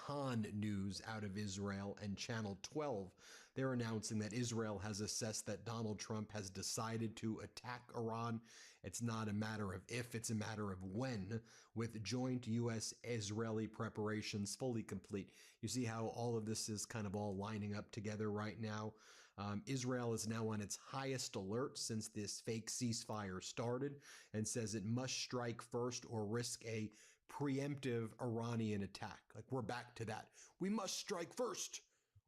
Khan news out of Israel and Channel 12. They're announcing that Israel has assessed that Donald Trump has decided to attack Iran. It's not a matter of if, it's a matter of when, with joint U.S.-Israeli preparations fully complete. You see how all of this is kind of all lining up together right now? Israel is now on its highest alert since this fake ceasefire started and says it must strike first or risk a preemptive Iranian attack. Like, we're back to that. We must strike first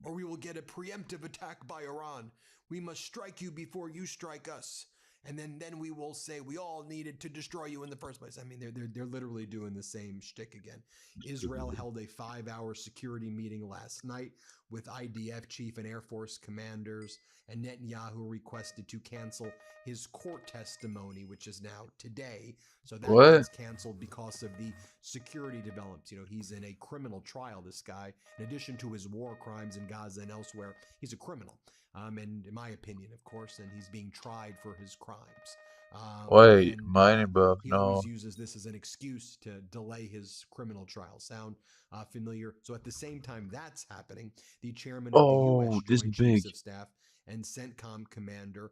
or we will get a preemptive attack by Iran. We must strike you before you strike us. And then we will say we all needed to destroy you in the first place. I mean, they're literally doing the same shtick again. Israel held a 5-hour security meeting last night with IDF chief and Air Force commanders, and Netanyahu requested to cancel his court testimony, which is now today. So that What? gets canceled because of the security developments. You know, he's in a criminal trial, this guy. In addition to his war crimes in Gaza and elsewhere, he's a criminal. And in my opinion, of course, and he's being tried for his crimes. Wait, mining buff, He no. always uses this as an excuse to delay his criminal trial. Sound familiar? So at the same time that's happening, the chairman of the U.S. This Joint big. Chiefs of Staff and CENTCOM Commander,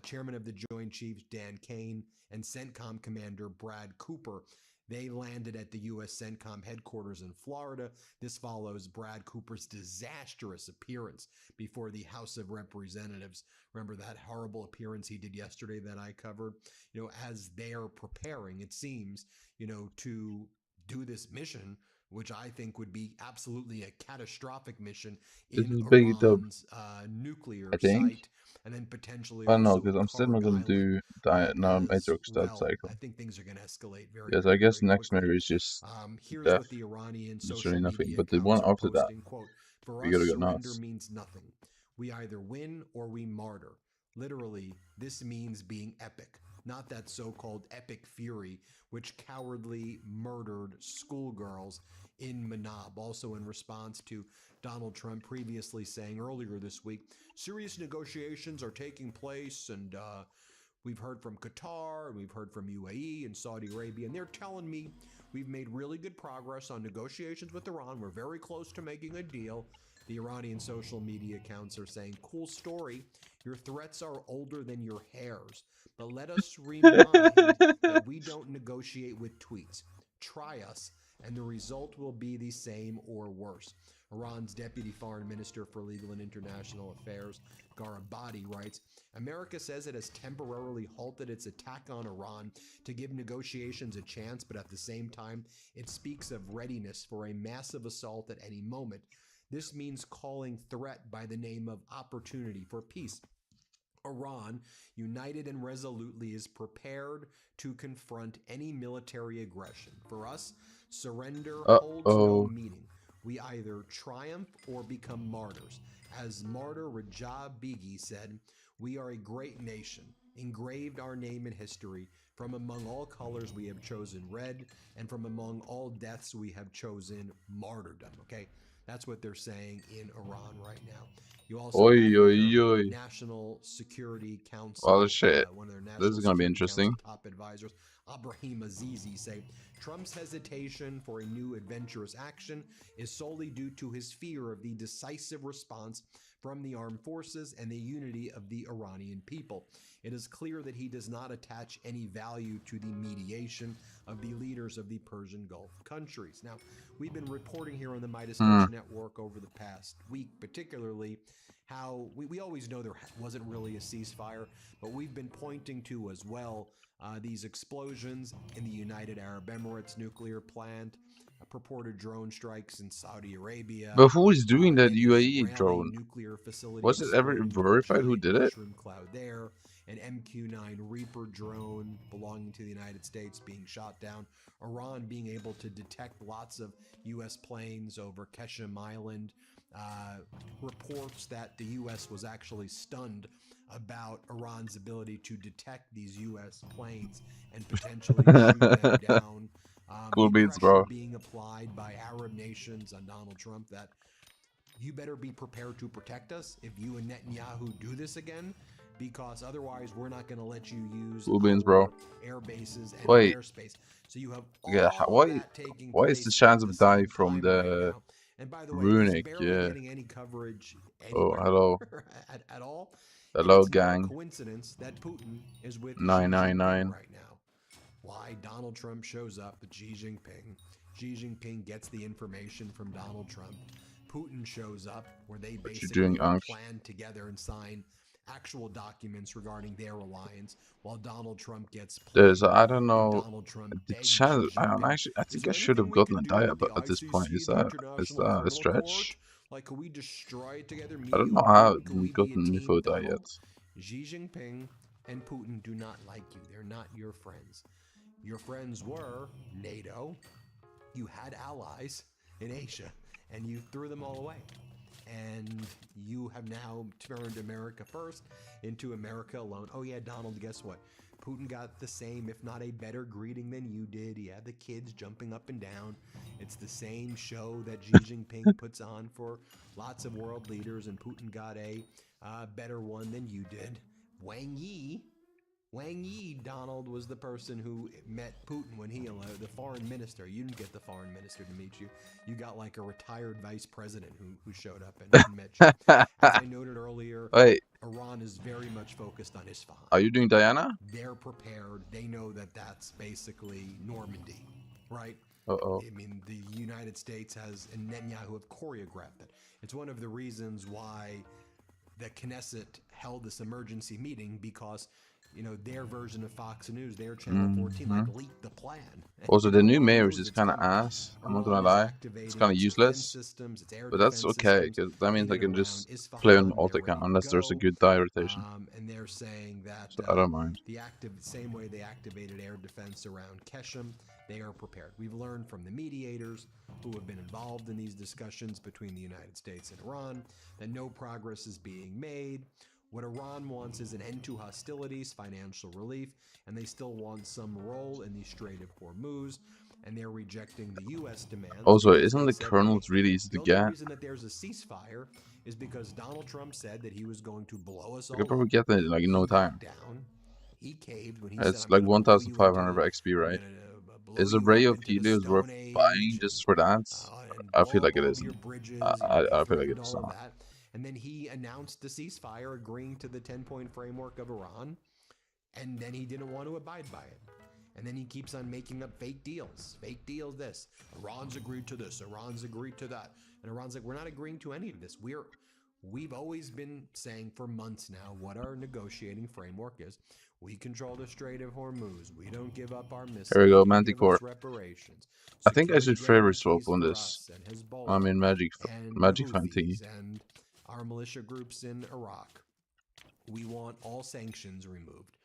Chairman of the Joint Chiefs Dan Kane, and CENTCOM Commander Brad Cooper, they landed at the U.S. CENTCOM headquarters in Florida. This follows Brad Cooper's disastrous appearance before the House of Representatives. Remember that horrible appearance he did yesterday that I covered? You know, as they're preparing, it seems, you know, to do this mission, which I think would be absolutely a catastrophic mission in Iran's nuclear site, and then potentially I know, also because I'm still not Kurg gonna do Island Matrix as that well. cycle. I think things are going to escalate very, Yes, I very, guess very next quickly. maybe is just Here's death. what the Iranian Literally social nothing. media But the one accounts are after that, posting. Quote, for we us, gotta go surrender nuts. means nothing. We either win or we martyr. Literally, this means being epic, not that so-called epic fury which cowardly murdered schoolgirls in Manab. Also in response to Donald Trump previously saying earlier this week, serious negotiations are taking place, and we've heard from Qatar, and we've heard from UAE and Saudi Arabia, and they're telling me we've made really good progress on negotiations with Iran. We're very close to making a deal. The Iranian social media accounts are saying, cool story. Your threats are older than your hairs. But let us remind that we don't negotiate with tweets. Try us, and the result will be the same or worse. Iran's Deputy Foreign Minister for Legal and International Affairs, Garabati, writes, America says it has temporarily halted its attack on Iran to give negotiations a chance, but at the same time, it speaks of readiness for a massive assault at any moment. This means calling threat by the name of opportunity for peace. Iran, united and resolutely, is prepared to confront any military aggression. For us, surrender holds no meaning. We either triumph or become martyrs. As martyr Rajab Begi said, we are a great nation, engraved our name in history. From among all colors we have chosen red, and from among all deaths we have chosen martyrdom. Okay, that's what they're saying in Iran right now. You also have their National Security Council, one of their National Security Council top advisors, Abraham Azizi, say Trump's hesitation for a new adventurous action is solely due to his fear of the decisive response from the armed forces and the unity of the Iranian people. It is clear that he does not attach any value to the mediation of the leaders of the Persian Gulf countries. Now, we've been reporting here on the Midas Touch Network over the past week, particularly how we always know there wasn't really a ceasefire, but we've been pointing to as well these explosions in the United Arab Emirates nuclear plant, purported drone strikes in Saudi Arabia. But who is doing that an UAE Israeli drone? nuclear facility Was it ever verified who did it? mushroom cloud there, an MQ-9 Reaper drone belonging to the United States being shot down, Iran being able to detect lots of U.S. planes over Keshem Island, reports that the U.S. was actually stunned about Iran's ability to detect these U.S. planes and potentially shoot them down. Cool beats, pressure bro. being applied by Arab nations on Donald Trump that you better be prepared to protect us if you and Netanyahu do this again, because otherwise we're not going to let you use Cool beans, bro. air bases and Wait. airspace. So you have all Yeah, that taking why place is the chance at the of dying same from time right the now. And by the way, he's Runic, barely yeah. getting any coverage Oh, anywhere hello. at all. And Hello, it's not a gang. coincidence that Putin is with Xi Jinping 999. right now. Why? Donald Trump shows up with Xi Jinping. Xi Jinping gets the information from Donald Trump. Putin shows up where they What you basically doing, Unc? plan together and sign actual documents regarding their alliance, while Donald Trump gets There's, played. I don't And know, Donald Trump the begs channel. Xi I Jinping, actually, I is think I there should have anything we gotten can a do diet with the at this point. ICC, Is the is International that a Criminal Court? stretch? Like, could we destroy it together, I me, don't you, know and how I Putin? Could we haven't be a gotten team, mytho die yet. Donald? Xi Jinping and Putin do not like you. They're not your friends. Your friends were NATO. You had allies in Asia, and you threw them all away. And you have now turned America first into America alone. Oh yeah, Donald, guess what? Putin got the same, if not a better greeting than you did. He had the kids jumping up and down. It's the same show that Xi Jinping puts on for lots of world leaders, and Putin got a better one than you did. Wang Yi, Donald, was the person who met Putin when he allowed the foreign minister. You didn't get the foreign minister to meet you. You got like a retired vice president who showed up and met you. As I noted earlier, Wait, Iran is very much focused on Isfahan. are you doing Diana? They're prepared. They know that that's basically Normandy, right? Uh-oh. I mean, the United States has, and Netanyahu have choreographed it. It's one of the reasons why the Knesset held this emergency meeting, because their version of Fox News, their channel 14, like leaked the plan. Also, the new Iran mayor is knows just it's kind of coming. ass. I'm not Iran gonna is lie. It's activating kind of its defense useless. systems, its air But that's defense okay, systems because that means in I and can around just play on Isfahan. alt They're ready account to unless there's a go. good die rotation. And they're saying that So I don't mind. the same way they activated air defense around Keshem, they are prepared. We've learned from the mediators who have been involved in these discussions between the United States and Iran that no progress is being made. What Iran wants is an end to hostilities, financial relief, and they still want some role in the Strait of Hormuz, and they're rejecting the U.S. demands. Also, Because isn't they the said, kernels really easy the to only get? reason that there's a ceasefire is because Donald Trump said that he was going to blow us I all could probably up. get that in like no He time. backed down. He caved when he said, It's I'm like going to blow you into 1,500 the, XP, I'm right? going to blow Is a you Ray up of into the Helios worth Stone buying Age, just for that? and I blow feel up like it all of your isn't. bridges. I feel like Threatened it's all of not. that. And then he announced the ceasefire, agreeing to the 10-point framework of Iran, and then he didn't want to abide by it. And then he keeps on making up fake deals. Fake deals this. Iran's agreed to this. Iran's agreed to that. And Iran's like, we're not agreeing to any of this. We've always been saying for months now what our negotiating framework is. We control the Strait of Hormuz. We don't give up our missiles. Here we go, We don't give Manticore. us reparations. I think I Security should favor swap guarantees on for this. us and Hezbollah I mean, and the magic fan thingy. Houthis and our militia groups in Iraq. We want all sanctions removed.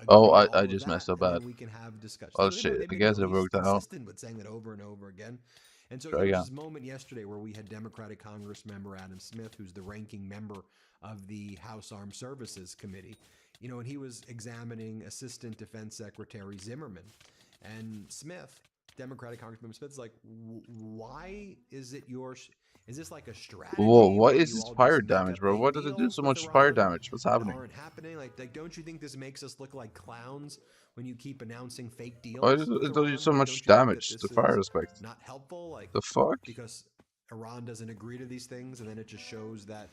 Oh, Agree to all I of just that, messed up and bad. then we can have discussions. Oh No, shit, they've I been, guess it he's worked out. consistent with saying that over and over again. And so Try there was again. this moment yesterday where we had Democratic Congress member Adam Smith, who's the ranking member of the House Armed Services Committee, and he was examining Assistant Defense Secretary Zimmerman. And Smith, Democratic Congressman Smith, is like, why is it is this like a strategy? Whoa, what where is you this all fire just make damage, up bro? fake Why does it do deals so with much fire Iran damage? What's that happening? aren't happening? Like, don't you think this makes us look like clowns when you keep announcing fake deals Why does with it do Iran? so Like, much don't you think that damage this to is fire aspect? not helpful? Like, The fuck? because Iran doesn't agree to these things, and then it just shows that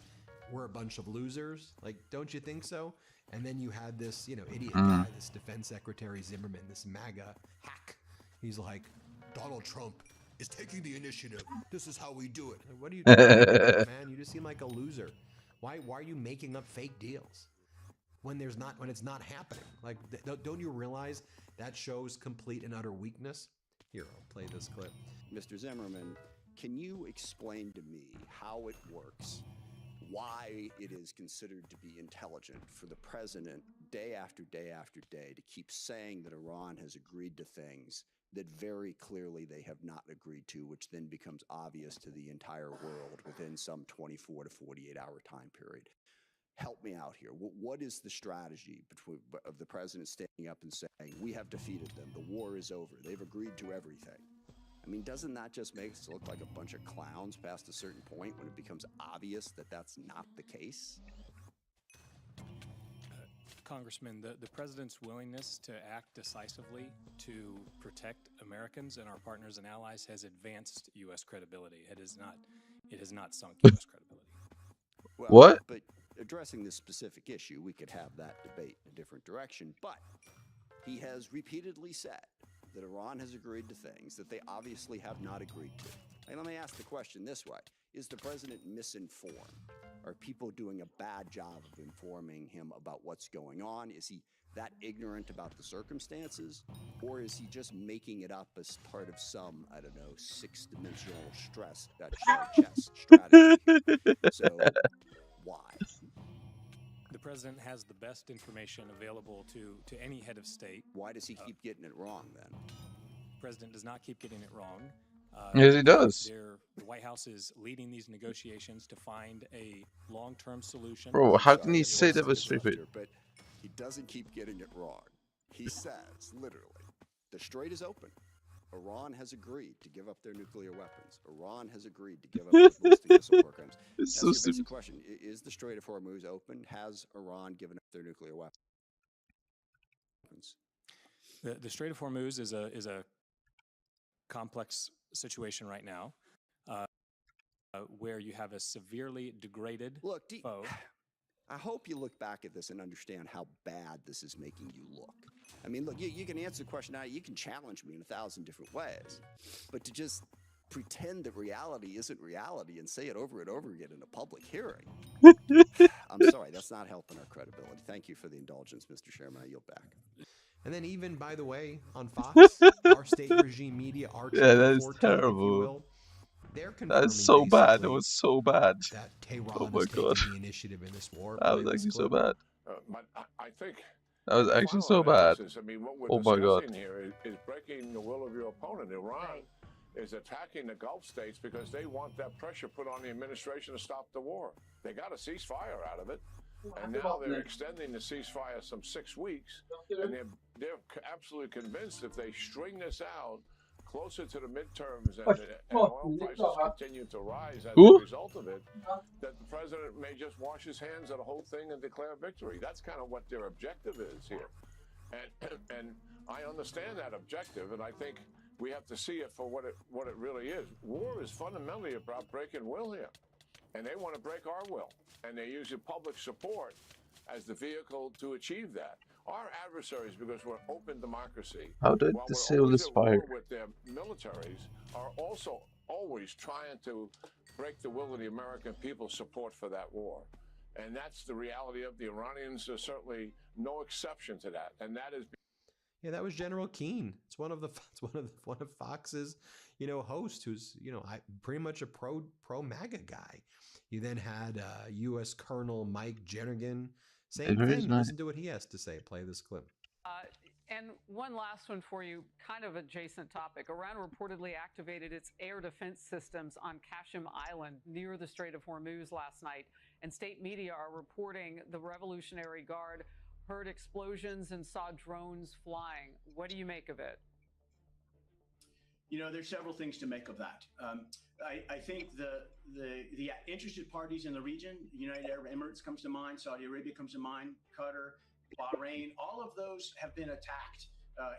we're a bunch of losers. Like, don't you think so? And then you had this, idiot guy, this Defense Secretary Zimmerman, this MAGA hack. He's like, Donald Trump is taking the initiative. This is how we do it. Like, what are you doing, man? You just seem like a loser. Why are you making up fake deals when it's not happening? Like, don't you realize that shows complete and utter weakness? Here, I'll play this clip. Mr. Zimmerman, can you explain to me how it works, why it is considered to be intelligent for the president day after day after day to keep saying that Iran has agreed to things that very clearly they have not agreed to, which then becomes obvious to the entire world within some 24 to 48 hour time period? Help me out here. What is the strategy of the president standing up and saying, we have defeated them, the war is over, they've agreed to everything? I mean, doesn't that just make us look like a bunch of clowns past a certain point when it becomes obvious that that's not the case? Congressman, the president's willingness to act decisively to protect Americans and our partners and allies has advanced U.S. credibility. It has not sunk U.S. credibility. Well, What? but addressing this specific issue, we could have that debate in a different direction. But he has repeatedly said that Iran has agreed to things that they obviously have not agreed to. And let me ask the question this way. Is the president misinformed? Are people doing a bad job of informing him about what's going on? Is he that ignorant about the circumstances? Or is he just making it up as part of some, I don't know, six-dimensional chess strategy here? So why? The president has the best information available to any head of state. Why does he keep getting it wrong then? The president does not keep getting it wrong. Yes, he does. The White House is leading these negotiations to find a long-term solution. Bro, how can Sorry, you the say voice that was is left stupid? here, but he doesn't keep getting it wrong. He says, literally, the strait is open. Iran has agreed to give up their nuclear weapons. Iran has agreed to give up their ballistic missile programs. It's That's so your basic stupid. question. Is the Strait of Hormuz open? Has Iran given up their nuclear weapons? The Strait of Hormuz is a complex situation right now, where you have a severely degraded foe. I hope you look back at this and understand how bad this is making you look. I mean, look, you can answer the question now. You can challenge me in 1,000 different ways. But to just pretend that reality isn't reality and say it over and over again in a public hearing, I'm sorry, that's not helping our credibility. Thank you for the indulgence, Mr. Chairman. I yield back. And then even, by the way, on Fox, our state regime media, our Yeah, that Channel is 14, if you terrible. will, they're That confirming is so bad. That basically was so bad. that Oh Tehran my is god. taking the initiative in this war. That Play was this actually so clip. bad. But I think That was the actually final so bad. analysis, I mean, what we're Oh my god. discussing here is breaking the will of your opponent. Iran is attacking the Gulf states because they want that pressure put on the administration to stop the war. They got a ceasefire out of it, and now they're extending the ceasefire some 6 weeks, and they're absolutely convinced if they string this out closer to the midterms and oil prices continue to rise as a result of it, that the president may just wash his hands of the whole thing and declare victory. That's kind of what their objective is here. And I understand that objective, and I think we have to see it for what it really is. War is fundamentally about breaking will here, and they want to break our will, and they're using public support as the vehicle to achieve that. Our adversaries, because we're open democracy, How did while the we're seal always this at war fire? with their militaries, are also always trying to break the will of the American people's support for that war. And that's the reality of the Iranians. Are certainly no exception to that, and that is. Yeah, that was General Keane. It's one of Fox's, hosts who's, pretty much a pro MAGA guy. You then had U.S. Colonel Mike Jernigan. Same thing. Listen to what he has to say. Play this clip. And one last one for you, kind of adjacent topic. Iran reportedly activated its air defense systems on Qasem Island near the Strait of Hormuz last night. And state media are reporting the Revolutionary Guard heard explosions and saw drones flying. What do you make of it? There's several things to make of that. I think the interested parties in the region, United Arab Emirates comes to mind, Saudi Arabia comes to mind, Qatar, Bahrain, all of those have been attacked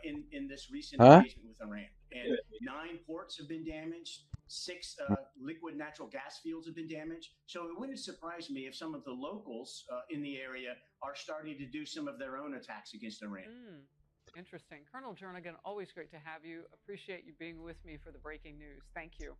in this recent engagement with Iran. And 9 ports have been damaged. 6 liquid natural gas fields have been damaged. So it wouldn't surprise me if some of the locals in the area are starting to do some of their own attacks against Iran. Interesting. Colonel Jernigan, always great to have you. Appreciate you being with me for the breaking news. Thank you.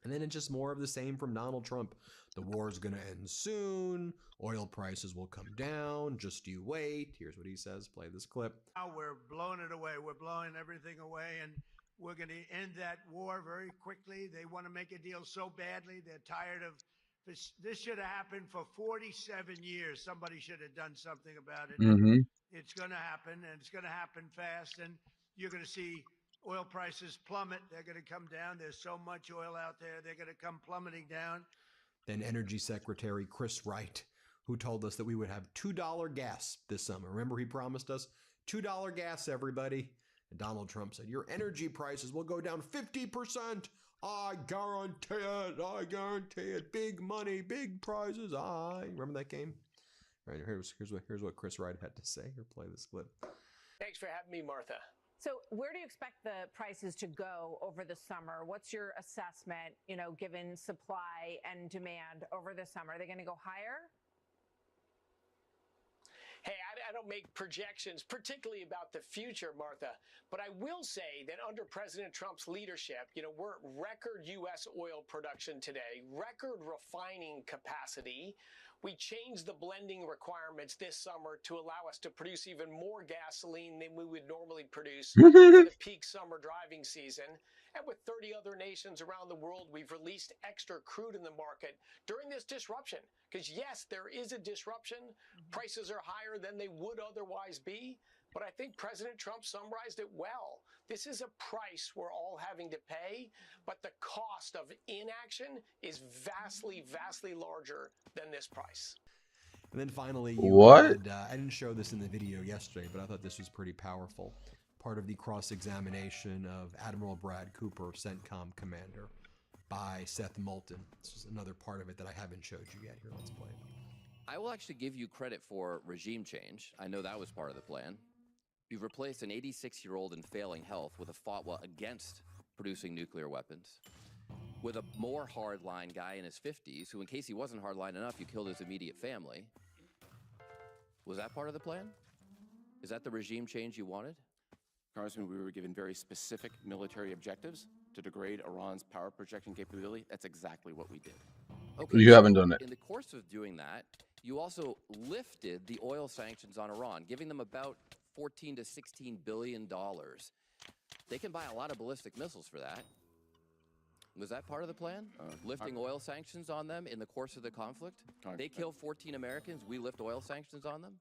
And then it's just more of the same from Donald Trump. The war is going to end soon. Oil prices will come down. Just you wait. Here's what he says. Play this clip. Now we're blowing it away. We're blowing everything away, and we're going to end that war very quickly. They want to make a deal so badly. They're tired of this. This should have happened for 47 years. Somebody should have done something about it. It's going to happen, and it's going to happen fast, and you're going to see oil prices plummet. They're going to come down. There's so much oil out there. They're going to come plummeting down. Then Energy Secretary Chris Wright, who told us that we would have $2 gas this summer. Remember, he promised us $2 gas, everybody. And Donald Trump said, your energy prices will go down 50%. I guarantee it. I guarantee it. Big money, big prizes. Remember that game? All right, here's what Chris Wright had to say. Here, play this clip. Thanks for having me, Martha. So where do you expect the prices to go over the summer? What's your assessment, given supply and demand over the summer? Are they going to go higher? Hey, I don't make projections, particularly about the future, Martha. But I will say that under President Trump's leadership, we're at record U.S. oil production today, record refining capacity. We changed the blending requirements this summer to allow us to produce even more gasoline than we would normally produce for the peak summer driving season. And with 30 other nations around the world, we've released extra crude in the market during this disruption. Because yes, there is a disruption. Prices are higher than they would otherwise be. But I think President Trump summarized it well. This is a price we're all having to pay, but the cost of inaction is vastly, vastly larger than this price. And then finally, What? I didn't show this in the video yesterday, but I thought this was pretty powerful. Part of the cross-examination of Admiral Brad Cooper, CENTCOM commander, by Seth Moulton. This is another part of it that I haven't showed you yet. Here, let's play it. I will actually give you credit for regime change. I know that was part of the plan. You've replaced an 86-year-old in failing health with a fatwa against producing nuclear weapons, with a more hardline guy in his 50s who, in case he wasn't hardline enough, you killed his immediate family. Was that part of the plan? Is that the regime change you wanted? Congressman, we were given very specific military objectives to degrade Iran's power projection capability. That's exactly what we did. Okay, You haven't done it. In the course of doing that, you also lifted the oil sanctions on Iran, giving them about $14 to $16 billion. They can buy a lot of ballistic missiles for that. Was that part of the plan? Lifting oil sanctions on them in the course of the conflict? They kill 14 Americans, we lift oil sanctions on them?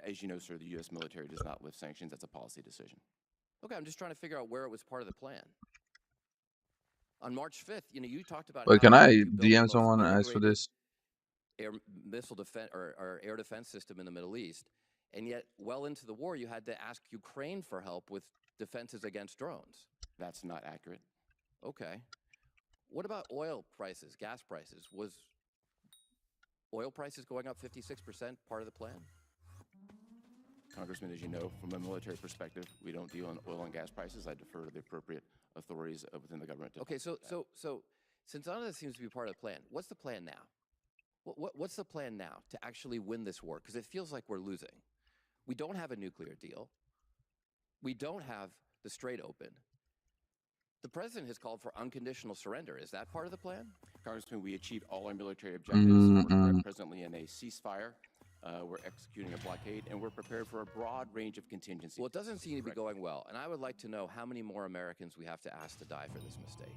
As you know, sir, the U.S. military does not lift sanctions. That's a policy decision. Okay, I'm just trying to figure out where it was part of the plan. On March 5th, you talked about. Wait, can how I you built the DM most someone and ask for integrated this? Air missile defense or air defense system in the Middle East, and yet well into the war, you had to ask Ukraine for help with defenses against drones. That's not accurate. Okay. What about oil prices, gas prices? Was oil prices going up 56% part of the plan? Congressman, as you know, from a military perspective, we don't deal in oil and gas prices. I defer to the appropriate authorities within the government. Okay, so since none of this seems to be part of the plan, what's the plan now? What's the plan now to actually win this war? Because it feels like we're losing. We don't have a nuclear deal. We don't have the Strait open. The president has called for unconditional surrender. Is that part of the plan? Congressman, we achieved all our military objectives. We're presently in a ceasefire. We're executing a blockade, and we're prepared for a broad range of contingencies. Well, it doesn't seem to be going well, and I would like to know how many more Americans we have to ask to die for this mistake.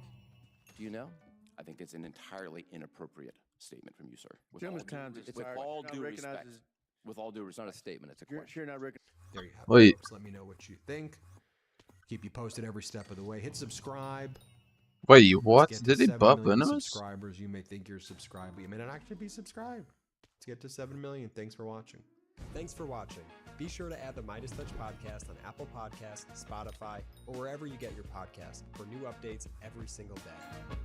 Do you know? I think it's an entirely inappropriate statement from you, sir. With all due respect. With all due respect. It's not a statement, it's a question. There you have Wait. it. Folks. Let me know what you think. Keep you posted every step of the way. Hit subscribe. Wait, what? Let's get Did to they 7 buff million Venomous? subscribers? You may think you're subscribed, but you may not actually be subscribed. Let's get to 7 million. Thanks for watching. Thanks for watching. Be sure to add the Midas Touch podcast on Apple Podcasts, Spotify, or wherever you get your podcasts for new updates every single day.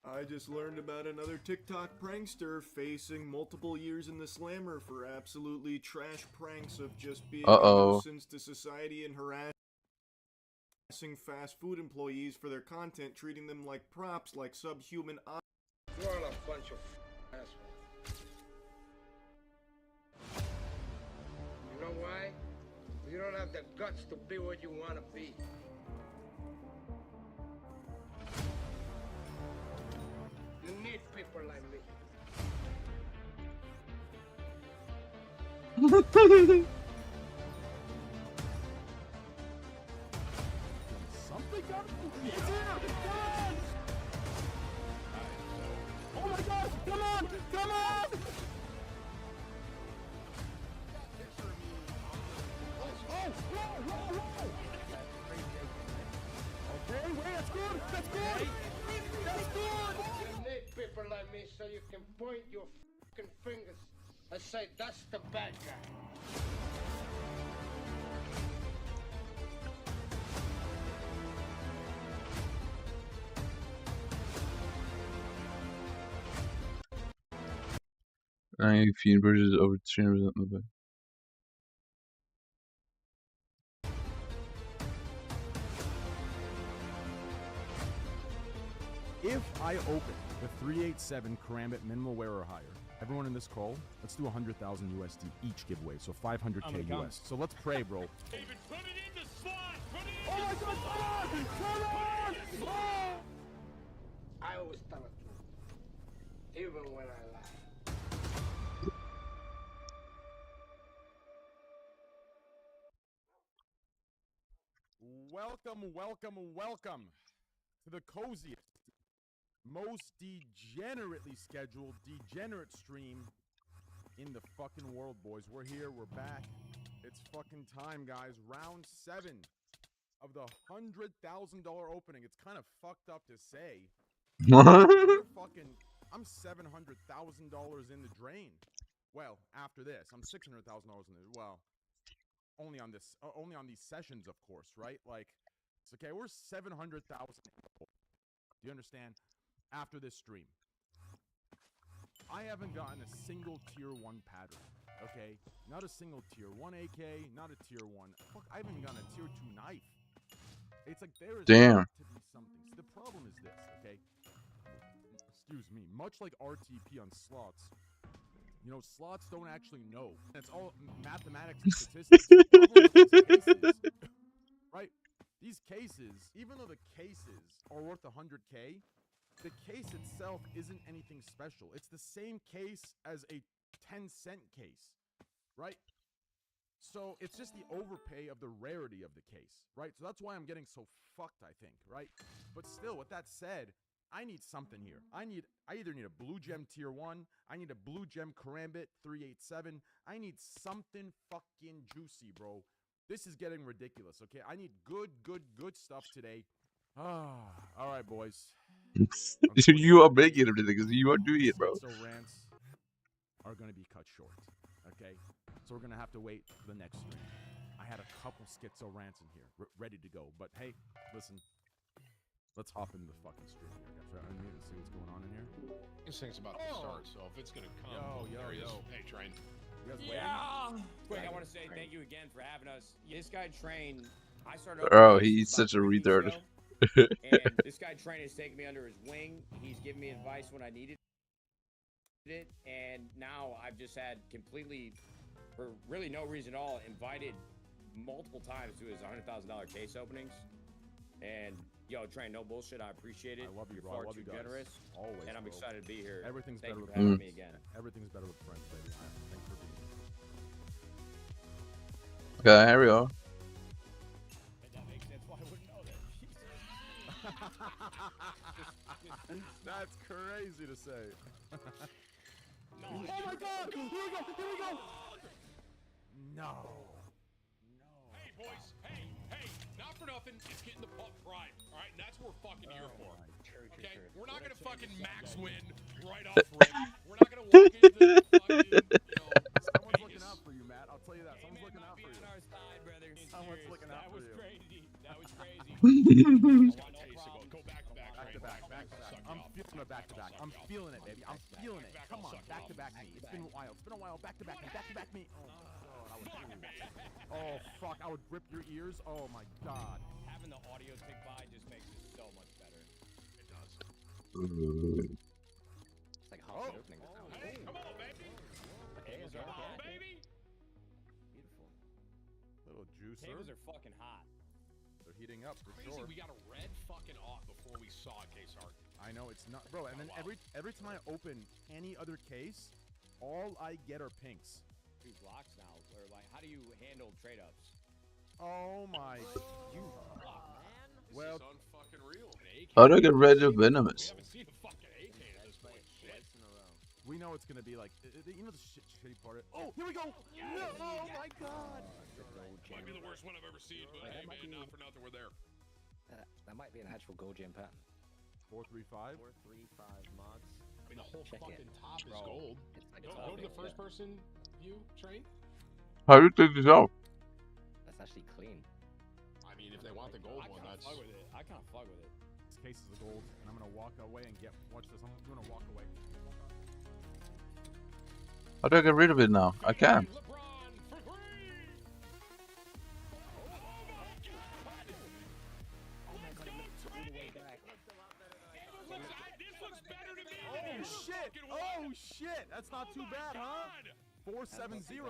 I just learned about another TikTok prankster facing multiple years in the slammer for absolutely trash pranks of just being a nuisance to society and harassing fast food employees for their content, treating them like props, like subhuman. You're all a bunch of assholes. You know why? You don't have the guts to be what you want to be. You need people like me. Something got me. It's here! Oh my gosh! Come on! Come on! Oh! Whoa! Okay, wait, that's good! That's good! That's good! You need people like me so you can point your fucking fingers and say, that's the bad guy. Fiend versus over 300% mobile. If I open the 387 Karambit minimal wear or higher, everyone in this call, let's do 100,000 USD each giveaway, so 500k US. So let's pray, bro. David, put it in the slot! Put it in! Oh my God! Come on! Come on! I always tell the truth, even when I lie. Welcome to the coziest, most degenerately scheduled, degenerate stream in the fucking world, boys. We're here, we're back. It's fucking time, guys. Round 7 of the $100,000 opening. It's kind of fucked up to say. I'm $700,000 in the drain. Well, after this, I'm $600,000 in the, well, only on these sessions, of course, right? Like, it's okay, we're 700,000. Do you understand? After this stream, I haven't gotten a single tier 1 pattern, okay? Not a single tier 1 AK, not a tier 1. Fuck, I haven't even gotten a tier 2 knife. It's like there is Damn. got to be something. See, the problem is this, okay? Excuse me. Much like RTP on slots, you know, slots don't actually know. It's all mathematics and statistics. The problem with these cases, right? These cases, even though the cases are worth 100k, the case itself isn't anything special. It's the same case as a 10-cent case, right? So it's just the overpay of the rarity of the case, right? So that's why I'm getting so fucked, I think, right? But still, with that said, I need something here. I either need a blue gem tier 1, I need a blue gem Karambit 387, I need something fucking juicy, bro. This is getting ridiculous, okay? I need good stuff today. Ah, all right, boys. You are making everything because you are doing it, bro. So rants are going to be cut short, okay? So we're going to have to wait for the next stream. I had a couple schizo rants in here, ready to go. But hey, listen, let's hop into the fucking stream here, guys. Right? Unmute and see what's going on in here. This thing's about to start, so if it's going to come, there he is. Hey, Train. Quick, I want to say thank you again for having us. This guy Train, I started. Oh, he's such a retard. And this guy Train has taken me under his wing. He's given me advice when I needed it, and now I've just had completely, for really no reason at all, invited multiple times to his $100,000 case openings. And yo, Train, no bullshit. I appreciate it. I love you, You're bro. far I love too you guys. generous. Always. And I'm bro. excited to be here. Everything's Thank better you with for having friends. me again. Everything's better with friends, baby. Thanks for being here. Okay, here we go. That makes sense. Why I wouldn't know that. That's crazy to say. Oh my God! Here we go! Here we go! No. Hey, boys. Hey. Not for nothing. It's getting the pup prime. All right, and that's what we're fucking here for. Okay? We're not going to fucking max win right off rip. We're not going to walk into the fucking, Someone's looking out for you, Matt. I'll tell you that. Someone's lking out for you. Someone's looking out for you. That was crazy. Go back to back. Back to back. I'm feeling it back to back. I'm feeling it, baby. I'm feeling it. Come on, back to back me. It's been a while. Back to back me. Back to back me. Oh God, I would. Oh fuck, I would rip your ears. Oh my God. Having the audio tick by just makes it so much better. It does. It's like hot opening. Hey, come on, baby. Come on, baby. Beautiful. Little juicer. Cables are fucking hot. They're heating up for Crazy. sure. We got a red fucking off before we saw a case art. I know it's not, bro. And then every time I open any other case, all I get are pinks. Two blocks now. Or like, how do you handle trade ups? Oh my. You fuck, man. Well, This is unfucking real. How do I get rid of venomous? We haven't seen a fucking AK at this point. Shit. we know it's gonna be like, you know the shitty part. Oh, here we go. No, oh my God. Might be the worst one I've ever seen, but hey man, not for nothing, we're there. That might be an actual gold gem pattern. 435. 435 mods. I mean, the whole Check fucking it. top is Bro, gold. it's like Go to the first person view, Train. How do you take this out? That's actually clean. I mean, if they want the gold one, that's. I kind of fuck with it. This case is gold, and I'm gonna walk away and get. Watch this. I'm gonna walk away. How do I get rid of it now? I can't. Oh shit! Oh shit! That's not too bad, huh? 470.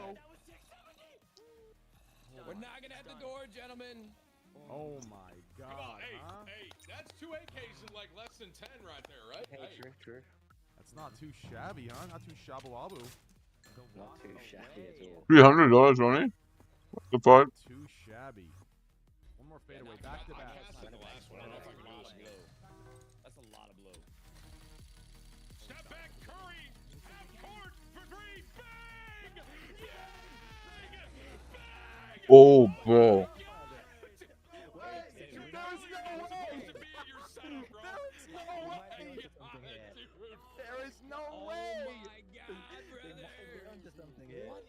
We're knocking at the door, gentlemen. Oh my god, Come on, hey, huh? hey, that's 2 AKs in like less than 10 right there, right? Hey, true. That's not too shabby, huh? Not too shabu-wabu. Not too shabby at all. $300 only. What the fuck? Too shabby. One more fadeaway, back to back. That's the last one. I don't know if I can do this again. That's a lot of blow. Step back, Curry. Half court for 3. Bang! Yeah! Bang! Oh, bro. There is no way! Oh my god, brother!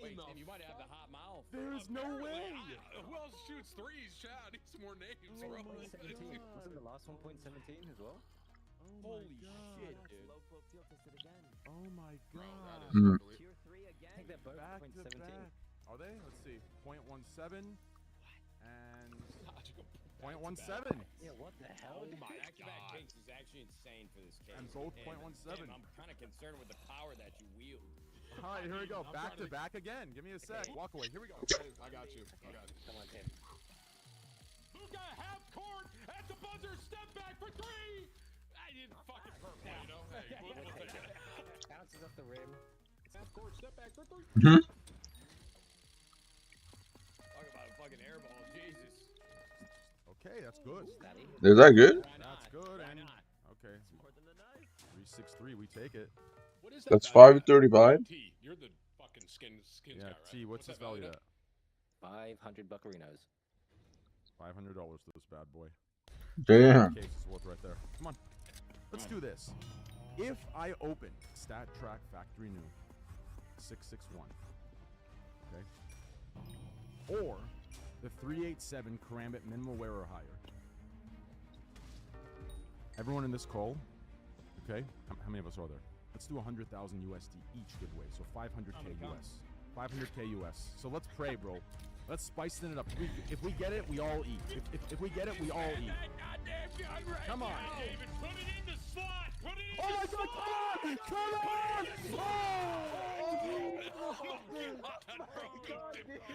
Wait, Tim, you might have the hot mouth. There is no way! Who else shoots threes? Chad, I need some more names, bro. 1.17. Wasn't the last one 0.17 as well? Holy shit, dude. Oh my god. Hmm. Tier 3 again? I think they're both Back to 0.17. back. Are they? Let's see. 0.17 and 0.17. Yeah, what the hell? Oh my back-to-back kings is actually insane for this case. And both Tim, 0.17. I'm kind of concerned with the power that you wield. All right, here we go. Back to back again. Give me a sec. Walk away. Here we go. Okay, I got you. I got you. Come on, Tim. Luka, half court at the buzzer. Step back for 3. I didn't fucking hurt me, you know? Hey, we'll take it. Bounces off the rim. Half court, step back for 3. Mhm. Talk about a fucking airball, Jesus. Okay, that's good. Is that good? That's good. And okay. 363. We take it. What is that That's value at? 535. T, you're the fucking skins Yeah, guy, right? T. What's his value at? 500 buccarinos. $500 to this bad boy. Damn. Case is worth right there. Come on. Let's do this. If I open Stat Track Factory New 661, okay, or the 387 Karambit Minimal Wear or higher, everyone in this call, okay, how many of us are there? Let's do 100,000 USD each giveaway, so 500K US. 500K US. So let's pray, bro. Let's spice it up. If we get it, we all eat. If we get it, we all eat. Come on. David, put it in the slot. Put it in Oh my the god, slot. come on!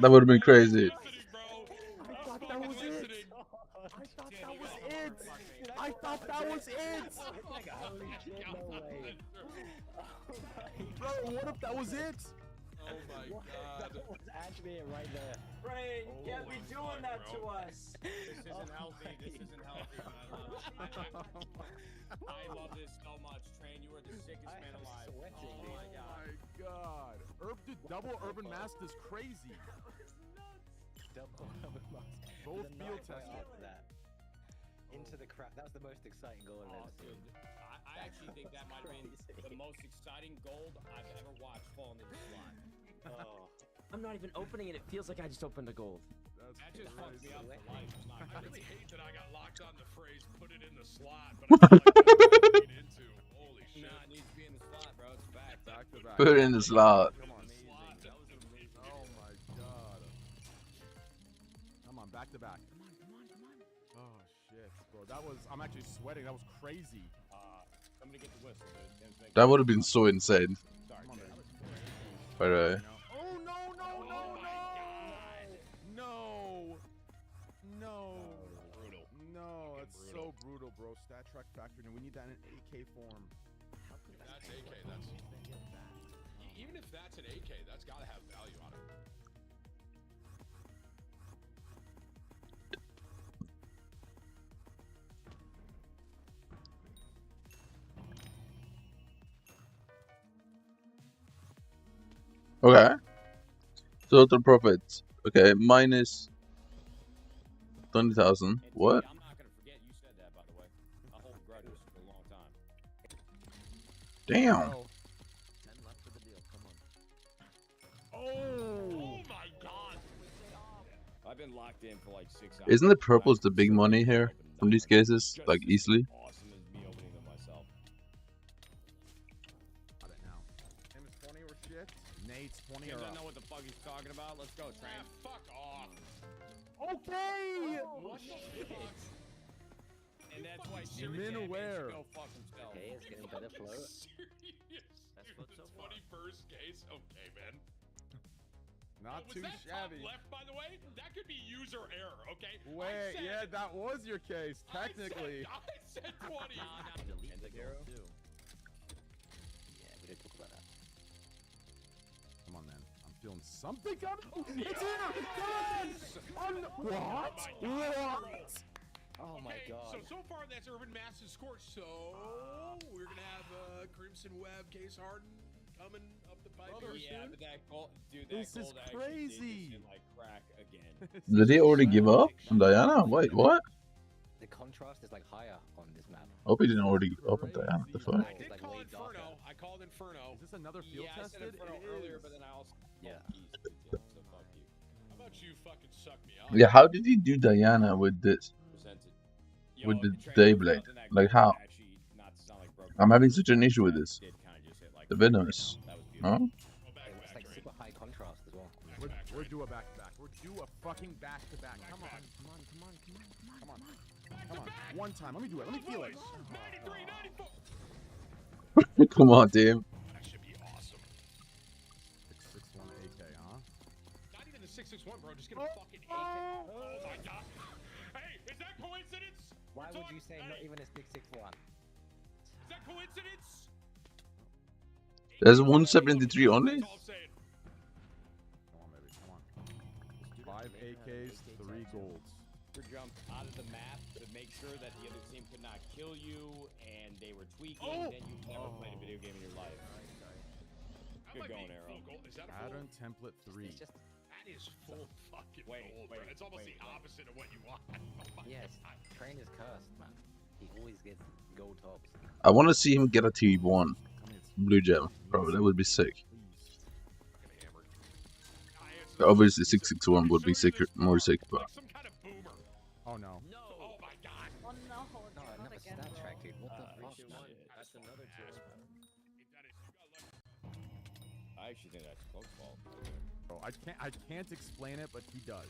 That would have been crazy. I thought that was it. I thought that was it. I thought that was it. Holy shit, no way. Bro, what if that was it? Oh my god. That was actually it right there. Brain, can't be doing that to us. This isn't healthy. This isn't healthy. I love this so much. Train, you are the sickest man alive. Sweating, Oh my god. God. Dude, double Urban Mask is crazy. Double Urban Mask. Both The field knife right tested. after that. Into the crap. That was the most exciting goal I've ever seen. I actually think that might have been the most exciting gold I've ever watched fall into the slot. Oh. I'm not even opening it. It feels like I just opened a gold. That just fucked me up for life. I'm not I kidding. really hate that I got locked on the phrase "put it in the slot," but I feel like that's what I'm getting into. Holy shit! Nah, it needs to be in the slot, bro. It's back. Back to back. Put it in the slot. Come on. Oh my god. Come on, back to back. Oh shit, bro. That was. I'm actually sweating. That was crazy. I'm gonna get the whistle, dude. Tim's making- That would have been so insane. Sorry, Come on, Tim. man. By the way. Oh no no no no! No! Brutal. No, that's so brutal, bro. Stat Track Factory, and we need that in AK form. That's AK. That's even if that's an AK, that's got to have value on it. Okay. Total profit. Okay, minus 20,000. What? I'm not gonna forget you said that, by the way. I hold grudges for a long time. Damn. 10 left for the deal. Come on. Oh my god! I've been locked in for like 6 hours. Isn't the purples the big money here from these cases? Like easily? Awesome as me opening them myself. Got it now. MS20 or shit? Nate 20 Kim or doesn't up. know what the fuck he's talking about. Let's go, Train. Fuck off. Okay! What the fuck? And that's why Siri Min Jam aware. should go fuck himself. Okay, it's getting better flow. Serious? That's You're what the so far. 21st case? Okay, man. Not Was too that shabby. top left, by the way? That could be user error, okay? Wait, yeah, that was your case, technically. I said 20. Delete the goal too. Yeah, we didn't talk about that. Come on, man. I'm feeling something coming. It's here! Come on! What? What? Oh my god. So far that's Urban Mass's score. So we're gonna have Crimson Web, Case Harden coming up the pipe here Yeah, soon. but that gold, dude, that This is gold actually crazy. did this in, like crack again. Did he already give up on Diana? Wait, what? The contrast is like higher on this map. Hope he didn't already give up on Diana. The fuck? I did call Inferno. I called Inferno. Is this another field Yeah, I said tested? Inferno It earlier, is. but then I also Yeah. so fuck you. How about you fucking suck me up? Yeah, how did he do Diana with this? Presented. With the Train Dayblade? something that Like gold how? actually, not to sound like broken, I'm having such an issue with this. did kind of just hit like The Venomous. that was Huh? It's like super high contrast as well. We're due a back-to-back. We're due a fucking back-to-back. Come on. Come on. Come on. One time. Let me do it. Let me feel it. 93, 94. Come on, team. That should be awesome. 661 AK, huh? Not even the 661, bro. Just get a fucking AK. Oh my god. Hey, is that coincidence? Why We're would you say not even a 661? Is that coincidence? There's 173 only? That's all I'm saying. Come on, baby. Come on. 5 AKs, 3 golds. Jump out of the map to make sure that the other team could not kill you, and they were tweaking. Oh! Then you've never played a video game in your life. That Good might going, be Arrow. full gold. Is that a Pattern full? template 3. That is full fucking Wait, gold, bro. wait, It's almost wait, the wait. opposite of what you want. Oh my Yes, God. Train is cursed, man. He always gets gold tops. I want to see him get a T1 blue gem, bro. That would be sick. Fucking hammered. I answered Obviously, 661 would be sick, more sick, but like some kind of boomer. Oh, no. Oh my god. Oh no, No, another stat track, dude. What the fuck, man? That's another tier. I actually think that's Cloak's fault. Bro, I can't explain it, but he does.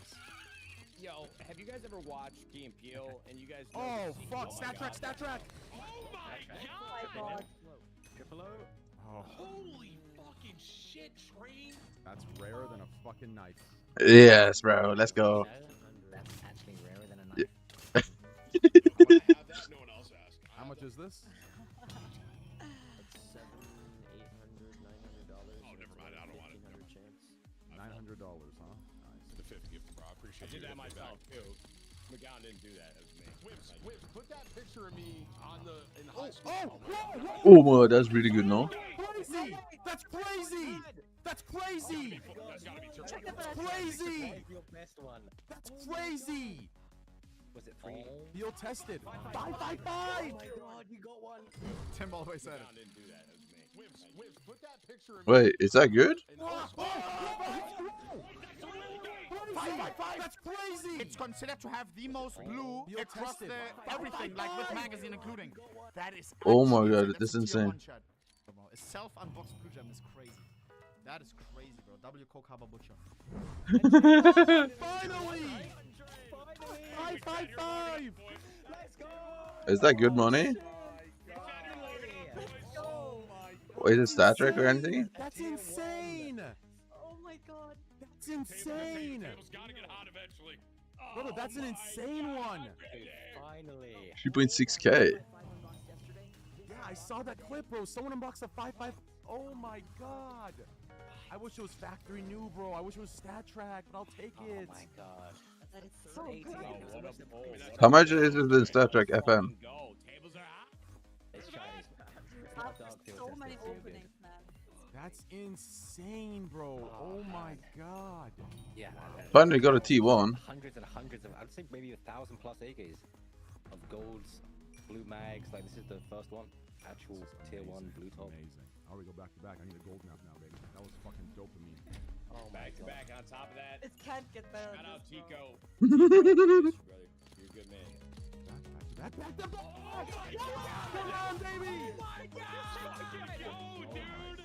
Yo, have you guys ever watched Key and Peele? And you guys? know Oh, the scene- fuck. my Stat track, God. stat track. Oh my Oh god. Triple O. Oh, Holy fucking shit, Train. that's rarer than a fucking knife. yes, bro. Let's go. That's actually rarer than a knife. I have that. No one else asked. How much is this? It's $700, $800, $900. Oh, never mind. I don't want it. Never. $900, huh? Nice. The fifth gift, bro. I I appreciate did you that getting me myself back. too. McGowan didn't do that. That was me. Whips, put that picture of me on the in high school. Oh my, that's really good, no? Crazy! That's crazy! That's crazy! That's gotta be Check terrible. it out. Crazy! That's your best one. That's crazy! Was it free? Field tested. 555! Oh my god, you got one. Tim all the way said McGowan didn't do that. That was me. Whips, put that picture of me. Wait, is that good? in high school. That's crazy! It's considered to have the most blue Field across tested. the everything, like with magazine including. That is Oh my actually god, insane. that's tier insane. one shot. A self-unboxed blue gem is crazy. That is crazy, bro. W Coke Harbor Butcher. Finally! 555! Let's go! Is that good money? Wait, is it stat track or anything? That's insane! Oh my god. That's insane! Table's gotta get hot eventually. Brother, that's an insane one! Finally. 3.6k. Yeah, I saw that clip, bro. Someone unboxed a 5.5. Oh my god! I wish it was factory new, bro. I wish it was stat track, but I'll take it. Oh my god. That is so good. How much is it in Star Trek FM? Go. Tables are hot. It's Chinese. Wow, there's so many openings, man. That's insane, bro. Oh my god. Yeah. Finally got a T1. Hundreds and hundreds of, I'd say maybe 1,000 plus AKs of golds, blue mags. Like this is the first one. Actual tier 1 blue top. Amazing. I already go back to back. I need a gold map now, baby. That was fucking dopamine. Oh my Back to god. back. On top of that, It can't get better. shout than out this, bro. Tico. Brother, you're a good man. Back to back. Come on, baby! Oh my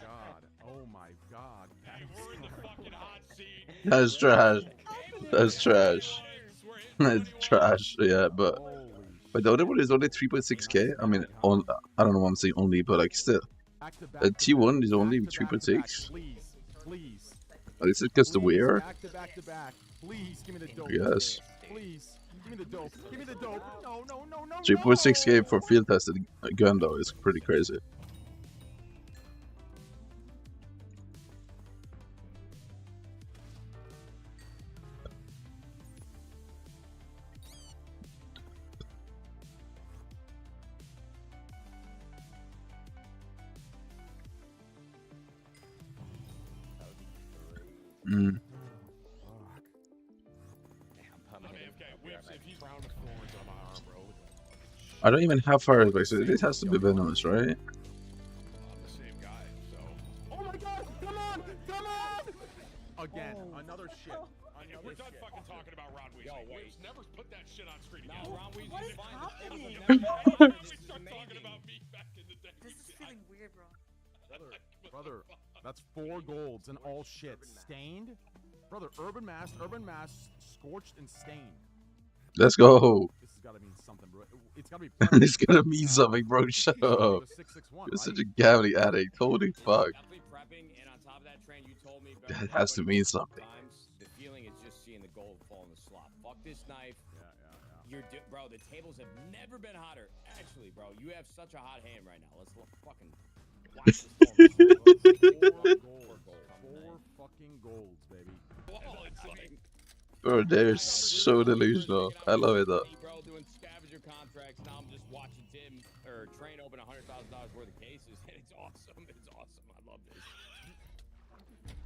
god. Oh Oh my god. We're in the fucking hot seat. That's trash. That's trash. That's trash. Yeah, but the other one is only 3.6k. I mean, I don't know why I'm saying only, but like still, a T1 is only 3.6. Please. Is it because the wear? Back to back to back. Please give me the dope. Yes. Please give me the dope. Give me the dope. No. 3.6k for field tested gun though is pretty crazy. Mm. I don't even have fire advice, so it has to be venomous, right? Oh my god! Come on! Again, another shit. We're done fucking talking about Ron Weasley. Yo, wait. Let's never put that shit on screen again. No, Ron Weasley's What is fine. happening? This is Start talking about me back in the day. This is feeling weird, bro. Brother, that's 4 golds and all shit. Stained? Brother, Urban Mass, scorched and stained. Let's go. This has got to mean something, bro. It's got to be. It's gonna mean something, bro. Shut up. You're such a gambling addict. Holy fuck. Prepping, and on top of that, Train, you told me That has to mean something. the feeling is just seeing the gold fall in the slot. Fuck this knife. Bro, the tables have never been hotter. Actually, bro, you have such a hot hand right now. Let's fucking watch this. 4 fucking golds, baby. Bro, they're so delusional. I love it though. Bro, doing scavenger contracts. Now I'm just watching Tim or Train open $100,000 worth of cases, and it's awesome. It's awesome. I love this.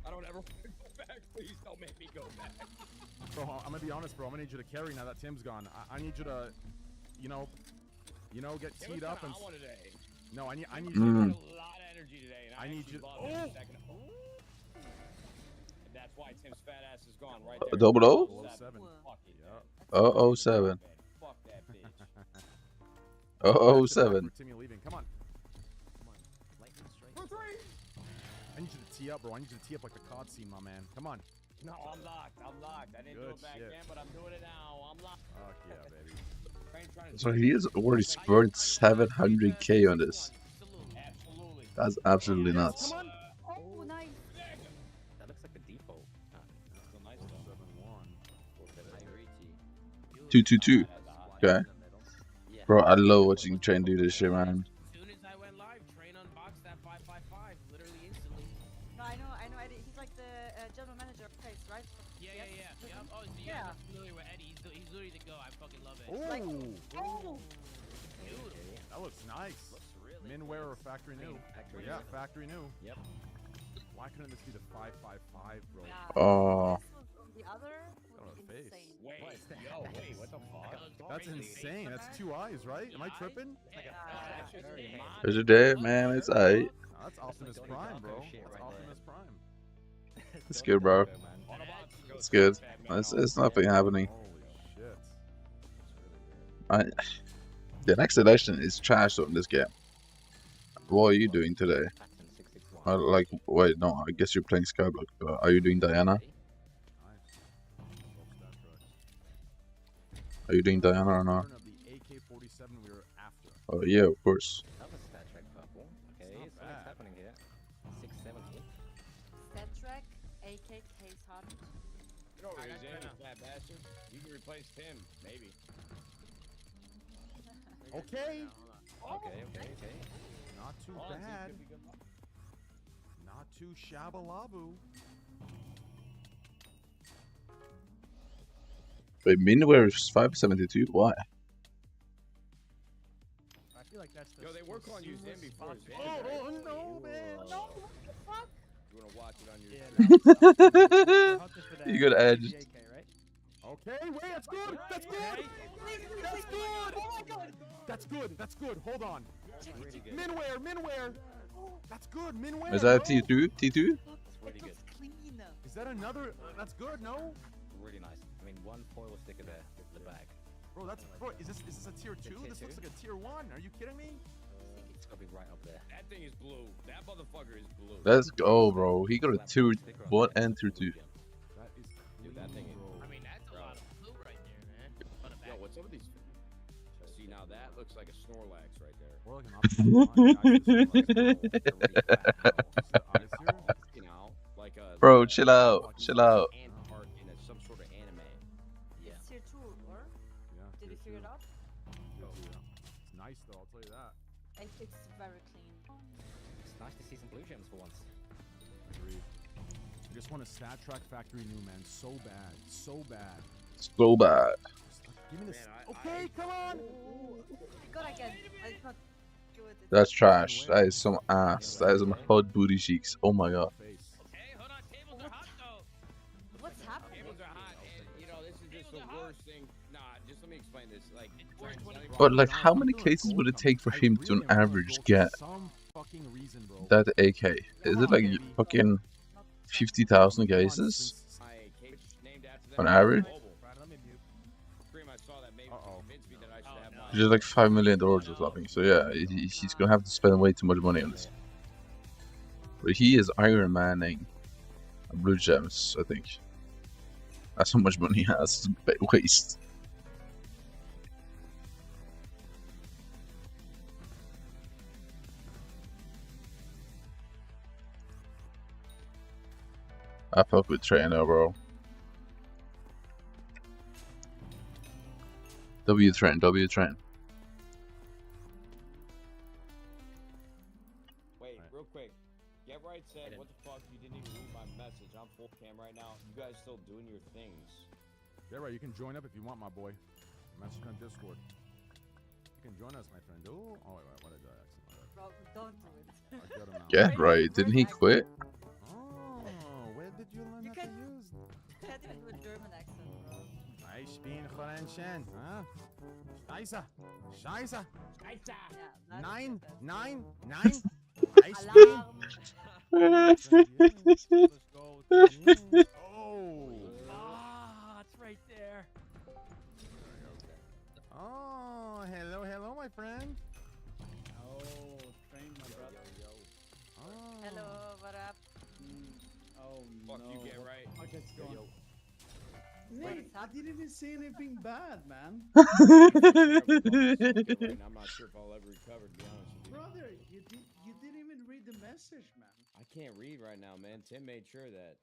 I don't ever want to go back. Please don't make me go back. Bro, I'm gonna be honest, bro. I'm gonna need you to carry now that Tim's gone. I need you to, you know, get teed up and. No, I need you. A lot of energy today, and I need you. And that's why Tim's fat ass is gone right there. Double O? 007. Fuck it. Oh, 07. Fuck that bitch. Oh, 07. Timmy leaving. Come on. I need you to tee up, bro. I need you to tee up like the COD scene, my man. Come on. No, I'm locked. I didn't do it back then, but I'm doing it now. I'm locked. Fuck yeah, baby. So he has already spent 700k on this. That's absolutely nuts. Oh, nice. That looks like a default. Still nice though. 222. Okay. Bro, I love watching Train do this shit, man. As soon as I went live, Train unboxed that 555 literally instantly. No, I know. Eddie. He's like the general manager of Place, right? Yeah. Oh, so you guys are familiar with Eddie. He's literally the go. I fucking love it. Oh. Dude. That looks nice. Minware or factory new? Yeah, factory new. Yep. Why couldn't this be the 555, bro? Oh. The other Oh, would face. be insane. Wait, what the fuck? That's insane. That's 2 eyes, right? Am I tripping? There's your day, man. It's aight. Oh, that's Optimus Prime, bro. That's Optimus Prime. It's good, bro. It's good. It's nothing happening. The next election is trash on this game. What are you doing today? Wait, no, I guess you're playing Skyblock. Are you doing Diana? Are you doing Diana or not? Oh yeah, of course. That was Star Trek purple. Okay, so what's happening here? 670. Star Trek, AK case hot. You know what it is, fat bastard. You can replace Tim, maybe. Okay. Okay. Not too bad. Not too shabalabu. Wait, Minware is 572? Why? I feel like that's the. Yo, they were calling you Tim before. Oh no, man. No, what the fuck? You wanna watch it on your? You got edged. Okay, wait, that's good. That's good. That's good. Oh my god. That's good. Hold on. Minware. That's good. Minware. Is that bro. T2? T2? That's really good. Is that another? That's good. No. Really nice. I mean, one foil sticker there with the bag. Bro, is this a tier 2? This looks like a tier 1. Are you kidding me? gotta be right up there. That thing is blue. That motherfucker is blue. Let's go, bro. He got a tier 1 and tier 2. Dude, that thing is. I mean, that's a lot of blue right there, man. On a Yo, back. what's up with these? See, now that looks like a Snorlax right there. Or like an You know, like a. Bro, chill out. Chill out. Ant part in some sort of anime. Yeah. It's tier 2, or? Yeah, Did you figure it out? It's nice though, I'll tell you that. It's very clean. It's nice to see some blue gems for once. Agreed. I just want a Stat Track Factory new, man. So bad. So bad. So bad. Give me this. Man, Okay, come on! I got again. I did not do it. That's trash. That is some ass. That is some hot booty cheeks. Oh my god. Okay, hold on. Tables are hot though. What's happening? Tables are hot, and you know this is just the worst thing. Nah, just let me explain this. Like, But like, how many cases would it take for him to, on average, get that AK? Is it like fucking 50,000 cases on average? Just like $5 million or something. So yeah, he's gonna have to spend way too much money on this. But he is Iron Manning blue gems, I think. That's how much money he has to waste. I fuck with Trainer, bro. W Train. Wait, real quick. Get Right said, what the fuck? You didn't even read my message. I'm full cam right now. You guys still doing your things. Yeah, right. You can join up if you want, my boy. Message on Discord. You can join us, my friend. Oh, wait, what did I accidentally? Bro, don't do it. I got him now. Get Right. Didn't he quit? Oh, where did you learn how to use? You can't even do a German accent, bro. Ich bin Französisch, huh? Scheiße. Scheiße. Yeah, Nein. Nein. Ich Alarm. Oh. Ah, it's right there. Oh, hello, my friend. Oh, train, my brother. Oh. Hello, what up? Oh, Fuck no. you, Get Right. What the fuck is going on? Mate, I didn't even say anything bad, man. I'm not sure if I'll ever recover, to be honest with you. Brother, you didn't even read the message, man. I can't read right now, man. Tim made sure that.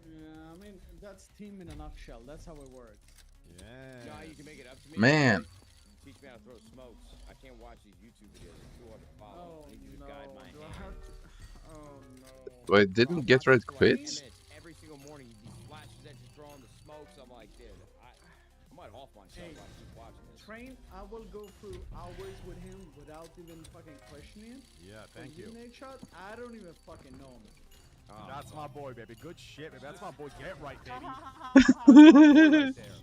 Yeah, I mean, that's team in a nutshell. That's how it works. Yeah. You know how you can make it up to me? Man. Teach me how to throw smokes. I can't watch these YouTube videos. It's too hard to follow. Oh, I need you to no. guide my Do I hand. have to... Oh, no. Wait, didn't Get Right quit? Every single morning, these flashes that you're throwing the smokes. I'm like, dude, I might off myself if I keep watching this. Train, I will go through hours with him without even fucking questioning it. Yeah, thank you. Nate shot, I don't even fucking know him. That's my boy, baby. Good shit, baby. That's my boy. Get Right, baby.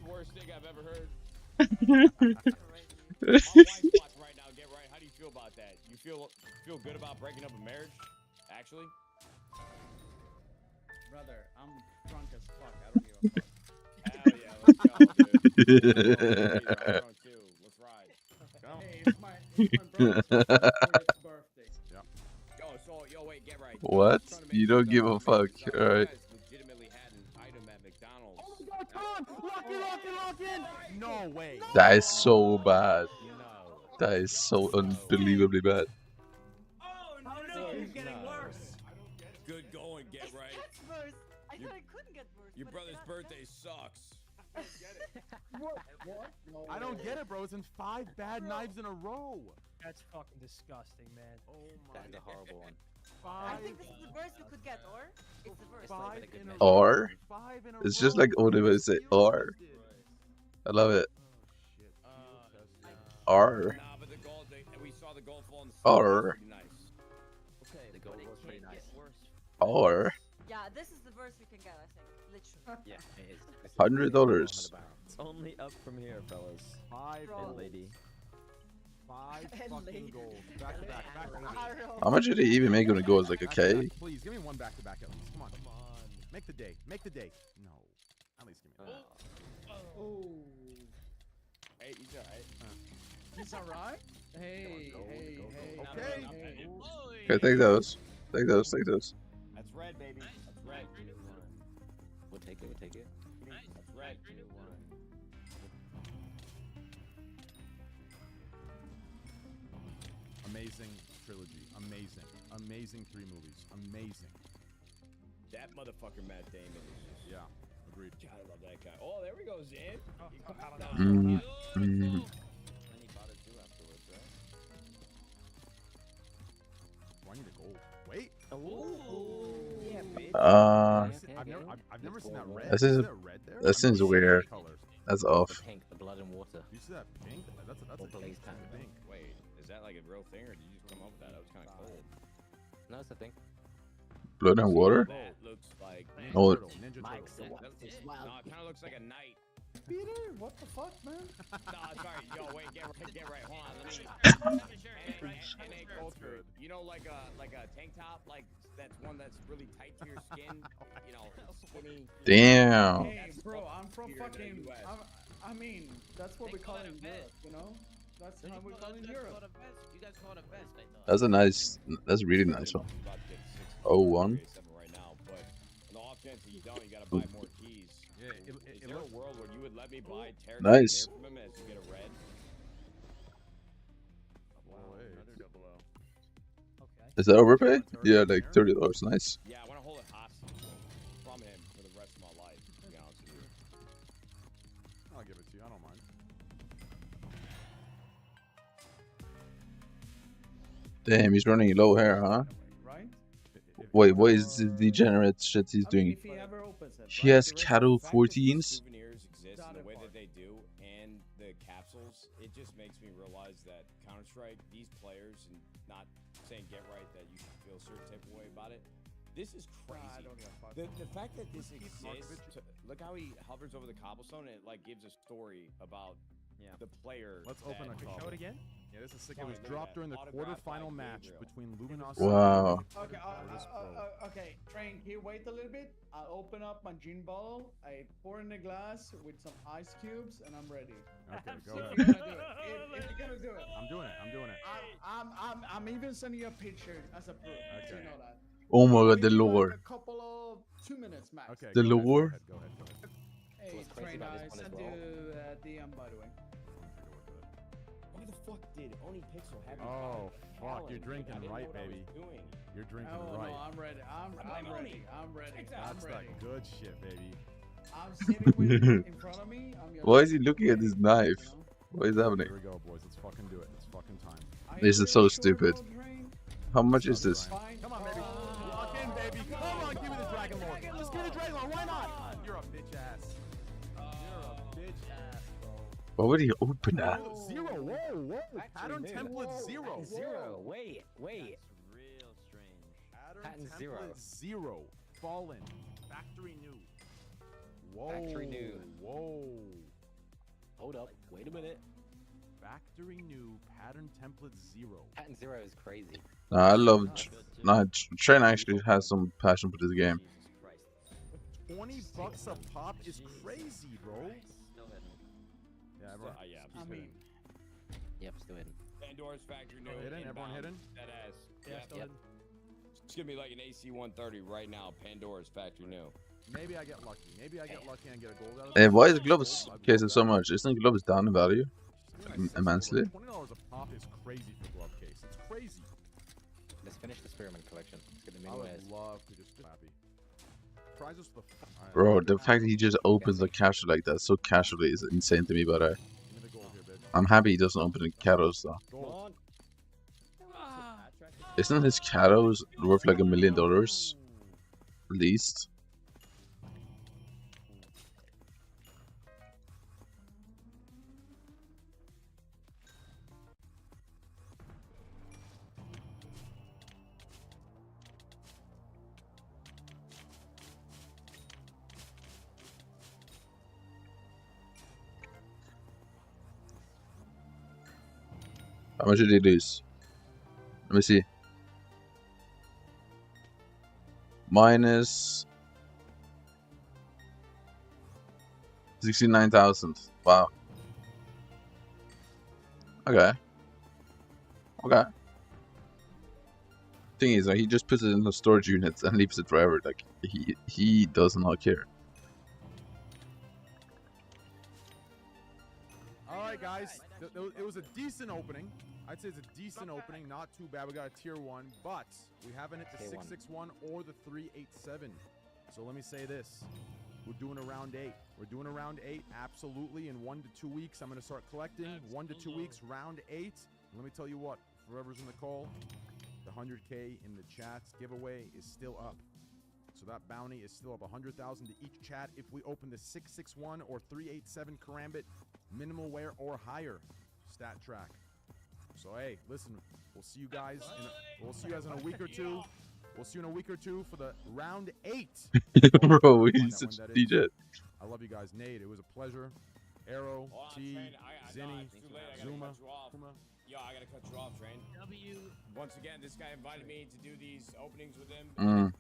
Worst thing I've ever heard. My wife's watching right now. Get Right. How do you feel about that? You feel good about breaking up a marriage? Actually. Brother, I'm drunk as fuck. I don't give a fuck. Hell yeah, let's go, dude. I'm drunk too. Let's ride. Hey, it's my brother's 40th birthday. Yo, wait, Get Right. What? You don't give a fuck. Alright. Legitimately had an item at McDonald's. Oh my god, come on! Lock in! No way. That is so bad. That is so unbelievably bad. Oh no, he's getting worse. Good going, Get Right. That's worse. I thought it couldn't get worse. Your but brother's it got birthday sucks. What? No. I don't get it, bro. It's in 5 bad knives in a row. That's fucking disgusting, man. Oh my. That's a horrible one. I think this is the worst you could get, or? It's the worst. 5 in a Or? 5 in a It's just row. like Oliver say, or. I love it. Or. Nah, but the gold, we saw the gold fall in the Or. pretty nice. Okay, the gold was pretty nice. Or. Yeah, this is the worst you can get, I think. Literally. Yeah, it is. $100. It's only up from here, fellas. 5 And lady. 5 fucking gold. Back to back. How much did he even make when it goes like a K? Please give me one back to back at least. Come on. Make the day. Make the day. No. At least give me that. Oh. Hey, he's alright. He's alright? Hey. Okay. Okay, take those. Take those. Take those. That's red, baby. That's red. We'll take it. We'll take it. That's red. Amazing trilogy. Amazing. Amazing 3 movies. Amazing. That motherfucker Matt Damon is just... Yeah, agreed. God, I love that guy. Oh, there we go, Zan. I need a gold. Wait. Yeah, bitch. I've never seen that red. This Is is there red there? that seems weird. Colors. That's off. The pink, the blood and water. You see that pink? That's Or a blaze pink. tan. Pink. Wait, is that like a real thing, or did you just come up with that? That was kind of cold. No, it's a thing. Blood and water? That looks like... Oh, Ninja Mike, Turtle. No, it kind of looks like a knight. Peter, what the fuck, man? No, sorry. Yo, wait, get right. Hold on, let me... NA culture. You know, like a tank top, like that's one that's really tight to your skin. You know, skinny. damn. Hey, bro, I'm from fucking. I mean, that's what we call it in Europe, you know? That's how we call it in Europe. You guys call it a vest, I thought. That's a nice. That's a really nice one. Oh, 1. Right now, but in the off chance that you don't, you gotta buy more keys. Yeah, Is there a world where you would let me buy Terran Nice. from him as you get a red? Is that overpay? Yeah, like $30. Nice. Yeah, I want to hold it hostage from him for the rest of my life, to be honest with you. I'll give it to you. I don't mind. Damn, he's running low here, huh? Right? Wait, what is this degenerate shit he's doing? If he ever opens it, He has cattle 14s? Souvenirs exist in the way that they do, and the capsules, it just makes me realize that Counter-Strike, these players, and not saying get right that you should feel a certain type of way about it. This is crazy. I don't give a fuck. The fact that this exists, look how he hovers over the cobblestone and it like gives a story about the player. Let's open a call. Show it again? Yeah, this is sick. It was dropped during the quarterfinal match between Luminosity Wow. Okay, okay, Train, here, wait a little bit. I'll open up my gin bottle, I pour in a glass with some ice cubes, and I'm ready. Okay, go If ahead. you're gonna do it. If you're gonna do it. I'm doing it. I'm doing it. I'm even sending you a picture as a proof, so you know that. Oh my god, the Maybe like lore. a couple of 2 minutes max. Okay. The go ahead, lore? Go ahead. Hey, What's crazy Train, about this I one as sent well? you DM, by the way. Why the fuck did Oni Pixel have me Oh, buy fuck. Talon? You're drinking I didn't right, know what I was baby. doing. You're drinking Oh right. no, I'm ready. I'm ready. I'm ready. That's I'm ready. that good shit, baby. I'm sitting with it in front of me. I'm just Why is he looking at his knife? you know? What is happening? Here we go, boys. Let's fucking do it. It's fucking time. Are you This is really so sure, stupid. though, Train? How much is this? Fine. Come on, baby. Lock in, baby. Come on, give me the Dragon Lord. Just give me the Dragon Lord. Why not? You're a bitch ass. You're a bitch ass, bro. Why would he open that? Zero. Whoa. Pattern template 0. Zero. Wait. Real strange. Pattern template 0. 0. Fallen. Factory new. Whoa. Factory new. Whoa. Hold up. Wait a minute. Factory new. Pattern template 0. Pattern 0 is crazy. Nah, I love. Nah, Train actually has some passion for this game. $20 a pop is crazy, bro. Yeah, everyone. I mean, Yep, still hidden. Pandora's Factory new. Hidden? Everyone inbound, hidden? That ass. yeah, still Yep. in. It's gonna be like an AC-130 right now. Pandora's Factory new. Maybe I get lucky. Maybe I get lucky and get a gold out of Hey, it. why is gloves cases so much? Isn't gloves down in value? Immensely. $20 a pop is crazy for glove case. It's crazy. Let's finish the Spearman collection. Let's get the I mini would wares. love to just be happy. Prize us the Bro, the fact that he just opens the cache like that so casually is insane to me, but Give me the gold here, bitch. I'm happy he doesn't open the caros though. Gold. Isn't his caros worth like $1 million? At least. How much did he lose? Let me see. Minus 69,000. Wow. Okay. Okay. Thing is, like, he just puts it in the storage units and leaves it forever. Like he does not care. All right, guys. It was a decent opening. I'd say it's a decent opening. Not too bad. We got a tier 1, but we haven't hit the 661 or the 387. So let me say this. We're doing a round 8. We're doing a round 8, absolutely. In 1 to 2 weeks, I'm going to start collecting. 1 to 2 weeks, round 8. And let me tell you what, for whoever's in the call, the 100K in the chats giveaway is still up. So that bounty is still up 100,000 to each chat if we open the 661 or 387 Karambit minimal wear or higher stat track. So hey, listen, we'll see you guys in a week or two. We'll see you in a week or two for the round 8. Bro, he's such a DJ. I love you guys. Nate, it was a pleasure. Arrow, T, Zinni, Zuma. Yo, I gotta cut you off, Train. Once again, this guy invited me to do these openings with him.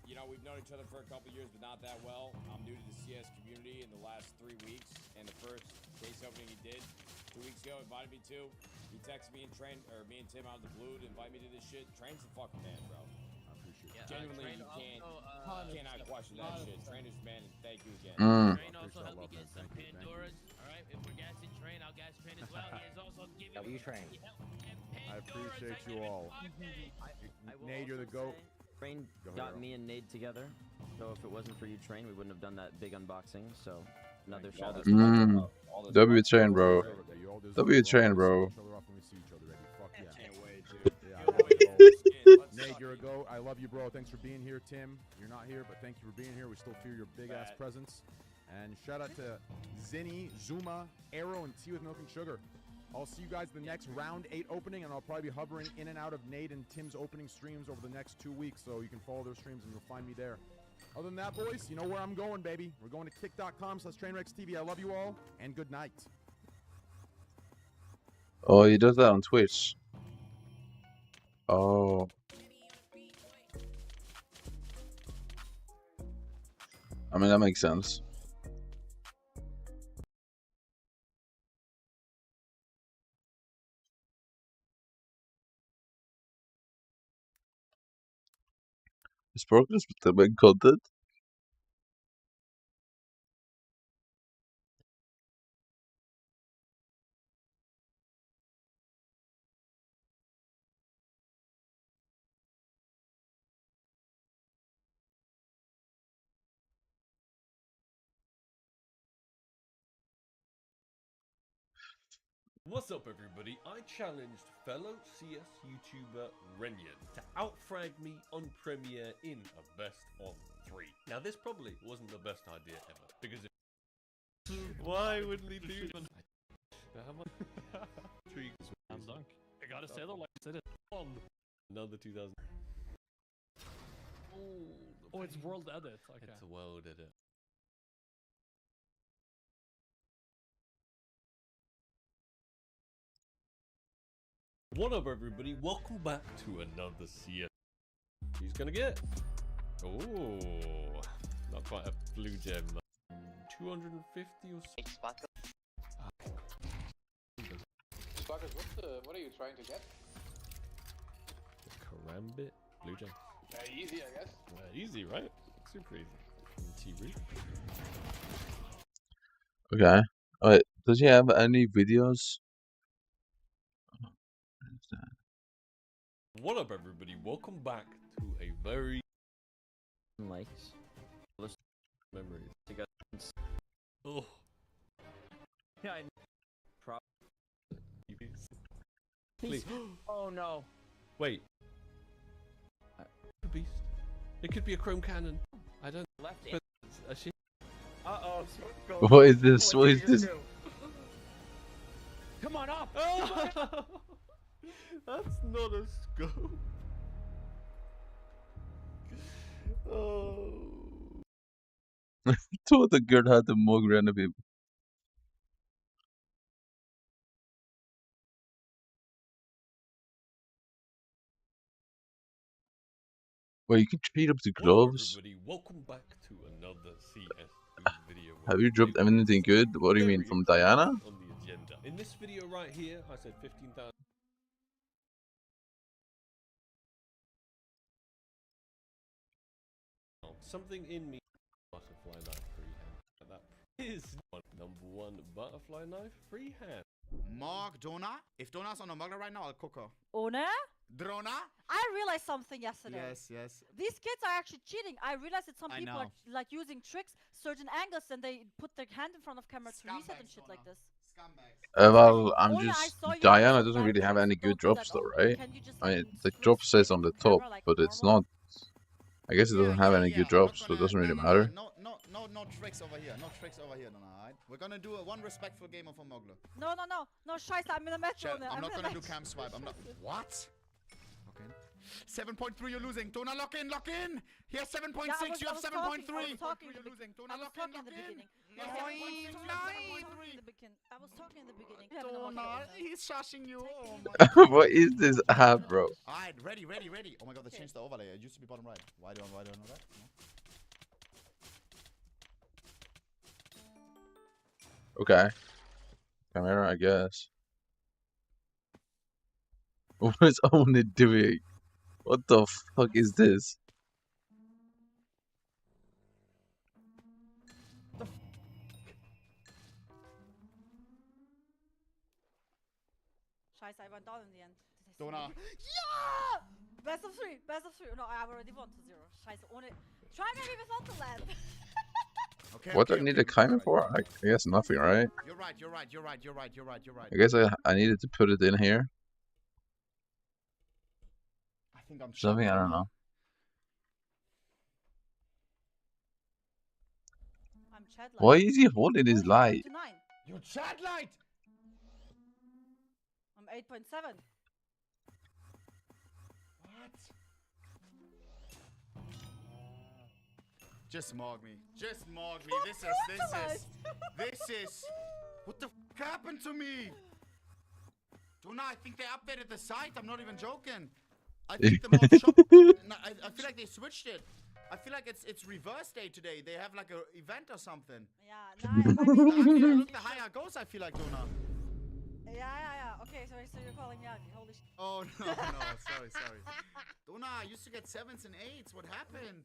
You know, we've known each other for a couple years, but not that well. I'm new to the CS community in the last 3 weeks, and the first case opening he did 2 weeks ago invited me to. He texted me and me and Tim out of the blue to invite me to this shit. Train's the fucking man, bro. I appreciate it. Genuinely, you cannot question that shit. Trainer's man, and thank you again. Train also helped me get some Pandoras. Alright, if we're gassing Train, I'll gas Train as well. He is also giving me Train. I appreciate you all. Nate, you're the GOAT. Train got me and Nade together. So if it wasn't for you, Train, we wouldn't have done that big unboxing. So another shout out. W Train, bro. W Train, bro. Nate, you're a GOAT. I love you, bro. Thanks for being here, Tim. You're not here, but thank you for being here. We still feel your big-ass presence. And shout out to Zinni, Zuma, Arrow, and Tea with Milk and Sugar. I'll see you guys the next round 8 opening, and I'll probably be hovering in and out of Nate and Tim's opening streams over the next 2 weeks, so you can follow their streams and you'll find me there. Other than that, boys, you know where I'm going, baby. We're going to kick.com/TrainwrecksTV. I love you all, and good night. Oh, he does that on Twitch. Oh. I mean, that makes sense. Is progress with the main content? What's up, everybody? I challenged fellow CS YouTuber Renyan to outfrag me on Premiere in a best of 3. Now, this probably wasn't the best idea ever, because why wouldn't he do that? I'm dunk. I gotta say though, like I said, it's on. Another 2000. Oh, it's world edit. Okay. It's a world edit. What up, everybody? Welcome back to another CS. Who's gonna get? Oh, not quite a blue gem. 250 or so. Sparkers, what are you trying to get? Karambit, blue gem. Easy, I guess. Easy, right? Super easy. T-root. Okay. Alright, does he have any videos? What up, everybody? Welcome back to a very likes memories. Oh. Yeah, I Please. Oh no. Wait. Beast. It could be a chrome cannon. I don't. Left but a shit. Uh-oh. What is this? What is this? Come on up. Oh that's not a scope. Oh. Thought the girl had the more grand people. Well, you can trade up the gloves. Everybody, welcome back to another CS video. Have you dropped anything good? What do you mean, from Diana? On the agenda. In this video right here, I said 15,000. something in me. Butterfly knife freehand. That is number one butterfly knife freehand. Mark Dona. If Dona's on a mugger right now, I'll cook her. Ona? Drona? I realized something yesterday. Yes. These kids are actually cheating. I realized that some I people know. are like using tricks, certain angles, and they put their hand in front of camera to reset and shit like this. Well, I'm Ona, I just saw you Diana use doesn't live really have tricks, any so good don't do drops that though, often. right? Can you just, I mean, like, the look drop straight says on into the top, camera like but it's normal? not. I guess it doesn't have any good drops, so it doesn't really matter. No tricks over here. No tricks over here, Dona, alright? We're gonna do a one respectful game of a Mogler. No, Scheiße, I'm in a match. Chat, Ona. I'm not in a gonna do match. cam swipe. I'm not. What? Okay. 7.3, you're losing. Dona, lock in. He has 7.6, Yeah, you have 7.3. I was talking in the beginning. I was talking in the beginning. Dona, he's shushing you. Oh my What is this app, bro? Alright, ready. Oh my god, they changed the overlay. It used to be bottom right. Why do I know that? No? Okay. Camera, I guess. What is Ona doing? What the fuck is this? Scheiße, I went down in the end. Dona. Yeah! Best of three. No, I already won to 0. Scheiße, ohne. Try maybe without the land. Okay, What do I need a timer for? I guess nothing, right? You're right. I guess I needed to put it in here. I think I'm Something, I don't know. I'm Chad light. Why is he holding his light? You're Chad light! I'm 8.7. What? Just mog me. This is. What the f happened to me? Dona, I think they updated the site. I'm not even joking. I think the mod shop. I feel like they switched it. I feel like it's reverse day today. They have like an event or something. Yeah, nah, Look, the higher it goes, I feel like, Dona. Yeah. Okay, so you're calling me ugly. Holy shit. Oh, no. Sorry. Dona, I used to get 7s and 8s. What happened?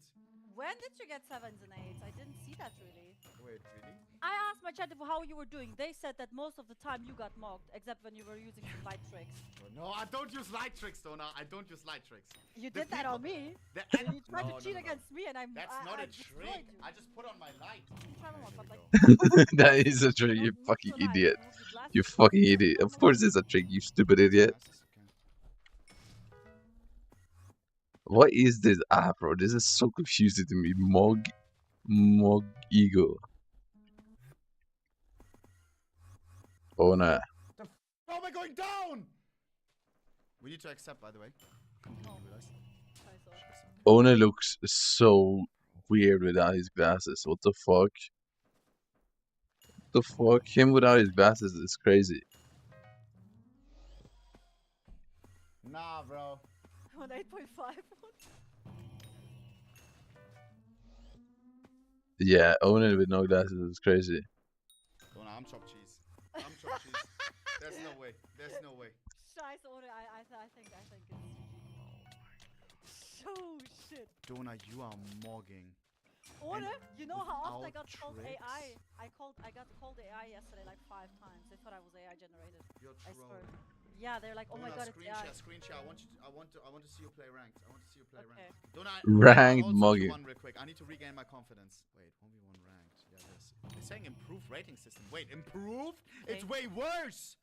When did you get 7s and 8s? I didn't see that really. Wait, really? I asked my chat how you were doing. They said that most of the time you got mocked, except when you were using some light tricks. Oh, no, I don't use light tricks, Dona. I don't use light tricks. You did that on me. You tried to cheat against me, and That's not a trick. You. I just put on my light. Try one more, but like, That is a trick, you fucking idiot. You fucking idiot. Of course it's a trick, you stupid idiot. What is this app, bro? This is so confusing to me. Mog Eagle. Oh no. How am I going down? We need to accept, by the way. Ona looks so weird without his glasses. What the fuck? What the fuck? Him without his glasses is crazy. Nah, bro. I'm on 8.5. Yeah, Ona with no glasses is crazy. Dona, I'm chopped cheese. There's no way. Scheiße, ohne. I think it's so shit. Dona, you are mogging. Ohne, you know how often I got without called tricks? AI? I got called AI yesterday like 5 times. They thought I was AI generated. You're I swear. trolling. Yeah, they're like, oh my god, it's AI. Screen share. I want to see you play ranked. Okay. Dona, Ranked also mugging. One real quick. I need to regain my confidence. Wait, 1v1 ranked. Yeah, this. They're saying improved rating system. Wait, improved? Okay. It's way worse.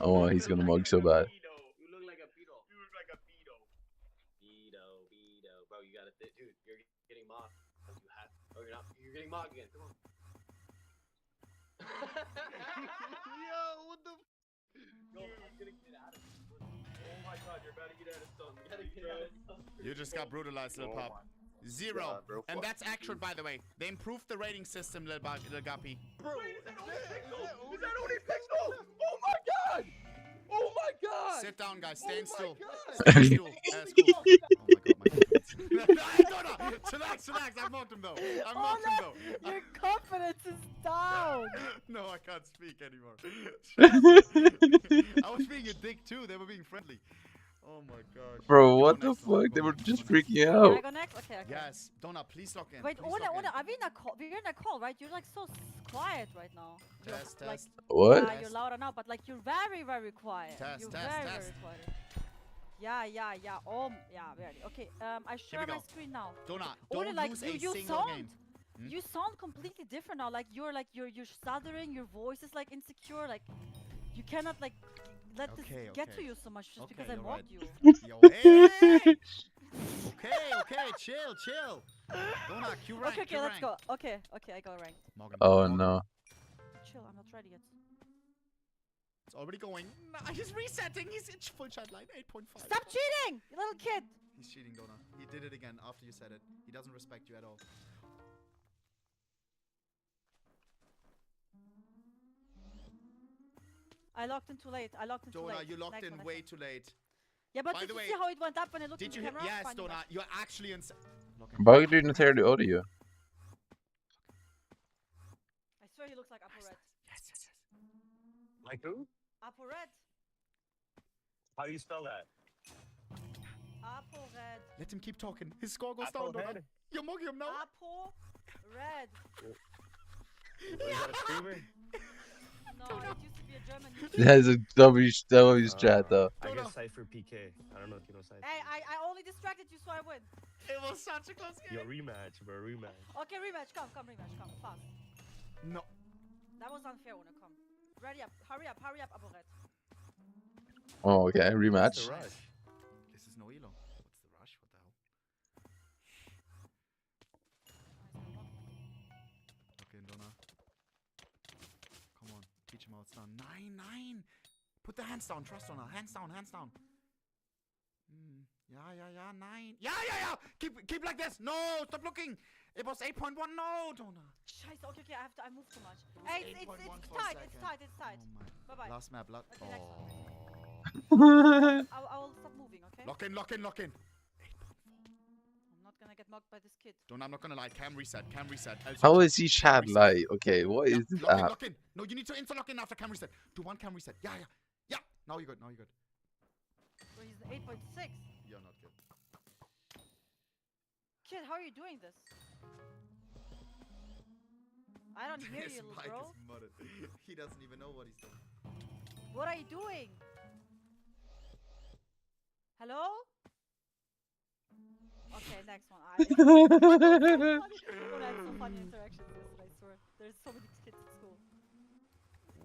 Oh, he's gonna mug so bad. You look like a pedo. Pedo. Bro, you gotta dude, you're getting mocked. You have. Oh, you're not. You're getting mocked again. Come on. Yo, what the? No, I'm gonna get out of this. Oh my god, you're about to get out of stone. You gotta get out of stone. You just got brutalized, little pup. 0. God, bro, and fuck that's accurate, by the way. They improved the rating system, little guppy. Bro, Is that only Pixel? Oh my god! Oh my god! Sit down, guys. Stand still. God. Stand still. That's cool. Oh my god, my confidence. Relax. I mocked him though. Your confidence is down. No, I can't speak anymore. I was being a dick too. They were being friendly. Oh my gosh. Bro, You what go the next, Donna, fuck? go They were next, just go next. freaking Okay, I out. go next? Okay, okay. Yes, Donna, please lock in. Wait, Please lock in. are we in a call? We're in a call, right? You're like so quiet right now. You're, Test, like, test. What? Yeah, you're louder now, but like you're very, very quiet. Test, You're test, very, test. very quiet. Yeah. Oh, yeah, very. Okay, I share we my go. screen now. Donna, Only don't like lose you, a you single sound, game. Hmm? you sound completely different now. Like you're stuttering. Your voice is like insecure. Like you cannot like let this get to you so much just because I you're mocked right. you. Yo, hey! Okay, chill. Donna, Q rank, Okay, Q let's rank. go. Okay, I got ranked. Morgan, Oh Morgan. no. Chill, I'm not ready yet. It's already going. No, he's resetting. He's in full chat line. 8.5. Stop cheating, you little kid. He's cheating, Donna. He did it again after you said it. He doesn't respect you at all. I locked in too late. Donna, you locked Next in one, way next one. too late. Yeah, but By did the you way, see how it went up when I looked did in you the hear? camera? Yes, Fine, Donna, back. you're actually in. Why didn't you hear the audio? I swear he looks like Upper Red. Yes. Like who? Upper Red. How do you spell that? Upper Red. Let him keep talking. His score goes Apple down, Donna. head? You're mugging him now. Upper Red. Is that a streamer? No, it used to be a German YouTuber. That's a W's chat though. I guess Cypher PK. I don't know if you know Cypher. Hey, I only distracted you so I win. It was such a close game. Yo, rematch, bro, rematch. Okay, rematch. Come, rematch. Come, fast. No. That was unfair, Una. Come. Ready up. Hurry up, Upper Red. Oh, okay, rematch. What's the rush? This is no elo. What's the rush? What the hell? Okay, Donna. Come on. Teach him how it's done. 9. Put the hands down. Trust Donna. Hands down. Yeah. 9. Yeah. Keep like this. No, stop looking. It was 8.1. No, Donna. Scheiße, okay, I moved too much. Hey, it's tight. Bye bye. Last map. Okay, next one. I will stop moving, okay? Lock in. 8.4. I'm not gonna get mocked by this kid. Donna, I'm not gonna lie. Cam reset. How is he chat like? Okay, what is this app? Lock in. No, you need to insta lock in after cam reset. Do one cam reset. Yeah. Now you're good. So he's 8.6. You're not good. Kid, how are you doing this? I don't hear His you, little mic bro. is mudded. He doesn't even know what he's doing. What are you doing? Hello? Okay, next one. I have so funny interactions with this, I swear. There's so many kids at school.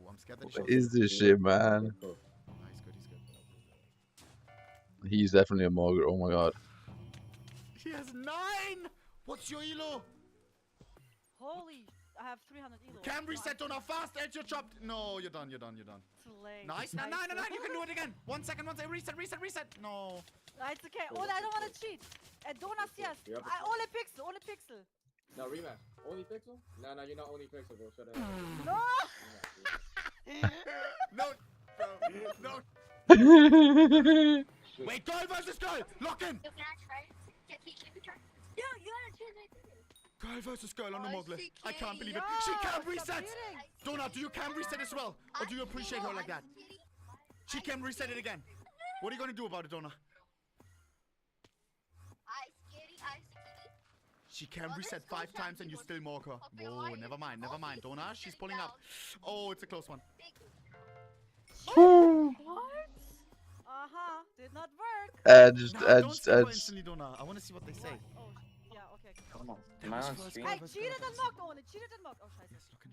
Ooh, I'm scared that What is this shit, man? He's good. He's definitely a mogger. Oh my god. He has 9! What's your elo? Holy, I have 300 elo. Cam reset on a fast edge, you're chopped. No, you're done. Too late. Nice. 9. You can do it again. 1 second. Reset. No. It's okay. Ole, I don't want to cheat. Donas, yes. Only pixel. No, rematch. Only pixel? No, you're not only pixel, bro. Shut up. No! No. Wait, girl versus girl. Lock in. Girl versus girl on the mogler. I can't believe it. She can't reset. Donna, do you cam reset as well? Or do you appreciate her like that? She can reset it again. What are you going to do about it, Donna? She can reset 5 times and you still mock her. Whoa, never mind. Donna, she's pulling up. Oh, it's a close one. What? Did not work. Don't skip her instantly, Donna. I want to see what they say. Oh, yeah, okay. Come on. Am I on stream? Hey, cheated and mocked, Ole. Cheated and mocked. Oh, scheiße. Yes, look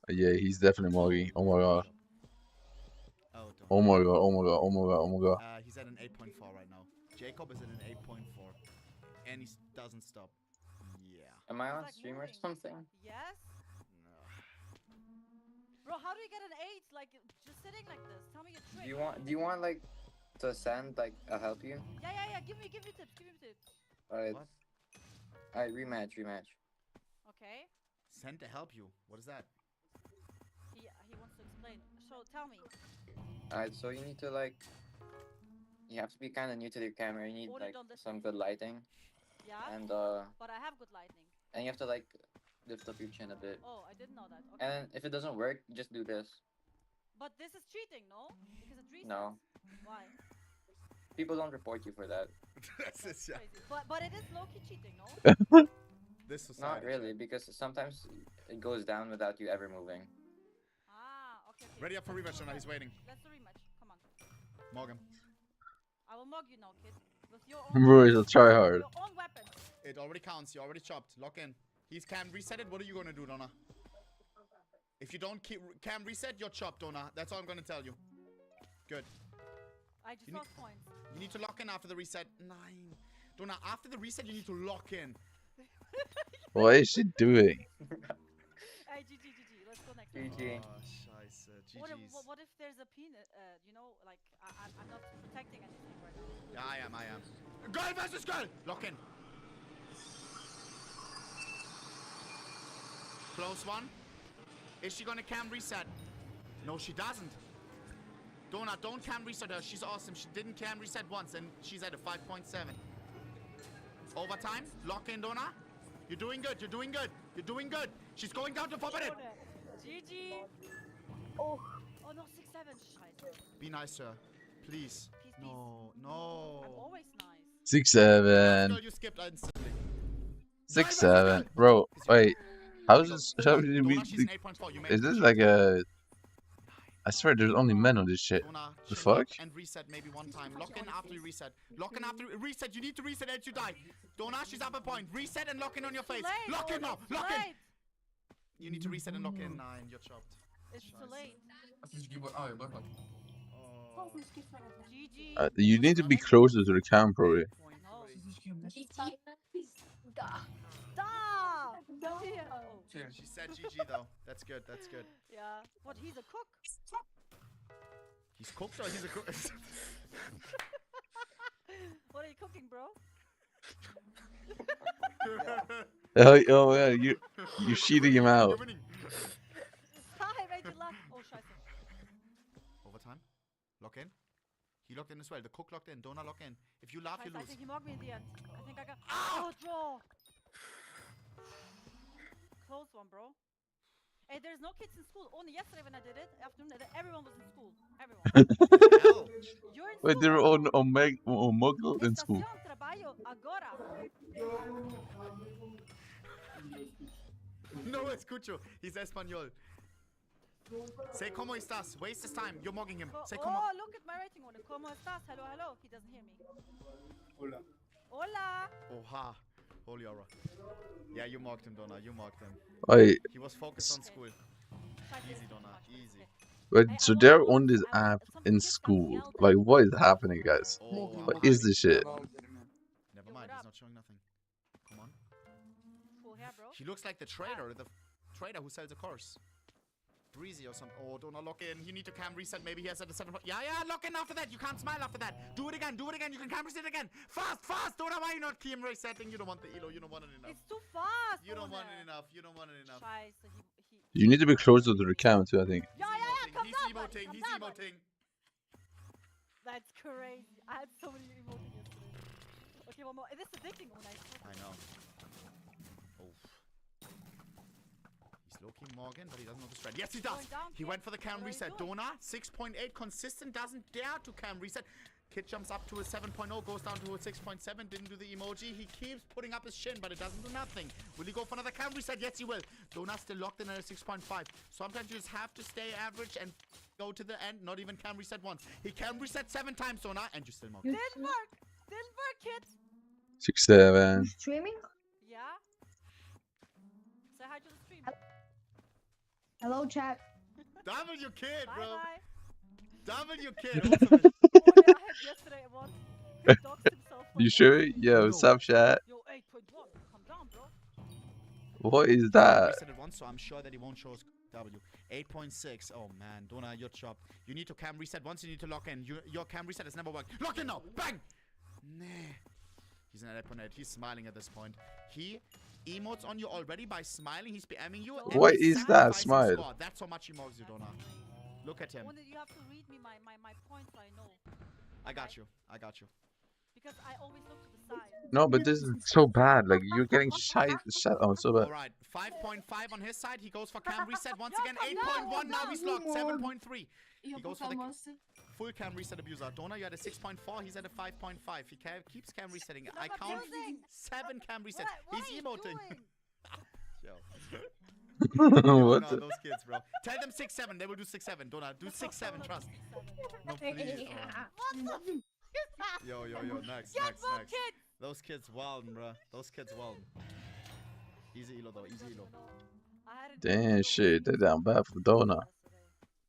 in. Yeah, he's definitely moggy. Oh my god. Oh my god. He's at an 8.4 right now. Jacob is at an 8.4. And he doesn't stop. Yeah. Am I on stream or something? Yes? Bro, how do you get an 8? Like, just sitting like this. Tell me your trick. Do you want like to send like I'll help you? Yeah. Give me tips. Alright. Alright, rematch. Okay. Send to help you. What is that? He wants to explain. So tell me. Alright, so you need to like you have to be kinda new to the camera, you need like some good lighting. Yeah. And but I have good lighting. and you have to like lift up your chin a bit. Oh, I didn't know that. Okay. And then if it doesn't work, just do this. But this is cheating, no? Because it resets. No. Why? people don't report you for that. That's it, yeah. But it is low-key cheating, no? This society. Not really, because sometimes it goes down without you ever moving. Ah, okay. Ready up for rematch, Jonah. He's waiting. Let's do rematch. Come on. Morgan. I will mog you now, kid. With your own Bro, he's a tryhard. your own weapon. It already counts. You already chopped. Lock in. He's cam reset it. What are you gonna do, Donna? If you don't keep cam reset, you're chopped, Donna. That's all I'm gonna tell you. Good. I just lost points. You need to lock in after the reset. 9. Donna, after the reset, you need to lock in. What is she doing? Hey, GG. Let's go next. GG. Oh, scheiße. GG's. What if there's a peanut? You know, like I'm not protecting anything right now. Yeah, I am. Girl versus girl. Lock in. Close one. Is she gonna cam reset? No, she doesn't. Donna, don't cam reset her. She's awesome. She didn't cam reset once, and she's at a 5.7. Overtime. Lock in, Donna. You're doing good. You're doing good. You're doing good. She's going down to forbidden. GG. Oh no, 6-7. Scheiße. Be nice, sir. Please. No. I'm always nice. 6-7. Girl, you skipped instantly. 6-7. Bro, wait. How's this? How did we? Is this like a? I swear, there's only men on this shit. The fuck? And reset maybe one time. Lock in after you reset. Lock in after reset. You need to reset else you die. Donna, she's up a point. Reset and lock in on your face. Lock in now. Lock in. You need to reset and lock in. 9. You're chopped. It's too late. GG. You need to be closer to the cam, probably. She said GG though. That's good. That's good. Yeah. What? He's a cook. He's cooked or he's a cook? What are you cooking, bro? Oh yeah, you cheating him out. I made you laugh. Oh, scheiße. Overtime. Lock in. He locked in as well. The cook locked in. Donna lock in. If you laugh, you lose. I think he mocked me in the end. I think I got. Oh, draw. Close one, bro. Hey, there's no kids in school. Only yesterday when I did it, afternoon, everyone was in school. Everyone. You're in Wait, they were on Muggle in school. Trabalho agora. No, escucho. He's español. Say como estás. Waste his time. You're mugging him. Say como. Oh, look at my rating on it. Como estás? Hello. He doesn't hear me. Hola. Oha. Holy aura. Yeah, you marked him, Donna. You marked him. Wait. He was focused on school. Easy, Donna. Easy. Wait, so they're on this app in school. Like, what is happening, guys? What is this shit? Never mind. He's not showing nothing. Come on. He looks like the trader who sells a course. Breezy or something. Oh, Donna, lock in. You need to cam reset. Maybe he has at the 7. Yeah, lock in after that. You can't smile after that. Do it again. You can cam reset again. Fast. Donna, why are you not cam resetting? You don't want the elo. You don't want it enough. It's too fast. You don't want it enough. Scheiße, You need to be closer to the cam too, I think. Yeah. Come He's down, emoting. He's down, emoting. That's crazy. I had so many emoting yesterday. Okay, one more. This is addicting when I know. He's low-key Morgan, but he doesn't know the strat. Yes, he does. He went for the cam reset. Donna, 6.8, consistent, doesn't dare to cam reset. Kid jumps up to a 7.0, goes down to a 6.7, didn't do the emoji. He keeps putting up his shin, but it doesn't do nothing. Will he go for another cam reset? Yes, he will. Donna's still locked in at a 6.5. Sometimes you just have to stay average and go to the end, not even cam reset once. He cam reset 7 times, Donna, and you still mock. Didn't work, kid. 6-7. Streaming? Yeah. Say hi to the stream. Hello, chat. W kid, bro. Bye. W kid. Yesterday one. He doxed himself. You sure? Yo, what's up, chat? Yo, 8.1. Come down, bro. What is that? Reset it once, so I'm sure that he won't show us W. 8.6. Oh man, Donna, you're chopped. You need to cam reset once. You need to lock in. Your cam reset has never worked. Lock in now. Bang. Nah. He's an 8.8. He's smiling at this point. He emotes on you already by smiling. He's spamming you. What is that? Smile. That's how much he mogs you, Donna. Look at him. You have to read me my points so I know. I got you. Because I always look to the side. No, but this is so bad. Like, you're getting shut on so bad. Alright, 5.5 on his side. He goes for cam reset once again. 8.1. Now he's locked. 7.3. He goes for the full cam reset abuser. Donor, you're at a 6.4. He's at a 5.5. He keeps cam resetting. I count 7 cam resets. He's emoting. Yo. What? No, those kids, bro. Tell them 6-7. They will do 6-7. Donor, do 6-7. Trust. No, please. Yo. Next. Those kids wildin', bro. Those kids wildin'. Easy elo though. Easy elo. Damn shit, they're down bad for the donut.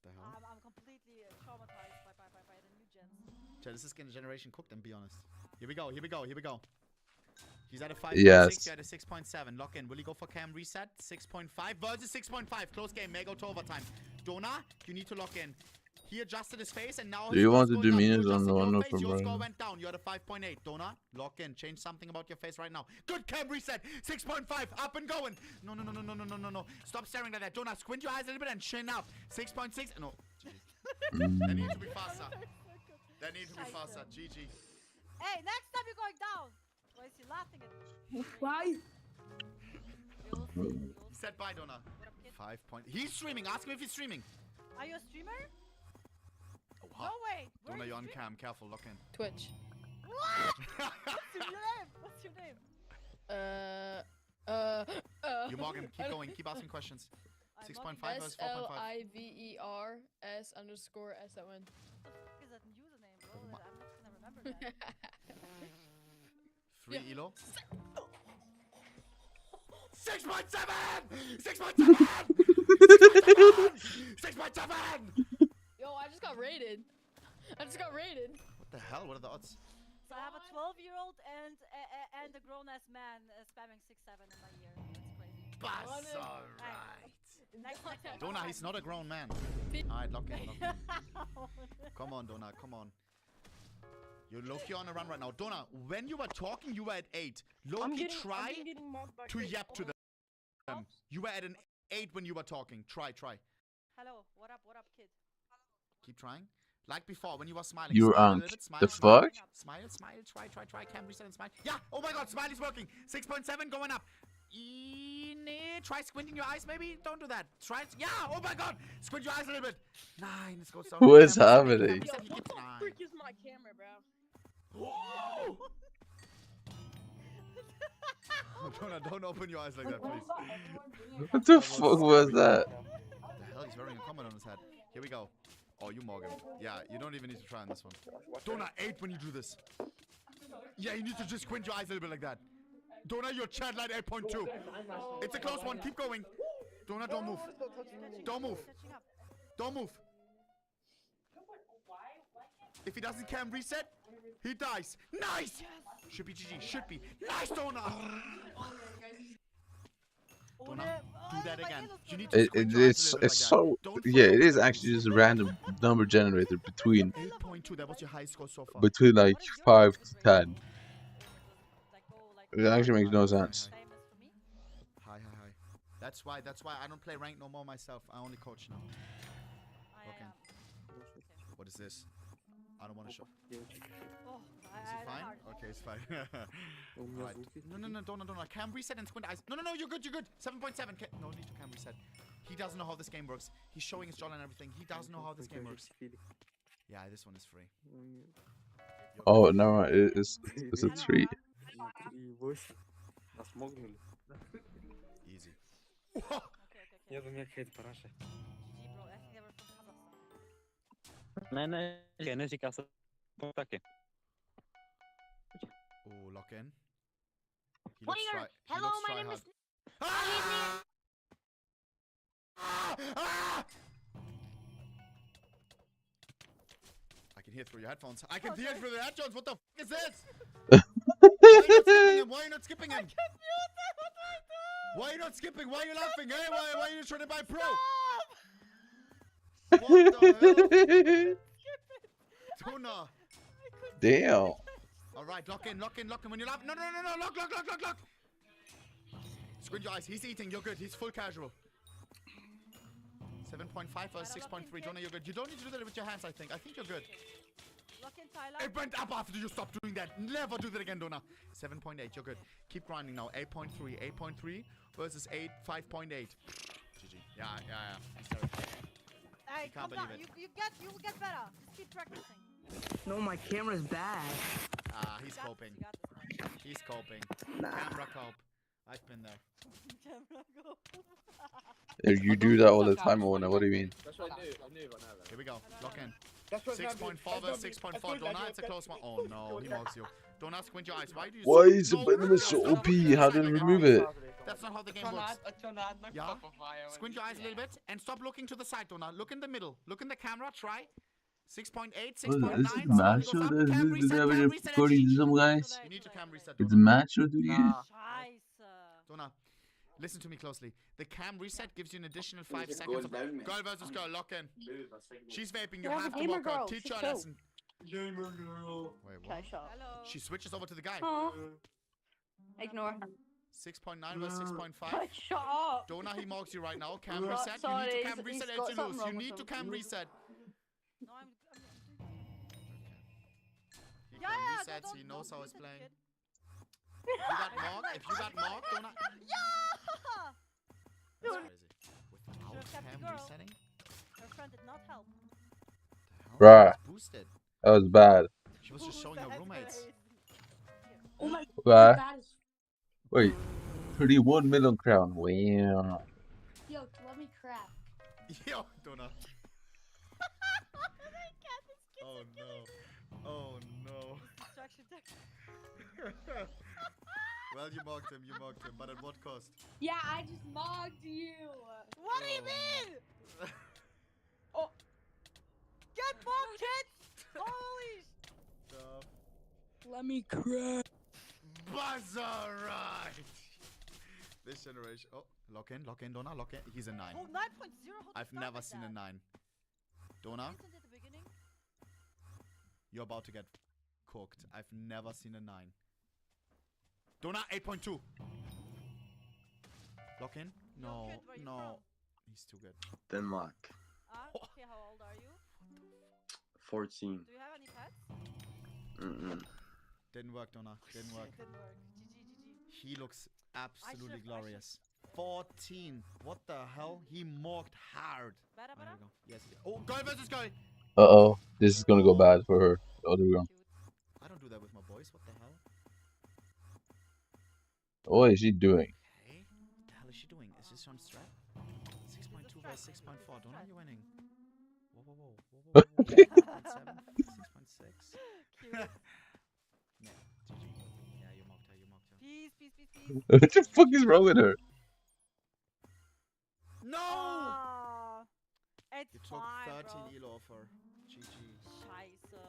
The hell? I'm completely traumatized by the new gens. Chat, this is getting generation cooked, and be honest. Here we go. He's at a 5.6, Yes. you're at a 6.7. Lock in. Will he go for cam reset? 6.5 versus 6.5. Close game. May go to overtime. Dona, you need to lock in. He adjusted his face, and now Do you want to do minus minus on the one of them, Your score bro? went down. You're at a 5.8. Dona, lock in. Change something about your face right now. Good cam reset. 6.5. Up and going. No. Stop staring like that. Dona, squint your eyes a little bit and chin up. 6.6. No. GG. That needs to be faster. GG. Hey, next time you're going down. Why is he laughing at me? Why? He said bye, Dona. 5 point. He's streaming. Ask him if he's streaming. Are you a streamer? Oh, No way. Dona, you're on cam. Careful. Lock in. Twitch. What? What's your name? You Morgan, keep going. Keep asking questions. 6.5 versus 4.5. SLIVERS_SON. What the fuck is that username, bro? I'm not gonna remember that. 3 elo. 6.7! 6.7! Yo, I just got raided. What the hell? What are the odds? So I have a 12-year-old and a grown-ass man spamming 6-7 in my ear. That's crazy. That's alright. Next. Dona, he's not a grown man. Alright, lock in. Come on, Dona, come on. You're low-key on a run right now. Dona, when you were talking, you were at 8. Low-key, try to yap to them. You were at an 8 when you were talking. Try. Hello, what up, kid? Keep trying. Like before, when you were smiling. You're Smile a on. little bit, smile, The smile. fuck? Smile. Try. Cam reset and smile. Yeah. Oh my god, smile is working. 6.7 going up. Try squinting your eyes, maybe. Don't do that. Try. Yeah. Oh my god. Squint your eyes a little bit. 9. Let's go. What is happening? Yo, what the frick is my camera, bro? Whoa! Dona, don't open your eyes like that, please. What the fuck was that? What the hell? He's wearing a comment on his head. Here we go. Oh, you Morgan. Yeah, you don't even need to try on this one. Dona, 8 when you do this. Yeah, you need to just squint your eyes a little bit like that. Dona, your chat light 8.2. It's a close one. Keep going. Dona, don't move. Don't move. If he doesn't cam reset, he dies. Nice! Should be GG. Should be. Nice, Dona! Dona, do that again. You need to squint your eyes a little bit It's like so that. yeah, it is actually just a random number generator between 8.2, that was your highest score so far. like 5 to 10. It actually makes no sense. Hi. That's why I don't play rank no more myself. I only coach now. Okay. What is this? I don't want to show. Is it fine? Okay, it's fine. Right. No, don't. Cam reset and squint eyes. No, you're good. 7.7. No need to cam reset. He doesn't know how this game works. He's showing his jawline and everything. He doesn't know how this game works. Yeah, this one is free. Oh no, it's a treat. Easy. Я думаю, хейт параша. Не си каса. Таке. Oh, lock in. He What looks are you? try. Hello, He looks my try name hard. is. Ah! I can hear through your headphones. I can hear through the headphones. What the f is this? Why are you not skipping him? Why are you not skipping? Why are you laughing? Hey, why are you trying to buy pro? What the hell? Tuna. Damn. Alright, lock in. When you laugh. No, lock. Squint your eyes. He's eating. You're good. He's full casual. 7.5 or 6.3. Jonah, you're good. You don't need to do that with your hands, I think. I think you're good. Lock in, Tyler. It went up after you stopped doing that. Never do that again, Dona. 7.8. You're good. Keep grinding now. 8.3. 8.3 versus 5.8. GG. Yeah. Hey, can't come down. believe it. You will get better. Just keep practicing. No, my camera's bad. Ah, he's coping. He's coping. Camera cope. I've been there. Camera go. You do that all the time, Owen. What do you mean? That's what I knew. Here we go. Lock in. That's what 6.4 versus 6.4. Donna, it's a close one. Oh no, he mocks you. Donna, squint your eyes. Why do you? Why is the venom so OP? How did I remove it? That's not how the game works. Yeah. Squint your eyes a little bit and stop looking to the side, Donna. Look in the middle. Look in the camera. Try. 6.8, 6.9. This is macho. This is having a some guys. You need to cam reset. It's macho, dude. Donna, listen to me closely. The cam reset gives you an additional 5 seconds. Girl versus girl, lock in. She's vaping. You have to walk her. Teach her a lesson. Gamer girl. Wait, what? She switches over to the guy. Ignore. 6.9 versus 6.5. Shut up. Donna, he marks you right now. Cam reset. You need to cam reset else you lose. You need to cam reset. No, I'm He cam resets. He knows how it's playing. If you got marked, Donna. That's crazy. Without cam resetting? Her friend did not help. Bruh. Boosted. That was bad. She was just showing her roommates. Oh my Bruh. god. Wait. 31 million crown. Wow. Yo, let me crap. Yo, Donna. Oh no. Oh no. Well, you mocked him, but at what cost? Yeah, I just mocked you. What do you mean? Oh. Get mocked, kids! Holy Stop. Let me crap. Buzzer right! This generation. Oh, lock in, Donna, lock in. He's a 9. Oh, 9.0. I've never seen a 9. Donna, Isn't it the beginning? you're about to get cooked. I've never seen a 9. Donna, 8.2. Lock in? No, no. He's too good. Denmark. Okay, how old are you? 14. Do you have any pets? Didn't work, Donna. Didn't work. Didn't work. GG. He looks absolutely glorious. 14. What the hell? He mocked hard. Better, There we go. Yes. Oh, girl versus girl. Uh-oh. This is gonna go bad for her. The other girl. I don't do that with my boys. What the hell? What is she doing? Okay. What the hell is she doing? Is this on strat? 6.2 versus 6.4. Donna, you're winning. Whoa. 6.7. 6.6. Cute. Yeah, GG. Yeah, you mocked her. Peace. What the fuck is wrong with her? No! It's You took fine, 13 bro. elo off her. GG. Scheiße.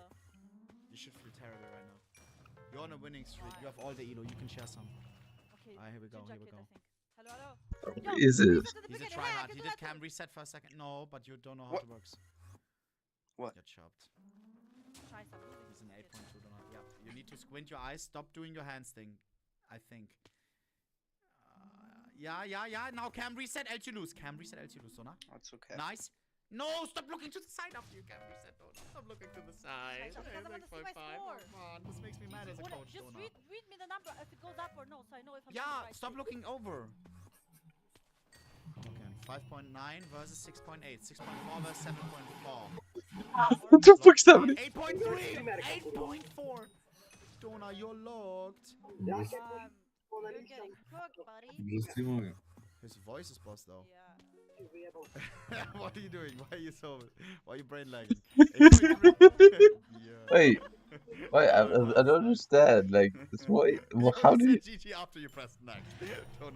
You should feel terrible right now. You're on a winning streak. You have all the elo. You can share some. Okay. Here we go. Ginger Here we kid, go. I think. Hello. What is it? He's a tryhard. He did cam reset for a second. No, but you don't know how it works. What? Get chopped. Scheiße, I'm losing He's an this kid. 8.2. Don't know. Yeah. You need to squint your eyes. Stop doing your hands thing. I think. Yeah. Now cam reset, else you lose. Cam reset, else you lose, Donna. That's okay. Nice. No, stop looking to the side after you cam reset, Donna. Stop looking to the side. Scheiße, because I want to see my score. Come on, this makes me mad as a coach, Just Donna. read me the number if it goes up or no, so I know if I'm Yeah, doing the right stop thing. looking over. Okay, 5.9 versus 6.8. 6.4 versus 7.4. What the fuck's happening? 8.3! 8.4! Donna, you're locked. You're getting cooked, buddy. His voice is boss though. Yeah. What are you doing? Why are you brain lagging? 8.3. Wait, I don't understand. Like, how do you? GG after you press next.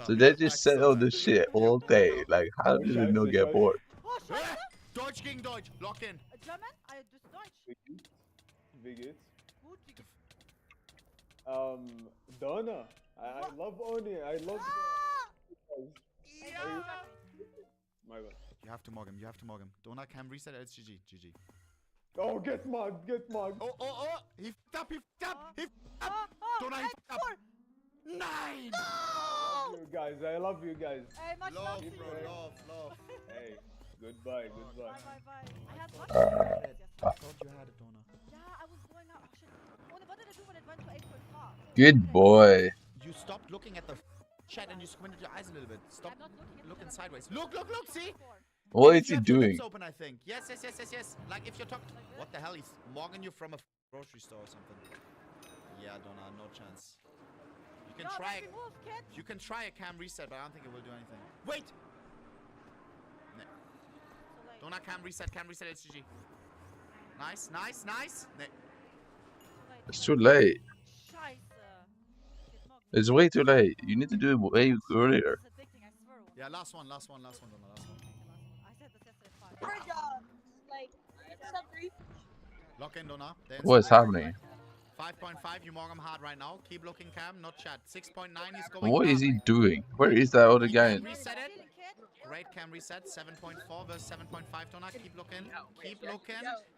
So they just said all this shit all day. Like, how did they not get bored? Oh, Scheiße! Deutsch gegen Deutsch. Lock in. German? I do Deutsch. Wie geht's? Gut, wie geht's? Donna. I love Oni. I love. My bad. You have to mog him. Donna, cam reset. It's GG. GG. Oh, get mugged. Oh. He f***ed up. Donna, he f***ed up. 9! Love you guys. I love you guys. Hey, much love to you. Love. Hey, goodbye. Bye. I had one. I thought you had it, Donna. Yeah, I was going out. Oh, shit. What did I do when it went to 8.5? Good boy. You stopped looking at the chat and you squinted your eyes a little bit. Stop I'm not looking at looking the chat, sideways. I'm Look, see? What If is you he have your lips doing? open, I think. Yes. Like if you're talking. What the hell? He's mogging you from a grocery store or something. Yeah, Donna, no chance. You can try. You can try a cam reset, but I don't think it will do anything. Wait. No. Donna, cam reset, HGG. Nice. No. It's too late. It's way too late. You need to do it way earlier. Yeah, last one, Donna, last one. I said this yesterday 5. Lock in, Donna. What is happening? 5.5, you mog him hard right now. Keep looking, Cam, not chat. 6.9, he's going What down. is he doing? Where is that other guy? Cam reset it. Great cam reset. 7.4 versus 7.5, Donna. Keep looking. He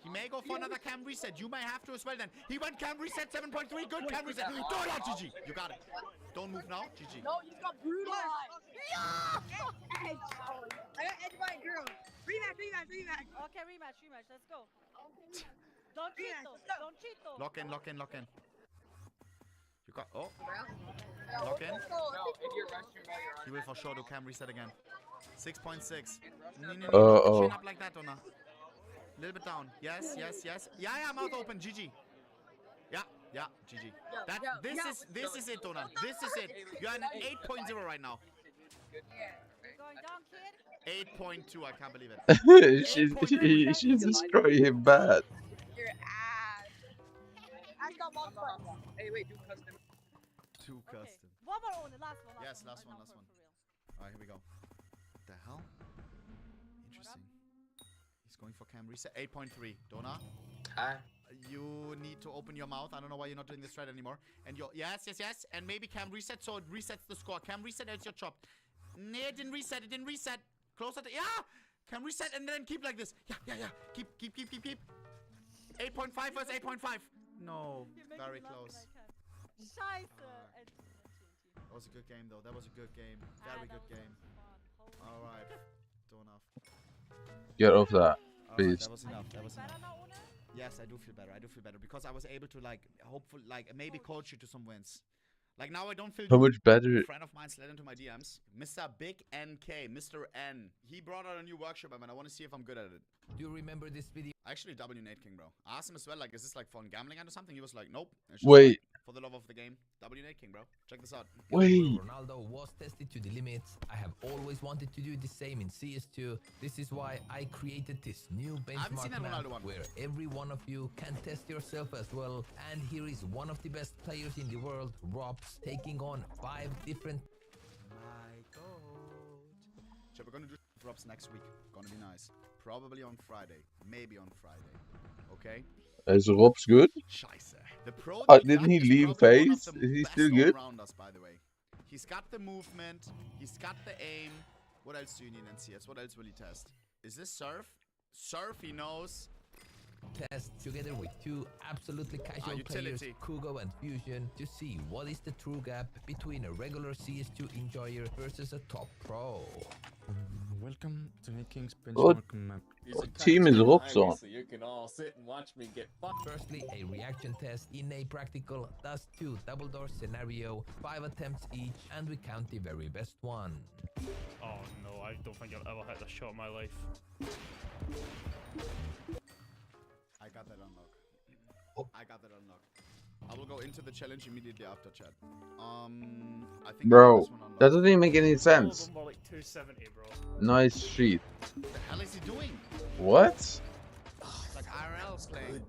may go for another cam reset. You may have to as well then. He went cam reset 7.3. Good cam reset. Donna, GG. You got it. Don't move now. GG. No, you got brutalized. I got edged by a girl. Rematch. Okay, rematch. Let's go. Don't cheat though. Lock in. You got. Oh. Lock in. He will for sure do cam reset again. 6.6. Oh. Chin up like that, Donna. A little bit down. Yes. Yeah, mouth open. GG. Yeah, GG. This is it, Donna. This is it. You're at an 8.0 right now. Going down, kid. 8.2. I can't believe it. She's destroying him bad. Your ass. I got one point. Hey, wait, do custom. Too custom. One more on the last one. Yes, last one. Alright, here we go. What the hell? Interesting. He's going for cam reset. 8.3. Donna? Hi. You need to open your mouth. I don't know why you're not doing this thread anymore. And you're yes. And maybe cam reset so it resets the score. Cam reset else you're chopped. No, it didn't reset. Closer to Cam reset and then keep like this. Yeah. Keep. 8.5 versus 8.5. No. Very close. That was a good game though. Very good game. Alright. Donna. Get off that, please. That was enough. Yes, I do feel better. Because I was able to hopefully maybe coach you to some wins. Like now I don't feel How much better? A friend of mine slid into my DMs. Mr. Big NK, Mr. N. He brought out a new workshop and I want to see if I'm good at it. Do you remember this video? Actually, W Nate King, bro. I asked him as well, is this for gambling or something? He was like, nope. Wait. For the love of the game. W Nate King, bro. Check this out. Wait. Ronaldo was tested to the limits. I have always wanted to do the same in CS2. This is why I created this new benchmark map where every one of you can test yourself as well. And here is one of the best players in the world, Robs, taking on 5 different... My God. So we're gonna do drops next week. Gonna be nice. Probably on Friday. Maybe on Friday. Okay? Is Rob's good? Scheiße. The pro didn't he leave phase? Is he still good? Us, by the way. He's got the movement. He's got the aim. What else do you need in CS? What else will he test? Is this Surf? Surf, he knows. Test together with 2 absolutely casual players, Kugo and Fusion, to see what is the true gap between a regular CS2 enjoyer versus a top pro. Welcome to Nick King's What benchmark map. team is Rob's on? So you can all sit and watch me get fucked. Firstly, a reaction test in a practical +2 double door scenario, 5 attempts each, and we count the very best one. Oh no, I don't think I've ever hit a shot in my life. I got that unlocked. I will go into the challenge immediately after chat. I think Bro, that doesn't even make any sense. All of them were like 270, bro. Nice sheet. What the hell is he doing? What? It's like IRL playing.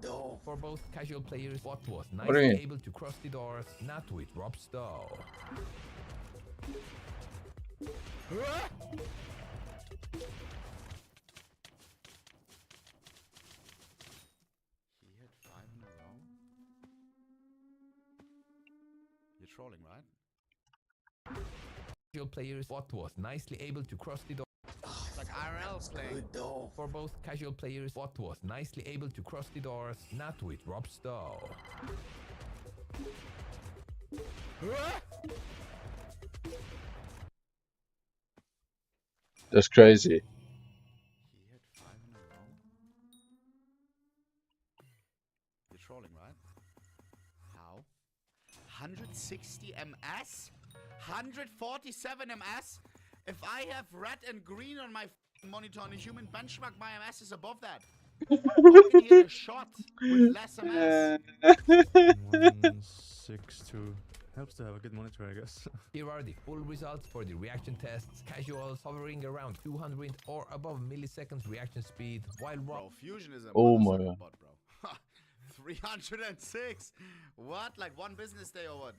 For both casual players, what was What do you nicely mean? able to cross the doors, not with Rob's though. He hit 5 in a row. You're trolling, right? Casual players, what was nicely able to cross the door. It's like IRL playing. For both casual players, what was nicely able to cross the doors, not with Rob's though. That's crazy. He hit 5 in a row. You're trolling, right? How? 160 MS? 147 MS? If I have red and green on my monitor on the human benchmark. My MS is above that. How can he hit a shot with less MS? 162. Helps to have a good monitor, I guess. Here are the full results for the reaction tests. Casuals hovering around 200 or above milliseconds reaction speed, while Bro, Fusion is a Oh my motherfucking god. bot, bro. 306. What? Like one business day or what?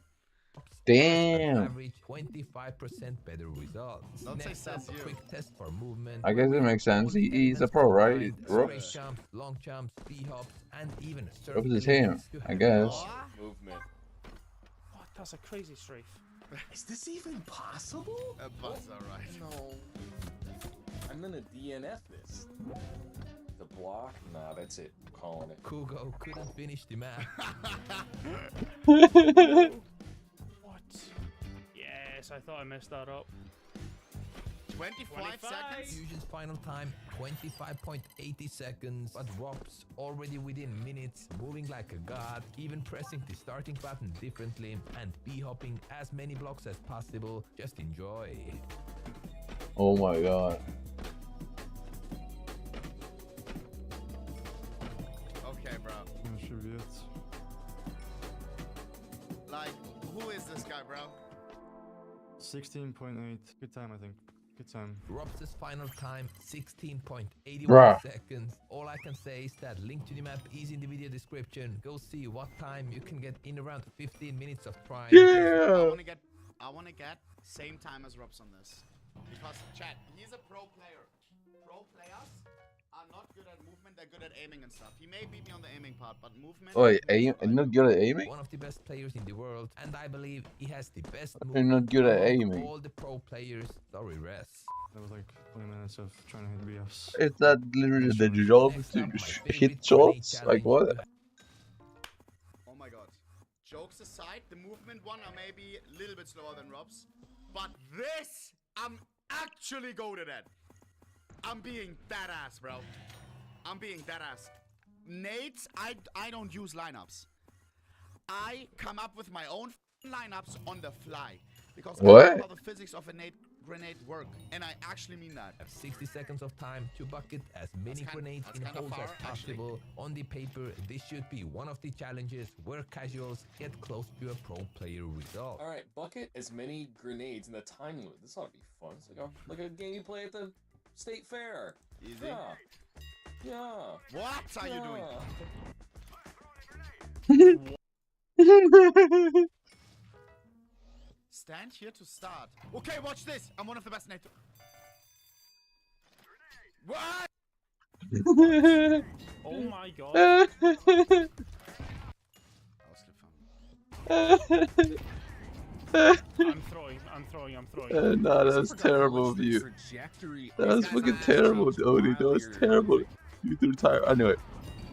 Damn. average 25% better results. Don't say Next up, says you. quick test for movement. I guess where it we makes have sense. all the He's a elements pro, right? combined, Ropes. straight jumps, long jumps, B-hops, and even a Ropes is him, I guess. Movement. What? That's a crazy strafe. Is this even possible? Bot's alright. No. I'm gonna DNF this. The block? Nah, that's it. I'm calling it. Kugo couldn't finish the map. What? Yes, I thought I messed that up. 25 seconds? Fusion's final time, 25.80 seconds, but Rob's already within minutes, moving like a god, even pressing the starting button differently, and B-hopping as many blocks as possible. Just enjoy. Oh my god. Okay, bro. That should be it. Like, who is this guy, bro? 16.8. Good time, I think. Good time. Rob's final time, 16.81 Bruh. seconds. All I can say is that link to the map is in the video description. Go see what time you can get in around 15 minutes of trying. Yeah. I wanna get same time as Robs on this. Because chat, he's a pro player. Pro players are not good at movement, they're good at aiming and stuff. He may beat me on the aiming part, but movement. Wait, not good at aiming? One of the best players in the world, and I believe he has the best You're not good at among aiming. all the pro players. Sorry, Res. That was like 20 minutes of trying to hit BFs. Is that literally the job to hit shots? Like what? Oh my god. Jokes aside, the movement one are maybe a little bit slower than Rob's. But this, I'm actually goated at. I'm being that ass, bro. I'm being that ass. Nades, I don't use lineups. I come up with my own lineups on the fly. Because What? I know how the physics of a grenade work. And I actually mean that. Have 60 seconds of time to bucket as many grenades that's in kinda holes far, as possible. On the paper, this should be one of the challenges where casuals get close to a pro player result. Alright, bucket as many grenades in the time limit. This ought to be fun. It's like a game you play at the state fair. Easy. Yeah. Yeah. What are you doing? Stand here to start. Okay, watch this. I'm one of the best NATO. What? Oh my god. I'm throwing. Nah, that's terrible of you. That was fucking terrible, Odie. That was terrible. You threw tire. Anyway,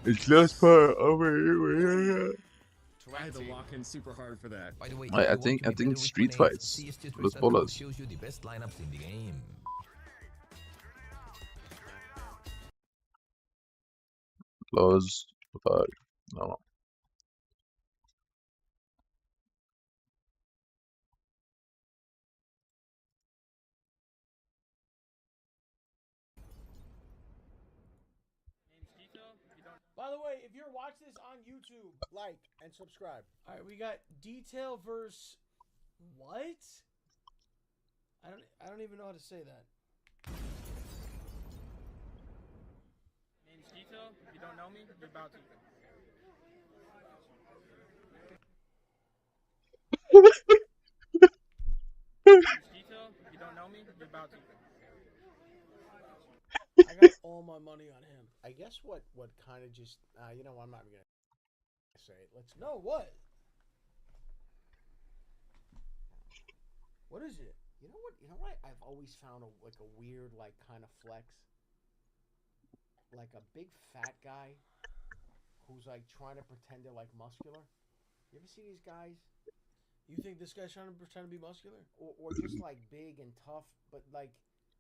it's just part over here. I had to lock in super hard for that. By the way, I think street fights. Los bolas. Shows you the best lineups in the game. Los fuck. No. By the way, if you're watching this on YouTube, like and subscribe. All right, we got detail verse what? I don't even know how to say that. Name's Detail. If you don't know me, you're about to. Name's Detail. If you don't know me, you're about to. I got all my money on him. I guess what kind of just you know what, I'm not even gonna say it. Let's know what. What is it? You know what? You know what? I've always found a weird kind of flex. Like a big fat guy who's trying to pretend they're muscular. You ever see these guys? You think this guy's trying to pretend to be muscular? Or just big and tough, but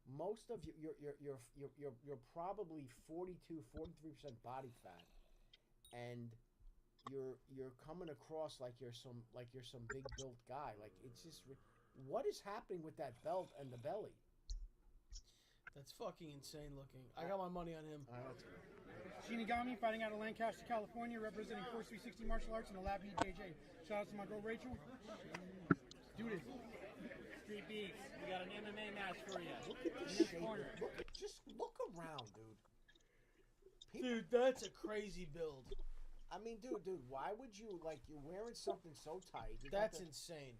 most of you're probably 42-43% body fat, and you're coming across like you're some big built guy. It's just, what is happening with that belt and the belly? That's fucking insane looking. I got my money on him. Shinigami fighting out of Lancaster, California, representing Force 360 Martial Arts and the Lab BJJ. Shout out to my girl Rachel. Do this. Street Beats, we got an MMA match for you. Look at this corner. Just look around, dude. Dude, that's a crazy build. I mean, dude, why would you, like, you're wearing something so tight. That's insane.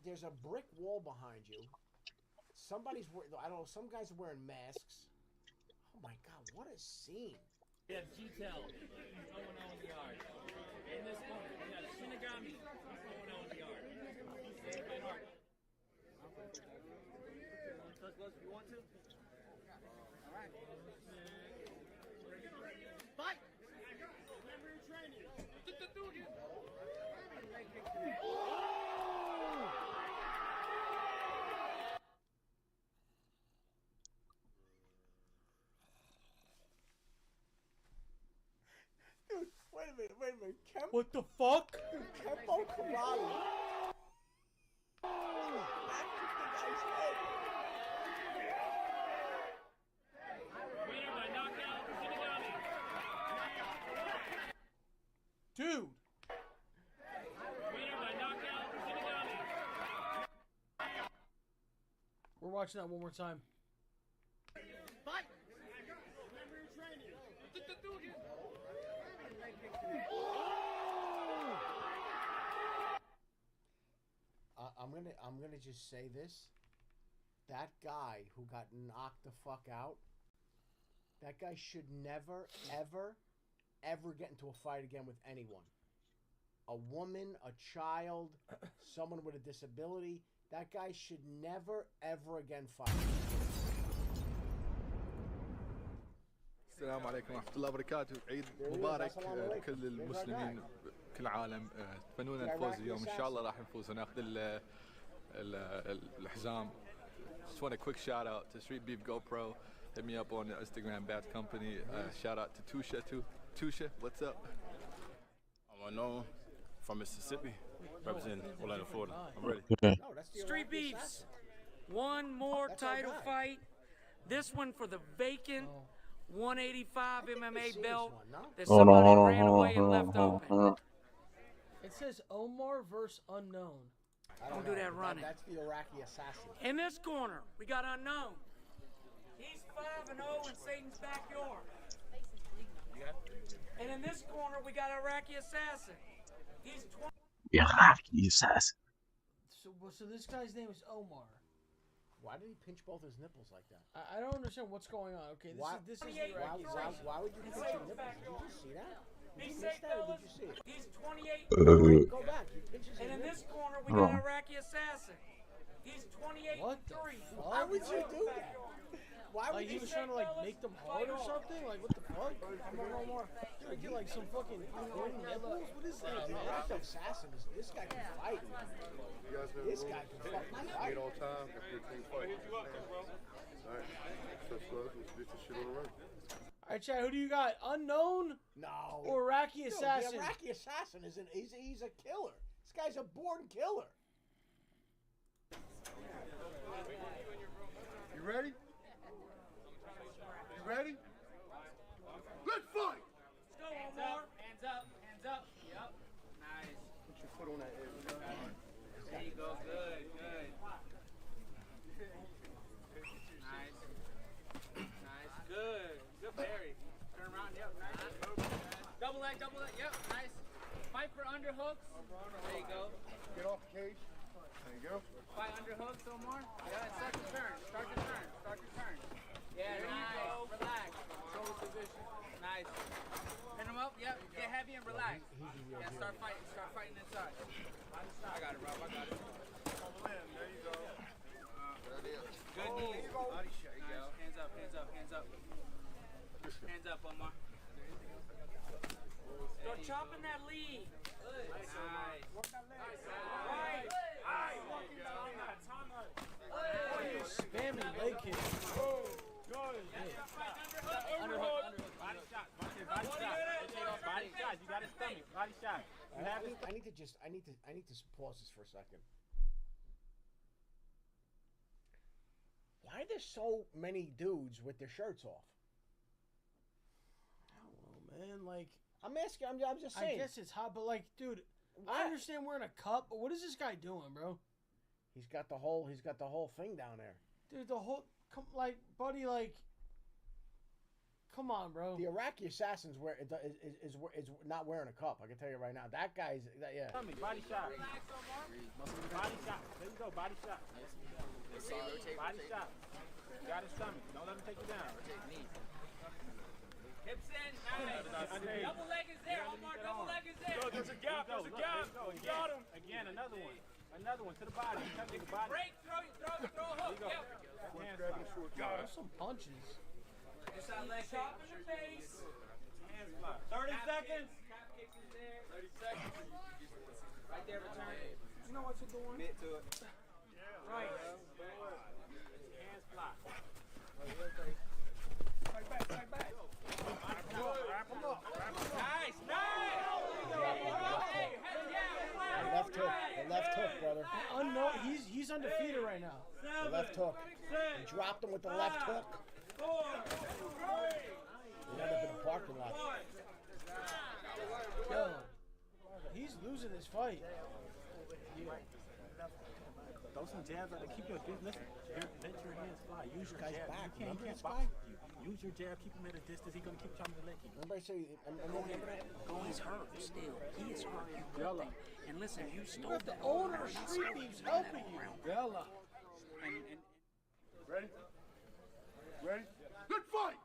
There's a brick wall behind you. Somebody's wearing, I don't know, some guys are wearing masks. Oh my god, what a scene. We have G-Tel, 0-0 in the yard. In this corner, we got Shinigami, 0-0 in the yard. Save my heart. You want to? All right. Fight! Remember your training. Dude, wait a minute. What the fuck? Dude, Kempo Karate. Dude! We're watching that one more time. Fight! I'm gonna just say this. That guy who got knocked the fuck out, that guy should never, ever get into a fight again with anyone. A woman, a child, someone with a disability. That guy should never, ever again fight. السلام عليكم ورحمة الله وبركاته. عيد مبارك لكل المسلمين كل العالم. تمنونا نفوز اليوم إن شاء الله راح نفوز وناخذ الحزام. Just want a quick shout out to Street Beef GoPro. Hit me up on the Instagram Bats Company. Shout out to Tusha too. Tusha, what's up? I'm unknown from Mississippi, representing Orlando, Florida. I'm ready. Okay. Street Beefs, one more title fight. This one for the vacant 185 MMA belt that somebody ran away and left open. It says Omar versus Unknown. Don't do that running. That's the Iraqi assassin. In this corner, we got Unknown. He's 5-0 in Satan's backyard. And in this corner, we got Iraqi Assassin. He's 20. Iraqi Assassin. So this guy's name is Omar. Why did he pinch both his nipples like that? I don't understand what's going on. Okay, this is the Iraqi Assassin. Why would you pinch your nipples? Did you just see that? Did you miss that or did you see it? He's 28. Go back. He pinches his And in nipples. this corner, we got Iraqi Assassin. He's 28. What the fuck? Why would you do that? Why would he was trying to like make them hard or something? Like what the fuck? Dude, get like some fucking nipples? What is that, man? Iraqi assassin is this guy can fight. This guy can fucking fight. All time after a team fight. Alright, let's get this shit on the run. Alright, Chad, who do you got? Unknown? No. Or Iraqi Assassin? The Iraqi assassin is he's a killer. This guy's a born killer. You ready? You ready? Let's fight! Let's go, Omar. Hands up. Hands up. Yep. Nice. Put your foot on that edge. There you go. Good. Good. Nice. Nice. Good. Good parry. Turn around. Yep. Nice. Double leg. Double leg. Yep. Nice. Fight for underhooks. There you go. Get off the cage. There you go. Fight underhooks, Omar. Yeah. Start your turn. Start your turn. Start your turn. Yeah. There nice. You go. Relax. Shoulder position. Nice. Pin him up. Yep. Get heavy and relax. Yeah. Start fighting. Start fighting inside. I got it, Rob. I got it. There you go. Good knees. Body shot. Nice. Hands up. Hands up. Hands up. Hands up, Omar. Start chopping that lead. Nice. Right. Spamming leg kicks. Underhook. Body shot. Body shot. Body shot. You got his stomach. Body shot. You have it? I need to pause this for a second. Why there's so many dudes with their shirts off? I don't know, man. Like, I'm asking. I'm just saying. I guess it's hot, but like, dude, I understand wearing a cup, but what is this guy doing, bro? He's got the whole thing down there. Dude, the whole buddy, like, come on, bro. The Iraqi assassins is not wearing a cup. I can tell you right now. That guy's yeah. Body shot. Body shot. There you go. Body shot. Body shot. Got his stomach. Don't let him take you down. Hips in. Nice. Double leg is there. Omar, double leg is there. There's a gap. There's a gap. You got him. Again, another one. Another one to the body. Touch the body. Break. Throw a hook. Yep. Got some punches. Just that leg chop in the face. Hands fly. 30 seconds. Cap kicks in there. 30 seconds. Right there, return. You know what you're doing? Commit to it. Right. Hands fly. Strike back. Wrap him up. Nice. The left hook, brother. He's undefeated right now. The left hook. He dropped him with the left hook. He ended up in a parking lot. Yo, he's losing this fight. Throw some jabs out there. Keep your listen. Let your hands fly. Use your Guy's jab. back. You Remember can't this box guy? with you. Use your jab. Keep him at a distance. He's gonna keep trying to let you. Everybody say, He's hurt still. He is hurt. You good thing. And listen, you stole The owner of Street Beef's helping you. Yalla. Ready? Ready? Good fight!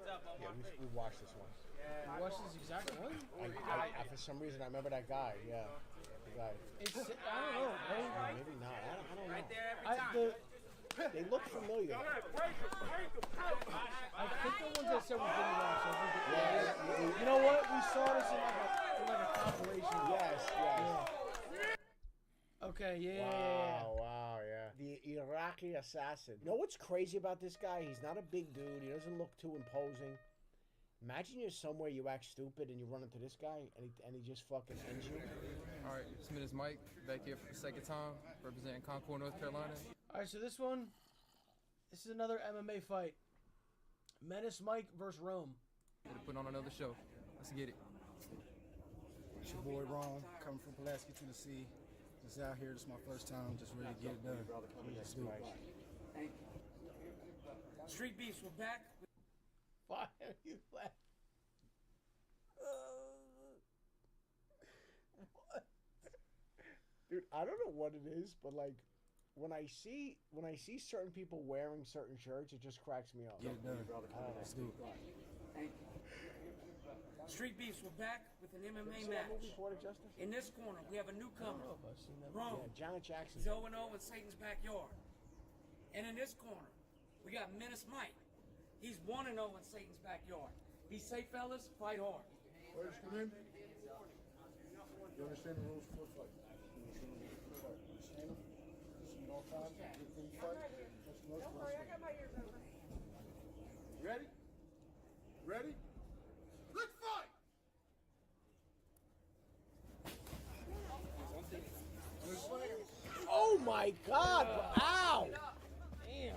Yeah, we watched this one. You watched this exact one? I for some reason, I remember that guy. Yeah, the guy. It's, I don't know, bro. Maybe not. I don't know. Right there every time. They look familiar. I think the ones that said we didn't watch. Yeah. You know what? We saw this in like a compilation. Yes. Okay, yeah. Wow, yeah. The Iraqi assassin. You know what's crazy about this guy? He's not a big dude. He doesn't look too imposing. Imagine you're somewhere, you act stupid, and you run into this guy, and he just fucking ends you. All right, this is Mike, back here for the second time, representing Concord, North Carolina. All right, so this is another MMA fight. Menace Mike versus Rome. We're putting on another show. Let's get it. It's your boy Ron, coming from Pulaski, Tennessee. Just out here, this is my first time, just ready to get it done. Let's do it. Street Beefs, we're back. Why are you laughing? What? Dude, I don't know what it is, but like when I see certain people wearing certain shirts, it just cracks me up. Get it done. Let's do it. Street Beefs, we're back with an MMA match. In this corner, we have a newcomer, Rome. Janet Jackson. He's 0-0 in Satan's backyard. And in this corner, we got Menace Mike. He's 1-0 in Satan's backyard. Be safe, fellas. Fight hard. Where's your name? You understand the rules for a fight? You understand the rules for a fight? You understand them? This is all time. Good thing you fight. Don't worry, I got my ears open. Ready? Ready? Let's fight! Oh my God! Ow! Damn.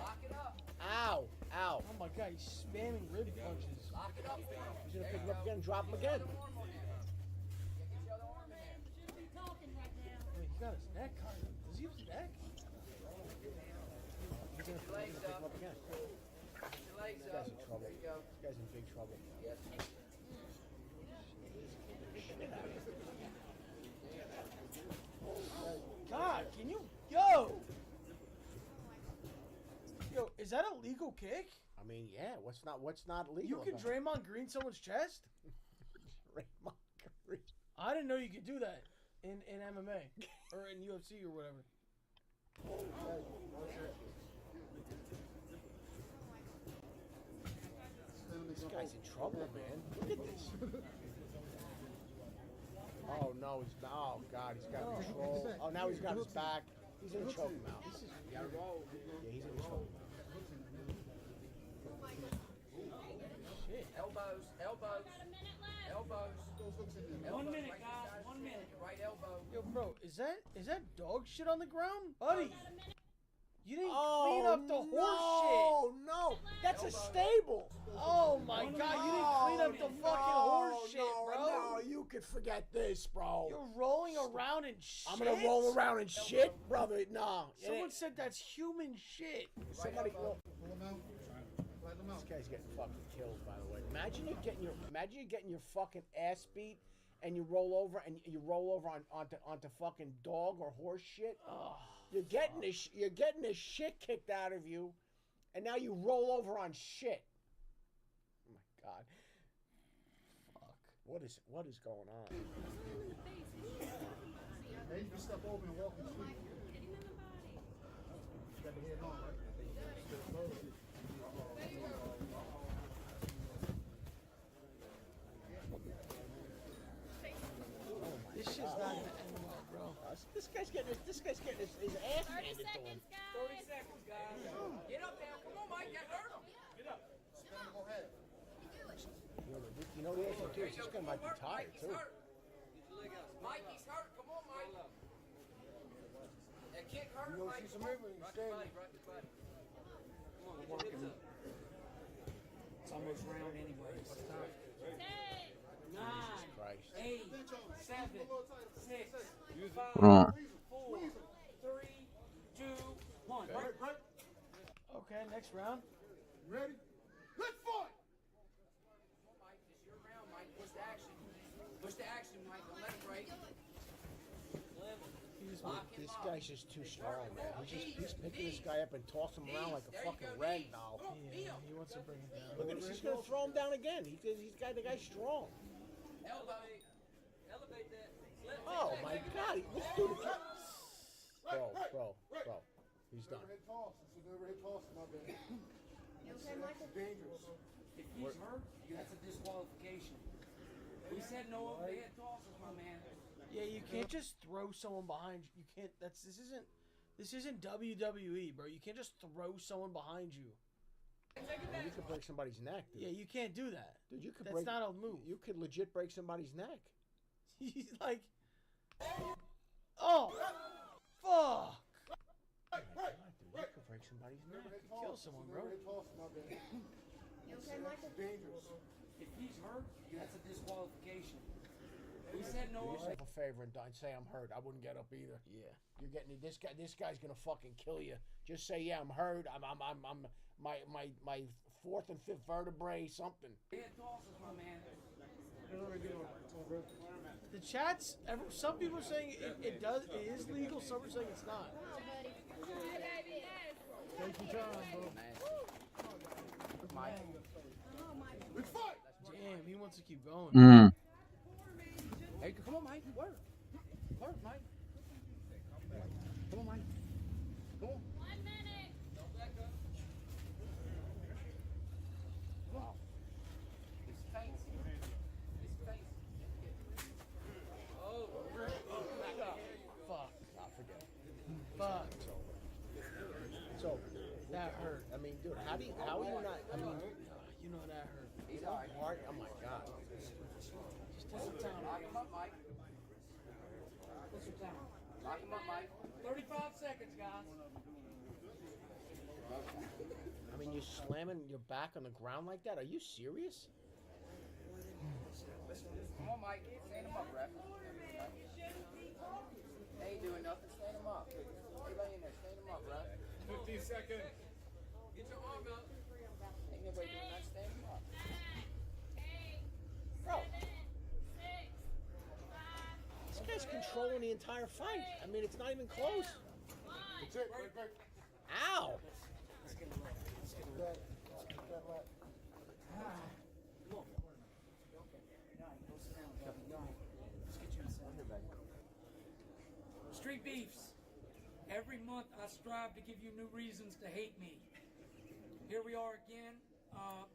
Ow! Ow! Oh my God, he's spamming rib punches. He's gonna pick him up again, drop him again. Wait, he got his neck. Does he have his neck? He's gonna pick him up again. This guy's in trouble. This guy's in big trouble. God, can you Yo, is that a legal kick? I mean, yeah. What's not legal? You can Draymond Green someone's chest? Draymond Green. I didn't know you could do that in MMA or in UFC or whatever. This guy's in trouble, man. Look at this. Oh no, oh God, he's got control. Oh, now he's got his back. He's in a choke mouth. Yeah, he's in a choke mouth. Shit. Elbows. 1 minute, guys. 1 minute. Right elbow. Yo, bro, is that dog shit on the ground, buddy? You didn't That's a stable. Oh my god, you didn't clean up the fucking horse shit, bro. No, you could forget this, bro. You're rolling around in shit. I'm gonna roll around in shit, brother. No. Someone said that's human shit. Somebody pull them out. This guy's getting fucking killed, by the way. Imagine you getting your fucking ass beat, and you roll over onto fucking dog or horse shit. Oh, you're getting this shit kicked out of you, and now you roll over on shit. Oh my god. Fuck. What is going on? Hey, you step over and walk in the street. Got the head on, right? this shit's not gonna end well, bro. This guy's getting his ass handed to him. 30 seconds, guys. Get up there. Come on, Mike. Get hurt him. Get up. Go ahead. You know the other thing too is this guy might be tired too. Mike, he's hurt. Come on, Mike. That kick hurt, You Mike. see some movement, you stay. It's almost round anyways. 10, 9, 8, 7, 6, 5, 4, 3, 2, 1. Right. Okay, next round. Ready? Let's fight! Mike, this is your round, Mike. Push the action. Push the action, Mike. Don't let it break. This guy's just too strong, man. He's picking this guy up and tossing him around like a fucking rag doll. Yeah, he wants to bring it down. Look at this. He's gonna throw him down again. The guy's strong. Elevate that. Oh my god, this dude. Bro. He's done. Overhead toss. It's an overhead toss, my bad. That's dangerous. If he's hurt, that's a disqualification. We said no overhead tosses, my man. Yeah, you can't just throw someone behind you. You can't. This isn't WWE, bro. You can't just throw someone behind you. You could break somebody's neck, dude. Yeah, you can't do that. Dude, you could That's not a move. You could legit break somebody's neck. He's like, oh, fuck. God, dude, you could break somebody's neck. You could kill someone, bro. Overhead toss, my bad. That's dangerous. If he's hurt, that's a disqualification. We said no. Do yourself a favor and don't say I'm hurt. I wouldn't get up either. Yeah, you're getting this guy. This guy's gonna fucking kill you. Just say yeah, I'm hurt. I'm my fourth and fifth vertebrae, something. Head tosses, my man. The chat's. Some people are saying it is legal. Some are saying it's not. Take your time, bro. Let's fight! Damn, he wants to keep going. Hey, come on, Mike. Work, Mike. Come on, Mike. Come on. 1 minute. Don't back up. Wow. His face. Oh. Fuck. I forget. Fuck. It's over. That hurt. I mean, dude, how are you not? I mean, You know that hurt. He's all right. hard. Oh my god. Just take some time. Lock him up, Mike. What's your time? Lock him up, Mike. 35 seconds, guys. I mean, you're slamming your back on the ground like that? Are you serious? Come on, Mike. Stand him up, ref. They ain't doing nothing. Stand him up. Stay laying there. Stand him up, ref. 15 seconds. Get your arm up. Ain't nobody doing that. Stand him up. 8, Bro. 7, 6, 5. This guy's controlling the entire fight. I mean, it's not even close. That's it. Right. Ow! Let's get him ready. Let's get him ready. Come on. Go sit down, Kevin. Let's get you inside here, baby. Street beefs. Every month I strive to give you new reasons to hate me. Here we are again. I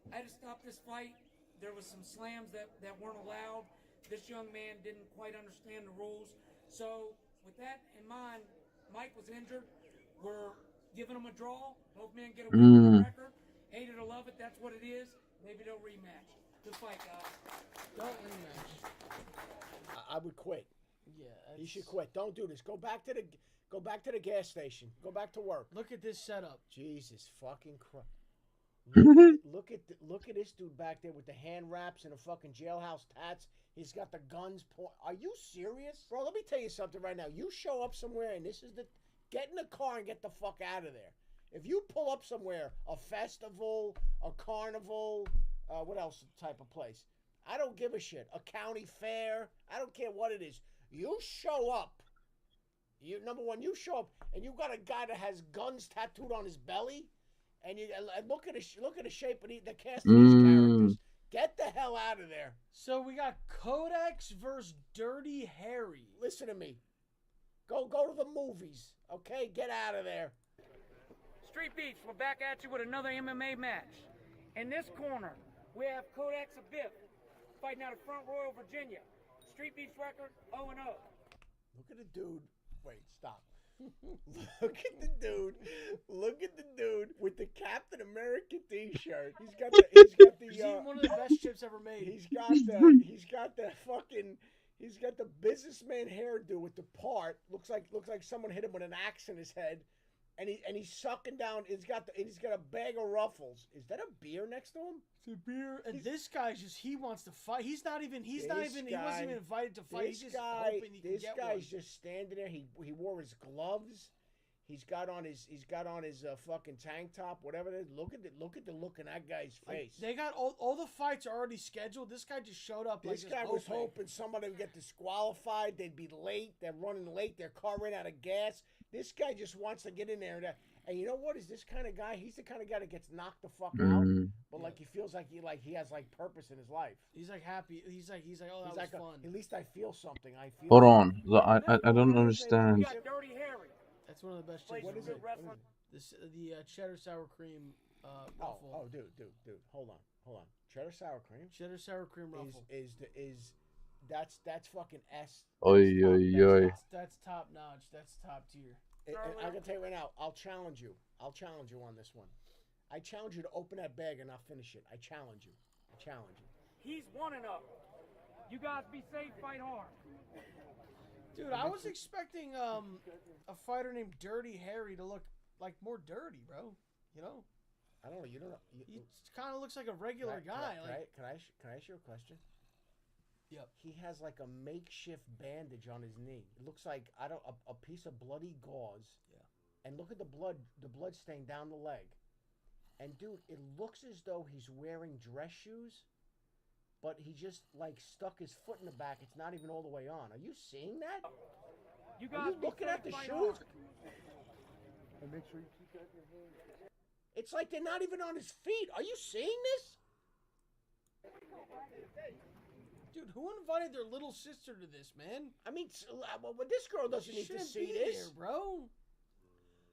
had to stop this fight. There was some slams that weren't allowed. This young man didn't quite understand the rules. So with that in mind, Mike was injured. We're giving him a draw. Both men get a win record. Hate it or love it, that's what it is. Maybe they'll rematch. Good fight, guys. Don't rematch. I would quit. Yeah. You should quit. Don't do this. Go back to the gas station. Go back to work. Look at this setup. Jesus fucking Christ. Look at this dude back there with the hand wraps and the fucking jailhouse tats. He's got the guns. Are you serious, bro? Let me tell you something right now. You show up somewhere and this is the get in the car and get the fuck out of there. If you pull up somewhere, a festival, a carnival, what else type of place? I don't give a shit. A county fair. I don't care what it is. You show up. Number one, you show up and you got a guy that has guns tattooed on his belly, and you look at the shape of the cast of these characters. Get the hell out of there. So we got Codex versus Dirty Harry. Listen to me. Go to the movies, okay? Get out of there. Street Beefs, we're back at you with another MMA match. In this corner, we have Codex Abiff fighting out of Front Royal, Virginia. Street Beefs record 0-0. Look at the dude. Wait, stop. Look at the dude. Look at the dude with the Captain America T-shirt. He's got the. He's one of the best chips ever made. He's got the businessman hairdo with the part. Looks like someone hit him with an axe in his head, and he's sucking down. He's got a bag of Ruffles. Is that a beer next to him? It's a beer. And this guy's he wants to fight. He wasn't even invited to fight. He's just hoping he can get one. This guy's just standing there. He wore his gloves. He's got on his fucking tank top, whatever it is. Look at the look in that guy's face. They got all the fights are already scheduled. This guy just showed up. This guy was hoping somebody would get disqualified. They'd be late. They're running late. Their car ran out of gas. This guy just wants to get in there. And you know what? Is this kind of guy? He's the kind of guy that gets knocked the fuck out, but like he feels like he has like purpose in his life. He's like happy. He's like oh, that was fun. At least I feel something. Hold on. I don't understand. We got Dirty Harry. That's one of the best chips. What is it? The cheddar sour ruffle. Oh, dude, hold on. Cheddar sour cream. Cheddar sour cream ruffle that's fucking S. Oi. That's top notch. That's top tier. I can tell you right now. I'll challenge you on this one. I challenge you to open that bag and not finish it. I challenge you. He's 1-0. You guys be safe. Fight hard. Dude, I was expecting a fighter named Dirty Harry to look like more dirty, bro. You know? I don't know. You don't know. He kind of looks like a regular guy. Can I ask you a question? Yep. He has like a makeshift bandage on his knee. It looks like a piece of bloody gauze. Yeah. And look at the blood stain down the leg. And dude, it looks as though he's wearing dress shoes, but he just like stuck his foot in the back. It's not even all the way on. Are you seeing that? You guys looking at the shoes? And make sure you keep that in your hand. It's like they're not even on his feet. Are you seeing this? Dude, who invited their little sister to this, man? I mean, this girl doesn't need to see this, here, bro.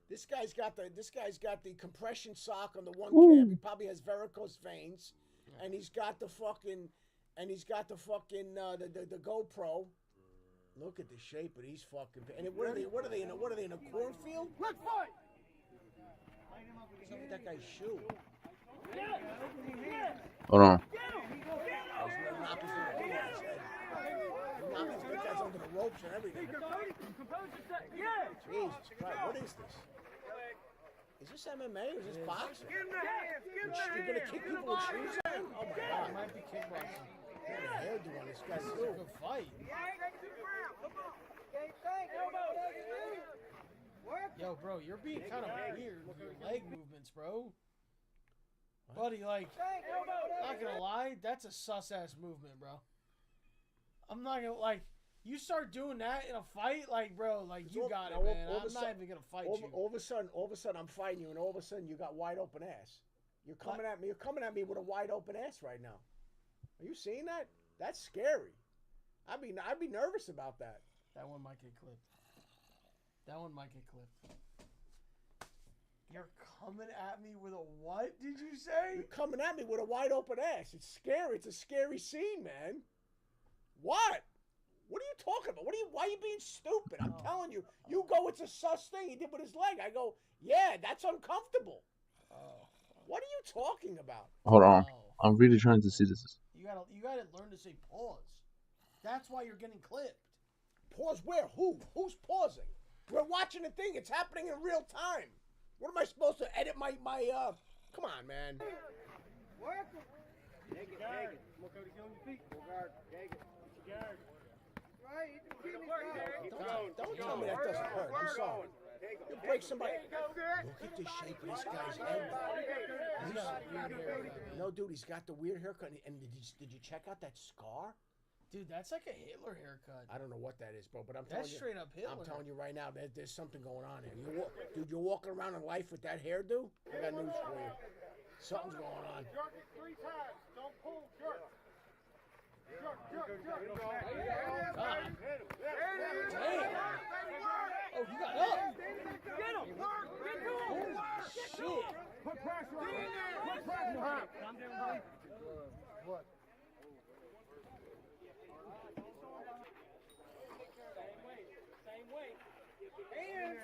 This guy's got the compression sock on the one calf. He probably has varicose veins, and he's got the fucking the GoPro. Look at the shape of these fucking. And what are they in a cornfield? Let's fight. What's up with that guy's shoe? Hold on. This guy's under the ropes and everything. Jesus Christ, what is this? Is this MMA or is this boxing? You're gonna kick people with shoes on? Oh my God. It might be kickboxing. What a hairdo on this guy. This is a good fight. Yo, bro, you're being kind of weird with your leg movements, bro. Buddy, like, not gonna lie, that's a sus-ass movement, bro. I'm not gonna, like, you start doing that in a fight, like, bro, like, you got it, man. I'm not even gonna fight you. All of a sudden, I'm fighting you, and all of a sudden, you got wide open ass. You're coming at me with a wide open ass right now. Are you seeing that? That's scary. I'd be nervous about that. That one might get clipped. You're coming at me with a what, did you say? You're coming at me with a wide open ass. It's scary. It's a scary scene, man. What? What are you talking about? Why are you being stupid? I'm telling you. You go, it's a sus thing he did with his leg. I go, yeah, that's uncomfortable. What are you talking about? Hold on. I'm really trying to see this. You gotta learn to say pause. That's why you're getting clipped. Pause where? Who's pausing? We're watching the thing. It's happening in real time. What am I supposed to edit my Come on, man. Take it. Come on, Cody, get on your feet. Go guard. Take it. Get your guard. Right, Don't tell me that doesn't hurt. I'm sorry. You break somebody. Look at the shape of this guy's head. No, dude, he's got the weird haircut. And did you check out that scar? Dude, that's like a Hitler haircut. I don't know what that is, bro, but I'm telling That's you. straight up Hitler. I'm telling you right now, there's something going on here. Dude, you're walking around in life with that hairdo? I got news for you. Something's going on. Jerk it 3 times. Don't pull. Jerk. Jerk. God. Damn. Oh, you got up. Get him. Get to him. Shit. Put pressure on him. Put pressure on him. Calm down, buddy. What? Same way. Hands.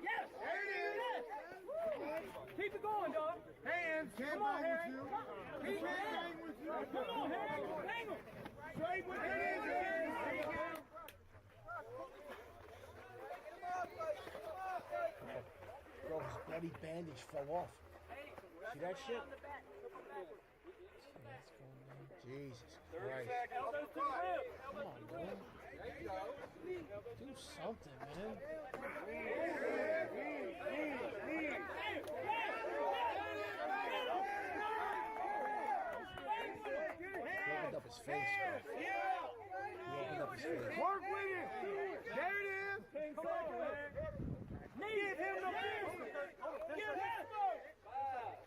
Yes. There it is. Keep it going, dog. Hands. Come on, Harry. Keep hang with you. Come on, Harry. Hang him. Straight with hands. Bro, his bloody bandage fell off. See that shit? Jesus Christ. Come on, man. Do something, man. He opened up his face, bro. He opened up his face. Work with it. There it is. Come on, man. Give him the ball. Give him.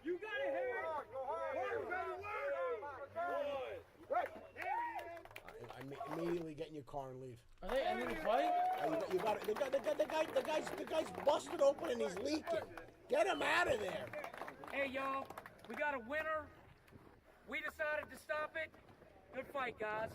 You got it, Harry. Work, baby, work. Immediately get in your car and leave. Are they ending the fight? You got it. The guy's busted open and he's leaking. Get him out of there. Hey, y'all, we got a winner. We decided to stop it. Good fight, guys.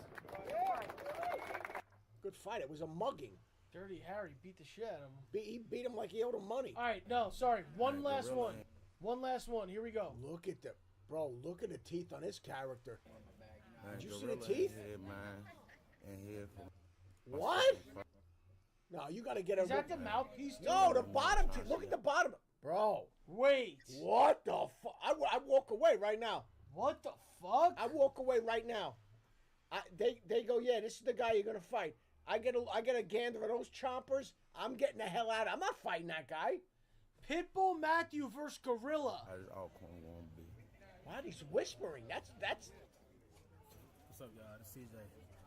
Good fight. It was a mugging. Dirty Harry beat the shit out of him. He beat him like he owed him money. All right, no, sorry. One last one. One last one. Here we go. Look at the Look at the teeth on his character. Did you see the teeth? What? No, you gotta get a. Is that the mouthpiece? No, the bottom teeth. Look at the bottom, bro. Wait. What the fuck? I walk away right now. What the fuck? I walk away right now. They go, yeah, this is the guy you're gonna fight. I get a gander of those chompers. I'm getting the hell out. I'm not fighting that guy. Pitbull Matthew versus Gorilla. What? He's whispering. That's. What's up, y'all? This CJ.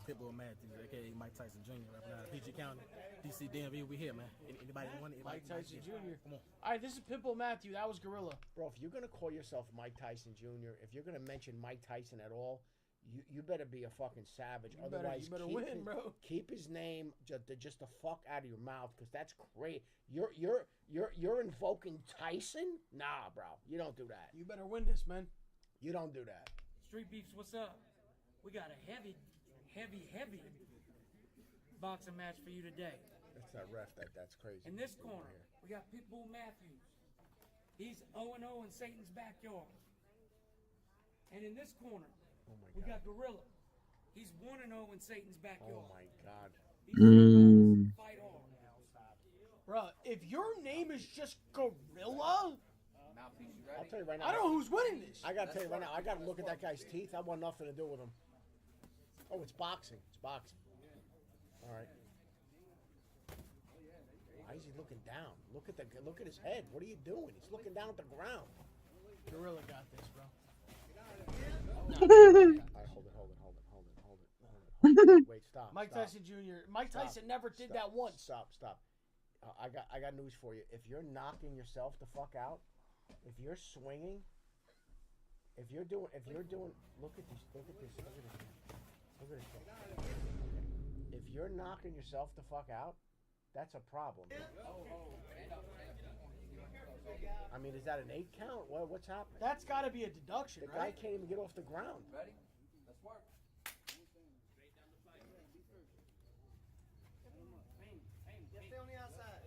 Pitbull Matthews, aka Mike Tyson Jr. rapping out of PG County, DC, DMV. We here, man. Anybody want it? Mike Tyson Jr. Come on. All right, this is Pitbull Matthew. That was Gorilla. Bro, if you're gonna call yourself Mike Tyson Jr., if you're gonna mention Mike Tyson at all, you better be a fucking savage. Otherwise, you better win, bro. Keep his name just the fuck out of your mouth, because that's great. You're invoking Tyson? Nah, bro. You don't do that. You better win this, man. You don't do that. Street Beefs, what's up? We got a heavy boxing match for you today. That's that ref. That's crazy. In this corner, we got Pitbull Matthews. He's 0-0 in Satan's backyard. And in this corner, we got Gorilla. He's 1-0 in Satan's backyard. Oh my God. Fight hard. Bro, if your name is just Gorilla, I'll tell you right now. I don't know who's winning this. I gotta tell you right now. I gotta look at that guy's teeth. I want nothing to do with him. Oh, it's boxing. It's boxing. All right. Why is he looking down? Look at his head. What are you doing? He's looking down at the ground. Gorilla got this, bro. All right, hold it. Wait, stop. Mike stop. Tyson Jr. Mike Tyson never did Stop. that once. Stop. I got news for you. If you're knocking yourself the fuck out, if you're swinging, if you're doing, look at this. If you're knocking yourself the fuck out, that's a problem. I mean, is that an 8 count? What's happening? That's got to be a deduction, The guy can't even get off the ground. Ready? Let's work. Stay on the outside.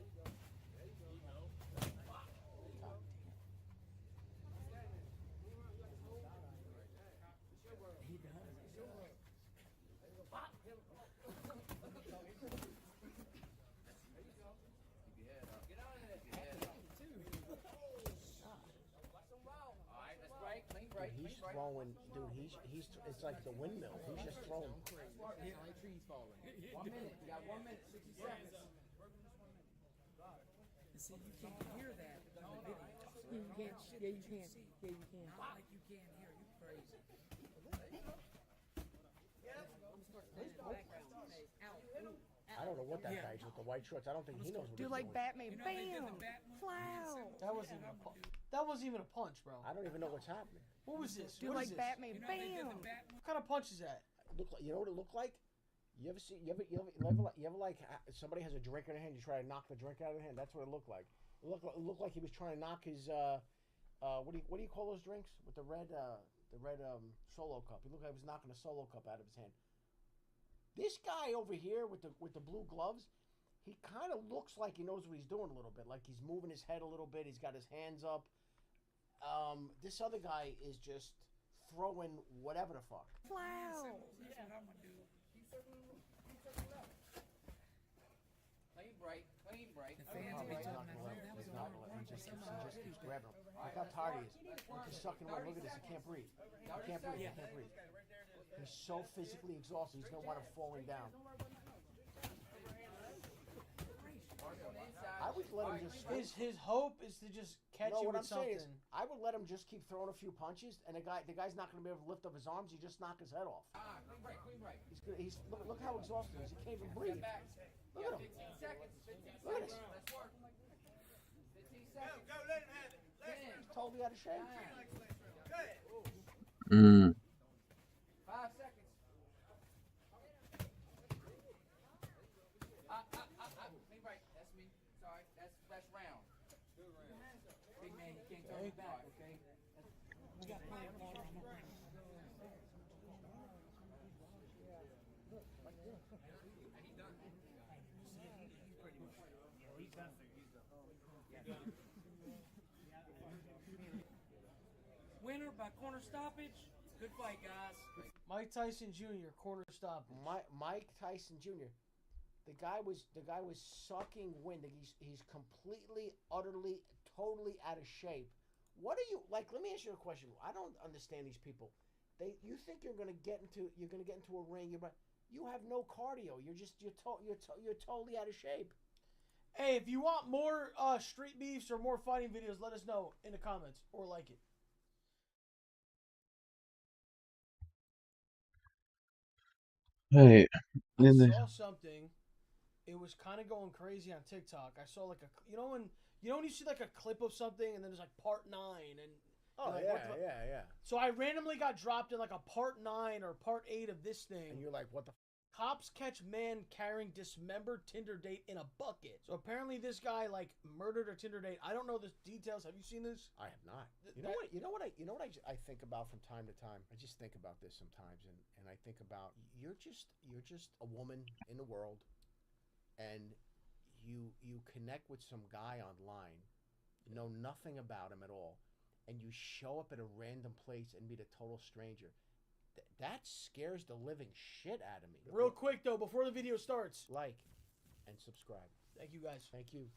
he's throwing, dude. He's. It's like the windmill. He's just throwing. Trees falling. 1 minute. You got 1 minute, 60 seconds. And see, you can't hear that on the video. You can't. Yeah, you can. Yeah, you can. Not like you can't hear. You crazy. I don't know what that guy's with the white shorts. I don't think he knows what Do he's like doing. Batman. Bam! Flow! That wasn't even a punch. That wasn't even a punch, bro. I don't even know what's happening. What was this? Do What like is this? Batman. Bam! What kind of punch is that? Look like, you know what it looked like? You ever see? You ever like somebody has a drink in their hand? You try to knock the drink out of their hand. That's what it looked like. It looked like he was trying to knock his what do you call those drinks with the red solo cup? He looked like he was knocking a solo cup out of his hand. This guy over here with the blue gloves, he kind of looks like he knows what he's doing a little bit. Like he's moving his head a little bit. He's got his hands up. This other guy is just throwing whatever the fuck. Flow! That's what I'm gonna do. Clean break. Clean break. The fans be talking about that was all He just keeps grabbing him. Look how tired he is. Look, he's sucking away. Look at this. He can't breathe. He can't breathe. He can't breathe. He's so physically exhausted. He's gonna wind up falling down. I would let him just. His hope is to just catch you what with I'm something. saying is, I would let him just keep throwing a few punches, and the guy's not gonna be able to lift up his arms. You just knock his head off. Clean break. Clean break. He's look how exhausted he is. He can't even breathe. Look at him. 15 seconds. 15 Look at seconds. this. Let's work. 15 seconds. Go, let him have it. He's totally out of shape. 5 seconds. Clean break. That's me. Sorry. That's round. Big man, you can't turn your back, okay? We got plenty of water. Winner by corner stoppage. Good fight, guys. Mike Tyson Jr. corner stop. Mike Tyson Jr. The guy was sucking wind. He's completely, utterly, totally out of shape. What are you like? Let me ask you a question. I don't understand these people. You think you're gonna get into a ring? You have no cardio. You're totally out of shape. Hey, if you want more street beefs or more fighting videos, let us know in the comments or like it. Hey, I saw something. It was kind of going crazy on TikTok. I saw like you know when you see like a clip of something and then there's like part 9 and like, yeah. So I randomly got dropped in like a part 9 or part 8 of this thing. And you're like, what the? Cops catch man carrying dismembered Tinder date in a bucket. So apparently this guy like murdered a Tinder date. I don't know the details. Have you seen this? I have not. You know what I think about from time to time. I just think about this sometimes, and I think about you're just a woman in the world, and you connect with some guy online, know nothing about him at all, and you show up at a random place and meet a total stranger. That scares the living shit out of me. Real quick though, before the video starts, like and subscribe. Thank you guys. Thank you.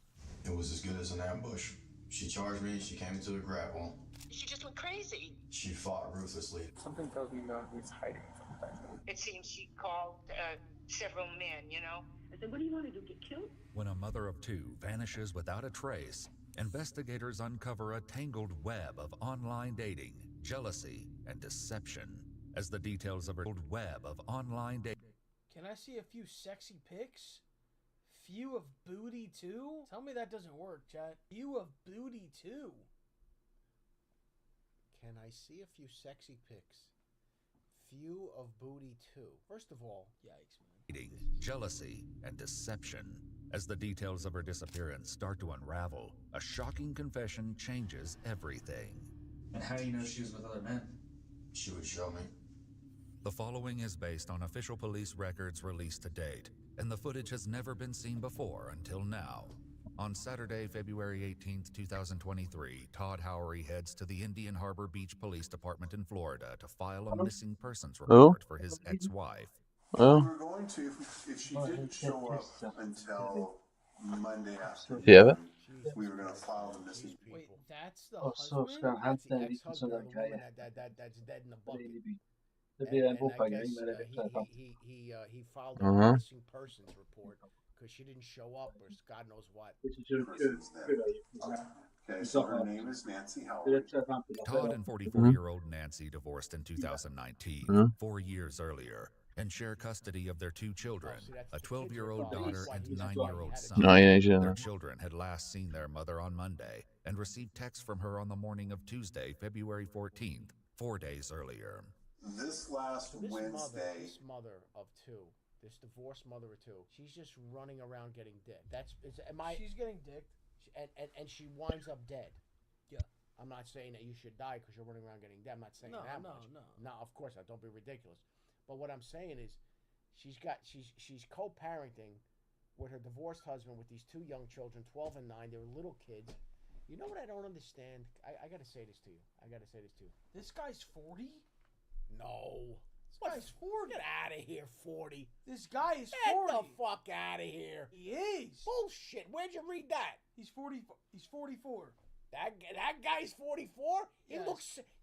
It was as good as an ambush. She charged me, she came into the grapple. She just went crazy. She fought ruthlessly. Something tells me that he's hiding something. It seems she called several men, you know. I said, what do you want to do, get killed? When a mother of 2 vanishes without a trace, investigators uncover a tangled web of online dating, jealousy, and deception. As the details of her web of online dating. Can I see a few sexy pics? Few of booty too? Tell me that doesn't work, chat. Few of booty too. Can I see a few sexy pics? Few of booty too. First of all, yikes, man. Jealousy and deception. As the details of her disappearance start to unravel, a shocking confession changes everything. And how do you know she was with other men? She would show me. The following is based on official police records released to date, and the footage has never been seen before until now. On Saturday, February 18th, 2023, Todd Howery heads to the Indian Harbor Beach Police Department in Florida to file a missing persons report for his ex-wife. We were going to, if she didn't show up until Monday afternoon, Do you have it? We were going to file the missing Wait, people. that's the Så husband? skal That's han the ständigt ex-husband sådan of en the grej. woman that's dead in the bucket. Det blir en And I bokföring guess med det. he filed a Uh-huh. missing persons report because she didn't show up or God knows what. Okay, so her name is Nancy Howard. Todd and Mm-hmm. 44-year-old Nancy divorced in 2019, Mhm. 4 years earlier, and share custody of their two children, a 12-year-old father. daughter and He's 9-year-old had a son. Oh, yeah, Their yeah. children had last seen their mother on Monday and received texts from her on the morning of Tuesday, February 14th, 4 days earlier. This last So this Wednesday, mother of two, this divorced mother of two, she's just running around getting dick. She's getting dicked. And she winds up dead. Yeah. I'm not saying that you should die because you're running around getting dead. I'm not saying that much. No, of course not. Don't be ridiculous. But what I'm saying is, she's co-parenting with her divorced husband with these two young children, 12 and 9. They were little kids. You know what I don't understand? I got to say this to you. This guy's 40? No. This guy's 40. Get out of here, 40. This guy is Get 40. the fuck out of here. He is. Bullshit. Where'd you read that? He's 40. He's 44. That guy's 44. Yes.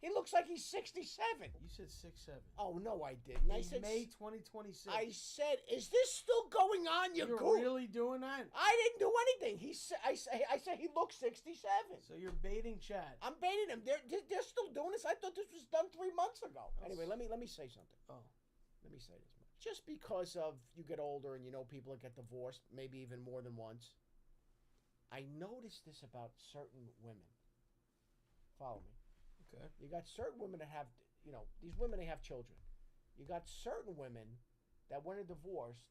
He looks like he's 67. You said 6'7". Oh no, I didn't. I He's said May 2026. I said, is this still going on? You're goof? really doing that? I didn't do anything. I said he looks 67. So you're baiting Chad. I'm baiting him. They're still doing this. I thought this was done 3 months ago. Anyway, let me say something. Oh. Let me say this. Just because of you get older and you know people that get divorced, maybe even more than once. I noticed this about certain women. Follow me. Okay. You got certain women that have, these women, they have children. You got certain women that when they're divorced,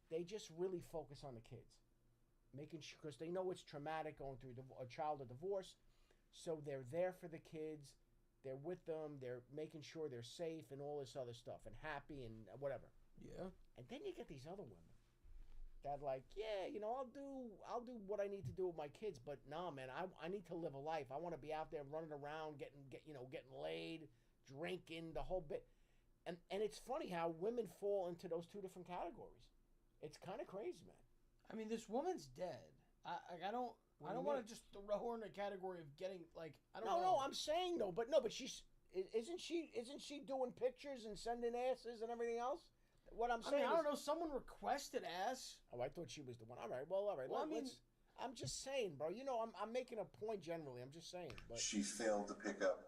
they just really focus on the kids. Making sure, because they know it's traumatic going through a child or divorce. So they're there for the kids. They're with them. They're making sure they're safe and all this other stuff and happy and whatever. Yeah. And then you get these other women that like, yeah, I'll do what I need to do with my kids, but nah, man, I need to live a life. I want to be out there running around, getting laid, drinking, the whole bit. And it's funny how women fall into those two different categories. It's kind of crazy, man. I mean, this woman's dead. I don't want to just throw her in a category of getting like I don't know. No, I'm saying though, but she's isn't she doing pictures and sending asses and everything else? What I'm saying, I don't know. Someone requested ass. Oh, I thought she was the one. All right. Well, I'm just saying, bro. I'm making a point generally. I'm just saying. But she failed to pick up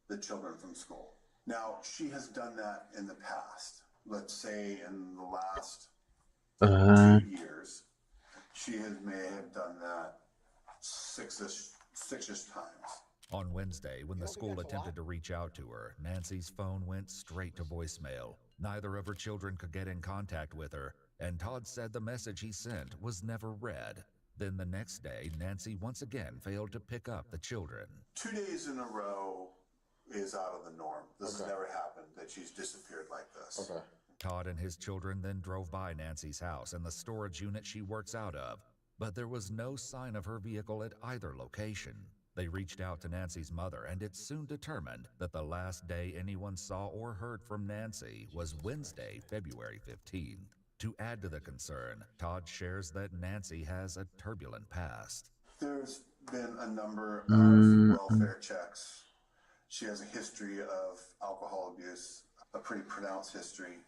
the children from school. Now, she has done that in the past. Let's say in the last 2 years, she may have done that six-ish times. On Wednesday, when the school attempted to reach out to her, Nancy's phone went straight to voicemail. Neither of her children could get in contact with her, and Todd said the message he sent was never read. Then the next day, Nancy once again failed to pick up the children. 2 days in a row is out of the norm. This has never happened, that she's disappeared like this. Okay. Todd and his children then drove by Nancy's house and the storage unit she works out of, but there was no sign of her vehicle at either location. They reached out to Nancy's mother, and it's soon determined that the last day anyone saw or heard from Nancy was Wednesday, February 15th. To add to the concern, Todd shares that Nancy has a turbulent past. There's been a number of welfare checks. She has a history of alcohol abuse, a pretty pronounced history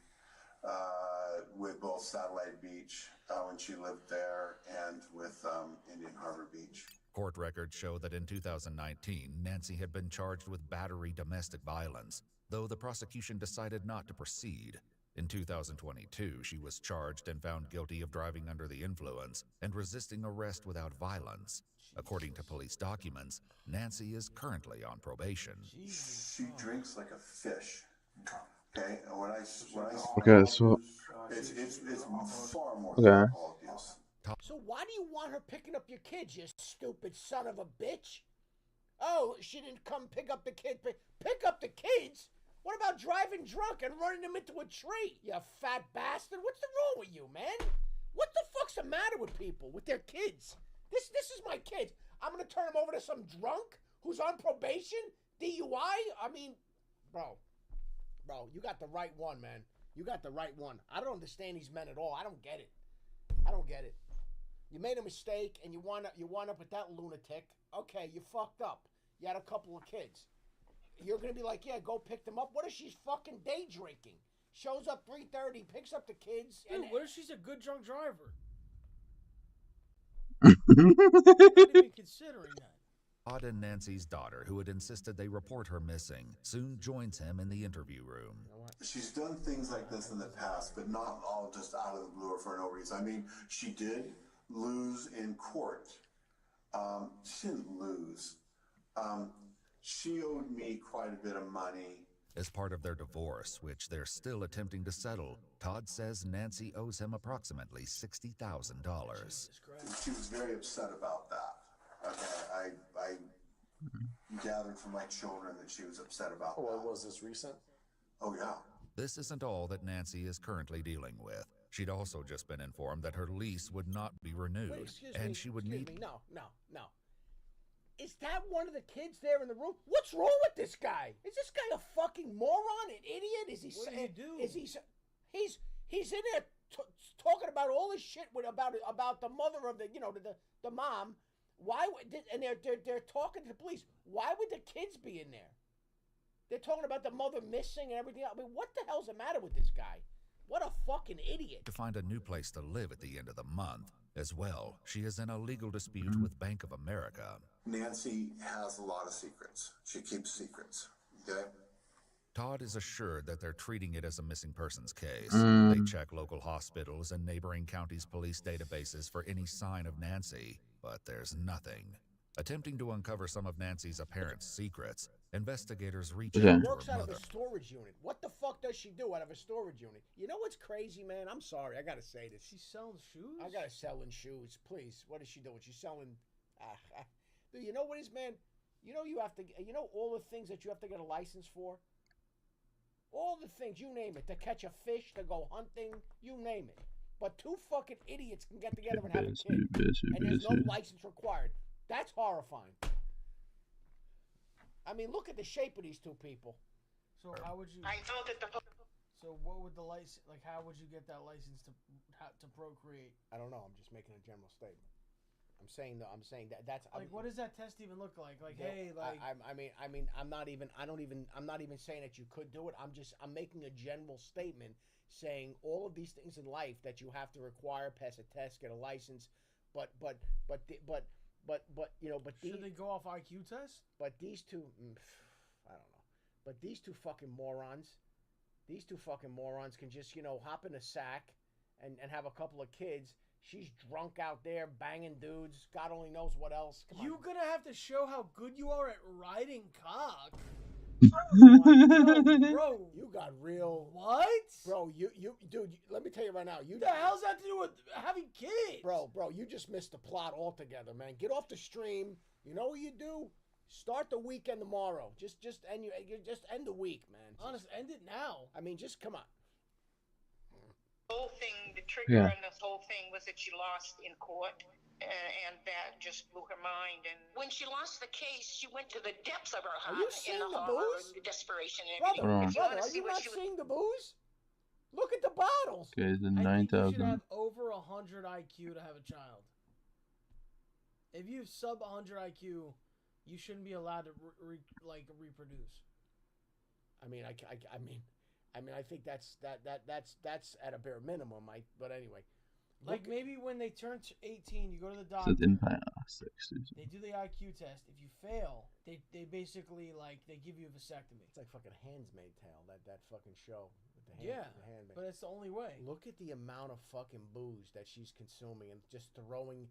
with both Satellite Beach when she lived there and with Indian Harbor Beach. Court records show that in 2019, Nancy had been charged with battery domestic violence, though the prosecution decided not to proceed. In 2022, she was charged and found guilty of driving under the influence and resisting arrest without violence. According to police documents, Nancy is currently on probation. She drinks like a fish. Okay, and when I Okay, so it's far more okay. than alcohol abuse. So why do you want her picking up your kids, you stupid son of a bitch? Oh, she didn't come pick up the kids. Pick up the kids? What about driving drunk and running them into a tree, you fat bastard? What's wrong with you, man? What the fuck's the matter with people, with their kids? This is my kids. I'm gonna turn them over to some drunk who's on probation? DUI? I mean, bro, you got the right one, man. You got the right one. I don't understand these men at all. I don't get it. You made a mistake, and you wound up with that lunatic. Okay, you fucked up. You had a couple of kids. You're gonna be like, yeah, go pick them up. What if she's fucking day drinking? Shows up 3:30, picks up the kids. Dude, and what if she's a good drunk driver? I'm not even considering that. Todd and Nancy's daughter, who had insisted they report her missing, soon joins him in the interview room. She's done things like this in the past, but not all just out of the blue or for no reason. I mean, she did lose in court. She didn't lose. She owed me quite a bit of money. As part of their divorce, which they're still attempting to settle, Todd says Nancy owes him approximately $60,000. She was very upset about that. Okay, I gathered from my children that she was upset about that. Well, was this recent? Oh, yeah. This isn't all that Nancy is currently dealing with. She'd also just been informed that her lease would not be renewed, Wait, she would need... No. Is that one of the kids there in the room? What's wrong with this guy? Is this guy a fucking moron, an idiot? Is he? What did he do? Is he? He's in there talking about all this shit about the mother of the mom. Why would and they're talking to the police? Why would the kids be in there? They're talking about the mother missing and everything else. I mean, what the hell's the matter with this guy? What a fucking idiot. To find a new place to live at the end of the month. As well, she is in a legal dispute with Bank of America. Nancy has a lot of secrets. She keeps secrets. Okay? Todd is assured that they're treating it as a missing persons case. They check local hospitals and neighboring counties' police databases for any sign of Nancy, but there's nothing. Attempting to uncover some of Nancy's apparent secrets, investigators reach out to her Works out of mother. a storage unit. What the fuck does she do out of a storage unit? You know what's crazy, man? I'm sorry, I gotta say this. She's selling shoes? I gotta selling shoes, please. What is she doing? She's selling. Dude, you know what is, man? You know you have to. You know all the things that you have to get a license for. All the things, you name it, to catch a fish, to go hunting, you name it. But two fucking idiots can get together and have a kid, and there's no license required. That's horrifying. I mean, look at the shape of these two people. So how would you? I know that the. So what would the license? Like, how would you get that license to procreate? I don't know. I'm just making a general statement. I'm saying that's like, what does that test even look like? Like, hey, like, I'm not even saying that you could do it. I'm making a general statement saying all of these things in life that you have to require, pass a test, get a license, but should they go off IQ test? But these two, I don't know. But these two fucking morons can just hop in a sack and have a couple of kids. She's drunk out there banging dudes. God only knows what else. You're gonna have to show how good you are at riding cock. Bro, you got real. What? Bro, dude, let me tell you right now. The hell's that to do with having kids? Bro, you just missed the plot altogether, man. Get off the stream. You know what you do? Start the weekend tomorrow. Just end the week, man. Honest, end it now. I mean, just come on. Whole thing, the trigger in this whole thing was that she lost in court, and that just blew her mind. And when she lost the case, she went to the depths of her heart, Are you seeing the horror, booze? the desperation, and everything. Brother, are you not seeing the booze? Look at the bottles. Okay, the I think you should 9,000. have over 100 IQ to have a child. If you have sub 100 IQ, you shouldn't be allowed to reproduce. I mean, I think that's at a bare minimum. But anyway, like maybe when they turn 18, you go to the So doctor. it didn't buy 6. They do the IQ test. If you fail, they basically they give you a vasectomy. It's like fucking Handmaid's Tale, that fucking show. With the Handmaid. But it's the only way. Look at the amount of fucking booze that she's consuming and just throwing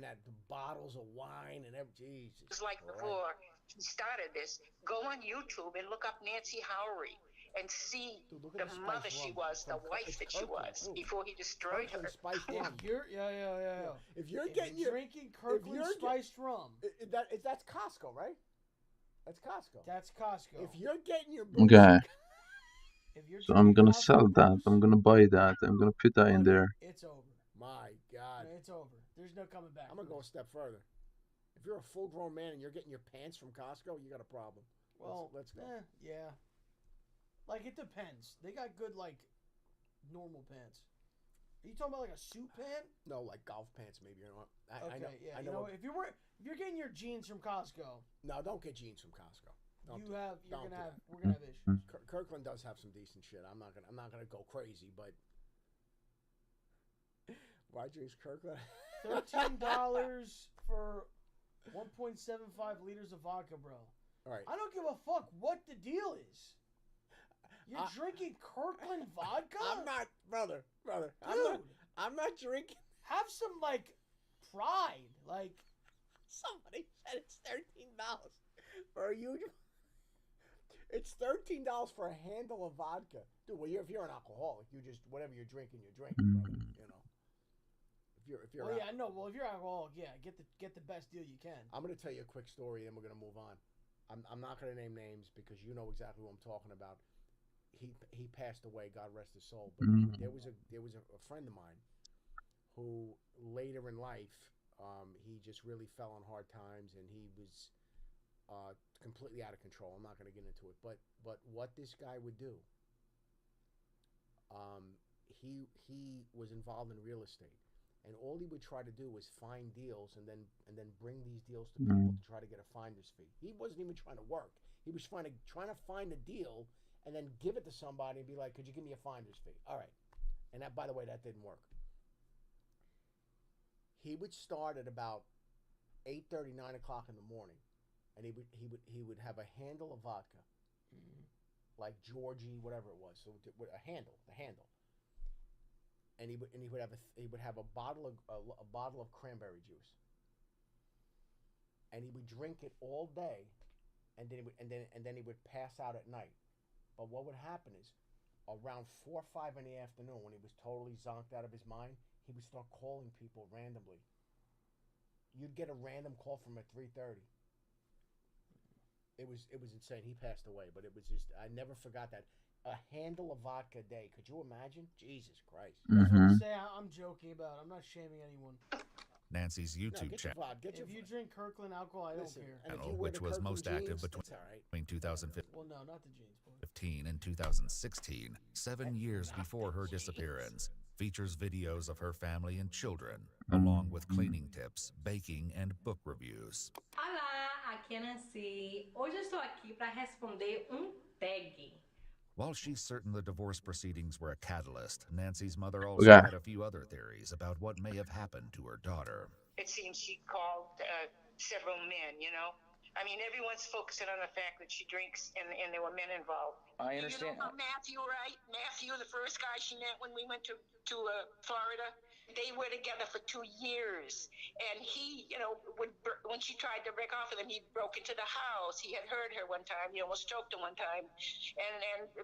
at the bottles of wine and everything. Jesus. It's like before she started this. Go on YouTube and look up Nancy Howery and see the mother she was, the wife that she was before he destroyed her. If you're drinking Kirkland spiced rum, that's Costco, right? That's Costco. That's Costco. If you're getting your booze, Okay. So I'm gonna sell that. I'm gonna buy that. I'm gonna put that in there. It's over. My God. It's over. There's no coming back. I'm gonna go a step further. If you're a full-grown man and you're getting your pants from Costco, you got a problem. Well, let's go. Yeah. Like, it depends. They got good, normal pants. Are you talking about like a suit pant? No, like golf pants, maybe. You know, Okay, I know. yeah. I You know. know, if you're getting your jeans from Costco, No, don't get jeans from Costco. Don't do- we're don't gonna do have that. issues. Kirkland does have some decent shit. I'm not gonna go crazy, but why drinks Kirkland? $13 for 1.75 liters of vodka, bro. All right. I don't give a fuck what the deal is. You're drinking Kirkland vodka? I'm not, brother. Dude, I'm not drinking. have some like pride. Like somebody said it's $13 for a huge. It's $13 for a handle of vodka, dude. Well, if you're an alcoholic, you just whatever you're drinking, brother. You know. If you're well, yeah, no. Well, if you're alcoholic, yeah, get the best deal you can. I'm gonna tell you a quick story, then we're gonna move on. I'm not gonna name names because you know exactly what I'm talking about. He passed away, God rest his soul. But there was a friend of mine who later in life, he just really fell on hard times and he was completely out of control. I'm not gonna get into it, but what this guy would do, he was involved in real estate. And all he would try to do was find deals and then bring these deals to people to try to get a finder's fee. He wasn't even trying to work. He was trying to find a deal and then give it to somebody and be like, "Could you give me a finder's fee?" All right. And that, by the way, that didn't work. He would start at about 8:30, 9 o'clock in the morning, and he would have a handle of vodka, like Georgie, whatever it was. So a handle. And he would have a bottle of cranberry juice, and he would drink it all day, and then he would pass out at night. But what would happen is, around 4 or 5 in the afternoon, when he was totally zonked out of his mind, he would start calling people randomly. You'd get a random call from at 3:30. It was insane. He passed away, but it was just I never forgot that. A handle of vodka a day. Could you imagine? Jesus Christ. That's what I say. I'm joking about it. I'm not shaming anyone. Nancy's YouTube channel, If you drink Kirkland alcohol, I don't care. which was most active between 2015 Well, no, not the jeans. and 2016, 7 years before her disappearance, features videos of her family and children, along with cleaning tips, baking, and book reviews. Olá, aqui é Nancy. Hoje eu estou aqui para responder tag. While she's certain the divorce proceedings were a catalyst, Nancy's mother also had a few other theories about what may have happened to her daughter. It seems she called several men, you know. I mean, everyone's focusing on the fact that she drinks and there were men involved. I understand. You know Matthew, right? Matthew, the first guy she met when we went to Florida. They were together for 2 years, and he, you know, when she tried to break off with him, he broke into the house. He had heard her one time. He almost choked her one time,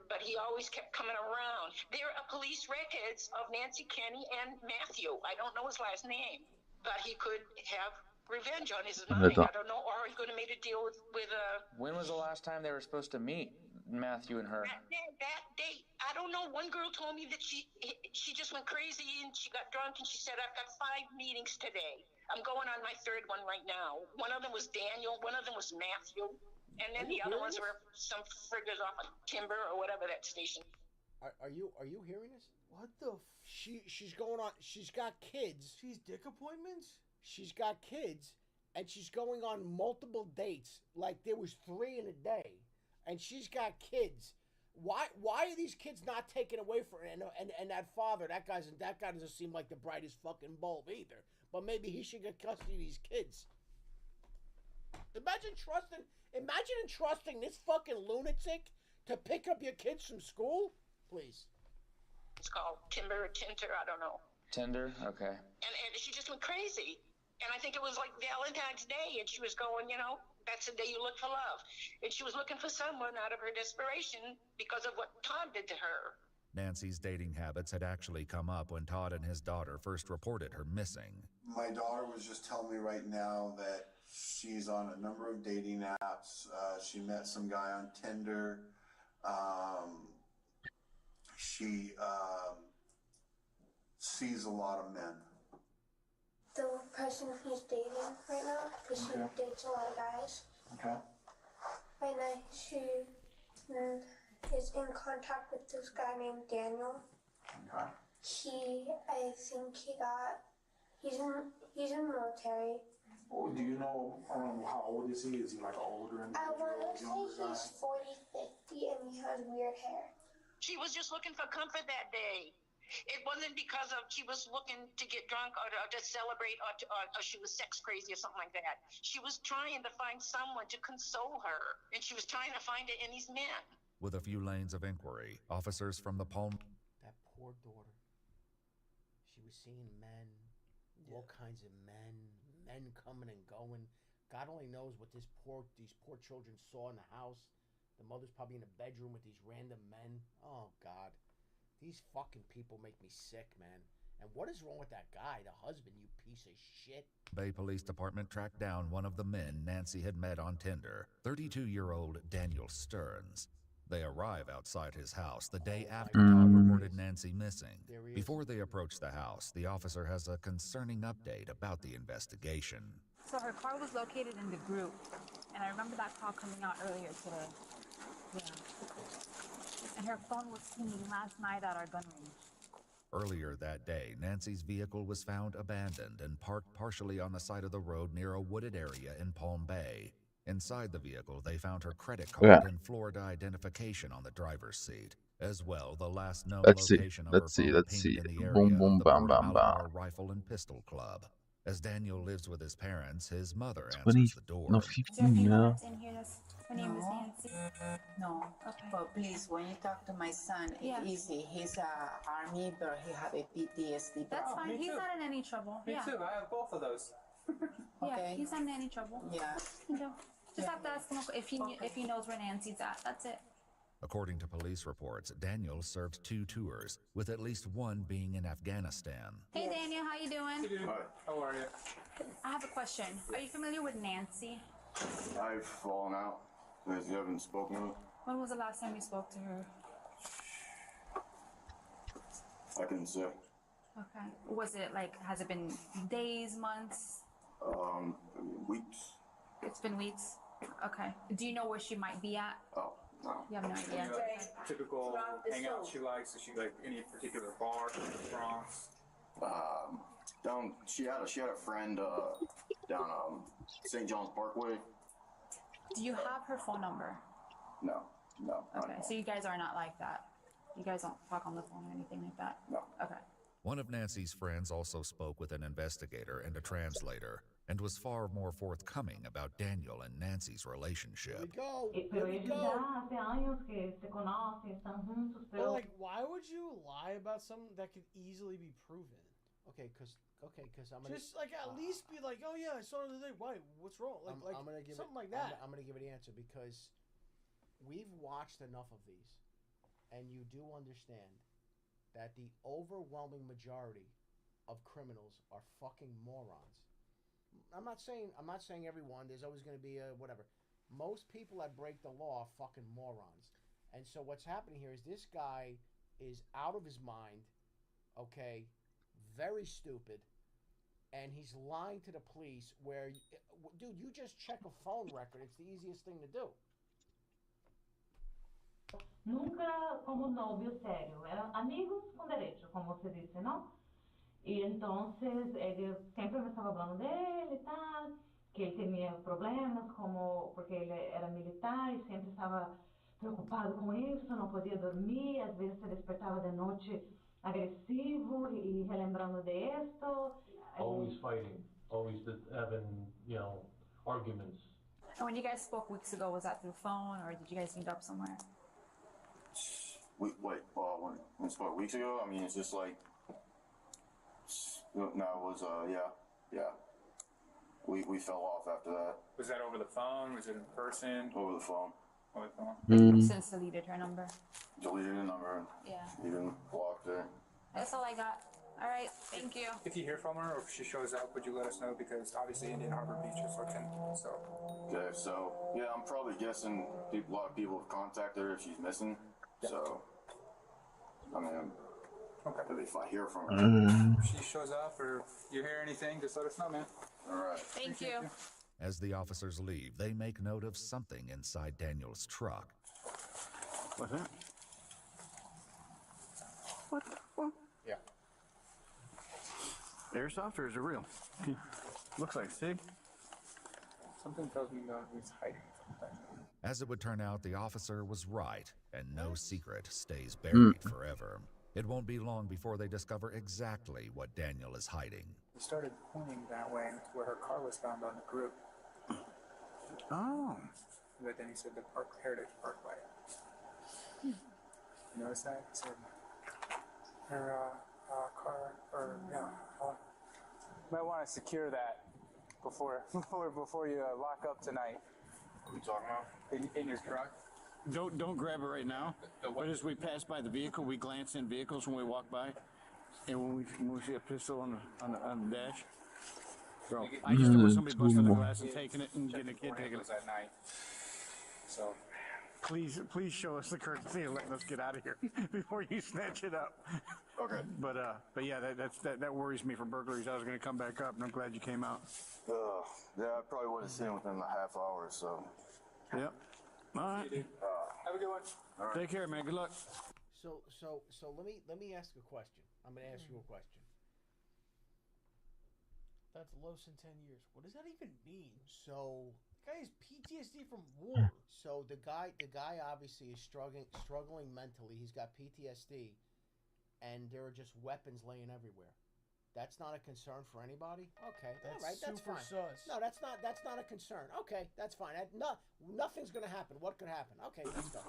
but he always kept coming around. There are police records of Nancy Kenny and Matthew. I don't know his last name, but he could have revenge on his mind. I don't know, or he could have made a deal with When was the last time they were supposed to meet, Matthew and her? that date. I don't know. One girl told me that she just went crazy and she got drunk and she said, "I've got 5 meetings today. I'm going on my 3rd one right now." One of them was Daniel. One of them was Matthew. And then the other ones were some friggers off of Timber or whatever that station. Are you hearing this? What the? She's going on. She's got kids. She's dick appointments. She's got kids, and she's going on multiple dates. Like there was 3 in a day, and she's got kids. Why are these kids not taken away from her? And that father, that guy doesn't seem like the brightest fucking bulb either. But maybe he should get custody of these kids. Imagine entrusting this fucking lunatic to pick up your kids from school, please. It's called Timber or Tinter, I don't know. Tinder? Okay. And she just went crazy. And I think it was like Valentine's Day, and she was going, you know, that's the day you look for love. And she was looking for someone out of her desperation because of what Todd did to her. Nancy's dating habits had actually come up when Todd and his daughter first reported her missing. My daughter was just telling me right now that she's on a number of dating apps. She met some guy on Tinder. She sees a lot of men. The person he's dating right now, because she dates a lot of guys. Okay. Right now, she is in contact with this guy named Daniel. Okay. I think he's in the military. Oh, do you know how old is he? Is he like an older I want to say younger he's 40, 50, and he has weird hair. She was just looking for comfort that day. It wasn't because of she was looking to get drunk or to celebrate or she was sex crazy or something like that. She was trying to find someone to console her, and she was trying to find it in these men. With a few lanes of inquiry, officers from the Palm... That poor daughter. She was seeing men, all kinds of men coming and going. God only knows what these poor children saw in the house. The mother's probably in a bedroom with these random men. Oh, God. These fucking people make me sick, man. And what is wrong with that guy, the husband, you piece of shit? Bay Police Department tracked down one of the men Nancy had met on Tinder, 32-year-old Daniel Stearns. They arrive outside his house the day after Todd reported Nancy missing. Before they approach the house, the officer has a concerning update about the investigation. So her car was located in the group, and I remember that call coming out earlier today. Yeah. And her phone was pinging last night at our gun range. Earlier that day, Nancy's vehicle was found abandoned and parked partially on the side of the road near a wooded area in Palm Bay. Inside the vehicle, they found her credit card and Florida identification on the driver's seat. As well, the last known location of her phone pinged in the area of the Port Malabar Rifle and Pistol Club. As Daniel lives with his parents, his mother answers the door. No, 15, yeah. Her name is Nancy. No. Okay. But please, when you talk to my son, it's easy. He's army, but he have a PTSD. That's fine. He's not in any trouble. Me too. I have both of those. Yeah, he's not in any trouble. Yeah. Just have to ask him if he knows where Nancy's at. That's it. According to police reports, Daniel served 2 tours, with at least one being in Afghanistan. Hey, Daniel, how you doing? Hi. How are you? I have a question. Are you familiar with Nancy? I've fallen out. Because you haven't spoken to her. When was the last time you spoke to her? I couldn't say. Okay. Was it has it been days, months? Weeks. It's been weeks? Okay. Do you know where she might be at? Oh, no. You have no idea? Any, typical hangout she likes? Is she like any particular bar, restaurants? She had a friend down St. John's Parkway. Do you have her phone number? No. Okay, so you guys are not like that. You guys don't talk on the phone or anything like that? No. Okay. One of Nancy's friends also spoke with an investigator and a translator, and was far more forthcoming about Daniel and Nancy's relationship. But like, why would you lie about something that could easily be proven? Okay, because I'm gonna just at least be like, oh yeah, I saw her the other day. Why? What's wrong? I'm gonna give something it, like that. I'm gonna give it an answer because we've watched enough of these, and you do understand that the overwhelming majority of criminals are fucking morons. I'm not saying everyone. There's always going to be a whatever. Most people that break the law are fucking morons. And so what's happening here is this guy is out of his mind. Okay. Very stupid, and he's lying to the police where, dude, you just check a phone record. It's the easiest thing to do. Nunca como novio serio, eran amigos con derecho, como se dice, ¿no? Y entonces él siempre me estaba hablando de él y tal, que él tenía problemas porque él era militar y siempre estaba preocupado con eso, no podía dormir, às vezes se despertaba de noche agresivo y relembrando de esto. Always fighting, always having, arguments. And when you guys spoke weeks ago, was that through phone or did you guys meet up somewhere? When we spoke weeks ago, I mean, it's just like, no, it was, yeah. We fell off after that. Was that over the phone? Was it in person? Over the phone. Over the phone. You since deleted her number? Deleted the number. Yeah. Even blocked her. That's all I got. All right, thank you. If you hear from her or if she shows up, would you let us know? Because obviously Indian Harbor Beach is looking, so. Okay, so, yeah, I'm probably guessing a lot of people have contacted her if she's missing. Yeah. So, I mean, if I hear from her. If she shows up or you hear anything, just let us know, man. All right. Thank you. As the officers leave, they make note of something inside Daniel's truck. What's that? What the fuck? Yeah. Airsoft or is it real? Looks like SIG. Something tells me he's hiding something. As it would turn out, the officer was right, and no secret stays Mm. buried forever. It won't be long before they discover exactly what Daniel is hiding. He started pointing that way where her car was found on the group. Oh. But then he said the Heritage Parkway. You notice that? He said her car, or yeah. Might want to secure that before you lock up tonight. What are we talking about? In your truck. Don't grab it right now. But as we pass by the vehicle, we glance in vehicles when we walk by, and when we see a pistol on the dash. Bro, I just don't want somebody busting the glass and taking it and getting a kid taking it at night. So please show us the courtesy and letting us get out of here before you snatch it up. Okay. But yeah, that worries me for burglaries. I was going to come back up, and I'm glad you came out. Yeah, I probably would have seen within a half hour or so. Yep. All right. have a good one. All right. Take care, man. Good luck. So let me ask a question. I'm gonna ask you a question. That's Los in 10 years. What does that even mean? So The guy has PTSD from war. So the guy obviously is struggling mentally. He's got PTSD, and there are just weapons laying everywhere. That's not a concern for anybody. Okay, all right, that's super fine. sus. No, that's not a concern. Okay, that's fine. Nothing's gonna happen. What could happen? Okay, let's go.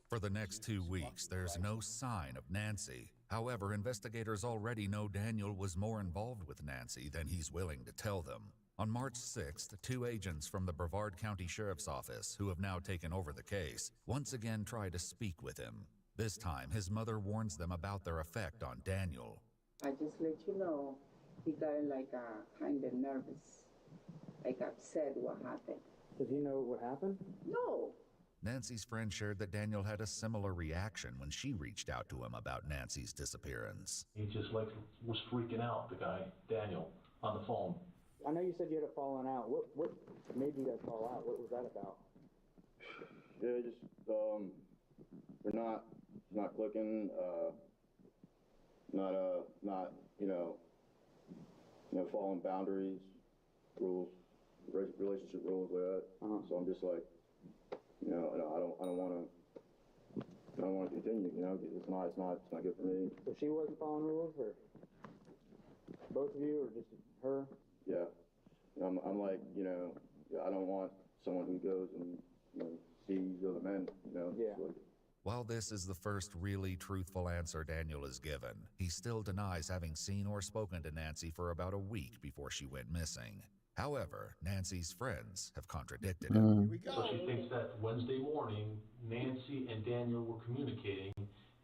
For the next 2 weeks, there's no sign of Nancy. However, investigators already know Daniel was more involved with Nancy than he's willing to tell them. On March 6th, 2 agents from the Brevard County Sheriff's Office, who have now taken over the case, once again try to speak with him. This time, his mother warns them about their effect on Daniel. I just let you know, he got like kind of nervous, like upset what happened. Does he know what happened? No. Nancy's friend shared that Daniel had a similar reaction when she reached out to him about Nancy's disappearance. He just was freaking out, the guy, Daniel, on the phone. I know you said you had a falling out. What made you guys fall out? What was that about? Yeah, just we're not clicking. Not following boundaries, rules, relationship rules like that. So I'm just like, I don't want to continue. It's not good for me. So she wasn't following rules, or both of you, or just her? Yeah, I'm like, I don't want someone who goes and sees other men. Yeah. While this is the first really truthful answer Daniel is given, he still denies having seen or spoken to Nancy for about a week before she went missing. However, Nancy's friends have contradicted him. So she thinks that Wednesday morning, Nancy and Daniel were communicating,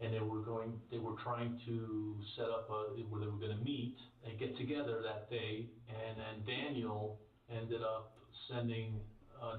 and they were trying to set up where they were going to meet and get together that day, and then Daniel ended up sending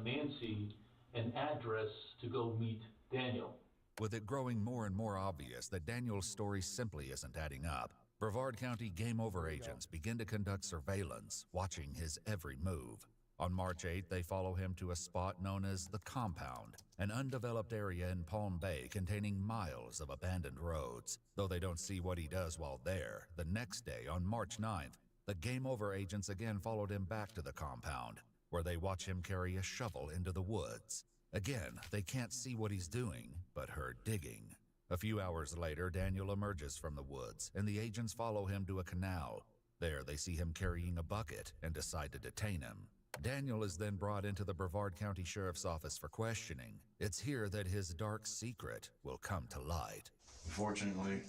Nancy an address to go meet Daniel. With it growing more and more obvious that Daniel's story simply isn't adding up, Brevard County Game Over agents begin to conduct surveillance, watching his every move. On March 8th, they follow him to a spot known as the Compound, an undeveloped area in Palm Bay containing miles of abandoned roads. Though they don't see what he does while there, the next day, on March 9th, the Game Over agents again followed him back to the compound, where they watch him carry a shovel into the woods. Again, they can't see what he's doing, but heard digging. A few hours later, Daniel emerges from the woods, and the agents follow him to a canal. There, they see him carrying a bucket and decide to detain him. Daniel is then brought into the Brevard County Sheriff's Office for questioning. It's here that his dark secret will come to light. Unfortunately,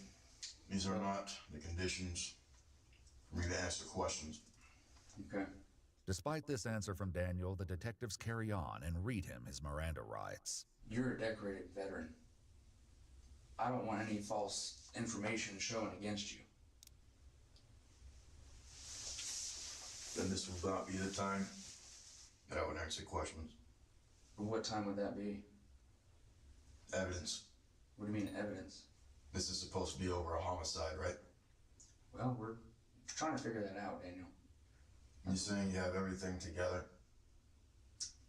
these are not the conditions for me to answer questions. Okay. Despite this answer from Daniel, the detectives carry on and read him his Miranda rights. You're a decorated veteran. I don't want any false information shown against you. Then this will not be the time that I would answer questions. What time would that be? Evidence. What do you mean, evidence? This is supposed to be over a homicide, right? Well, we're trying to figure that out, Daniel. You're saying you have everything together?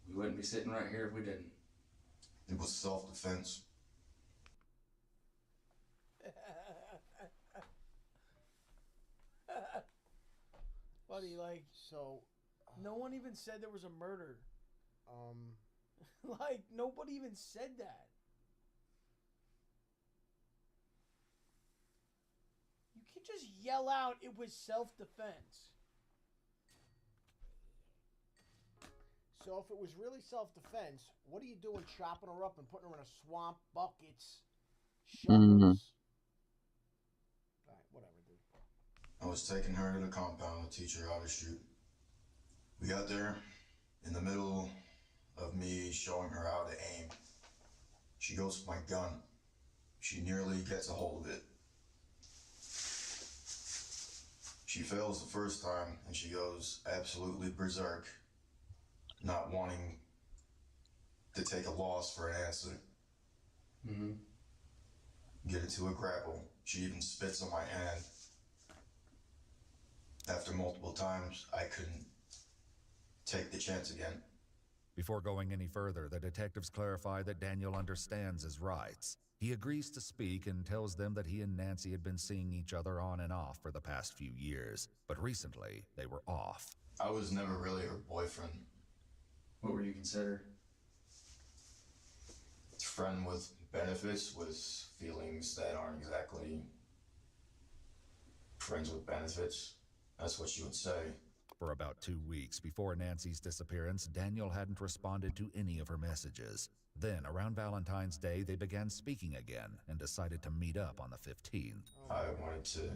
We wouldn't be sitting right here if we didn't. It was self-defense. Buddy, like, So, no one even said there was a murder. Like, nobody even said that. You can't just yell out it was self-defense. so if it was really self-defense, what are you doing chopping her up and putting her in a swamp, buckets, shovels? Alright, whatever, dude. I was taking her to the compound to teach her how to shoot. We got there in the middle of me showing her how to aim. She goes for my gun. She nearly gets a hold of it. She fails the first time and she goes absolutely berserk, not wanting to take a loss for an answer. Get into a grapple. She even spits on my hand. After multiple times, I couldn't take the chance again. Before going any further, the detectives clarify that Daniel understands his rights. He agrees to speak and tells them that he and Nancy had been seeing each other on and off for the past few years, but recently they were off. I was never really her boyfriend. What were you considered? Friend with benefits, with feelings that aren't exactly friends with benefits. That's what you would say. For about 2 weeks before Nancy's disappearance, Daniel hadn't responded to any of her messages. Then, around Valentine's Day, they began speaking again and decided to meet up on the 15th. I wanted to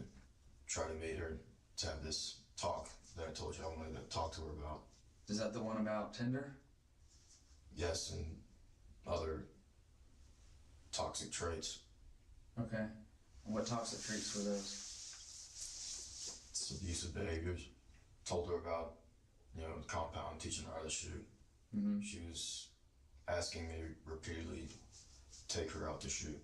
try to meet her to have this talk that I told you I wanted to talk to her about. Is that the one about Tinder? Yes, and other toxic traits. Okay. And what toxic traits were those? It's abusive behaviors. Told her about, the compound, teaching her how to shoot. She was asking me repeatedly to take her out to shoot.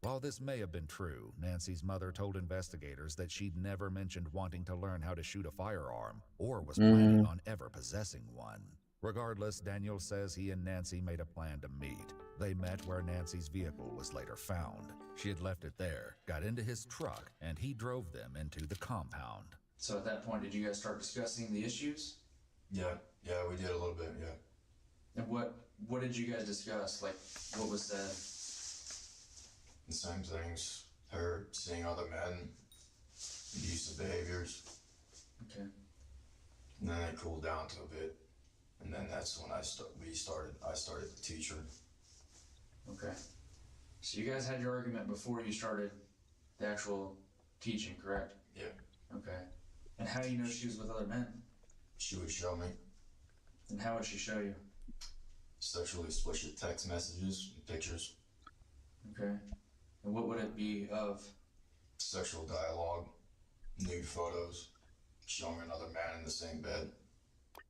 While this may have been true, Nancy's mother told investigators that she'd never mentioned wanting to learn how to shoot a firearm or was planning on ever possessing one. Regardless, Daniel says he and Nancy made a plan to meet. They met where Nancy's vehicle was later found. She had left it there, got into his truck, and he drove them into the compound. So at that point, did you guys start discussing the issues? Yeah, we did a little bit, yeah. And what did you guys discuss? Like, what was said? The same things. Her seeing other men, abusive behaviors. Okay. And then it cooled down to a bit. And then that's when I started to teach her. Okay. So you guys had your argument before you started the actual teaching, correct? Yeah. Okay. And how do you know she was with other men? She would show me. And how would she show you? Sexually explicit text messages and pictures. Okay. And what would it be of? Sexual dialogue, nude photos, showing another man in the same bed.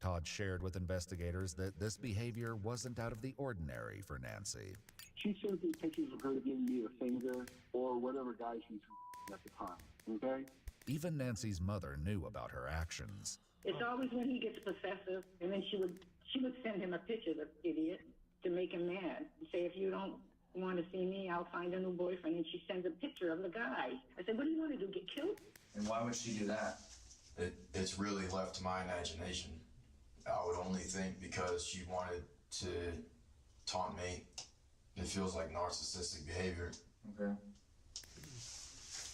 Todd shared with investigators that this behavior wasn't out of the ordinary for Nancy. She sent me pictures of her giving me a finger or whatever guy she's at the time, okay? Even Nancy's mother knew about her actions. It's always when he gets possessive, and then she would send him a picture, the idiot, to make him mad. And say, if you don't want to see me, I'll find a new boyfriend. And she sends a picture of the guy. I said, what do you want to do, get killed? And why would she do that? It's really left to my imagination. I would only think because she wanted to taunt me. It feels like narcissistic behavior. Okay.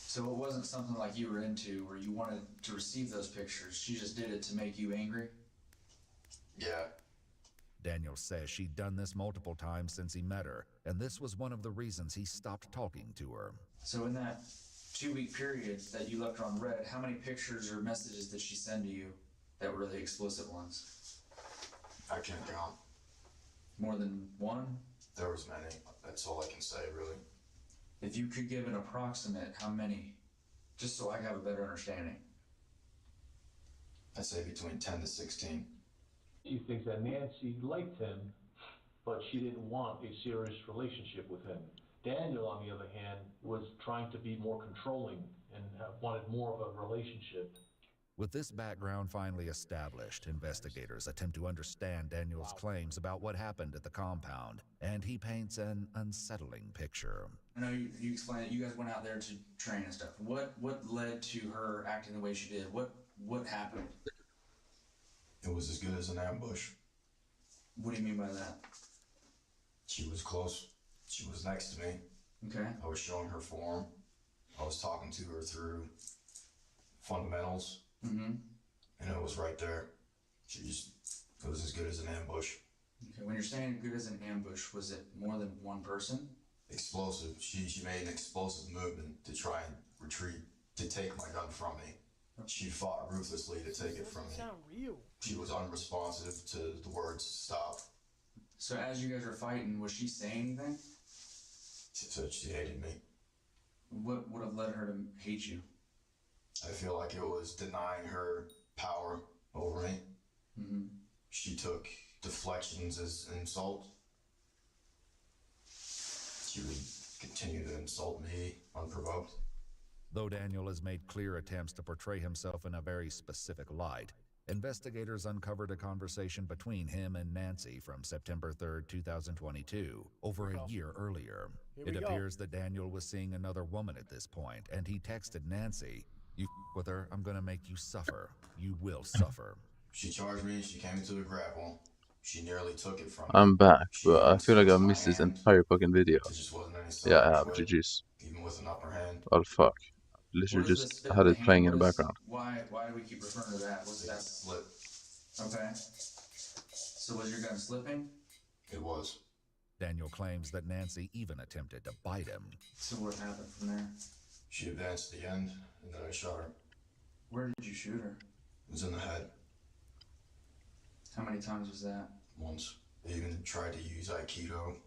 So it wasn't something like you were into where you wanted to receive those pictures. She just did it to make you angry? Yeah. Daniel says she'd done this multiple times since he met her, and this was one of the reasons he stopped talking to her. So in that 2-week period that you left her on red, how many pictures or messages did she send to you that were the explicit ones? I can't count. More than one? There was many. That's all I can say, really. If you could give an approximate, how many? Just so I have a better understanding. I'd say between 10 to 16. She thinks that Nancy liked him, but she didn't want a serious relationship with him. Daniel, on the other hand, was trying to be more controlling and wanted more of a relationship. With this background finally established, investigators attempt to understand Daniel's claims about what happened at the compound, and he paints an unsettling picture. I know you explained that you guys went out there to train and stuff. What led to her acting the way she did? What What happened? It was as good as an ambush. What do you mean by that? She was close. She was next to me. Okay. I was showing her form. I was talking to her through fundamentals. Mm-hmm. And it was right there. It was as good as an ambush. Okay, when you're saying good as an ambush, was it more than one person? Explosive. She made an explosive movement to try and retreat, to take my gun from me. She fought ruthlessly to take it from me. Sound real. She was unresponsive to the words stop. So as you guys were fighting, was she saying anything? She said she hated me. What would have led her to hate you? I feel like it was denying her power over me. Mm-hmm. She took deflections as insult. She would continue to insult me unprovoked. Though Daniel has made clear attempts to portray himself in a very specific light, investigators uncovered a conversation between him and Nancy from September 3rd, 2022, over a year earlier. It appears that Daniel was seeing another woman at this point, and he texted Nancy, "You with her, I'm gonna make you suffer. You will suffer." She charged me, she came into the grapple. She nearly took it from me. I'm back, but I feel like I missed this entire fucking video. There just wasn't any Yeah, I sign have. of it, GG's. even with an upper hand. What the fuck? Literally just had it playing in the background. Why do we keep referring to that? What's that? Slip. Okay. So was your gun slipping? It was. Daniel claims that Nancy even attempted to bite him. So what happened from there? She advanced to the end, and then I shot her. Where did you shoot her? It was in the head. How many times was that? Once. They even tried to use Aikido.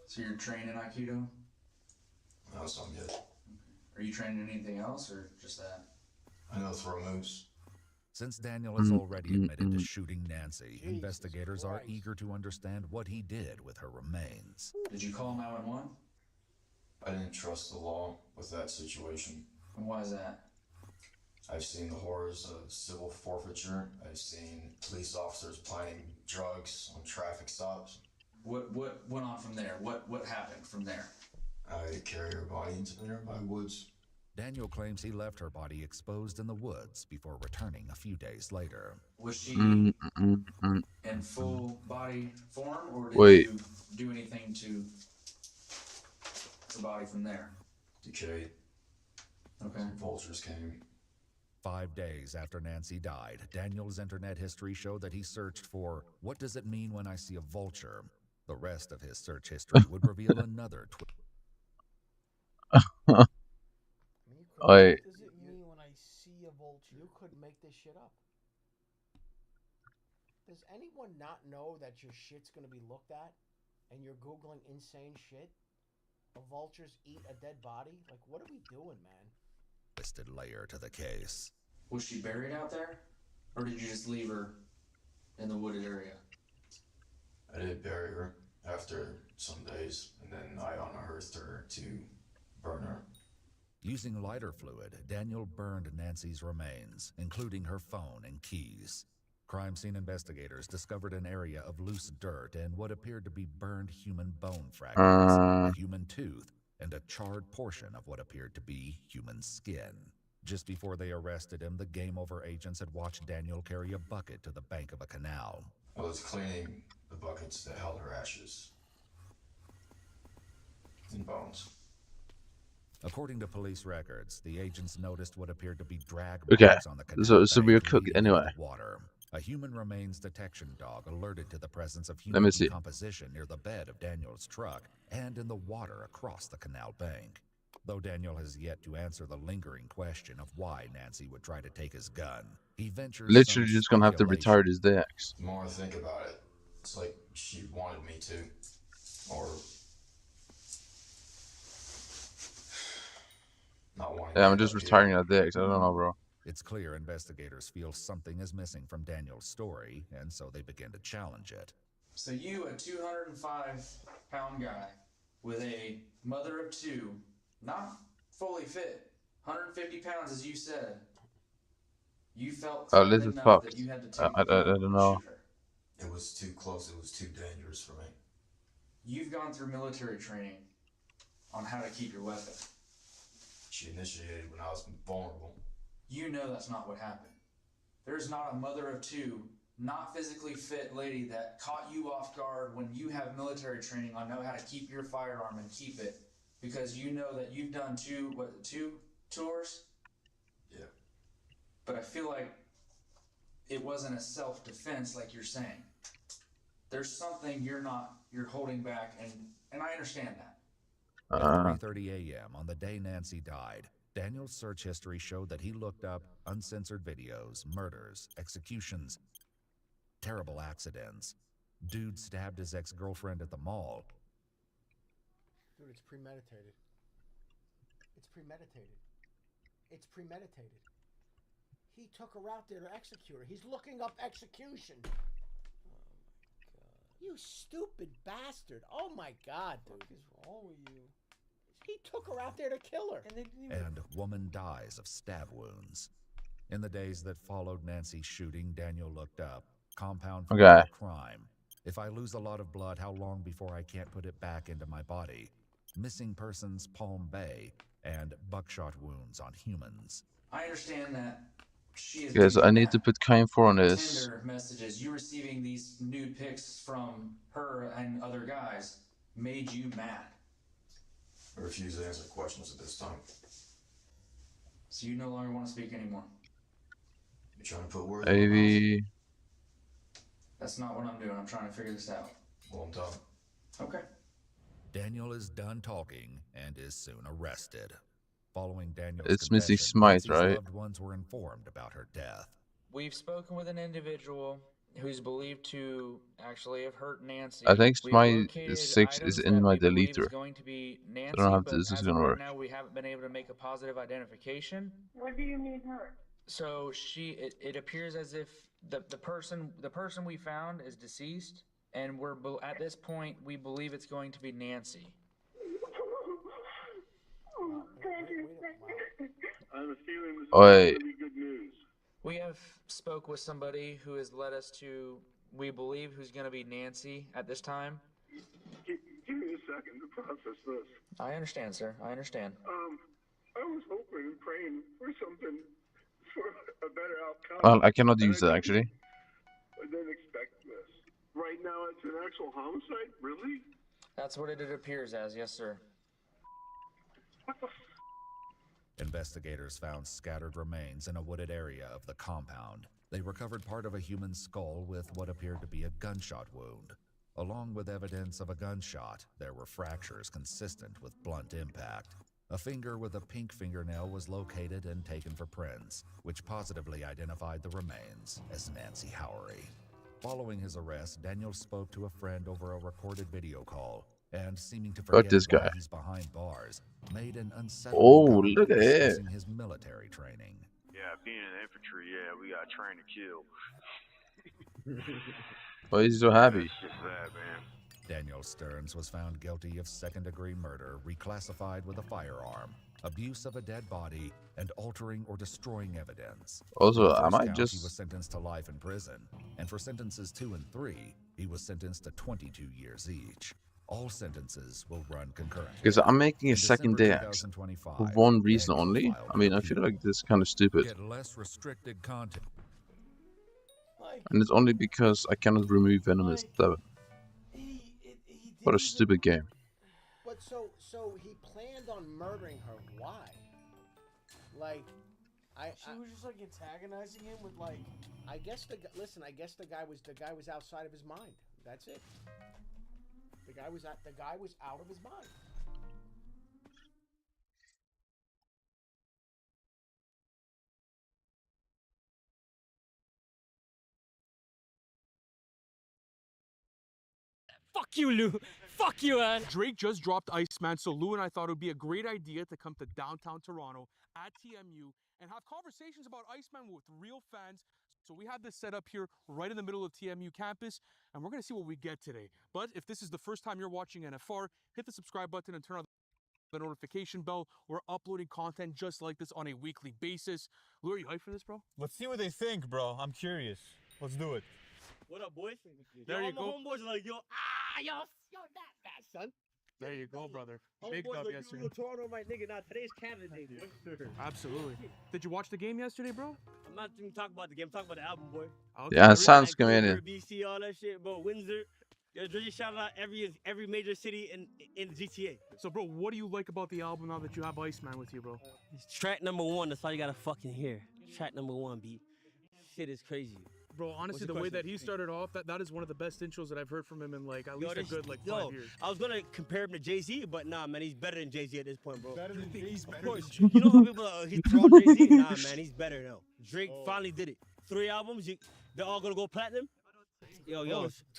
So you're trained in Aikido? No, some yet. Are you trained in anything else, or just that? I know throw moves. Since Daniel has already admitted to shooting Nancy, investigators are eager to understand what he did with her remains. Did you call 911? I didn't trust the law with that situation. And why is that? I've seen the horrors of civil forfeiture. I've seen police officers planting drugs on traffic stops. What went on from there? What happened from there? I carried her body into the nearby woods. Daniel claims he left her body exposed in the woods before returning a few days later. Was she in full body form, or did you do anything to her body from there? Decayed. Okay. Some vultures came. 5 days after Nancy died, Daniel's internet history showed that he searched for, "What does it mean when I see a vulture?" The rest of his search history would reveal another twist. What does it mean when I see a vulture? You could make this shit up. Does anyone not know that your shit's gonna be looked at and you're Googling insane shit? Vultures eat a dead body? Like, what are we doing, man? Twisted layer to the case. Was she buried out there, or did you just leave her in the wooded area? I did bury her after some days, and then I unearthed her to burn her. Using lighter fluid, Daniel burned Nancy's remains, including her phone and keys. Crime scene investigators discovered an area of loose dirt and what appeared to be burned human bone fragments, a human tooth, and a charred portion of what appeared to be human skin. Just before they arrested him, the Game Over agents had watched Daniel carry a bucket to the bank of a canal. I was cleaning the buckets that held her ashes and bones. According to police records, the agents noticed what appeared to be drag Okay, marks on the canal so we are bank cooked leading into anyway. the water. A human remains detection dog alerted to the presence of Let human me see. decomposition near the bed of Daniel's truck and in the water across the canal bank. Though Daniel has yet to answer the lingering question of why Nancy would try to take his gun, he ventures Literally some just gonna have to speculation. retire his DX. The more I think about it, it's like she wanted me to, or not wanting Yeah, me I'm to just up here. retiring that DX. I don't know, bro. It's clear investigators feel something is missing from Daniel's story, and so they begin to challenge it. So you, a 205-pound guy with a mother of two, not fully fit, 150 pounds as you said, you felt Liz threatened is enough fucked. that you had to take I the gun don't and know. shoot her. It was too close. It was too dangerous for me. You've gone through military training on how to keep your weapon. She initiated when I was vulnerable. You know that's not what happened. there's not a mother of two, not physically fit lady that caught you off guard when you have military training on know how to keep your firearm and keep it because you know that you've done two tours? Yeah. But I feel like it wasn't a self-defense like you're saying. There's something you're holding back, and I understand that. At 3:30 a.m. on the day Nancy died, Daniel's search history showed that he looked up uncensored videos, murders, executions, terrible accidents. Dude stabbed his ex-girlfriend at the mall. Dude, it's premeditated. It's premeditated. It's premeditated. He took her out there to execute her. He's looking up execution. Oh my God. You stupid bastard. Oh my God, dude. What is wrong with you? He took her out there to kill her. And woman dies of stab wounds. In the days that followed Nancy's shooting, Daniel looked up compound for crime. If I lose a lot of blood, how long before I can't put it back into my body? Missing persons, Palm Bay, and buckshot wounds on humans. I understand that she is. Guys, I need to put Kain 4 on this. Tinder messages, you receiving these nude pics from her and other guys made you mad. I refuse to answer questions at this time. So you no longer want to speak anymore? You trying to put words in my mouth? That's not what I'm doing. I'm trying to figure this out. Well, I'm done. Okay. Daniel is done talking and is soon arrested. Following Daniel's It's Missy confession, Smite, Nancy's right? loved ones were informed about her death. We've spoken with an individual who's believed to actually have hurt Nancy. I think We've Smite located 6 is in my deleter. going to be Nancy, I don't have but this is as gonna of right work. now, we haven't been able to make a positive identification. What do you mean hurt? So it appears as if the person we found is deceased, and at this point we believe it's going to be Nancy. Oh, thank you. I have a feeling this is Oi. going to be good news. We have spoke with somebody who has led us to, we believe, who's going to be Nancy at this time. Give me a second to process this. I understand, sir. I understand. I was hoping and praying for something, for a better outcome. Well, I cannot use that actually. I didn't expect this. Right now, it's an actual homicide? Really? That's what it appears as, yes, sir. What the Investigators found scattered remains in a wooded area of the compound. They recovered part of a human skull with what appeared to be a gunshot wound. Along with evidence of a gunshot, there were fractures consistent with blunt impact. A finger with a pink fingernail was located and taken for prints, which positively identified the remains as Nancy Howery. Following his arrest, Daniel spoke to a friend over a recorded video call, and seeming to forget this why guy. he's behind bars, made an Oh, unsettling look comment at it. discussing his military training. Yeah, being in infantry, yeah, we got trained to kill. Why is he so happy? It's just that, man. Daniel Stearns was found guilty of second-degree murder, reclassified with a firearm, abuse of a dead body, and altering or destroying evidence. Also, For the I first might count, just- He was sentenced to life in prison, and for sentences 2 and 3, he was sentenced to 22 years each. All sentences will run concurrently. Because I'm making a In second December day for 2025, one reason Daniel only. filed I mean, I for feel like this is kind of stupid. Get less restricted content. And it's only because I cannot remove Venom as 7. What a stupid game. But so he planned on murdering her. Why? Like, She was just like antagonizing him with like. I guess the guy was outside of his mind. That's it. The guy was out of his mind. Fuck you, Lou. Fuck you, man. Drake just dropped Iceman, so Lou and I thought it would be a great idea to come to downtown Toronto at TMU and have conversations about Iceman with real fans. So we have this set up here right in the middle of TMU campus, and we're going to see what we get today. But if this is the first time you're watching NFR, hit the subscribe button and turn on the notification bell. We're uploading content just like this on a weekly basis. Lou, are you hyped for this, bro? Let's see what they think, bro. I'm curious. Let's do it. What up, boys? There yo, you all go. my homeboys are like, yo, that bad, son. There you go, brother. Homeboy, Big dub look, yesterday. you Toronto, my nigga. Nah, today's Canada Day, boy. Absolutely. Did you watch the game yesterday, bro? I'm not even talking about the game. I'm talking about the album, boy. Okay. Yeah, sounds Vancouver, comedian. BC, all that shit, bro. Windsor. Yo, Jersey shout out every major city in GTA. So, bro, what do you like about the album now that you have Iceman with you, bro? It's track number 1. That's all you gotta fucking hear. Track number 1, B. Shit is crazy. Bro, honestly, the way that he started off, that is one of the best intros that I've heard from him in like at least a good like 5 years. I was gonna compare him to Jay-Z, but nah, man, he's better than Jay-Z at this point, bro. Better than Jay-Z. Of course. You know how people he's thrown Jay-Z? Nah, man, he's better now. Drake finally did it. 3 albums, they're all gonna go platinum. Yo,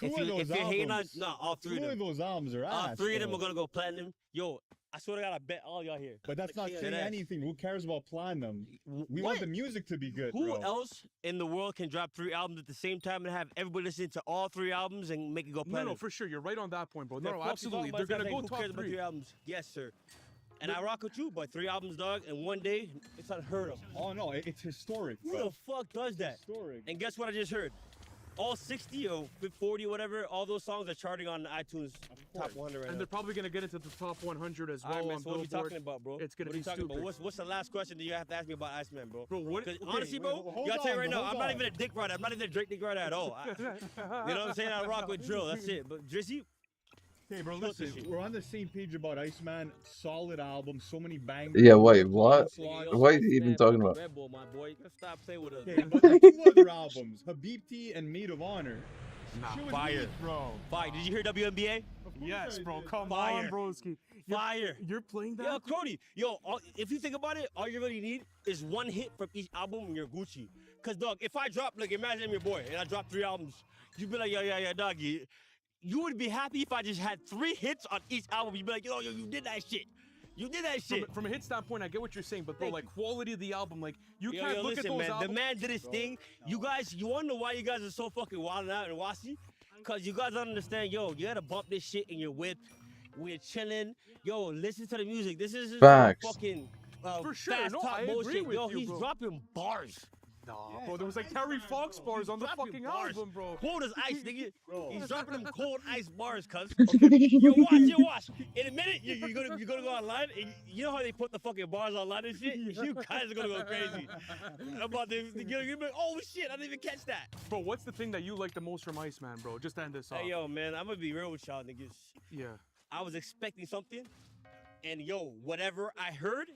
if you're hating on, nah, all 3 of them. 2 of those albums are all ass. 3 of them are gonna go platinum. Yo, I swear to God, I bet all y'all here. But that's not saying anything. Who cares about platinum? We want the music to be good, Who bro. else in the world can drop 3 albums at the same time and have everybody listen to all 3 albums and make it go platinum? No, for sure. You're right on that point, bro. The No, fuck you absolutely. talking They're about? gonna go Who top cares about 3. 3 albums? Yes, sir. And I rock with you, but 3 albums, dog, in one day, it's unheard of. Oh no, it's historic. Who bro. the fuck does that? Historic. And guess what I just heard? All 60 or 40, whatever, all those songs are charting on iTunes top 100 right And now. they're probably gonna get into the top 100 as well. All right, man, on so what are we Billboard. talking about, bro? It's gonna what be are you talking stupid. about? What's the last question that you have to ask me about Iceman, bro? Bro, what? 'Cause Okay, honestly, bro, hold you gotta tell you on, right now, hold I'm not on. even a dick rider. I'm not even a Drake dick rider at all. You know what I'm saying? I rock with drill. That's it. But Drizzy, Okay, bro, listen, we're on the same page about Iceman. Solid album, so many bangers. Yeah, wait, what? Yo, What are you even Iceman, talking about? Red Bull, my boy. You gotta stop playing with us. Okay, but there's 2 other albums, Habibti and Maid of Honor. Nah, Shit was fire. weak, bro. Fire. Did you hear WNBA? Yes, bro. Come Fire. on, broski. Fire. You're playing that? Yo, Crody. Yo, if you think about it, all you really need is 1 hit from each album and you're Gucci. Cause dog, if I drop, like imagine I'm your boy and I drop 3 albums, you'd be like, yeah, dog. You would be happy if I just had 3 hits on each album. You'd be like, yo, you did that shit. You did that shit. From a hit standpoint, I get what you're saying, but bro, like quality of the album, like you can't look listen, at those man, albums. the man did his thing. You guys, you wanna know why you guys are so fucking wild out and wassy? Cause you guys don't understand, yo, you gotta bump this shit in your whip. We're chilling. Yo, listen to the music. This is Facts. fucking For sure, fast no, talk I agree bullshit. with Yo, you, he's bro. dropping bars. Nah, bro, there was like Terry Fox bars on the fucking album, bro. Cold as ice, nigga. He's dropping them cold ice bars, cuz. Yo, watch. In a minute, you're gonna go online, and you know how they put the fucking bars online and shit? You guys are gonna go crazy. About the you're gonna be like, oh shit, I didn't even catch that. Bro, what's the thing that you like the most from Iceman, bro? Just to end this off. Hey, yo, man, I'm gonna be real with y'all, niggas. Yeah. I was expecting something, and yo, whatever I heard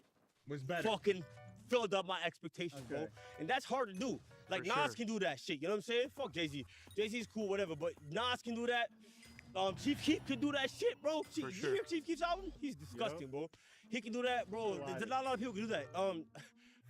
was better. Fucking filled up my expectations, bro. And that's hard to do. Like, For Nas sure. can do that shit, you know what I'm saying? Fuck Jay-Z. Jay-Z's cool, whatever, but Nas can do that. Chief Keef can do that shit, bro. You hear Chief Keef's album? He's disgusting, bro. He can do that, bro. There's not a lot of people can do that.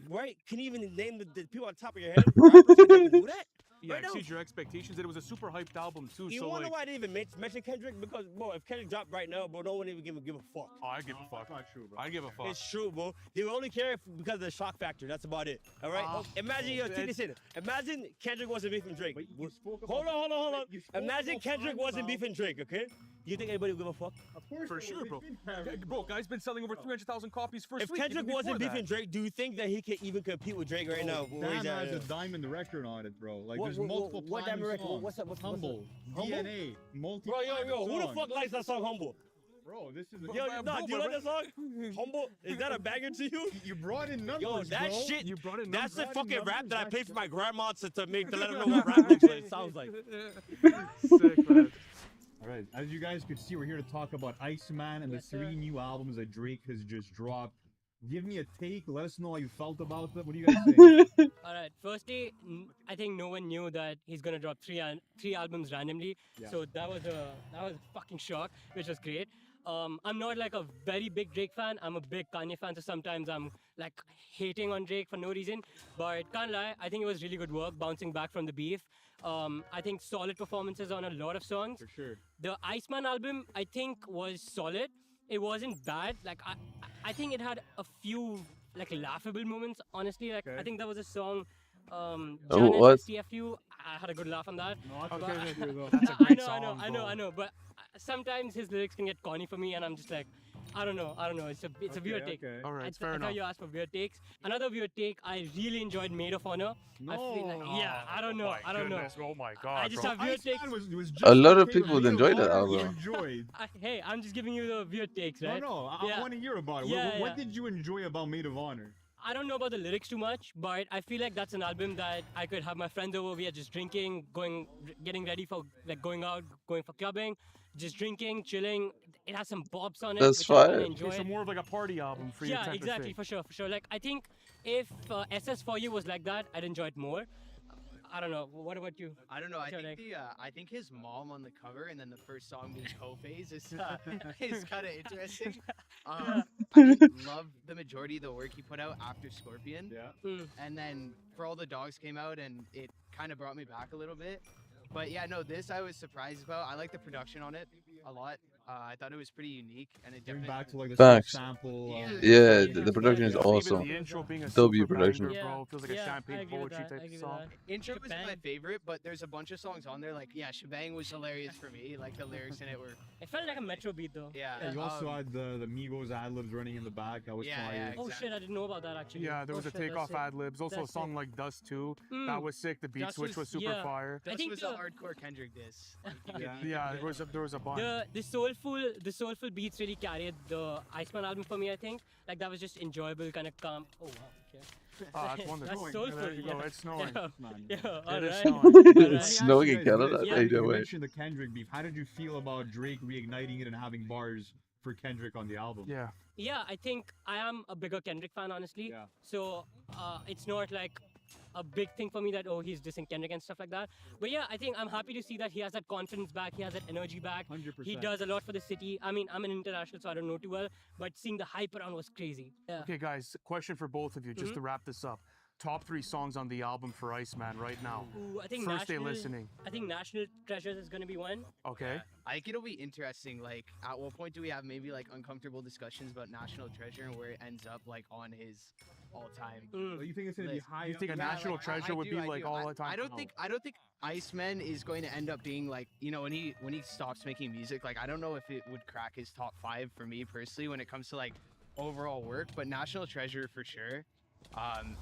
Right? Can you even name the people on top of your head? Rappers that can do that? Yeah, Right now. exceed your expectations. And it was a super hyped album too. You so wanna like, know why I didn't even mention Kendrick? Because, bro, if Kendrick dropped right now, bro, no one even give a fuck. oh, I give a fuck. Not true, bro. I give a fuck. It's true, bro. They will only care because of the shock factor. That's about it. All right. Imagine, yo, take this in. Imagine Kendrick wasn't beefing Drake. Hold on. Imagine Kendrick wasn't beefing Drake. Okay. You think anybody would give a fuck? Of course, For sure, bro. Bro, guy's been selling over 300,000 copies first If week. Kendrick even wasn't before beefing that. Drake, do you think that he can even compete with Drake right now? Where he's Damn at has a now? diamond record on it, bro. Like, What- there's what- multiple what platinum diamond record? songs. What's that- Humble, Humble? DNA, multi. Bro, who the fuck likes that song, Humble? Bro, this is. Yo, do you like that song? Humble? Is that a banger to you? You brought in numbers, Yo, that bro. shit. You brought in That's the numbers. fucking rap Numbers, that I that paid for shit. my grandma to make to let her know what rap looks like. It sounds like. Sick, man. All right, as you guys could see, we're here to talk about Iceman and the 3 new albums that Drake has just dropped. Give me a take. Let us know how you felt about them. What do you guys think? All right. Firstly, I think no one knew that he's gonna drop three albums randomly. Yeah. So that was a fucking shock, which was great. I'm not like a very big Drake fan. I'm a big Kanye fan, so sometimes I'm like hating on Drake for no reason. But can't lie, I think it was really good work bouncing back from the beef. I think solid performances on a lot of songs. For sure. The Iceman album, I think, was solid. It wasn't bad. Like I think it had a few like laughable moments. Honestly, like I think there was a song, what? CFU. I had a good laugh on that. No, But- that's okay, That's a great I song, know. But sometimes his lyrics can get corny for me, and I'm just like, I don't know. It's a weird take. All right, I fair thought enough. you asked for weird takes. Another weird take. I really enjoyed Maid of Honor. I feel like, yeah, I don't know. I don't know. Oh my god. I just bro. have weird takes. A lot of people would enjoy that album. Enjoyed. Hey, I'm just giving you the weird takes, right? No, I want to hear about it. Yeah, What did you enjoy about Maid of Honor? I don't know about the lyrics too much, but I feel like that's an album that I could have my friends over. We are just drinking, getting ready for like going out, going for clubbing, just drinking, chilling. It has some bops on it. That's which I kinda fine. enjoy. Okay, so more of like a party album for you. Yeah, type of exactly, thing. for sure. Like I think if SS4U was like that, I'd enjoy it more. I don't know. What about you? I don't know. I think his mom on the cover and then the first song being Co-Phase is kind of interesting. I love the majority of the work he put out after Scorpion. Yeah. And then For All the Dogs came out and it kind of brought me back a little bit. But yeah, no, this I was surprised about. I like the production on it a lot. I thought it was pretty unique, and it definitely back to like the Facts. sample. Yeah, the production is Even awesome. the intro being a W super production. banger, bro. Feels like a champagne poetry type of song. Intro was my favorite, but there's a bunch of songs on there. Like, yeah, Shebang was hilarious for me. Like, the lyrics in it were. It felt like a Metro beat though. Yeah. You also had the Migos ad-libs running in the back. That was fire. Oh shit, I didn't know about that actually. Yeah, there was Oh, a shit, that's takeoff sick. ad libs. Also, a That's song sick. like Dust 2. That was sick. The beat Dust switch was super yeah. fire. That I think was a hardcore Kendrick diss. Yeah, there was a bunch. The soulful beats really carried the Iceman album for me. I think like that was just enjoyable, kind of calm. Oh wow, okay. Oh, that's wonderful. That's soulful. There you go. It's snowing. Yeah, all It is right. snowing. It's snowing in Canada. Yeah, Either you way. mentioned the Kendrick beef. How did you feel about Drake reigniting it and having bars for Kendrick on the album? Yeah. Yeah, I think I am a bigger Kendrick fan, honestly. Yeah. So it's not like a big thing for me that he's dissing Kendrick and stuff like that. But yeah, I think I'm happy to see that he has that confidence back, he has that energy back. 100%. He does a lot for the city. I mean, I'm an international, so I don't know too well, but seeing the hype around was crazy. Yeah. Okay, guys, question for both of you, just to wrap this up. Top 3 songs on the album for Iceman right now. Ooh, I think First day National- listening. I think National Treasures is gonna be one. Okay. I think it'll be interesting. Like, at what point do we have maybe like uncomfortable discussions about National Treasure and where it ends up like on his all-time? You think it's gonna be list? high? You think a National Treasure would be like all time? I don't think Iceman is going to end up being like, you know, when he stops making music. Like, I don't know if it would crack his top 5 for me personally when it comes to like overall work, but National Treasure for sure.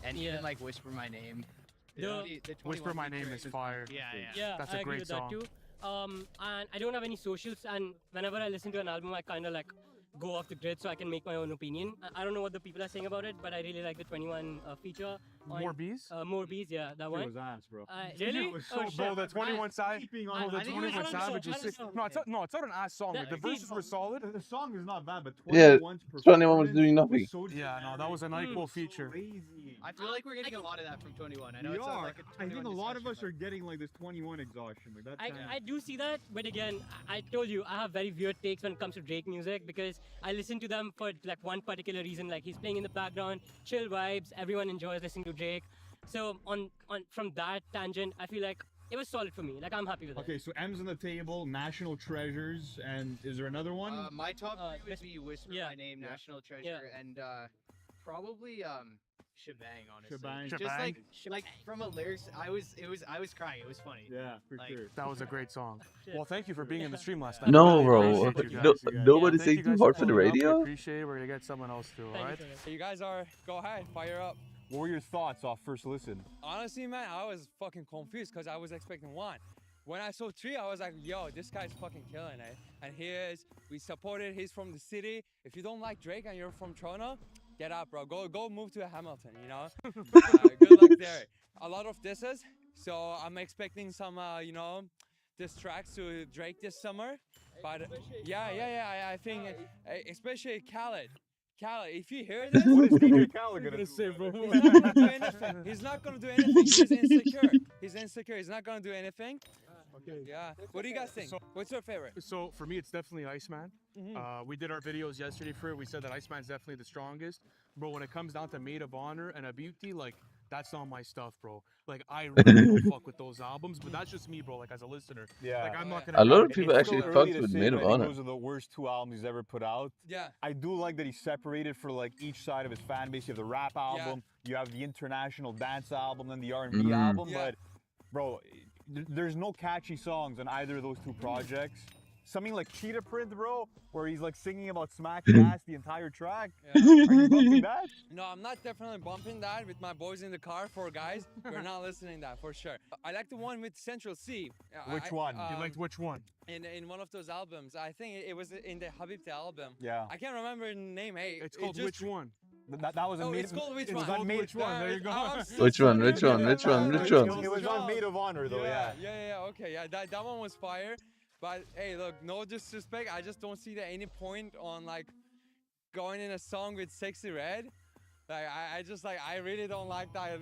And even like Whisper My Name. The Whisper 21 My Name is feature fire. Yeah, That's I a agree great with song. that too. And I don't have any socials, and whenever I listen to an album, I kind of like go off the grid so I can make my own opinion. I don't know what the people are saying about it, but I really like the 21 feature. More Bees? More Bees, yeah, that one. It was ass, bro. Really? It was Oh, so shit. Bro, the 21 Savage. on The the 21 Savage is sick. No, it's not an ass song. That- Like, the see, verses were solid. The song is not bad, but Yeah, 21's 21 was performance doing nothing. so Yeah, no, that was an equal feature. crazy. I feel like we're getting a lot of that from 21. I know We it's are. not like a I think a 21 lot of us discussion, are getting like this 21 exhaustion. Like that's I do see that, but again, I told you I have very weird takes when it comes to Drake music because I listen to them for like one particular reason. Like he's playing in the background, chill vibes, everyone enjoys listening to Drake. So on from that tangent, I feel like it was solid for me. Like I'm happy with it. Okay, so M's on the table, National Treasures, and is there another one? my top 3 would be Whisper yeah. My Name, Yeah. National Treasure, Yeah. and probably Shebang, honestly. Shebang. Just Shebang? like from a lyrics, I was crying. It was funny. Yeah, for Like, sure. That was a great song. Well, thank you for being in the stream last night. No, I bro. really appreciate you No, guys. nobody Thank say you too guys hard for the pulling up. I radio. appreciate it. We're gonna get someone else too, alright? You guys are, go ahead, fire up. What were your thoughts off first listen? Honestly, man, I was fucking confused because I was expecting 1. When I saw 3, I was like, yo, this guy's fucking killing it. And he is, we supported, he's from the city. If you don't like Drake and you're from Toronto, get out, bro. Go move to Hamilton, you know? Good luck there. A lot of disses, so I'm expecting some, you know, diss tracks to Drake this summer. But I think, especially Khaled. Khaled, if you hear this, What is DJ Khaled gonna say, bro? do? He's not gonna do anything. He's not gonna do anything. He's insecure. He's insecure. He's not gonna do anything. Okay. Yeah. What do you guys think? What's your favorite? So for me, it's definitely Iceman. Mhm. We did our videos yesterday for it. We said that Iceman's definitely the strongest. Bro, when it comes down to Maid of Honor and A Beauty, like, that's not my stuff, bro. Like, I really don't fuck with those albums, but that's just me, bro, like, as a listener. Yeah. Like, I'm not A gonna... lot of It's people so actually early fucked to with say, Maid but of I think Honor. those are the worst 2 albums he's ever put out. Yeah. I do like that he's separated for like each side of his fan base. You have the rap album, you have the international dance album, then the R&B album. Yeah. But bro, there's no catchy songs on either of those 2 projects. something like Cheetah Print, bro, where he's like singing about smacking ass the entire track. Are you bumping that? No, I'm not definitely bumping that with my boys in the car. 4 guys, we're not listening to that for sure. I like the one with Central C. Which one? You liked which one? In one of those albums. I think it was in the Hypixel album. Yeah. I can't remember the name. Hey, It's called Which One? That was a it's called Which it One? was on Which One? There you go. Which one? Which one? Which one? Which one? It was on Maid of Honor, though. Yeah. Okay, yeah. That one was fire. But hey, look, no disrespect. I just don't see any point on like going in a song with Sexy Red. Like I just like I really don't like that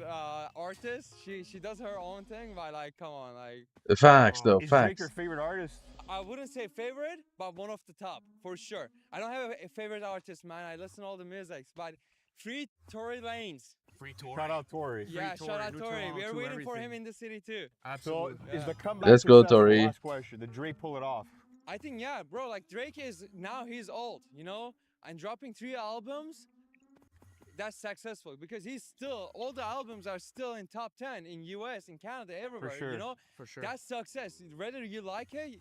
artist. She does her own thing, but like come on, like. Facts though, Is Drake facts. your favorite artist? I wouldn't say favorite, but one of the top for sure. I don't have a favorite artist, man. I listen to all the music, but Free Tory Lanez. Free Tory. Shout out Tory. Yeah, Free shout out New Tory. Toronto, We are waiting for everything. him in the city too. Absolutely. So is the comeback Let's go, successful? Tory. Last question. Did Drake pull it off? I think yeah, bro. Like Drake is now he's old, you know, and dropping 3 albums. That's successful because he's still all the albums are still in top 10 in US, in Canada, everywhere. sure. You know, For sure. that's success. Whether you like it,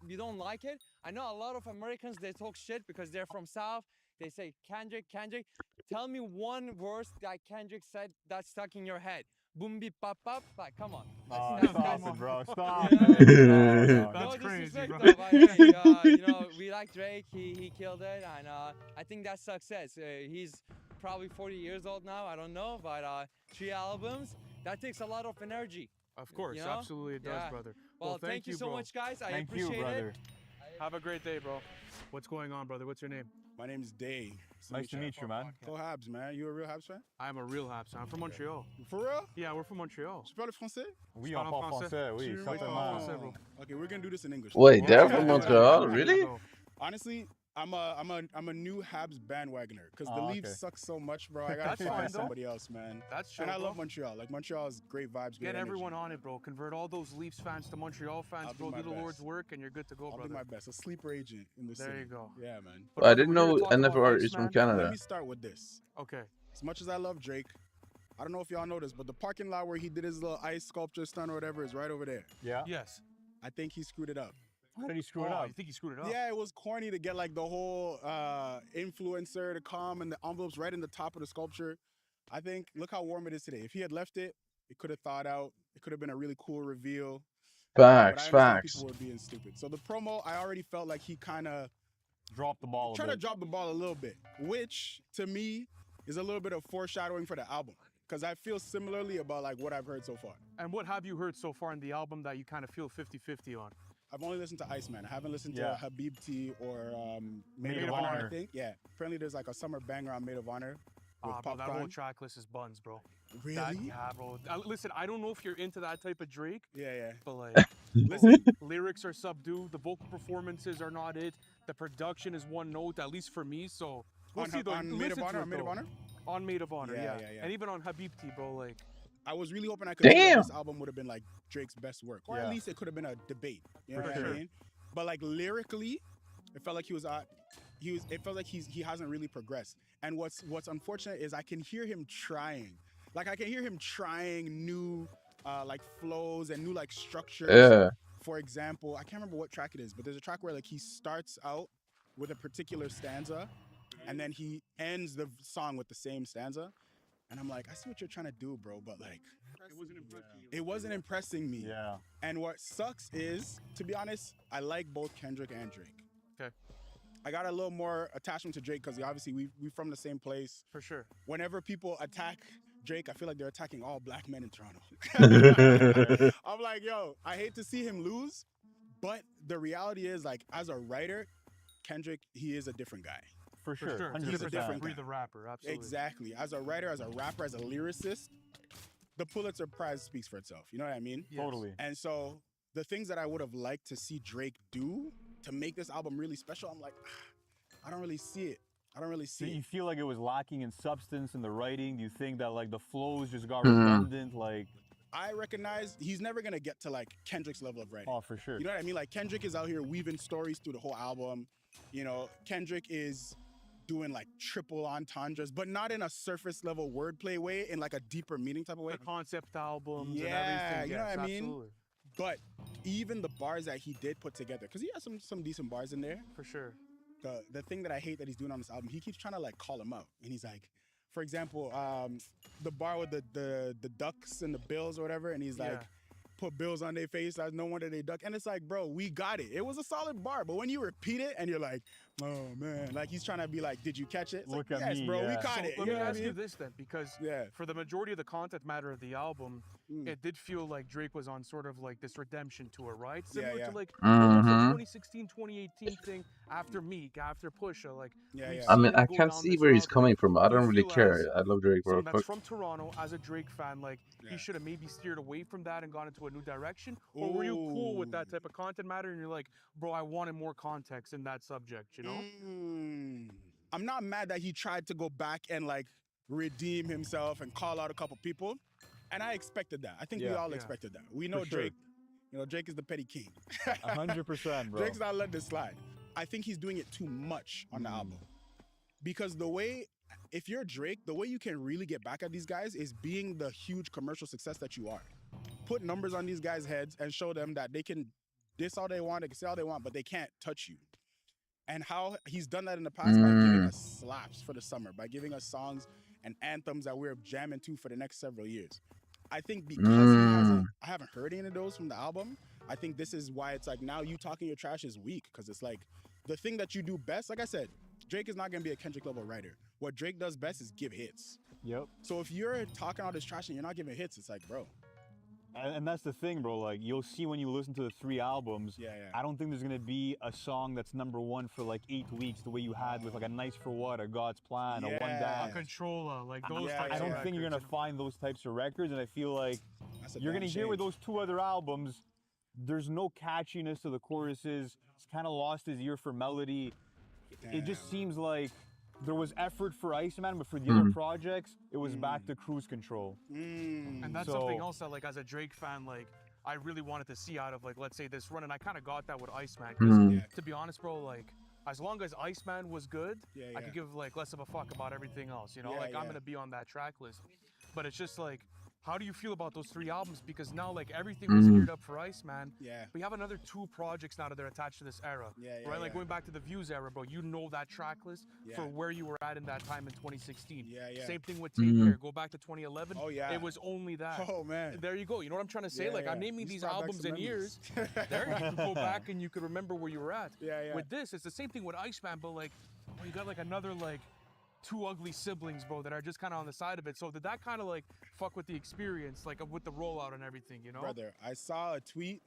you don't like it. I know a lot of Americans they talk shit because they're from South. They say Kendrick. Tell me one verse that Kendrick said that's stuck in your head. Boom beep pop pop. Like come on. Oh, That's- stop that's- it, bro. Stop Yeah. it. No, No That's crazy, disrespect bro. though, but hey, you know, we like Drake. He killed it, and I think that's success. He's probably 40 years old now. I don't know, but 3 albums. That takes a lot of energy. Of course, You know? absolutely it does, Yeah. brother. Well, thank you so bro. much, guys. I Thank you, appreciate brother. it. Have a great day, bro. What's going on, brother? What's your name? My name's Dave. Nice to meet you, man. Go Habs, man. You a real Habs fan? I'm a real Habs fan. I'm from Montreal. For real? Yeah, we're from Montreal. Tu parles français? Oui, Tu on parles parle français, oui, Tu certainement. parles français, bro. Okay, we're gonna do this in English. Wait, they're Okay. from Montreal? Really? Honestly, I'm a new Habs bandwagoner because the Oh, Leafs okay. suck so much, bro. I That's gotta fine, find though. somebody else, man. That's true, And I bro. love Montreal. Like Montreal is great vibes. Get great everyone energy. on it, bro. Convert all those Leafs fans to Montreal fans, I'll do bro. my Do the best. Lord's work, and you're good to go, I'll brother. do my best. A sleeper agent in the city. There you go. Yeah, man. But I brother, didn't we're here know to talk any of about our Iceman. is from Let Canada. me start with this. Okay. As much as I love Drake, I don't know if y'all know this, but the parking lot where he did his little ice sculpture stunt or whatever is right over there. Yeah. Yes. I think he screwed it up. How did he screw it up? You think he screwed it up? Yeah, it was corny to get like the whole influencer to come and the envelopes right in the top of the sculpture. I think, look how warm it is today. If he had left it, it could have thawed out. It could have been a really cool reveal. Facts, but I understand facts. people were being stupid. So the promo, I already felt like he kind of dropped the ball. Tried to drop the ball a little bit, which to me is a little bit of foreshadowing for the album. Because I feel similarly about like what I've heard so far. And what have you heard so far in the album that you kind of feel 50-50 on? I've only listened to Iceman. I haven't listened Yeah. to Habibti or Maid of Honor. I think. Yeah. Apparently there's like a summer banger on Maid of Honor with Bro, that whole Popcorn. track list is buns, bro. Really? Yeah, bro. Listen, I don't know if you're into that type of Drake. Yeah. But like, listen, lyrics are subdued. The vocal performances are not it. The production is one note, at least for me. So we'll On see though. on Maid of Listen to Honor, it, on Maid of though. Honor? On Maid of Honor, Yeah, yeah. yeah. And even on Habibti, bro. Like, I was really hoping I could say that Damn. this album would have been like Drake's best work. Or Yeah. at least it could have been a debate. You know For what I sure. mean? But like lyrically, it felt like it felt like he hasn't really progressed. And what's unfortunate is I can hear him trying. Like I can hear him trying new like flows and new like structures. Yeah. For example, I can't remember what track it is, but there's a track where like he starts out with a particular stanza and then he ends the song with the same stanza. And I'm like, I see what you're trying to do, bro, but like it wasn't impressing me. Yeah. And what sucks is, to be honest, I like both Kendrick and Drake. Okay. I got a little more attachment to Drake because obviously we from the same place. For sure. Whenever people attack Drake, I feel like they're attacking all black men in Toronto. I'm like, yo, I hate to see him lose, but the reality is, like, as a writer, Kendrick, he is a different guy. For sure. He's a 100%. different guy. Breathe the rapper, absolutely. Exactly. As a writer, as a rapper, as a lyricist, the Pulitzer Prize speaks for itself. You know what I mean? Yes. Totally. And so the things that I would have liked to see Drake do to make this album really special, I'm like, I don't really see it. I don't really see Do it. you feel like it was lacking in substance in the writing? Do you think that like the flows just got Mhm. redundant? Like, I recognize he's never gonna get to like Kendrick's level of writing. oh, for sure. You know what I mean? Like Kendrick is out here weaving stories through the whole album. You know, Kendrick is doing like triple entendres, but not in a surface level wordplay way, in like a deeper meaning type of way. The concept albums and Yeah, everything. you know yes, what I mean? Absolutely. But even the bars that he did put together, because he has some decent bars in there. For sure. The thing that I hate that he's doing on this album, he keeps trying to like call him out, and he's like, for example, the bar with the ducks and the bills or whatever, and he's like, put bills on their face, no wonder they duck, and it's like, bro, we got it. It was a solid bar, but when you repeat it and you're like, oh man, like he's trying to be like, did you catch it? It's Look like, at yes, me, bro, we yeah. caught So it. let You me know what I ask you mean? this then, because for the majority of the content matter of the album, it did feel like Drake was on sort of like this redemption tour, right? Similar to like almost a 2016, 2018 thing after Meek, after Pusha, like we've I seen mean, him I go can't down see this where he's route. coming from. I Do you don't really feel care. as I love Drake, bro. someone that's Fuck. from Toronto, as a Drake fan, like he should have maybe steered away from that and gone into a new direction? Or were you cool with that type of content matter and you're like, bro, I wanted more context in that subject, you know? I'm not mad that he tried to go back and like redeem himself and call out a couple people, and I expected that. I think we all expected that. We know For sure. Drake. You know, Drake is the petty king. 100%, bro. Drake's not letting this slide. I think he's doing it too much on the album, because the way, if you're Drake, the way you can really get back at these guys is being the huge commercial success that you are. Put numbers on these guys' heads and show them that they can diss all they want, they can say all they want, but they can't touch you. And how he's done that in the past by giving us slaps for the summer, by giving us songs and anthems that we're jamming to for the next several years. I think because I haven't heard any of those from the album, I think this is why it's like now you talking your trash is weak, because it's like the thing that you do best, like I said, Drake is not going to be a Kendrick level writer. What Drake does best is give hits. Yep. So if you're talking all this trash and you're not giving hits, it's like, bro. And that's the thing, bro. Like, you'll see when you listen to the 3 albums, I don't think there's going to be a song that's #1 for like 8 weeks the way you had with like A Nice for What, A God's Plan, a One Dance. A Controller, like those types I don't of think you're going to find those types of records, and I feel like you're going to hear with those 2 other albums, there's no catchiness to the choruses. It's kind of lost his ear for melody. It just seems like there was effort for Iceman, but for the other projects, it was back to cruise control. And that's something else that, like, as a Drake fan, like, I really wanted to see out of, like, let's say this run, and I kind of got that with Iceman. Because, to be honest, bro, like, as long as Iceman was good, I could give, like, less of a fuck about everything else, you know? I'm going to be on that track list. But it's just, like, how do you feel about those 3 albums? Because now, like, everything was geared up for Iceman. We have another 2 projects now that are attached to this era. Right? Like, going back to the Views era, bro, you know that track list for where you were at in that time in 2016. Same thing with Take Care. Go back to 2011. It was only that. Oh, man. There you go. You know what I'm trying to say? Like, I'm naming these albums in years. There you can go back and you could remember where you were at. With this, it's the same thing with Iceman, but, like, bro, you got, like, another, like, 2 ugly siblings, bro, that are just kind of on the side of it. So did that kind of like fuck with the experience, like with the rollout and everything, you know? Brother, I saw a tweet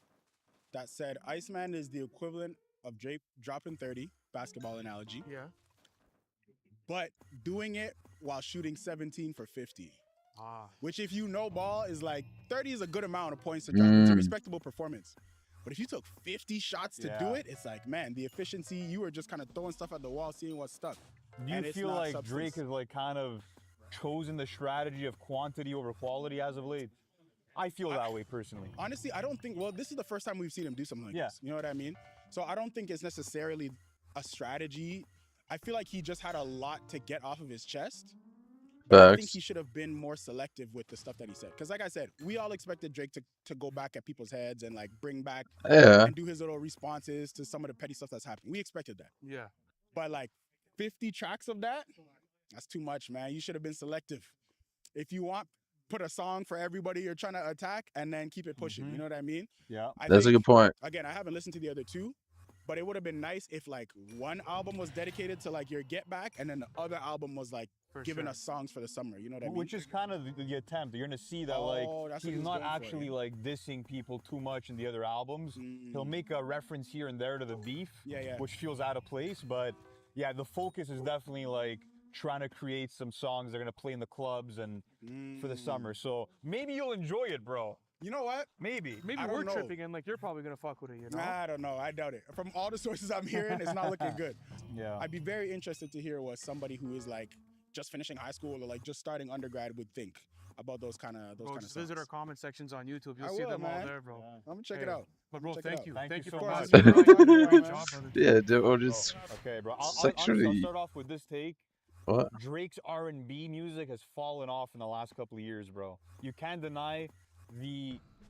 that said Iceman is the equivalent of Drake dropping 30, basketball analogy. But doing it while shooting 17 for 50. Which, if you know ball, is like 30 is a good amount of points to drop. It's a respectable performance. But if you took 50 shots to do it, it's like, man, the efficiency, you were just kind of throwing stuff at the wall, seeing what stuck. Do you feel like Drake has like kind of chosen the strategy of quantity over quality as of late? I feel that way personally. Honestly, I don't think, well, this is the first time we've seen him do something like this. You know what I mean? So I don't think it's necessarily a strategy. I feel like he just had a lot to get off of his chest. But I think he should have been more selective with the stuff that he said. Because like I said, we all expected Drake to go back at people's heads and like bring back and do his little responses to some of the petty stuff that's happening. We expected that. But like 50 tracks of that, that's too much, man. You should have been selective. If you want, put a song for everybody you're trying to attack and then keep it pushing. You know what I mean? That's a good point. Again, I haven't listened to the other 2, but it would have been nice if like one album was dedicated to like your get back and then the other album was like giving us songs for the summer. You know what I mean? Which is kind of the attempt. You're going to see that like he's not actually like dissing people too much in the other albums. He'll make a reference here and there to the beef, which feels out of place, but yeah, the focus is definitely like trying to create some songs that are going to play in the clubs and for the summer. So maybe you'll enjoy it, bro. You know what? Maybe we're tripping and like you're probably going to fuck with it, you know? I don't know. I doubt it. From all the sources I'm hearing, it's not looking good. I'd be very interested to hear what somebody who is like just finishing high school or like just starting undergrad would think about those kind of songs. Visit our comment sections on YouTube. You'll see them all there, bro. I'm going to check it out. But bro, thank you. Thank you so for much. Great job, brother. Yeah, they're just okay, bro. I'll sexually. start off with this take. What? Drake's R&B music has fallen off in the last couple of years, bro. You can't deny the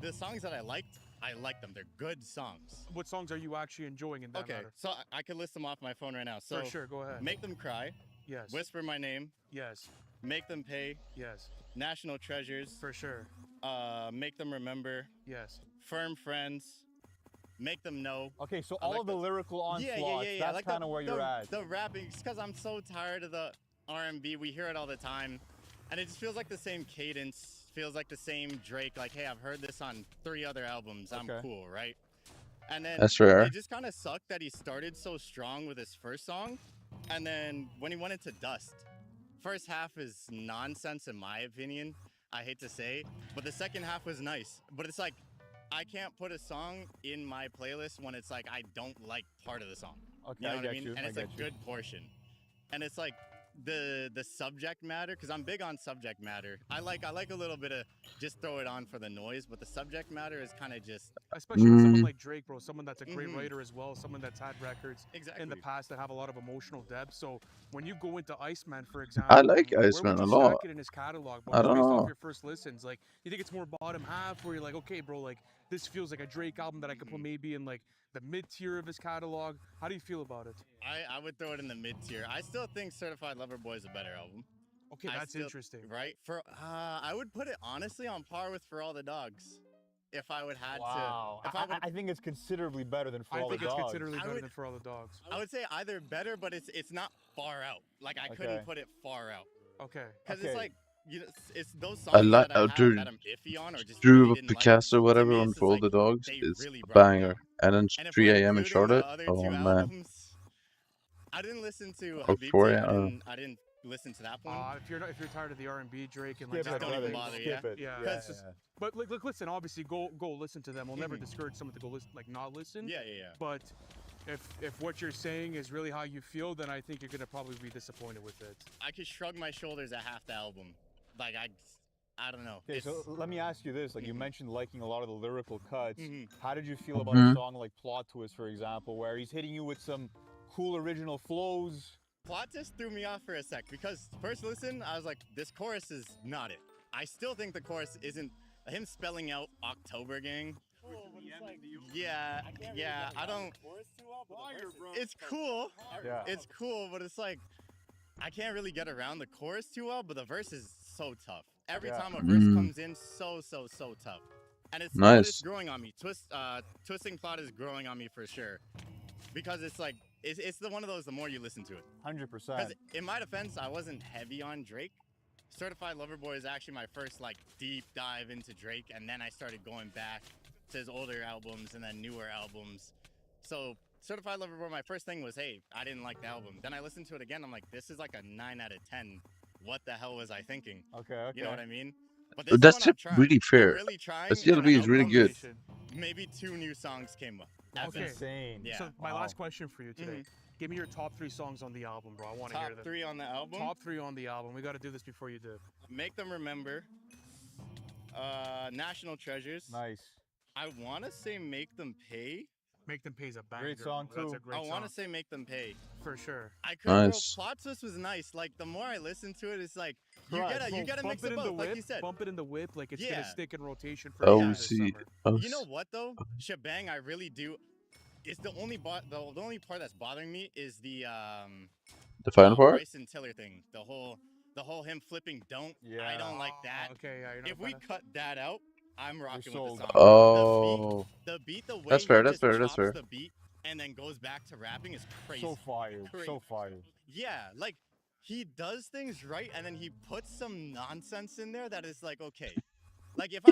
the songs that I like them. They're good songs. What songs are you actually enjoying in that Okay, matter? so I could list them off my phone right now. So For sure, go ahead. Make Them Cry. Yes. Whisper My Name. Yes. Make Them Pay. Yes. National Treasures. For sure. Make Them Remember. Yes. Firm Friends. Make Them Know. Okay, so all of the lyrical onslaughts, that's like kind of where you're at. The rapping, just because I'm so tired of the R&B. We hear it all the time. And it just feels like the same cadence. Feels like the same Drake. Like, hey, I've heard this on 3 other albums. I'm cool, right? And then That's fair. it just kind of sucked that he started so strong with his first song. And then when he went into Dust, first half is nonsense in my opinion. I hate to say, but the second half was nice. But it's like, I can't put a song in my playlist when it's like I don't like part of the song. Okay, you know I what get I mean? you. And it's a good portion. And it's like the subject matter, because I'm big on subject matter. I like a little bit of just throw it on for the noise, but the subject matter is kind of just. Especially with someone like Drake, bro, someone that's a great writer as well, someone that's had records in the past that have a lot of emotional depth. So when you go into Iceman, for example, I like Iceman where a would you lot. stack it in his catalog? I don't Based know. off your first listens, like, you think it's more bottom half, where you're like, okay, bro, like this feels like a Drake album that I could put maybe in like the mid tier of his catalog. How do you feel about it? I would throw it in the mid tier. I still think Certified Lover Boy is a better album. Okay, that's interesting. Right? For I would put it honestly on par with For All the Dogs. If I would had Wow. to. I think it's considerably better than For All the Dogs. I think it's considerably better than For All the Dogs. I would say either better, but it's not far out. Like I couldn't put it far out. Okay. Because it's like it's those I songs like that I have that I'm iffy on or just Drew really didn't Picasso, like. whatever, To me, on it's For All just the like, Dogs. they It's really a brought it banger. down. And then And if 3 we're a.m. in including Charlotte. the other Oh 2 man. albums, I didn't listen to Oh, Hypixel. 4 a.m. I didn't listen to that one. If you're tired of the R&B Drake and Skip like it, don't even bother, skip yeah. it. Yeah. Yeah, It's just- But look, listen. Obviously, go listen to them. We'll never discourage someone to go listen, like not listen. Yeah. But if what you're saying is really how you feel, then I think you're gonna probably be disappointed with it. I could shrug my shoulders at half the album. Like I don't know. Okay, so let me ask you this. Like you mentioned liking a lot of the lyrical cuts. Mhm. How did you feel about a song like Plot Twist, for example, where he's hitting you with some cool original flows? Plot Twist threw me off for a sec because first listen, I was like, this chorus is not it. I still think the chorus isn't him spelling out October Gang. Yeah, I don't. It's cool. Yeah. It's cool, but it's like I can't really get around the chorus too well. But the verse is so tough. Every time a verse comes in, so tough. And it's Nice. it's growing on me. Twisting Plot is growing on me for sure, because it's like it's the one of those. The more you listen to it, 100%. because in my defense, I wasn't heavy on Drake. Certified Lover Boy is actually my first like deep dive into Drake, and then I started going back to his older albums and then newer albums. So Certified Lover Boy, my first thing was, hey, I didn't like the album. Then I listened to it again. I'm like, this is like a 9 out of 10. What the hell was I thinking? Okay. You know what I mean? But That's one I'm trying. really fair. I'm really trying. The CLB is really good. Maybe 2 new songs came up. That's insane. Yeah. So my last question for you today. Give me your top 3 songs on the album, bro. I want to hear them. Top 3 on the album? Top 3 on the album. We got to do this before you do. Make Them Remember. National Treasures. Nice. I want to say Make Them Pay. Make Them Pay is a banger. Great song, That's too. a great I want song. to say Make Them Pay. For sure. I couldn't. Nice. Plot Twist was nice. Like the more I listen to it, it's like you Right. gotta Bump mix it it in the both, like whip. you said. Bump it in the whip, like it's Yeah. gonna stick in rotation for Oh, you this see. summer. Oh, You know what though? Shebang, I really do. It's the only the only part that's bothering me is the final part? Bryson Tiller thing. The whole him flipping don't. I don't like that. Okay, yeah. You're not If we a fan cut that out, I'm rocking with the song. Oh. The beat, the way That's he fair, that's just fair, that's chops fair. the beat and then goes back to rapping is crazy. So fired. Crazy. So fired. Yeah, like he does things right and then he puts some nonsense in there that is like okay. Like if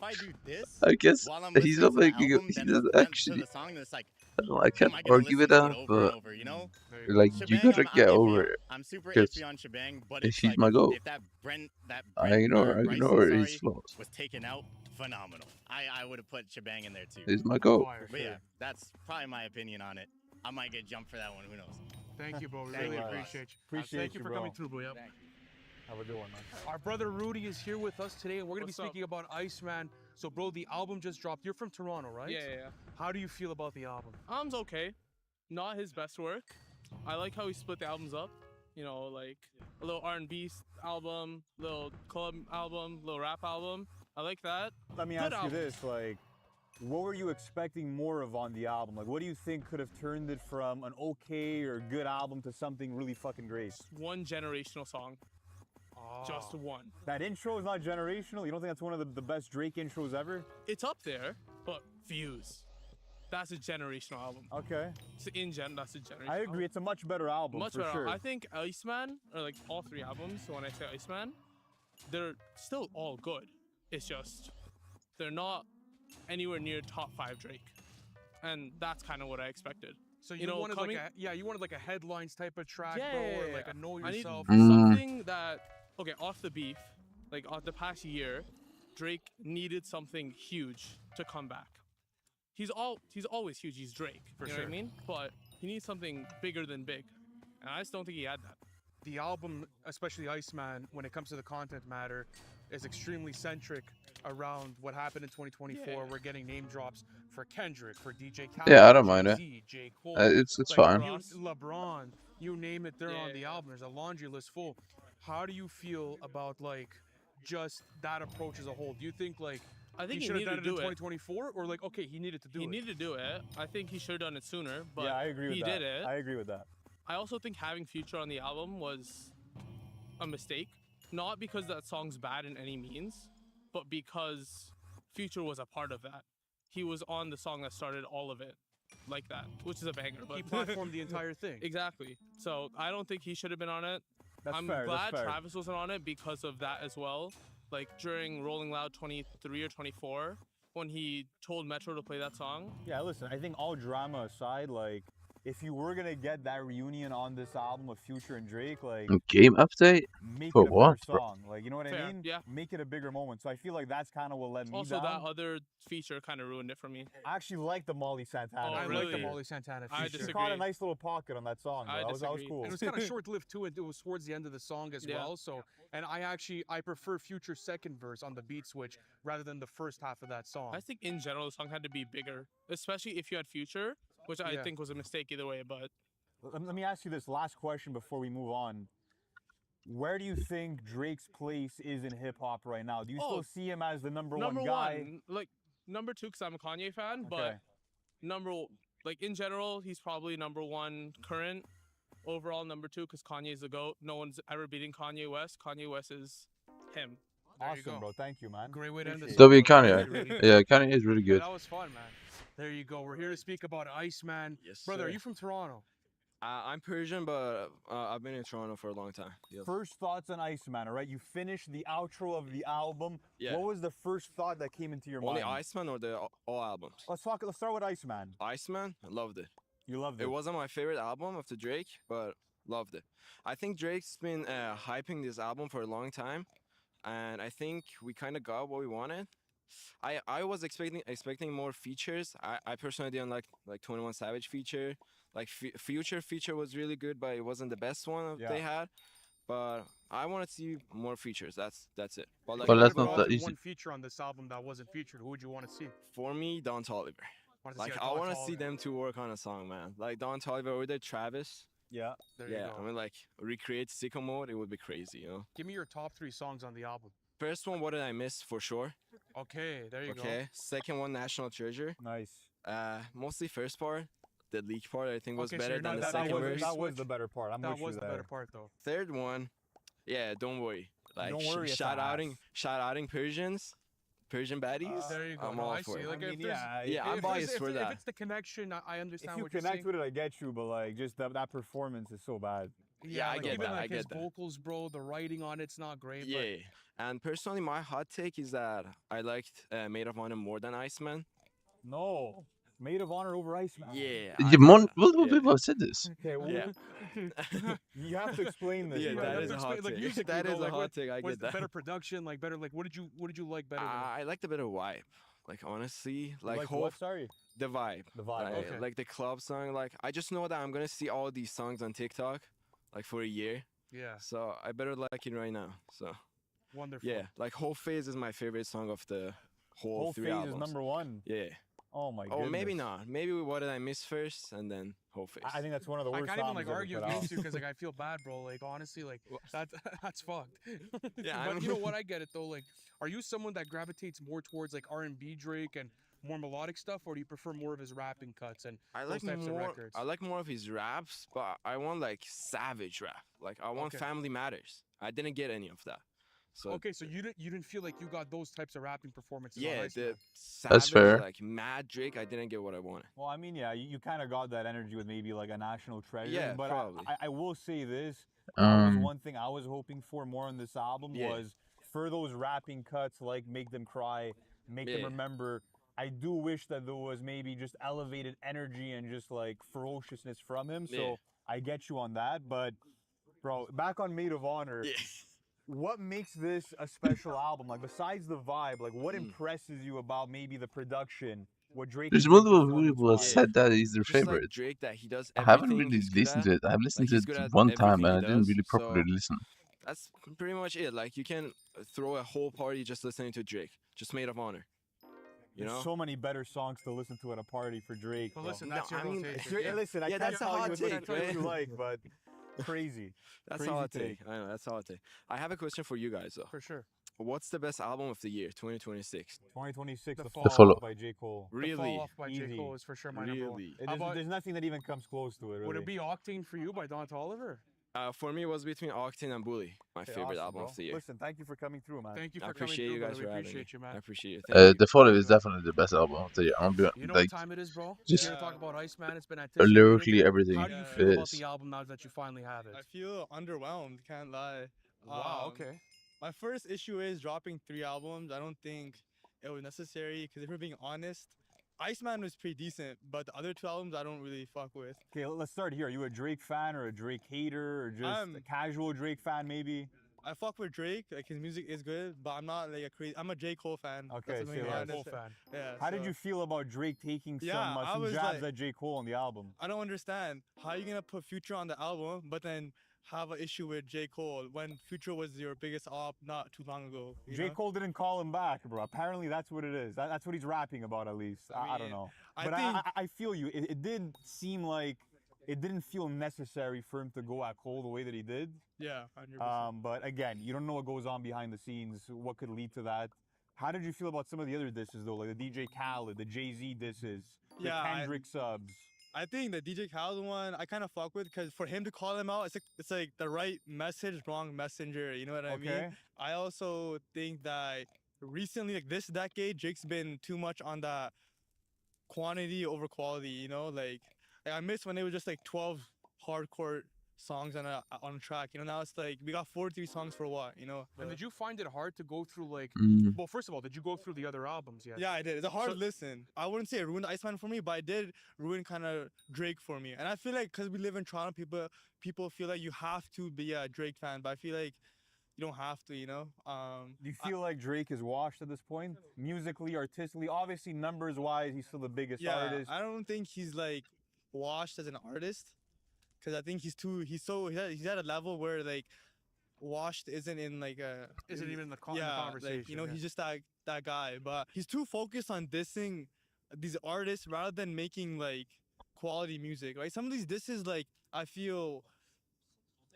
I do this, I guess while I'm he's listening not to the making it. album, He then doesn't to actually. the song, then it's like, I don't know, I can't am I gonna argue with listen to that, it over and but over, you know? like you Shebang, gotta I'm get iffy over on- it. I'm super 'cause iffy on Shebang, but it's he's like my goat. if that Brent I Bryson, ignore his sorry, flaws. was taken out, phenomenal. I would have put Shebang in there too. He's my goat. But yeah, that's probably my opinion on it. I might get jumped for that one. Who knows? Thank you, bro. We Thank really you. appreciate you. Appreciate thank you you, for bro. coming through, bro. Yep. Have a good one, man. Our brother Rudy is here with us today, and we're going to be What's up? speaking about Iceman. So, bro, the album just dropped. You're from Toronto, right? Yeah. How do you feel about the album? Album's okay. Not his best work. I like how he split the albums up. You know, like a little R&B album, little club album, little rap album. I like that. Let me Good ask you album. this, like what were you expecting more of on the album? Like, what do you think could have turned it from an okay or good album to something really fucking great? One generational song. Just one. That intro is not generational? You don't think that's one of the best Drake intros ever? It's up there, but Views. That's a generational album. Okay. So that's a generational I agree. It's a much better album, Much for better. sure. I think Iceman, or like all three albums, so when I say Iceman, they're still all good. It's just, they're not anywhere near top 5 Drake. And that's kind of what I expected. So you wanted you wanted like a headlines type of track, Yeah, bro, yeah, or yeah. like a know I need yourself. something that, okay, off the beef, like off the past year, Drake needed something huge to come back. He's always huge. He's Drake, For you know sure. what I mean? But he needs something bigger than big, and I just don't think he had that. The album, especially Iceman, when it comes to the content matter, is extremely centric around what happened in 2024. Yeah. We're getting name drops for Kendrick, for DJ Khaled, Yeah, I don't mind it. Jay-Z, J. Cole. It's like, fine. LeBron, you name it, they're on the album. There's a laundry list full. How do you feel about like just that approach as a whole? Do you think like I think he he should have needed done to it in do it. 2024, or like okay, he needed to do it? He needed to do it. I think he should have done it sooner, but yeah, I agree with he that. did it. I agree with that. I also think having Future on the album was a mistake. Not because that song's bad in any means, but because Future was a part of that. He was on the song that started all of it, like that, which is a banger. But He platformed the entire thing. Exactly. So I don't think he should have been on it. That's I'm fair, that's glad fair. Travis wasn't on it because of that as well. Like during Rolling Loud 23 or 24, when he told Metro to play that song. Yeah, listen, I think all drama aside, like, if you were gonna get that reunion on this album with Future and Drake, like, Game update? make For it a what, better bro? song. Like, you know what I Fair, mean? yeah. Make it a bigger moment. So I feel like that's kind of what let me Also, down. that other feature kind of ruined it for me. I actually like the Molly Santana. Oh, I really? like the Molly Santana I feature. She caught a nice little pocket on that song. I Though. That was disagree. cool. And it was kind of short-lived too. It was towards the end of the song as Yeah. well. So, and I prefer Future's second verse on the beat switch rather than the first half of that song. I think in general the song had to be bigger, especially if you had Future, which I Yeah. think was a mistake either way. But Let me ask you this last question before we move on. Where do you think Drake's place is in hip hop right now? Do you still see him as the number one guy? like number 2 because I'm a Kanye fan, Okay. but like in general, he's probably number 1 current. Overall, number 2 because Kanye's the GOAT. No one's ever beating Kanye West. Kanye West is him. Awesome, bro. Thank you, man. Great way to end the W song. Kanye. Yeah, Kanye is really good. That was fun, man. There you go. We're here to speak about Iceman. Yes, Brother, sir. are you from Toronto? I'm Persian, but I've been in Toronto for a long time. Yep. First thoughts on Iceman, all right? You finished the outro of the album. Yeah. What was the first thought that came into your Only mind? Iceman or the all albums? Let's start with Iceman. Iceman, I loved it. You loved it? It wasn't my favorite album after Drake, but loved it. I think Drake's been hyping this album for a long time, and I think we kind of got what we wanted. I was expecting more features. I personally didn't like 21 Savage feature. Like Future feature was really good, but it wasn't the best one they had. But I want to see more features. That's it. But like, But that's What not about that easy. one feature on this album that wasn't featured? Who would you want to see? for me, Don Toliver. Wanna see Like a I Don want to see Toliver. them to work on a song, man. Like Don Toliver or Travis. Yeah. There you Yeah, go. I mean like recreate sicko mode. It would be crazy, you know. Give me your top 3 songs on the album. First one, What Did I Miss? For sure. Okay, there you go. Okay. Second one, National Treasure. Nice. Mostly first part. The leak part I think was Okay, so better you're than not the that second into the verse. beat That was switch? the better part. I'm That with you was the there. better part though. Third one, yeah, Don't Worry. Like Don't Worry, it's shout ass. outing Persian baddies. There you go. I'm No, all I for see. it. Like, I mean, if there's, Yeah, I'm if biased there's- for if that. it's the connection, I understand If you what you're connect saying. with it, I get you, but like just that performance is so bad. Yeah, I like, get even that, I like his get that. vocals, bro. The writing on it's not great. Yeah. And personally, my hot take is that I liked Maid of Honor more than Iceman. No. Maid of Honor over Iceman. Yeah. People said this. Okay, well, Yeah. you have to explain this. Yeah, bro. that You is have a to hot explain, like, take. musically, That though, is a like, hot what- take. I what's get the that. better production, like better, like what did you like better? Than I like the better vibe. Like honestly, like Like whole what? Sorry. the vibe. The vibe. Like, Okay. like the club song. Like I just know that I'm gonna see all these songs on TikTok, like for a year. Yeah. So I better like it right now. So Wonderful. yeah, like Whole Phase is my favorite song of the whole Whole 3 Phase albums. is number 1. Yeah. Oh my god. Oh, maybe not. Maybe What Did I Miss first, and then Whole Phase. I think that's one of the I worst can't even songs like ever argue put against out. you because like I feel bad, bro. Like honestly, like that's fucked. Yeah, but I'm- you know what? I get it though. Like, are you someone that gravitates more towards like R&B Drake and more melodic stuff, or do you prefer more of his rapping cuts and I those like types of more. records? I like more of his raps, but I want like savage rap. Like I want Okay. Family Matters. I didn't get any of that. So Okay, so you didn't feel like you got those types of rapping performances on yeah, Iceman. the That's savage fair. like mad Drake. I didn't get what I wanted. Well, I mean, yeah, you kind of got that energy with maybe like a National Treasure. Yeah, but probably. I will say this. That was Um, one thing I was hoping for more on this album Yeah. was for those rapping cuts like Make Them Cry, Make Them Yeah. Remember. I do wish that there was maybe just elevated energy and just like ferociousness from him. So Yeah. I get you on that. But, bro, back on Maid of Honor. Yeah. What makes this a special album? Like, besides the vibe, like, what Mm. impresses you about maybe the production? What Drake there's can do multiple people that performance-wise? said that he's their Just like favorite. Drake, that he does I haven't everything really he's good listened at. to it. I've listened Like to he's it good at one time, everything and he I didn't does. really properly So listen. that's pretty much it. Like you can throw a whole party just listening to Drake, just Maid of Honor. You There's know? so many better songs to listen to at a party for Drake. But bro. listen, No, that's your I mean, rotation. Sure, listen, I Yeah, can't that's a tell you hot which take, one you right? like, but crazy. That's Crazy how I take. take. I know that's how I take. I have a question for you guys though. For sure. What's the best album of the year, 2026? 2026, The The Fall Fall Off by J. Cole. The Really? Fall Off by J. Easy. Cole is for sure my number one. Really? How about, There's nothing that even comes close to it, really. would it be Octane for you by Don Toliver? For me, it was between Octane and Bully, my Okay, favorite awesome, album bro. of the year. Listen, thank you for coming through, man. Thank you I for coming appreciate through, you brother. guys We for having me. appreciate you, man. I appreciate it. Thank you. The Fall is definitely the best album of the year. You know Like, what time it is, bro? just Here to talk about Iceman. It's been anticipated. lyrically everything How do you feel about is. the album now that you finally have it? I feel underwhelmed, can't lie. Wow, okay. My first issue is dropping 3 albums. I don't think it was necessary because if we're being honest, Iceman was pretty decent, but the other 2 albums I don't really fuck with. Okay, let's start here. Are you a Drake fan or a Drake hater or just a casual Drake fan, maybe? I fuck with Drake, like his music is good, but I'm not like a crazy. I'm a J. Cole fan. Okay, That's the say main less. one. Cole fan. Yeah. How did so- you feel about Drake taking Yeah, I some was jabs like- at J. Cole on the album? I don't understand how you gonna put Future on the album, but then have an issue with J. Cole when Future was your biggest op not too long ago. you J. know? Cole didn't call him back, bro. Apparently, that's what it is. That's what he's rapping about, at least. I don't mean, know. I But think- I feel you. It did seem like it didn't feel necessary for him to go at Cole the way that he did. Yeah, 100%. But again, you don't know what goes on behind the scenes, what could lead to that. How did you feel about some of the other disses, though? Like the DJ Khaled, the Jay-Z disses, the Yeah, Kendrick subs. I think the DJ Khaled one I kind of fuck with because for him to call him out, it's like the right message, wrong messenger. You know what I Okay. mean? I also think that recently, like this decade, Drake's been too much on that quantity over quality. You know, like I miss when it was just like 12 hardcore songs on a track. You know, now it's like we got 43 songs for what? You know. And did you find it hard to go through like? Mm. Well, first of all, did you go through the other albums yet? Yeah, I did. It's a hard So- listen. I wouldn't say it ruined Iceman for me, but it did ruin kind of Drake for me. And I feel like because we live in Toronto, people feel like you have to be a Drake fan, but I feel like you don't have to. You know. Do you feel like Drake is washed at this point? Musically, artistically, obviously numbers-wise, he's still the biggest Yeah, artist. I don't think he's like washed as an artist, because I think he's at a level where like washed isn't in like a Isn't even in the yeah, like, conversation, you know, yeah. he's just that guy, but he's too focused on dissing these artists rather than making like quality music. Like some of these disses, like I feel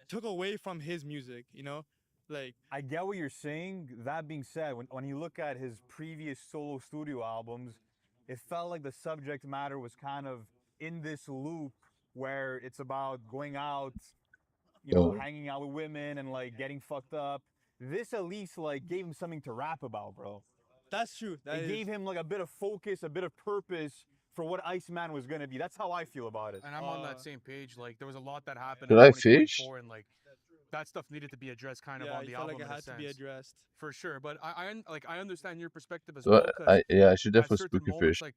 took away from his music. You know, like I get what you're saying. That being said, when you look at his previous solo studio albums, it felt like the subject matter was kind of in this loop where it's about going out, you know, hanging out with women and like getting fucked up. This at least like gave him something to rap about, bro. That's true. It gave him like a bit of focus, a bit of purpose for what Iceman was gonna be. That's how I feel about it. And I'm on that same page. Like there was a lot that happened. Did in I fish? 2024, and like that stuff needed to be addressed kind of yeah, on the you felt album. like it in a had to be sense. addressed. For sure, but I understand your perspective as So well. 'Cause I should at definitely certain spooky moments, fish. like,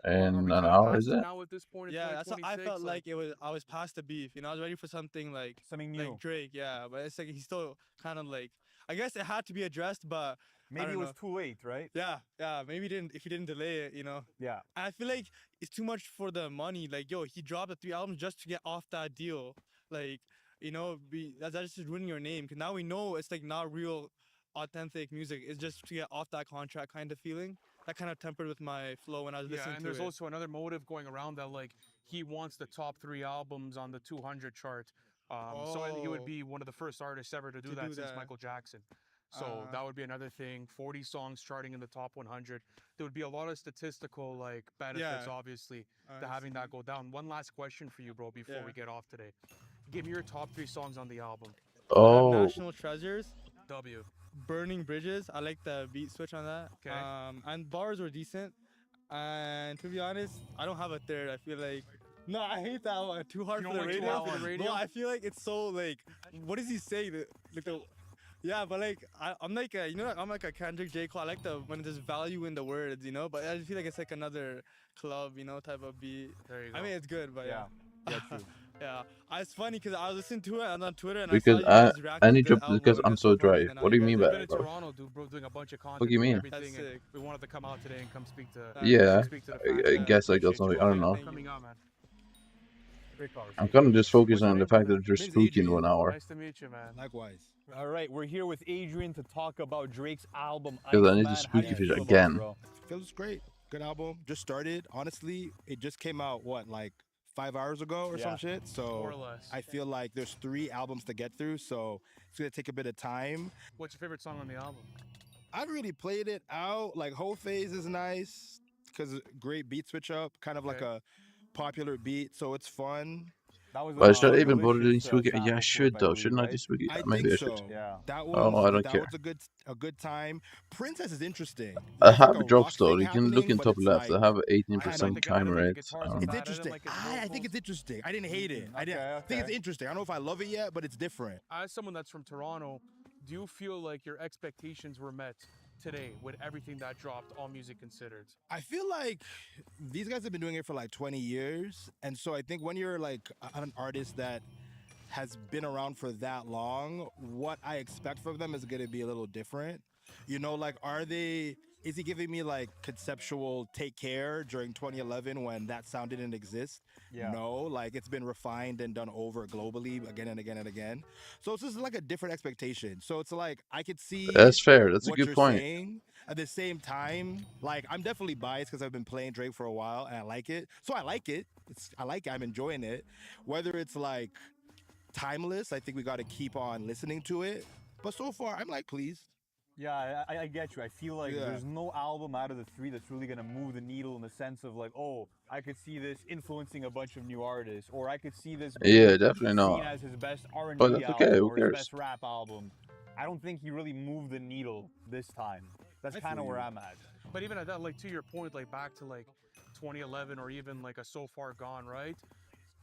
And are we an kinda hour past is it it? now at this point in Yeah, that's what I 2026? felt like it was. I was past the beef. You know, I was ready for something like new, like Drake. Yeah, but it's like he's still kind of like. I guess it had to be addressed, but I Maybe don't it was know. too late, right? Yeah, maybe if he didn't delay it, you know. Yeah. And I feel like it's too much for the money. Like, yo, he dropped the 3 albums just to get off that deal. Like, you know, that's just ruining your name. Cause now we know it's like not real, authentic music. It's just to get off that contract kind of feeling. That kind of tempered with my flow when I was Yeah, listening and to there's it. also another motive going around that like he wants the top 3 albums on the 200 chart. So he would Oh. be one of the first artists ever to do To that do since that. Michael Jackson. So that would be another thing. 40 songs charting in the top 100. There would be a lot of statistical like benefits, obviously, to having that go down. One last question for you, bro, before we get off today. Give me your top 3 songs on the album. I have Oh. National Treasures. W. Burning Bridges. I like the beat switch on that. Okay. And bars were decent. And to be honest, I don't have a third. I feel like no, I hate that one. Too hard for the radio. No, I feel like it's so like, what does he say? Yeah, but like I'm like you know, I'm like a Kendrick J. Cole. I like when there's value in the words, you know. But I just feel like it's like another club, you know, type of beat. There you go. I mean, it's good, but yeah. True. Yeah, it's funny because I was listening to it on Twitter and Because I saw you guys react I to need the to album because and I'm it's so funny, dry. and What do you I mean guys- by Been in that, bro? Toronto, dude, bro, doing a bunch of content. What do you mean? and everything, and we wanted to come out today and come speak to. Yeah, speak to the fans. I guess I got something. I don't know. Coming out, man. I'm kind of just focusing on the fact that they're spooky in 1 hour. Nice to meet you, man. Likewise. All right, we're here with Adrian to talk about Drake's album. Because I need to Iceman. spooky How do you fish feel about it, again. bro? Feels great. Good album. Just started. Honestly, it just came out what, like 5 hours ago or some shit. So More or less. I feel like there's 3 albums to get through, so it's gonna take a bit of time. What's your favorite song on the album? I've really played it out. Like Whole Phase is nice because great beat switch up, kind of like a popular beat, so it's fun. That was But should I even put it in spooky? Yeah, I should though. Shouldn't I do spooky? I Maybe I think should. so. That was, Oh, I don't that care. was a good time. Princess is interesting. I There's like have a a drop rock store. thing You can look in happening, but top it's left. like- I have I 18% don't time rate. It's interesting. I think it's interesting. I didn't hate it. I think it's interesting. I don't know if I love it yet, but it's different. As someone that's from Toronto, do you feel like your expectations were met today with everything that dropped, all music considered? I feel like these guys have been doing it for like 20 years. And so I think when you're like an artist that has been around for that long, what I expect from them is going to be a little different. You know, like, is he giving me like conceptual Take Care during 2011 when that sound didn't exist? Yeah. No, like it's been refined and done over globally again and again and again. So it's just like a different expectation. So it's like I could see That's fair. That's a what good you're point. saying. At the same time, like I'm definitely biased because I've been playing Drake for a while and I like it. So I like it. I like it. I'm enjoying it. Whether it's like timeless, I think we got to keep on listening to it. But so far, I'm like pleased. Yeah, I get you. I feel like Yeah. there's no album out of the 3 that's really gonna move the needle in the sense of like, oh, I could see this influencing a bunch of new artists, or I could see this Yeah, definitely not. seen as his best R&B But that's okay, album who or his cares? best rap album. I don't think he really moved the needle this time. That's I kind of feel where you. I'm at. But even at that, like to your point, like back to like 2011 or even like a So Far Gone, right?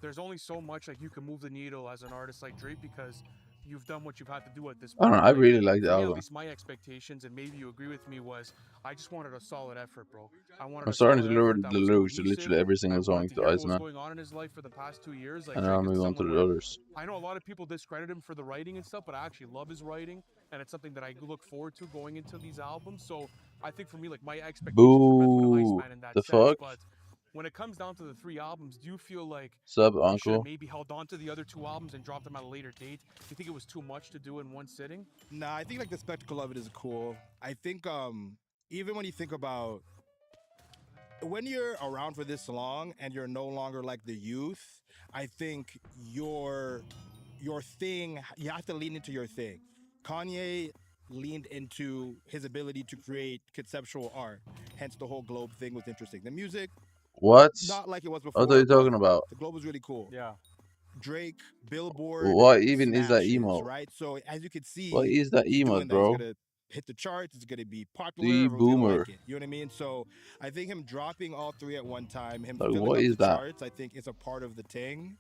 There's only so much like you can move the needle as an artist like Drake because you've done what you've had to do at this I don't point. know, I really like the for me, album. At least my expectations, and maybe you agree with me, was I just wanted a solid effort, bro. I wanted I'm a starting to solid learn effort that the was lyrics to cohesive. literally every single I song wanted to to hear what was Iceman. going on in his life for the past 2 years. Like And then I'll Drake is move on to someone the where others. I know a lot of people discredit him for the writing and stuff, but I actually love his writing, and it's something that I look forward to going into these albums. So I think for me, like my expectations were met for the Boo! Iceman in that The sense. fuck? But when it comes down to the 3 albums, do you feel like Sup, you should uncle? have maybe held on to the other 2 albums and dropped them at a later date? Do you think it was too much to do in one sitting? Nah, I think like the spectacle of it is cool. I think even when you think about when you're around for this long and you're no longer like the youth, I think your thing, you have to lean into your thing. Kanye leaned into his ability to create conceptual art. Hence the whole Globe thing was interesting. The music, What? not like it was I before. thought you were talking but about. the Globe was really cool. Yeah. Drake, Billboard. What even is that smashes, emo? right? So as you can see, What is that he's emo, doing that. bro? He's gonna hit the charts. It's gonna be popular. The Everyone's gonna boomer. like it. You know what I mean? So I think him dropping all 3 at one time, him Like, filling what up is the that? charts, I think is a part of the thing.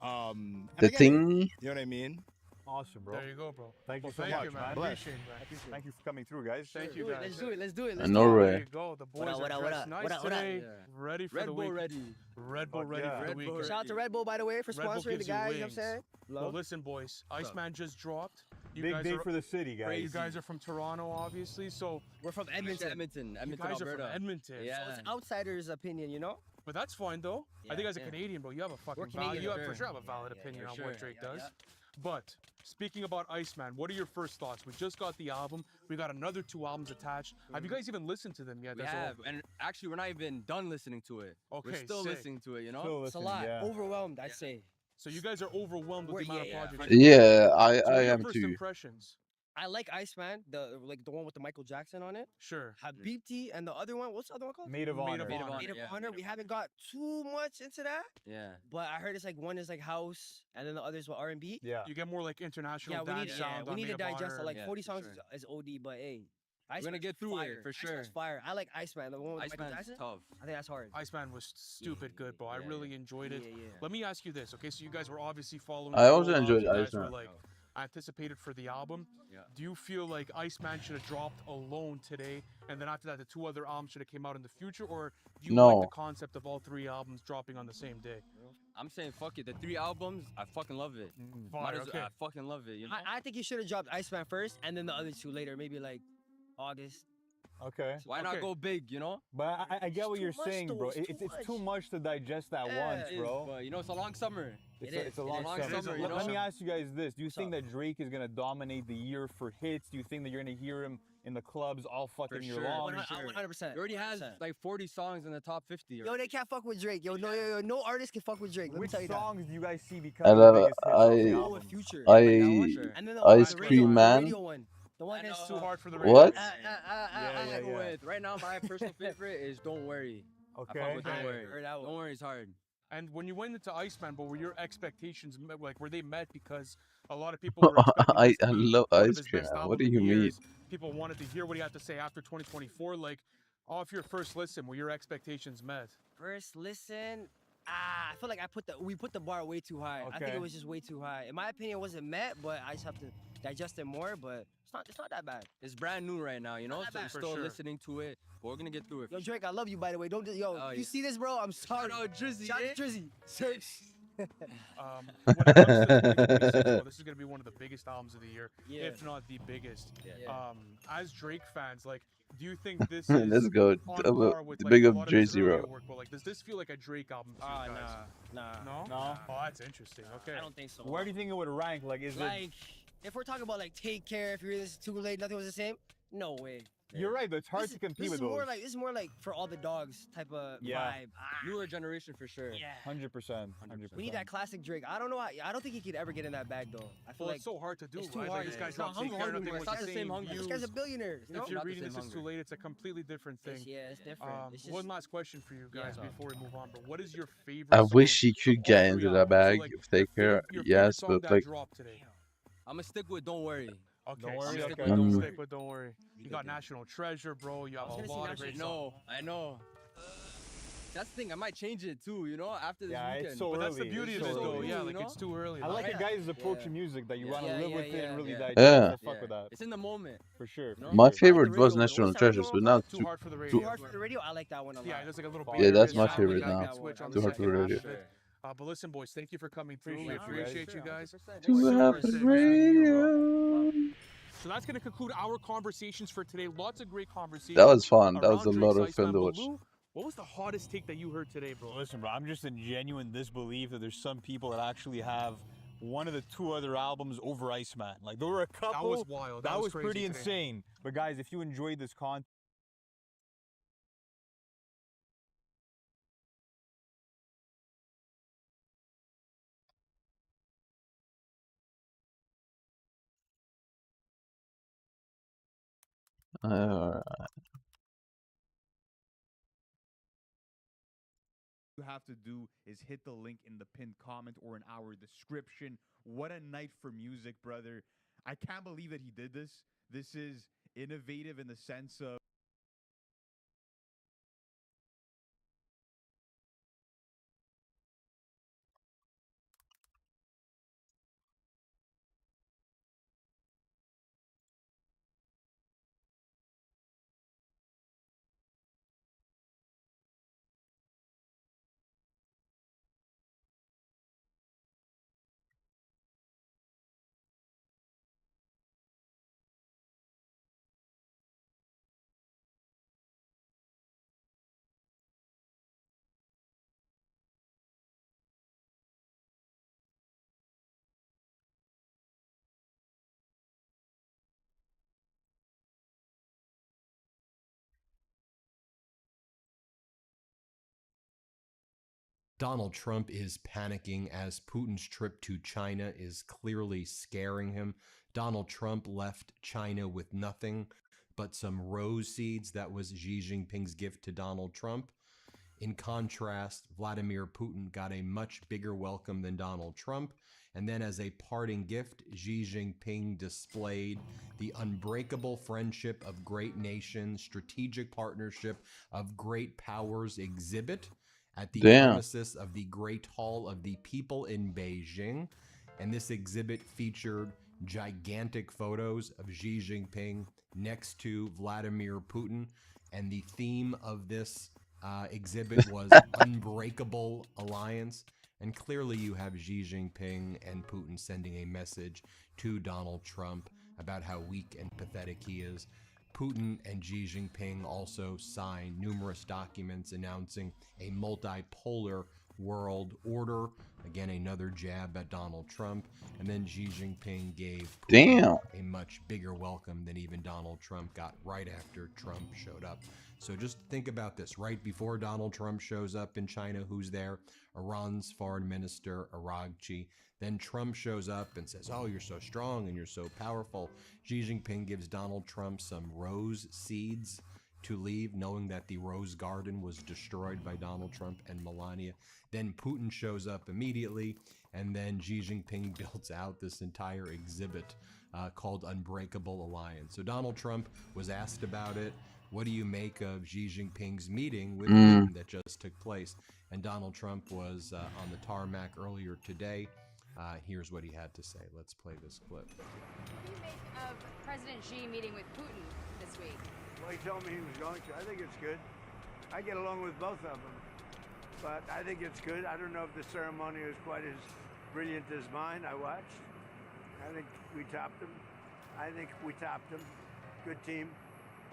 And The I get it. thing? You know what I mean? Awesome, bro. There you go, bro. Thank you Well, so thank much, you, man. man. Appreciate it, man. Thank you for coming through, guys. Thank you, guys. Let's do it. Let's do it. In Let's do it. Norway. There you go. The boys What up, are what dressed up, nice what up, what up? today. Yeah. Ready for Red the Bull week. ready. Red Bull Fuck ready yeah. for the Red Bull weekend. Shout out to Red Bull, by the way, for Red Bull sponsoring the gives you guys. You know what I'm wings. saying? Well, Love. listen, boys. Iceman just dropped. You Big guys day are, for the city, guys. You guys are from Toronto, obviously. So We're from Edmonton, you guys are Alberta. from Edmonton. Yeah. So it's outsider's opinion, you know? But that's fine, though. I think Yeah, as a yeah. Canadian, bro, you have a fucking We're valid. Canadian, You have sure. for sure have a valid Yeah, opinion for on sure. what Drake Yeah, does. yeah. But speaking about Iceman, what are your first thoughts? We just got the album. We got another 2 albums attached. Have you guys even listened to them yet? We as a whole? have, and actually, we're not even done listening to it. Okay, we're still sick. listening to it. You know, Still It's a listening, lot. yeah. Overwhelmed, I'd say. So you guys are overwhelmed with the amount of projects. Yeah, I So what are your am first too. impressions? I like Iceman, the one with the Michael Jackson on it. Sure. Habibti and the other one, what's the other one called? Maid of Honor. Maid of Honor. We haven't got too much into that. Yeah. But I heard it's like one is like house, and then the other's with R&B. Yeah. You get more like international Yeah, dance sound we on need Maid to of digest Honor. it. Like 40 songs is OD, but hey. We're gonna get through it for sure. Iceman's fire. I like Iceman. The one with Michael Iceman's Jackson. tough. I think that's hard. Iceman was stupid good, bro. I really enjoyed it. Yeah. Let me ask you this, okay? So you guys were obviously following. I the also rollout. enjoyed You guys Iceman. were like anticipated for the album. Yeah. Do you feel like Iceman should have dropped alone today, and then after that, the 2 other albums should have came out in the future, or do you No. like the concept of all 3 albums dropping on the same day? I'm saying fuck it. The 3 albums, I fucking love it. Fire, okay. I fucking love it. You know? I think you should have dropped Iceman first, and then the other 2 later. Maybe like August. Okay. Why not go big, you know? But I get what too you're much, saying, though. bro. It's too It's too much to digest at once, it is, bro. but you know, it's a long summer. It's a long summer. you know? Let me ask you guys this: do you think that Drake is gonna dominate the year for hits? Do you think that you're gonna hear him in the clubs all fucking year long? 100%. He already has like 40 songs in the top 50. Yo, they can't fuck with Drake. Yo, no artist can fuck with Drake. Let me Which tell you songs do you guys see I becoming the love biggest hits off the album? Future. And then Ice the Cream Man. radio one. The one that's too hard for the radio. What? I go with right now. My personal favorite is "Don't Worry." Okay. I fuck with "Don't Worry." heard that one. "Don't Worry" is hard. And when you went into Iceman, but were your expectations like were they met? Because a lot of people were expecting I this to be love one of Ice his Cream best Man. album What do in you mean? years. People wanted to hear what he had to say after 2024. Like, off your first listen, were your expectations met? First listen, I feel like we put the bar way too high. I think Okay. it was just way too high. In my opinion, it wasn't met, but I just have to digest it more. But it's not that bad. It's brand new right now, you know. Not So that we're bad. still For sure. listening to it, but we're gonna get through it. Yo, Drake, I love you, by the way. Don't yo, Oh, you yeah. see this, bro? I'm sorry. Shout out Drizzy, Shout eh? out Drizzy. Search. When it comes to 2026, well, this is gonna be one of the biggest albums of the year, Yeah. if not the biggest. Yeah. As Drake fans, like, do you think this is Let's go. on Double- par with, big like, up a lot of his Jay-Z, earlier bro. work? But like, does this feel like a Drake album to you guys? Nah. No. Oh, that's interesting. Okay. I don't think so. Where do you think it would rank? Like, is it? Like, if we're talking about like Take Care, if you're this too late, nothing was the same. No way. You're right, but it's hard to compete This with is more those. like this is more like for all the dogs type of Yeah. vibe. Newer generation for sure. Yeah. 100%. 100%. We need that classic Drake. I don't know. I don't think he could ever get in that bag though. I feel Well, like it's so hard to do. It's too right? hard. Like, this guy's It's not not taking care of hunger. nothing It's like not the same hunger. This guy's a billionaire. You know? If you're Not the reading same this, it's too hunger. late. It's a completely different thing. Yeah, it's different. It's just- One last question for you guys Yeah. before we move on. But what is your favorite? I song wish he could of all get 3 into that albums? bag So, like, if they care. your favorite Yes, song but that like dropped today. I'm gonna stick with "Don't Worry." Okay, Don't worry, stick okay. with Don't Mm. Stick with Don't Worry. You got National Treasure, bro. You have a lot of great songs. I know. That's the thing. I might change it too. You know, after this Yeah, weekend. it's so But that's the early. beauty It's of it, so though. early, Yeah, you like know? it's too early. I like Yeah. a guy's approach to music that you want to live with it and really digest. Yeah. I fuck with that. It's in the moment. For sure. You know? my I like the favorite was radio. National What's that Treasures, radio but one not Too hard for the Too radio. hard for the radio. I like that one a lot. Yeah, there's like a little. Yeah, that's bass my sound, favorite like, I now. can switch on Too the hard for second the half radio. of it. But listen, boys, thank you for coming through. We Appreciate you guys. appreciate you guys. Too hard for the radio. So that's going to conclude our conversations for today. Lots of great conversations. That was fun. That was around a lot Drake's of fun Iceman. to But watch. Lou, what was the hottest take that you heard today, bro? Listen, bro, I'm just in genuine disbelief that there's some people that actually have one of the 2 other albums over Iceman. Like, there were a couple. That was wild. That was crazy pretty today. insane. But guys, if you enjoyed this content, Alright. You have to do is hit the link in the pinned comment or in our description. What a night for music, brother. I can't believe that he did this. This is innovative in the sense of Donald Trump is panicking as Putin's trip to China is clearly scaring him. Donald Trump left China with nothing but some rose seeds. That was Xi Jinping's gift to Donald Trump. In contrast, Vladimir Putin got a much bigger welcome than Donald Trump. And then as a parting gift, Xi Jinping displayed the unbreakable friendship of great nations, strategic partnership of great powers exhibit at the premises of the Great Hall of the People in Beijing. And this exhibit featured gigantic photos of Xi Jinping next to Vladimir Putin. And the theme of this exhibit was Unbreakable Alliance. And clearly you have Xi Jinping and Putin sending a message to Donald Trump about how weak and pathetic he is. Putin and Xi Jinping also signed numerous documents announcing a multipolar world order. Again, another jab at Donald Trump. And then Xi Jinping gave Putin a much bigger welcome than even Donald Trump got right after Trump showed up. So just think about this. Right before Donald Trump shows up in China, who's there? Iran's foreign minister, Araghchi. Then Trump shows up and says, oh, you're so strong and you're so powerful. Xi Jinping gives Donald Trump some rose seeds to leave, knowing that the Rose Garden was destroyed by Donald Trump and Melania. Then Putin shows up immediately, and then Xi Jinping builds out this entire exhibit called Unbreakable Alliance. So Donald Trump was asked about it. What do you make of Xi Jinping's meeting with Putin that just took place? And Donald Trump was on the tarmac earlier today. Here's what he had to say. Let's play this clip. What do you make of President Xi meeting with Putin this week? Well, he told me he was going to. I think it's good. I get along with both of them. But I think it's good. I don't know if the ceremony was quite as brilliant as mine. I watched. I think we topped them. Good team.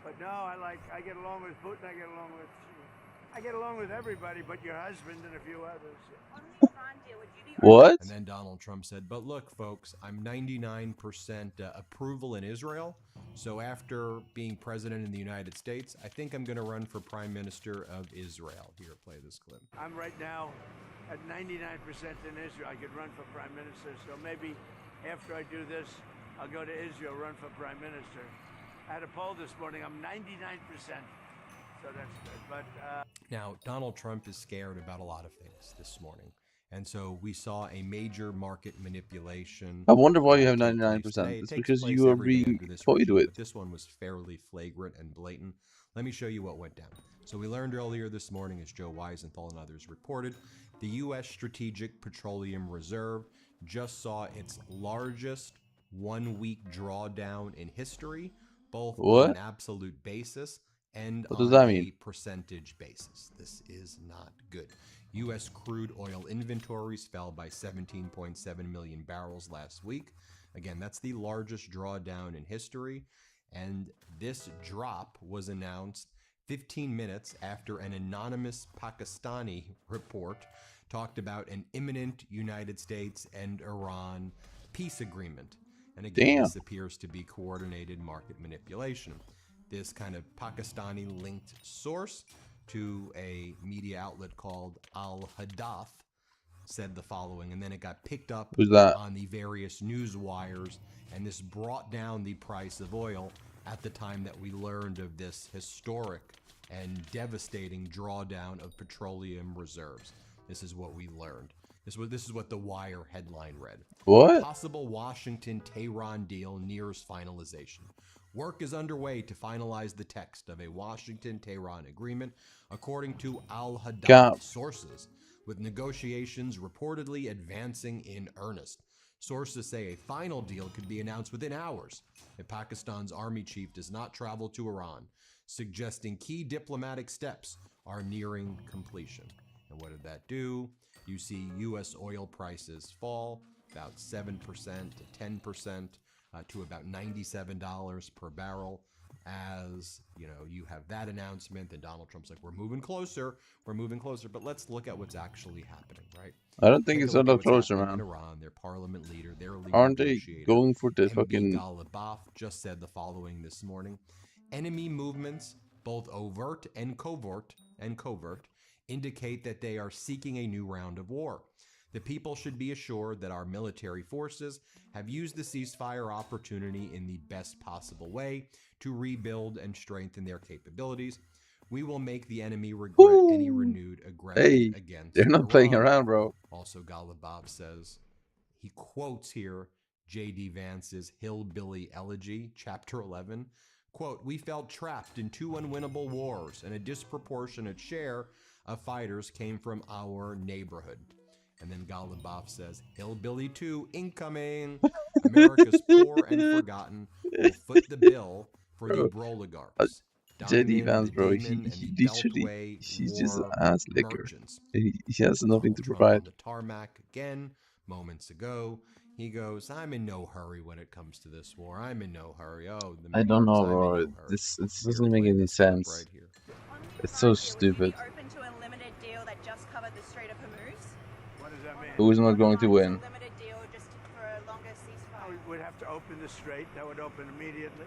But no, I get along with Putin. I get along with everybody but your husband and a few others. On the Iran deal, would you be What? And then Donald Trump said, but look, folks, I'm 99% approval in Israel. So after being president in the United States, I think I'm going to run for prime minister of Israel. Here, play this clip. I'm right now at 99% in Israel. I could run for prime minister. So maybe after I do this, I'll go to Israel, run for prime minister. I had a poll this morning. I'm 99%. So that's good. But now, Donald Trump is scared about a lot of things this morning. And so we saw a major market manipulation. I wonder why you have 99%. It's because you are being toyed with. But this one was fairly flagrant and blatant. Let me show you what went down. So we learned earlier this morning, as Joe Weisenthal and others reported, the U.S. Strategic Petroleum Reserve just saw its largest one-week drawdown in history, both on an absolute basis and on a percentage basis. This is not good. U.S. crude oil inventories fell by 17.7 million barrels last week. Again, that's the largest drawdown in history. And this drop was announced 15 minutes after an anonymous Pakistani report talked about an imminent United States and Iran peace agreement. And again, this appears to be coordinated market manipulation. This kind of Pakistani-linked source to a media outlet called Al-Hadath said the following, and then it got picked up on the various news wires, and this brought down the price of oil at the time that we learned of this historic and devastating drawdown of petroleum reserves. This is what we learned. This is what the Wire headline read. What? Possible Washington-Tehran deal nears finalization. Work is underway to finalize the text of a Washington-Tehran agreement, according to Al-Hadath sources, with negotiations reportedly advancing in earnest. Sources say a final deal could be announced within hours if Pakistan's army chief does not travel to Iran, suggesting key diplomatic steps are nearing completion. And what did that do? You see U.S. oil prices fall about 7% to 10%. To about $97 per barrel. As you know, you have that announcement, and Donald Trump's like, we're moving closer, but let's look at what's actually happening, right? I don't think it's a lot closer, man. In Iran, their parliament leader, their lead Aren't they negotiator, going for the MB fucking... Ghalibaf just said the following this morning. Enemy movements, both overt and covert, indicate that they are seeking a new round of war. The people should be assured that our military forces have used the ceasefire opportunity in the best possible way to rebuild and strengthen their capabilities. We will make the enemy regret any renewed aggression against they're not playing Iran. around, bro. Also, Golubov says, he quotes here J.D. Vance's Hillbilly Elegy, Chapter 11. Quote, "We felt trapped in two unwinnable wars, and a disproportionate share of fighters came from our neighborhood." And then Golubov says, "Hillbilly 2 incoming. America's poor and forgotten will foot the bill for the broligarchs. JD Diamond, Vance, the bro, Damon, and he the literally, Beltway he's just an war ass liquor. merchants." He has nothing to Trump provide. on the tarmac again moments ago. He goes, "I'm in no hurry when it comes to this war. I'm in no hurry." Oh, the I don't know, midterms, I'm in bro. no hurry. This Here, doesn't make play any this clip sense. right here. It's so stupid. Open to a limited deal that just covered the Strait of Hormuz? What does that mean? Who's not going to win? Limited deal just for a longer ceasefire. We'd have to open the strait. That would open immediately.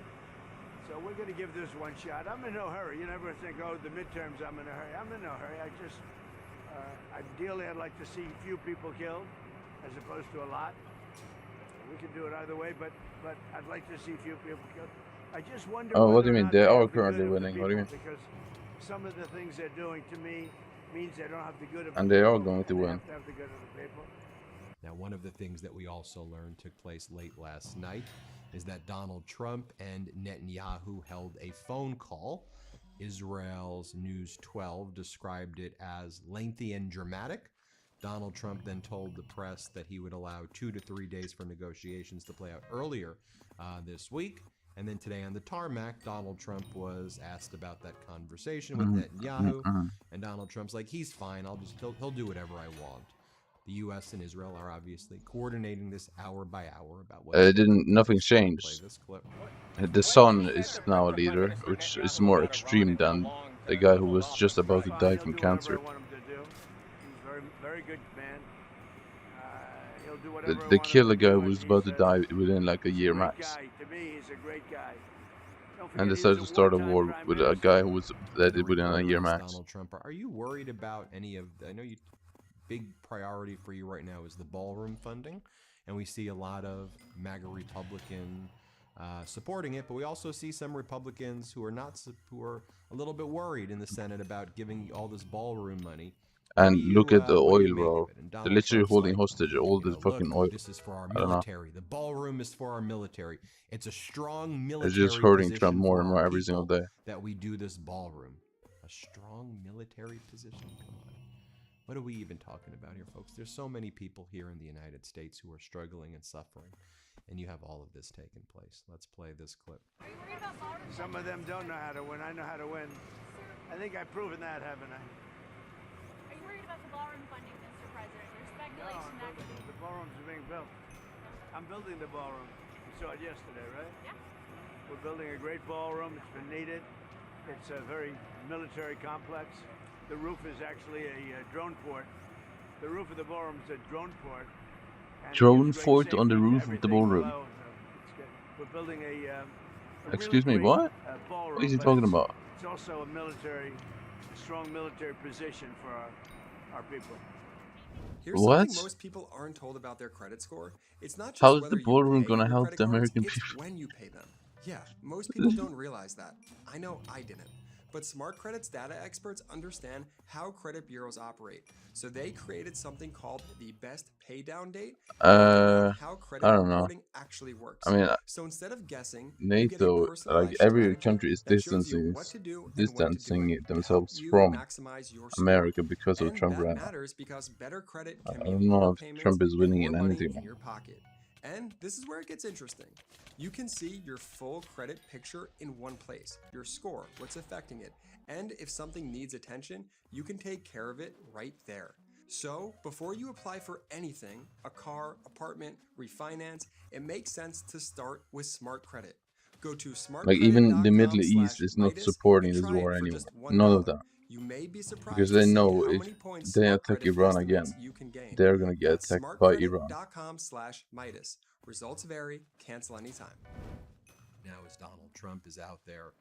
So we're going to give this one shot. I'm in no hurry. You never think, oh, the midterms, I'm in a hurry. I'm in no hurry. Ideally, I'd like to see few people killed as opposed to a lot. We can do it either way, but I'd like to see few people killed. I just wonder. Oh, what do you whether or mean? not They have are the good currently of the winning. What do you mean? people, Because some of the things they're doing to me means they don't have the good of the And they are people, going to and they win. have to have the good of the people. Now, one of the things that we also learned took place late last night is that Donald Trump and Netanyahu held a phone call. Israel's News 12 described it as lengthy and dramatic. Donald Trump then told the press that he would allow 2 to 3 days for negotiations to play out earlier this week. And then today on the tarmac, Donald Trump was asked about that conversation with Netanyahu. And Donald Trump's like, he's fine. He'll do whatever I want. The U.S. and Israel are obviously coordinating this hour by hour about what. Nothing's changed. Play this clip. The son is now a leader, which is more extreme than the guy who was just about to die from cancer. He's very, very good man. He'll do They whatever. killed a guy who was about to die within like a year max. To me, he's a great guy. And decided to start a war with a guy who was dead within a year max. Donald Trump, are you worried about any of? I know you. Big priority for you right now is the ballroom funding, and we see a lot of MAGA Republican supporting it, but we also see some Republicans who are a little bit worried in the Senate about giving all this ballroom money. And look at the oil, bro. They're literally holding hostage all the fucking oil. This is for our military. The ballroom is for our military. It's a strong military. It's just hurting Trump position more for and our more every people single day. that we do this ballroom. A strong military position. Come on. What are we even talking about here, folks? There's so many people here in the United States who are struggling and suffering, and you have all of this taking place. Let's play this clip. Some of them don't know how to win. I know how to win. I think I've proven that, haven't I? Are you worried about the ballroom funding, Mr. President? There's speculation that could be. The ballrooms are being built. I'm building the ballroom. You saw it yesterday, right? Yeah. We're building a great ballroom. It's been needed. It's a very military complex. The roof is actually a drone port. The roof of the ballroom is a drone port. Drone fort on the roof of the ballroom. We're building a Excuse me, really what? great, ballroom, What is he but talking about? It's also a strong military position for our people. Here's What? something most people aren't told about their credit score. It's not just How is whether the you ballroom pay gonna your help credit the cards, American it's people? when you pay them. Yeah, most people don't realize that. I know I didn't. But Smart Credit's data experts understand how credit bureaus operate. So they created something called the best pay down date. How credit I don't know. reporting actually works. I mean, so instead of guessing, NATO, like every country is distancing themselves from America because of Trump that right now. matters because better credit I can don't mean know more if payments Trump is and winning more in money anything. in your pocket. And this is where it gets interesting. You can see your full credit picture in one place, your score, what's affecting it, and if something needs attention, you can take care of it right there. So, before you apply for anything, a car, apartment, refinance, it makes sense to start with Smart Credit. Go to Like even the Middle East is not smartcredit.com/Midas supporting and this try it war for anymore. just None of $1. them. You may be surprised Because to they see know how if many points they Smart attack Credit Iran estimates again, you can gain. they're gonna get That's attacked by Iran. smartcredit.com/Midas. Results vary. Cancel anytime. Now, as Donald Trump is out there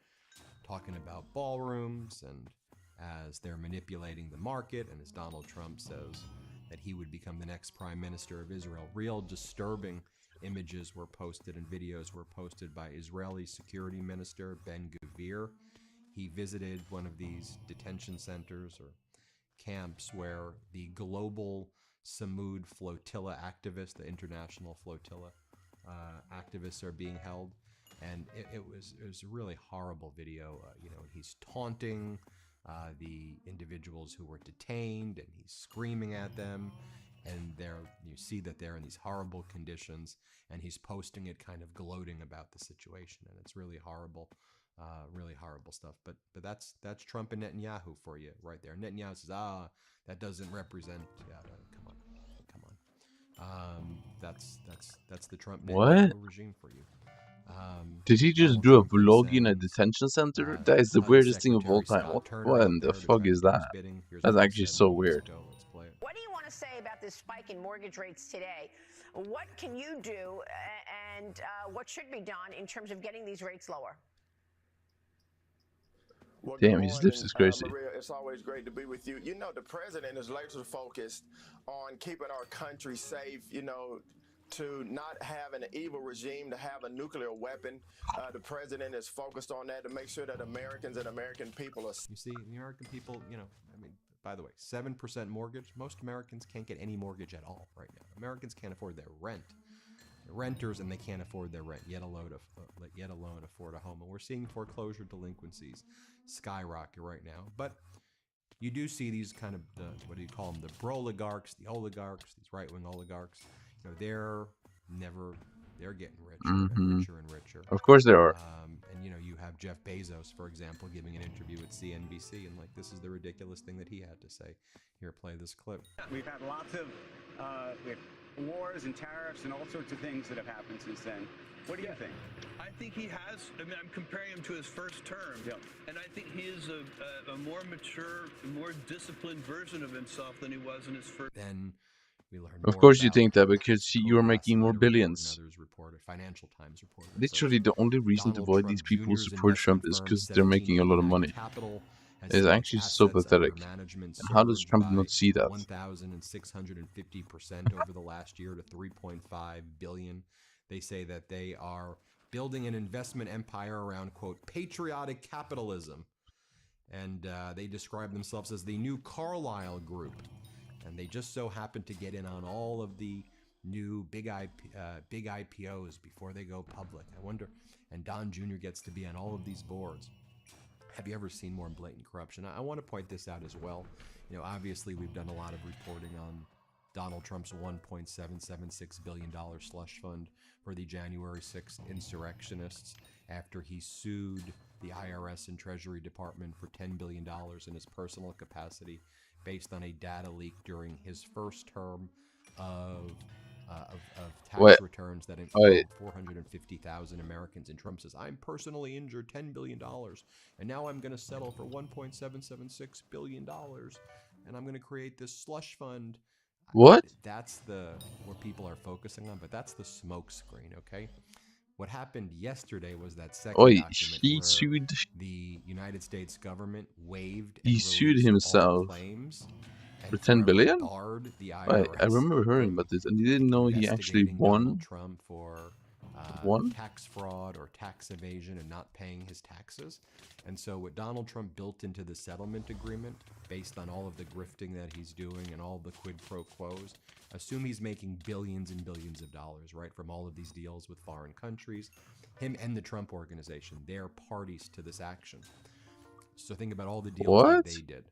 talking about ballrooms and as they're manipulating the market, and as Donald Trump says that he would become the next prime minister of Israel. Real disturbing images were posted and videos were posted by Israeli security minister Ben-Gvir. He visited one of these detention centers or camps where the global Samud flotilla activists, the international flotilla activists, are being held. And it was a really horrible video. He's taunting the individuals who were detained, and he's screaming at them. And you see that they're in these horrible conditions, and he's posting it, kind of gloating about the situation, and it's really horrible stuff. But that's Trump and Netanyahu for you right there. Netanyahu says, that doesn't represent. Come on. That's the Trump Netanyahu regime for you. Did he just do a vlog in a detention center? That is the weirdest thing of all time. What in the fuck is that? That's actually so weird. What do you want to say about this spike in mortgage rates today? What can you do, and what should be done in terms of getting these rates lower? Well, damn, his lips is crazy. Maria, it's always great to be with you. The president is laser focused on keeping our country safe, to not have an evil regime, to have a nuclear weapon. The president is focused on that to make sure that Americans and American people are... You see, the American people, by the way, 7% mortgage. Most Americans can't get any mortgage at all right now. Americans can't afford their rent. They're renters, and they can't afford their rent, yet alone afford a home. And we're seeing foreclosure delinquencies skyrocket right now. But you do see these kind of, what do you call them, the broligarchs, the oligarchs, these right-wing oligarchs. They're getting richer and richer and richer. Of course they are. And you have Jeff Bezos, for example, giving an interview at CNBC, and this is the ridiculous thing that he had to say. Here, play this clip. We've had lots of wars and tariffs and all sorts of things that have happened since then. What do you think? I think he has. I'm comparing him to his first term, and I think he is a more mature, more disciplined version of himself than he was in his first. Then we learned. Of course you think that because you're making more billions. Financial Times reported. Literally, the only reason to avoid these people who support Trump is because they're making a lot of money. It's actually so pathetic. And how does Trump not see that? 1,650% over the last year to 3.5 billion. They say that they are building an investment empire around, quote, patriotic capitalism. And they describe themselves as the new Carlyle Group. And they just so happen to get in on all of the new big IPOs before they go public. I wonder, and Don Jr. gets to be on all of these boards. Have you ever seen more blatant corruption? I want to point this out as well. Obviously we've done a lot of reporting on Donald Trump's $1.776 billion slush fund for the January 6th insurrectionists after he sued the IRS and Treasury Department for $10 billion in his personal capacity based on a data leak during his first term of tax returns that involved 450,000 Americans. And Trump says, I'm personally injured $10 billion, and now I'm going to settle for $1.776 billion, and I'm going to create this slush fund. What? That's what people are focusing on, but that's the smoke screen, okay? What happened yesterday was that second document he where sued. The United States government waived He sued himself for 10 billion? I remember hearing about this, and you didn't know he actually won. Donald Trump for tax fraud or tax evasion and not paying his taxes. And so what Donald Trump built into the settlement agreement, based on all of the grifting that he's doing and all the quid pro quos, assume he's making billions and billions of dollars, right, from all of these deals with foreign countries. Him and the Trump organization, they're parties to this action. So think about all the deals that they did.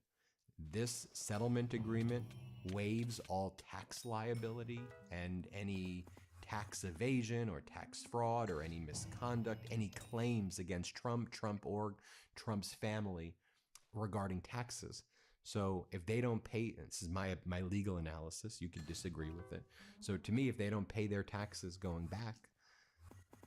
This settlement agreement waives all tax liability and any tax evasion or tax fraud or any misconduct, any claims against Trump, Trump's family regarding taxes. So if they don't pay, this is my legal analysis, you can disagree with it. So to me, if they don't pay their taxes going back,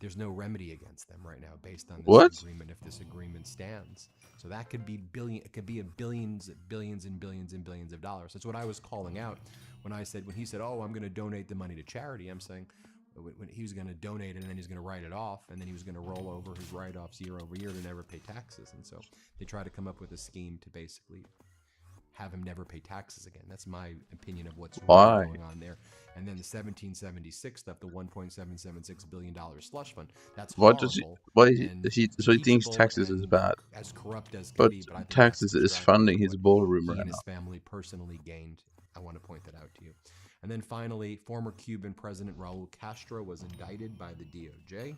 there's no remedy against them right now based on this agreement if this agreement stands. So that could be billions and billions of dollars. That's what I was calling out when he said, oh, I'm going to donate the money to charity. I'm saying when he was going to donate it and then he's going to write it off and then he was going to roll over his write-offs year over year to never pay taxes. And so they try to come up with a scheme to basically have him never pay taxes again. That's my opinion of what's Why? really going on there. And then the 1776 stuff, the $1.776 billion slush fund, that's What horrible. does he? Why and so he thinks impeachable Texas is and bad? as corrupt as can But be. But I think Texas that's is distracting funding from his what ballroom he right and his now. family personally gained. I want to point that out to you. And then finally, former Cuban President Raul Castro was indicted by the DOJ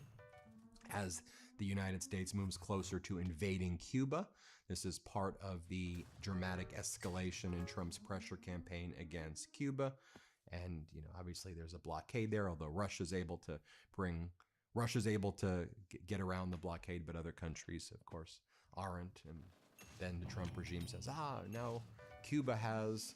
as the United States moves closer to invading Cuba. This is part of the dramatic escalation in Trump's pressure campaign against Cuba. And, you know, obviously there's a blockade there, although Russia's able to get around the blockade, but other countries, of course, aren't. And then the Trump regime says, now Cuba has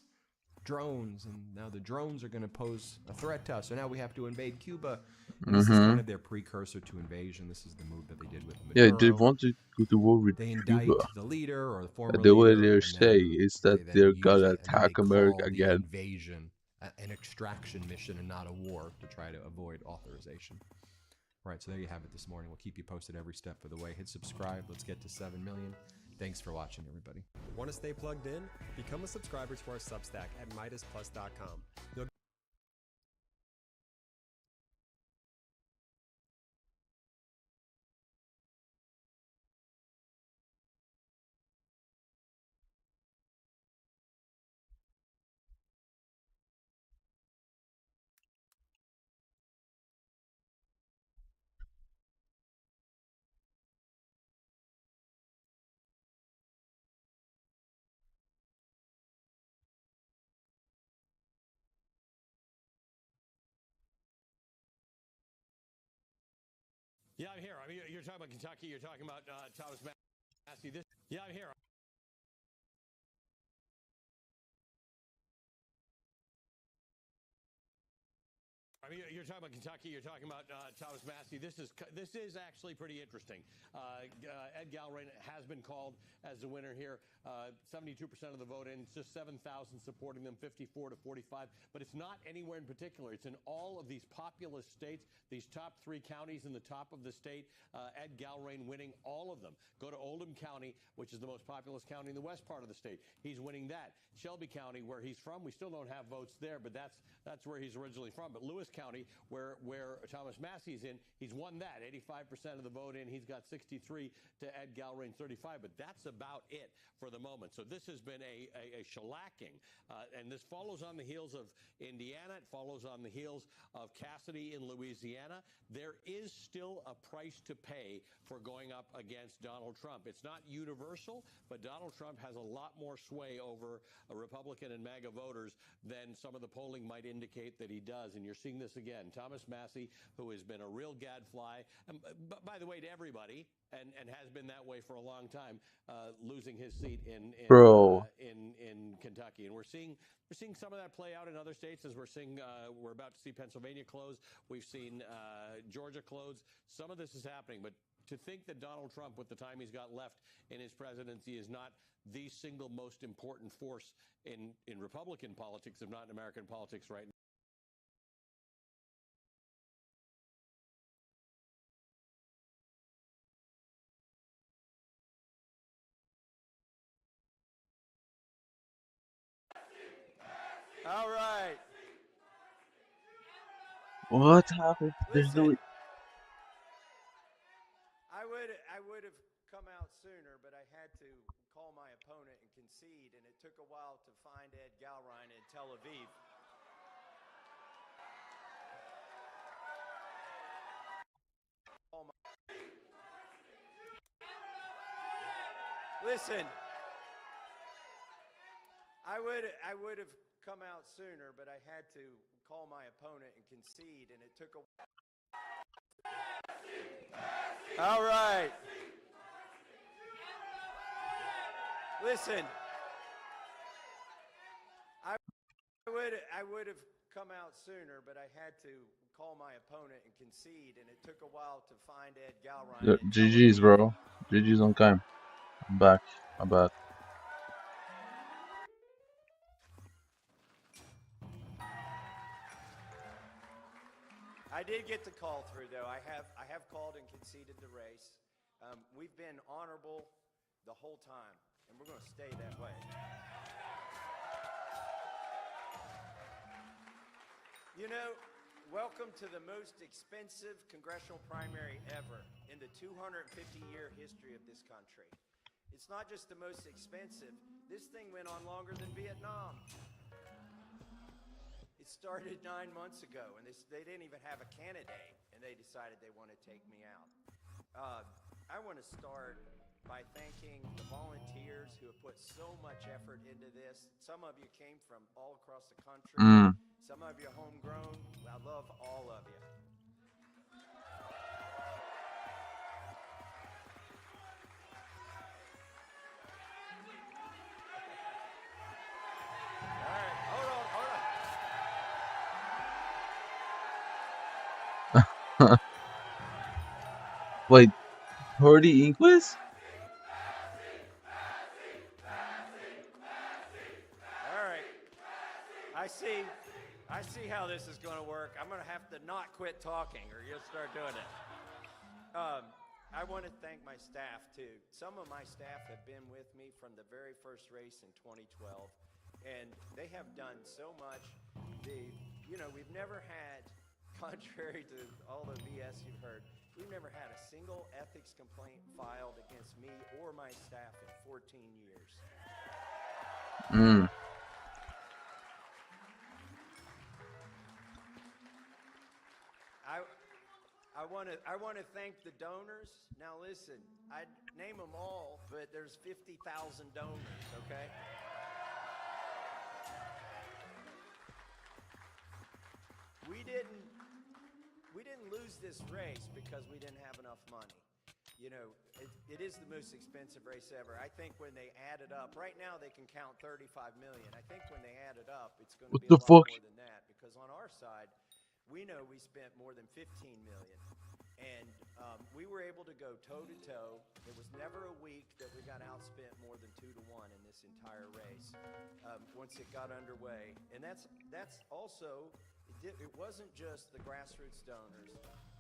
drones, and now the drones are going to pose a threat to us, so now we have to invade Cuba. And this is kind of their precursor to invasion. This is the move that they did with Maduro. Yeah, they want to go to war with They Cuba. indict the leader or the former The way leader, they and say then is that they they're use gonna it, and then attack they America call the again. invasion an extraction mission and not a war to try to avoid authorization. Right, so there you have it this morning. We'll keep you posted every step of the way. Hit subscribe. Let's get to 7 million. Thanks for watching, everybody. Want to stay plugged in? Become a subscriber to our Substack at MidasPlus.com. You'll Yeah, I'm here. I mean, you're talking about Kentucky. You're talking about Thomas Massey. Yeah, I'm here. I mean, you're talking about Kentucky. You're talking about Thomas Massey. This is actually pretty interesting. Ed Galbraith has been called as the winner here. 72% of the vote in. It's just 7,000 supporting them, 54 to 45. But it's not anywhere in particular. It's in all of these populous states, these top 3 counties in the top of the state. Ed Galbraith winning all of them. Go to Oldham County, which is the most populous county in the west part of the state. He's winning that. Shelby County, where he's from, we still don't have votes there, but that's where he's originally from. But Lewis County, where Thomas Massey's in, he's won that. 85% of the vote in. He's got 63 to Ed Galbraith 35. But that's about it for the moment. So this has been a shellacking. And this follows on the heels of Indiana. It follows on the heels of Cassidy in Louisiana. There is still a price to pay for going up against Donald Trump. It's not universal, but Donald Trump has a lot more sway over Republican and MAGA voters than some of the polling might indicate that he does. And you're seeing this again. Thomas Massey, who has been a real gadfly, by the way, to everybody, and has been that way for a long time, losing his seat in Kentucky. And we're seeing some of that play out in other states, as we're about to see Pennsylvania close. We've seen Georgia close. Some of this is happening, but to think that Donald Trump, with the time he's got left in his presidency, is not the single most important force in Republican politics, if not in American politics right now. All right. What happened? There's no. I would have come out sooner, but I had to call my opponent and concede, and it took a while to find Ed Galbraith in Tel Aviv. Listen, I would have come out sooner, but I had to call my opponent and concede, and it took a while. All right. Listen, I would have come out sooner, but I had to call my opponent and concede, and it took a while to find Ed Galbraith. GG's, bro. GG's on time. I'm back. My bad. I did get the call through, though. I have called and conceded the race. We've been honorable the whole time, and we're going to stay that way. You know, welcome to the most expensive congressional primary ever in the 250-year history of this country. It's not just the most expensive. This thing went on longer than Vietnam. It started 9 months ago, and they didn't even have a candidate, and they decided they want to take me out. I want to start by thanking the volunteers who have put so much effort into this. Some of you came from all across the country. Some of you are homegrown. I love all of you. All right, hold on. Wait, Hordy Inquis? All right. I see how this is going to work. I'm going to have to not quit talking or you'll start doing it. I want to thank my staff too. Some of my staff have been with me from the very first race in 2012, and they have done so much. We've never had, contrary to all the BS you've heard, we've never had a single ethics complaint filed against me or my staff in 14 years. I want to thank the donors. Now listen, I'd name them all, but there's 50,000 donors, okay? We didn't lose this race because we didn't have enough money. You know, it is the most expensive race ever. I think when they add it up, right now they can count 35 million. I think when they add it up, it's going to be a lot more than that, because on our side, we know we spent more than 15 million. And we were able to go toe-to-toe. There was never a week that we got outspent more than 2-1 in this entire race once it got underway. And that's also, it wasn't just the grassroots donors.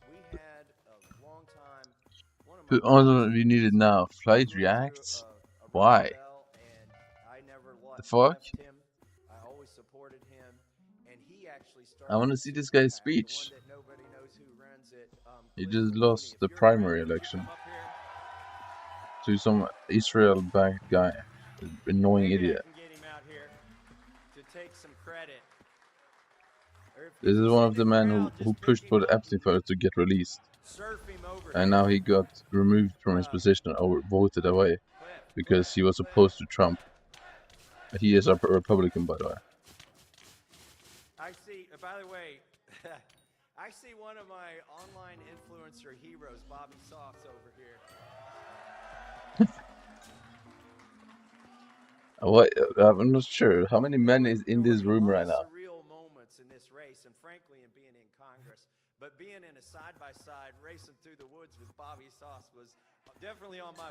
We had a long time, one of my Also, we need it now. Flight reacts? Why? and I never The fuck? left him. I always supported him. And he actually started, I want to see this guy's speech. the one that nobody knows who runs it. He just lost the primary election to some Israel-backed guy, annoying idiot. This is one of the men who pushed for the Epstein files to get released, and now he got removed from his position or voted away because he was opposed to Trump. He is a Republican, by the way. I see, by the way, I see one of my online influencer heroes, Bobby Sauce, over here. What? I'm not sure. How many men is in this room right now? Surreal moments in this race, and frankly, in being in Congress. But being in a side-by-side racing through the woods with Bobby Sauce was definitely on my,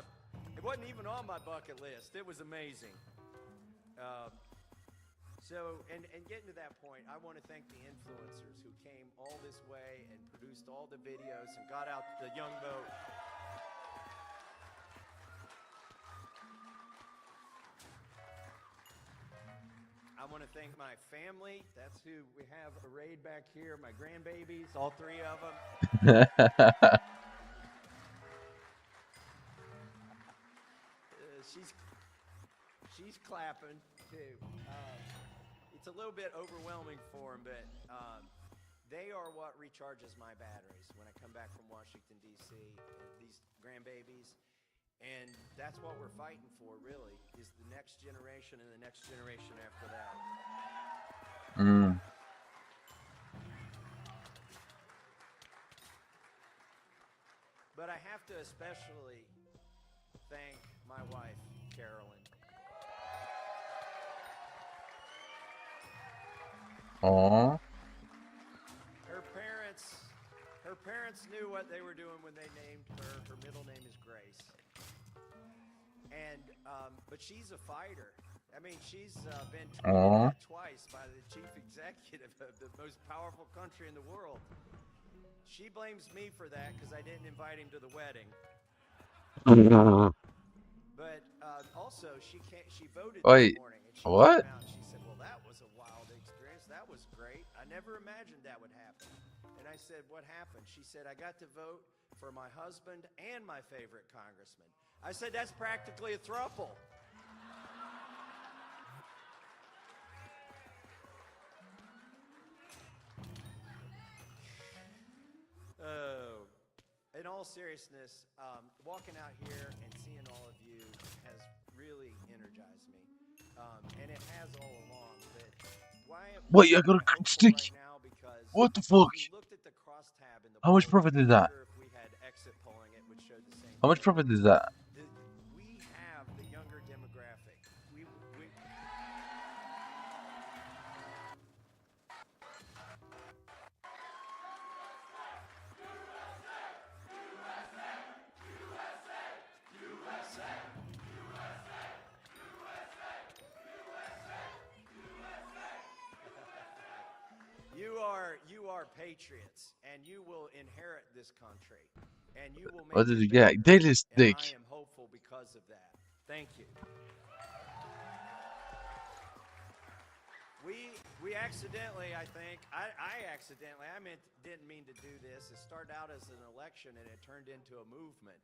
it wasn't even on my bucket list. It was amazing. And getting to that point, I want to thank the influencers who came all this way and produced all the videos and got out the young vote. I want to thank my family. That's who we have arrayed back here. My grandbabies, all 3 of them. She's clapping too. It's a little bit overwhelming for them, but they are what recharges my batteries when I come back from Washington, D.C., these grandbabies. And that's what we're fighting for, really, is the next generation and the next generation after that. But I have to especially thank my wife, Carolyn. Aww. Her parents knew what they were doing when they named her. Her middle name is Grace. And but she's a fighter. I mean, she's been tweeted at twice by the chief executive of the most powerful country in the world. She blames me for that because I didn't invite him to the wedding. But also, she voted this morning. And she came out and she said, well, that was a wild experience. That was great. I never imagined that would happen. And I said, what happened? She said, I got to vote for my husband and my favorite congressman. I said, that's practically a throuple. Oh, in all seriousness, walking out here and seeing all of you has really energized me. And it has all along. But why Wait, I got a hopeful stick. right now? Because What the fuck? if you looked at the crosstab in the How much polling, profit is I'm that? sure if we had exit polling, it would show the same How much thing. profit is that? We have the younger demographic. We You are patriots, and you will inherit this country, and you will make What did it you get? better. Daily And stick. I am hopeful because of that. Thank you. We accidentally, I think, I accidentally, didn't mean to do this. It started out as an election, and it turned into a movement.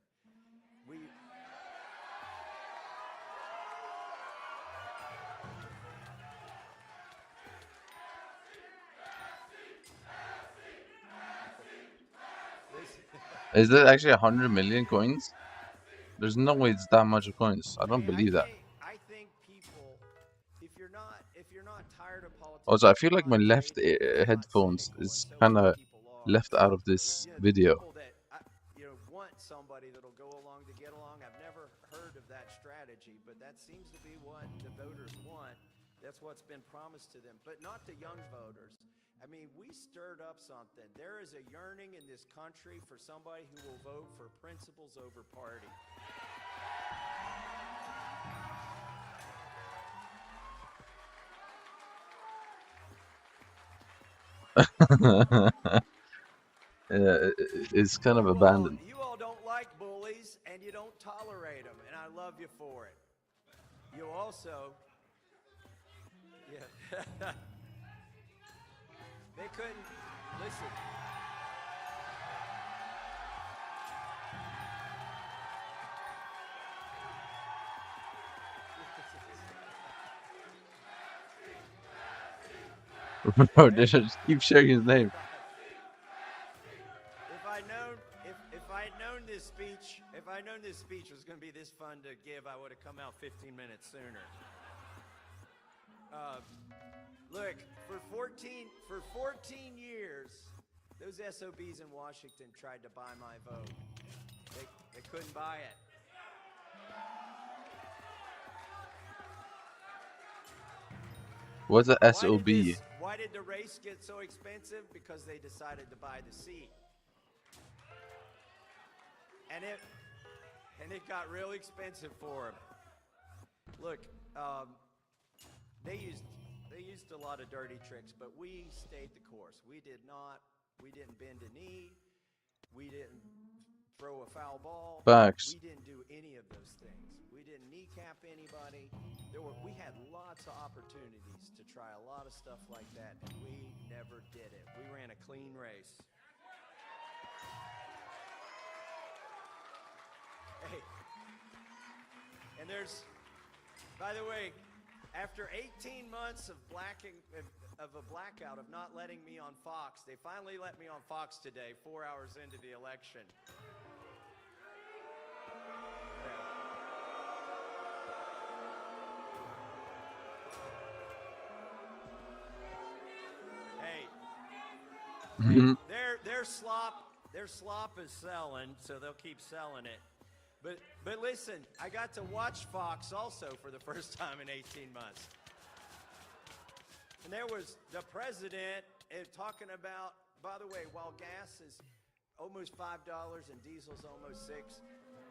Is there actually 100 million coins? There's no way it's that much of coins. I don't believe that. I think people, if you're not tired of politics. Also, I feel like my left headphones is kind of left out of this video. People that want somebody that'll go along to get along. I've never heard of that strategy, but that seems to be what the voters want. That's what's been promised to them, but not the young voters. I mean, we stirred up something. There is a yearning in this country for somebody who will vote for principles over party. Yeah, it's kind of abandoned. You all don't like bullies, and you don't tolerate them, and I love you for it. You also, yeah. They couldn't listen. No, they should just keep sharing his name. If I'd known this speech was going to be this fun to give, I would have come out 15 minutes sooner. Look, for 14 years, those SOBs in Washington tried to buy my vote. They couldn't buy it. What's a SOB? Why did the race get so expensive? Because they decided to buy the seat. And it got real expensive for them. Look, they used a lot of dirty tricks, but we stayed the course. We didn't bend a knee. We didn't throw a foul ball. Facts. We didn't do any of those things. We didn't kneecap anybody. We had lots of opportunities to try a lot of stuff like that, and we never did it. We ran a clean race. Hey, and by the way, after 18 months of a blackout of not letting me on Fox, they finally let me on Fox today, 4 hours into the election. Hey, their slop is selling, so they'll keep selling it. But listen, I got to watch Fox also for the first time in 18 months. And there was the president talking about, by the way, while gas is almost $5 and diesel's almost $6,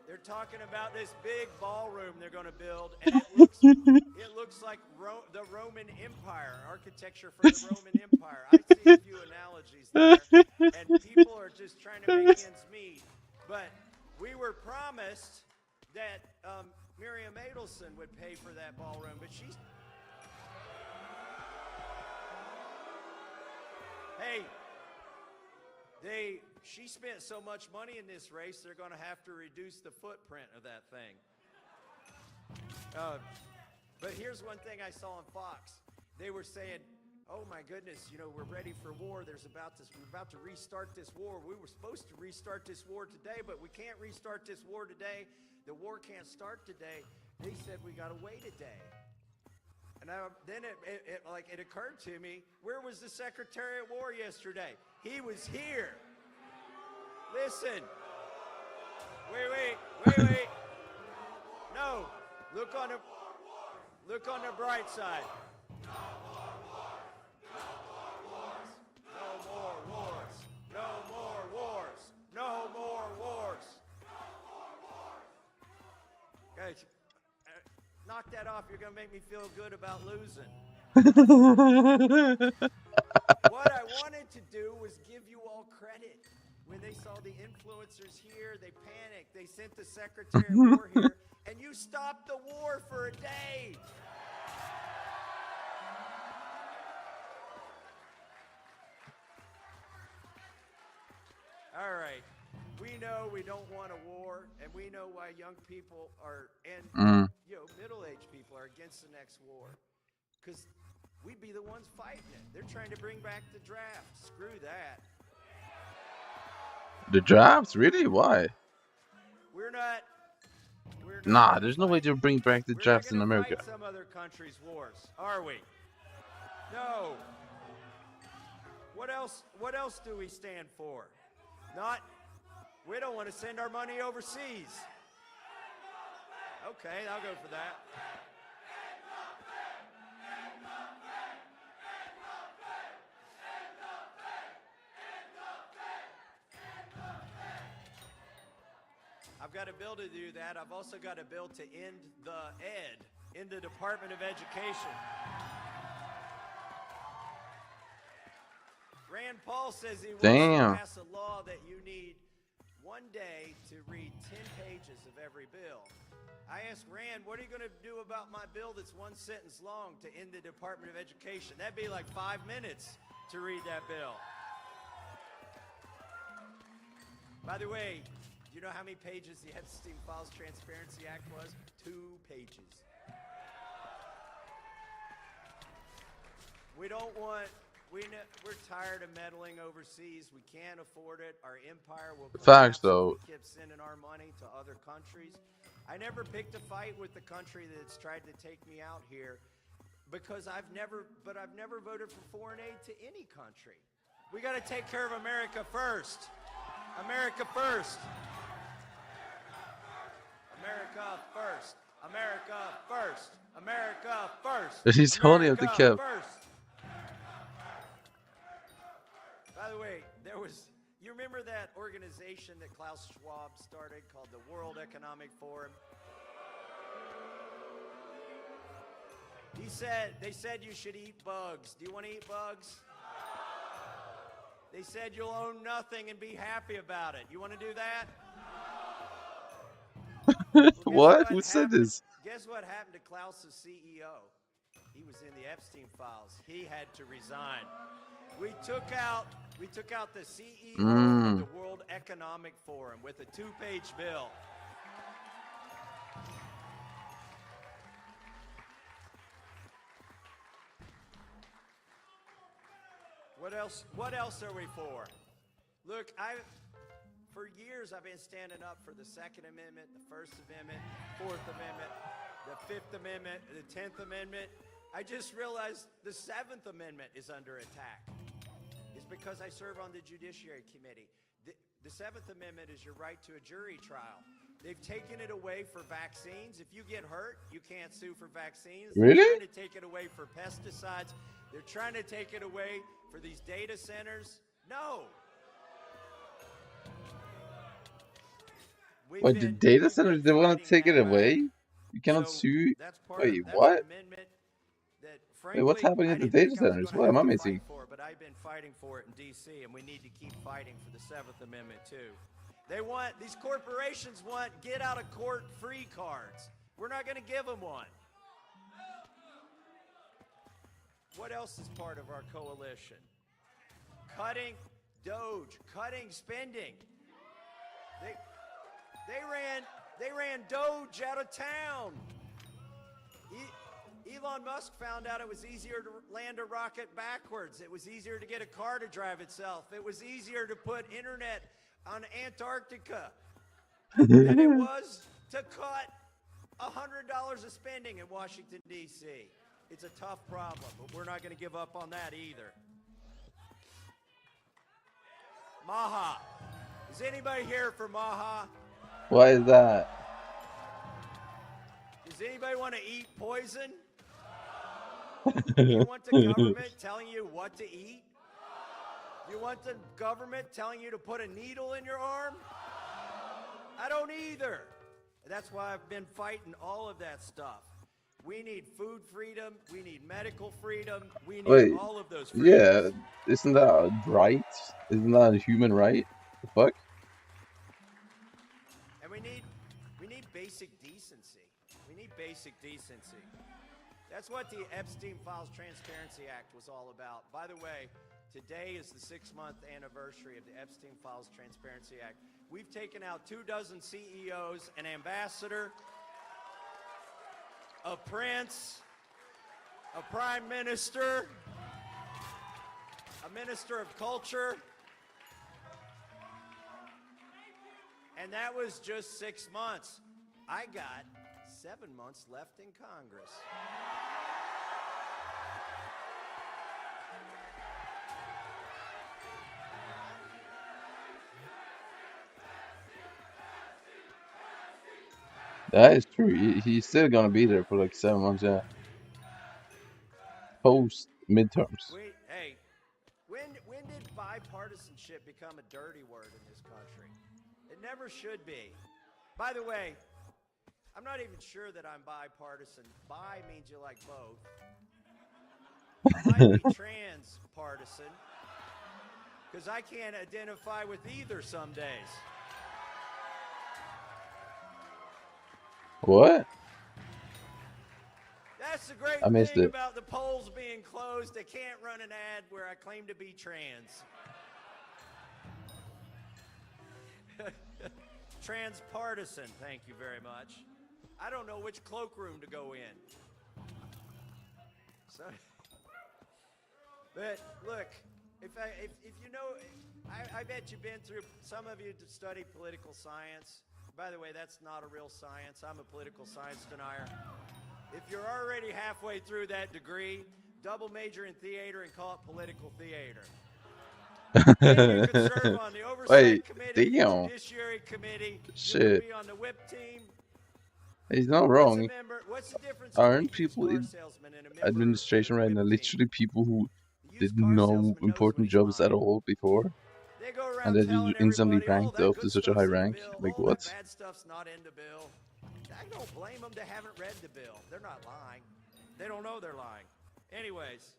they're talking about this big ballroom they're going to build, and it looks like the Roman Empire, architecture for the Roman Empire. I see a few analogies there, and people are just trying to make ends meet. But we were promised that Miriam Adelson would pay for that ballroom, but she's... She spent so much money in this race, they're going to have to reduce the footprint of that thing. But here's one thing I saw on Fox. They were saying, oh my goodness, you know, we're ready for war. We're about to restart this war. We were supposed to restart this war today, but we can't restart this war today. The war can't start today. They said we got to wait a day. And then it occurred to me, where was the Secretary of War yesterday? He was here. Listen. Wait. No. Look on the bright side. No more wars. Guys, knock that off. You're going to make me feel good about losing. What I wanted to do was give you all credit. When they saw the influencers here, they panicked. They sent the Secretary of War here, and you stopped the war for a day. All right. We know we don't want a war, and we know why young people middle-aged people are against the next war. Because we'd be the ones fighting it. They're trying to bring back the draft. Screw that. The drafts? Really? Why? We're not Nah, there's no way to bring back the drafts in America. Fight some other countries' wars, are we? No. What else do we stand for? We don't want to send our money overseas. Okay, I'll go for that. I've got a bill to do that. I've also got a bill to end the Department of Education. Rand Paul says he wants to pass a law that you need one day to read 10 pages of every bill. I asked Rand, what are you going to do about my bill that's one sentence long to end the Department of Education? That'd be like 5 minutes to read that bill. By the way, do you know how many pages the Epstein Files Transparency Act was? 2 pages. We're tired of meddling overseas. We can't afford it. Our empire will collapse. Facts, though. We keep sending our money to other countries. I never picked a fight with the country that's tried to take me out here because I've never voted for foreign aid to any country. We got to take care of America first. America first. America first. America first. America first. He's holding up the cap. By the way, you remember that organization that Klaus Schwab started called the World Economic Forum? They said you should eat bugs. Do you want to eat bugs? They said you'll own nothing and be happy about it. You want to do that? What? Who said this? Guess what happened to Klaus's CEO? He was in the Epstein files. He had to resign. We took out the CEO of the World Economic Forum with a 2-page bill. What else are we for? Look, for years I've been standing up for the Second Amendment, the First Amendment, Fourth Amendment, the Fifth Amendment, the 10th Amendment. I just realized the 7th Amendment is under attack. It's because I serve on the Judiciary Committee. The 7th Amendment is your right to a jury trial. They've taken it away for vaccines. If you get hurt, you can't sue for vaccines. Really? They're trying to take it away for pesticides. They're trying to take it away for these data centers. No. What, the data centers, they want to take it away? You cannot sue? Wait, what? Wait, what's happening at the data centers? What am I missing? But I've been fighting for it in D.C., and we need to keep fighting for the 7th Amendment, too. These corporations want get-out-of-court free cards. We're not going to give them one. What else is part of our coalition? Cutting Doge, cutting spending. They ran Doge out of town. Elon Musk found out it was easier to land a rocket backwards. It was easier to get a car to drive itself. It was easier to put internet on Antarctica than it was to cut $100 of spending in Washington, D.C. It's a tough problem, but we're not going to give up on that either. Maha. Is anybody here for Maha? Why is that? Does anybody want to eat poison? Do you want the government telling you what to eat? Do you want the government telling you to put a needle in your arm? I don't either. That's why I've been fighting all of that stuff. We need food freedom. We need medical freedom. We need all of those freedoms. Yeah, isn't that a right? Isn't that a human right? The fuck? And we need basic decency. We need basic decency. That's what the Epstein Files Transparency Act was all about. By the way, today is the 6-month anniversary of the Epstein Files Transparency Act. We've taken out 24 CEOs, an ambassador, a prince, a prime minister, a minister of culture, and that was just 6 months. I got 7 months left in Congress. That is true. He's still gonna be there for like 7 months, yeah. Post midterms. Wait, hey, when did bipartisanship become a dirty word in this country? It never should be. By the way, I'm not even sure that I'm bipartisan. Bi means you like both. I might be trans-partisan, because I can't identify with either some days. What? That's the great I missed thing it. about the polls being closed. They can't run an ad where I claim to be trans. Transpartisan, thank you very much. I don't know which cloakroom to go in. So, but look, if you know, I bet you've been through. Some of you study political science. By the way, that's not a real science. I'm a political science denier. If you're already halfway through that degree, double major in theater and call it political theater. And you can serve on the oversight committee, damn. judiciary committee. You Shit. can be on the whip team. He's not wrong. What's the difference Aren't people in administration right now literally people who did no important jobs at all before? They go around And then telling you instantly everybody, ranked that up to good such a stuff's high in the rank? bill, Like all what? that bad stuff's not in the bill. I don't blame them. They haven't read the bill. They're not lying. They don't know they're lying. Anyways,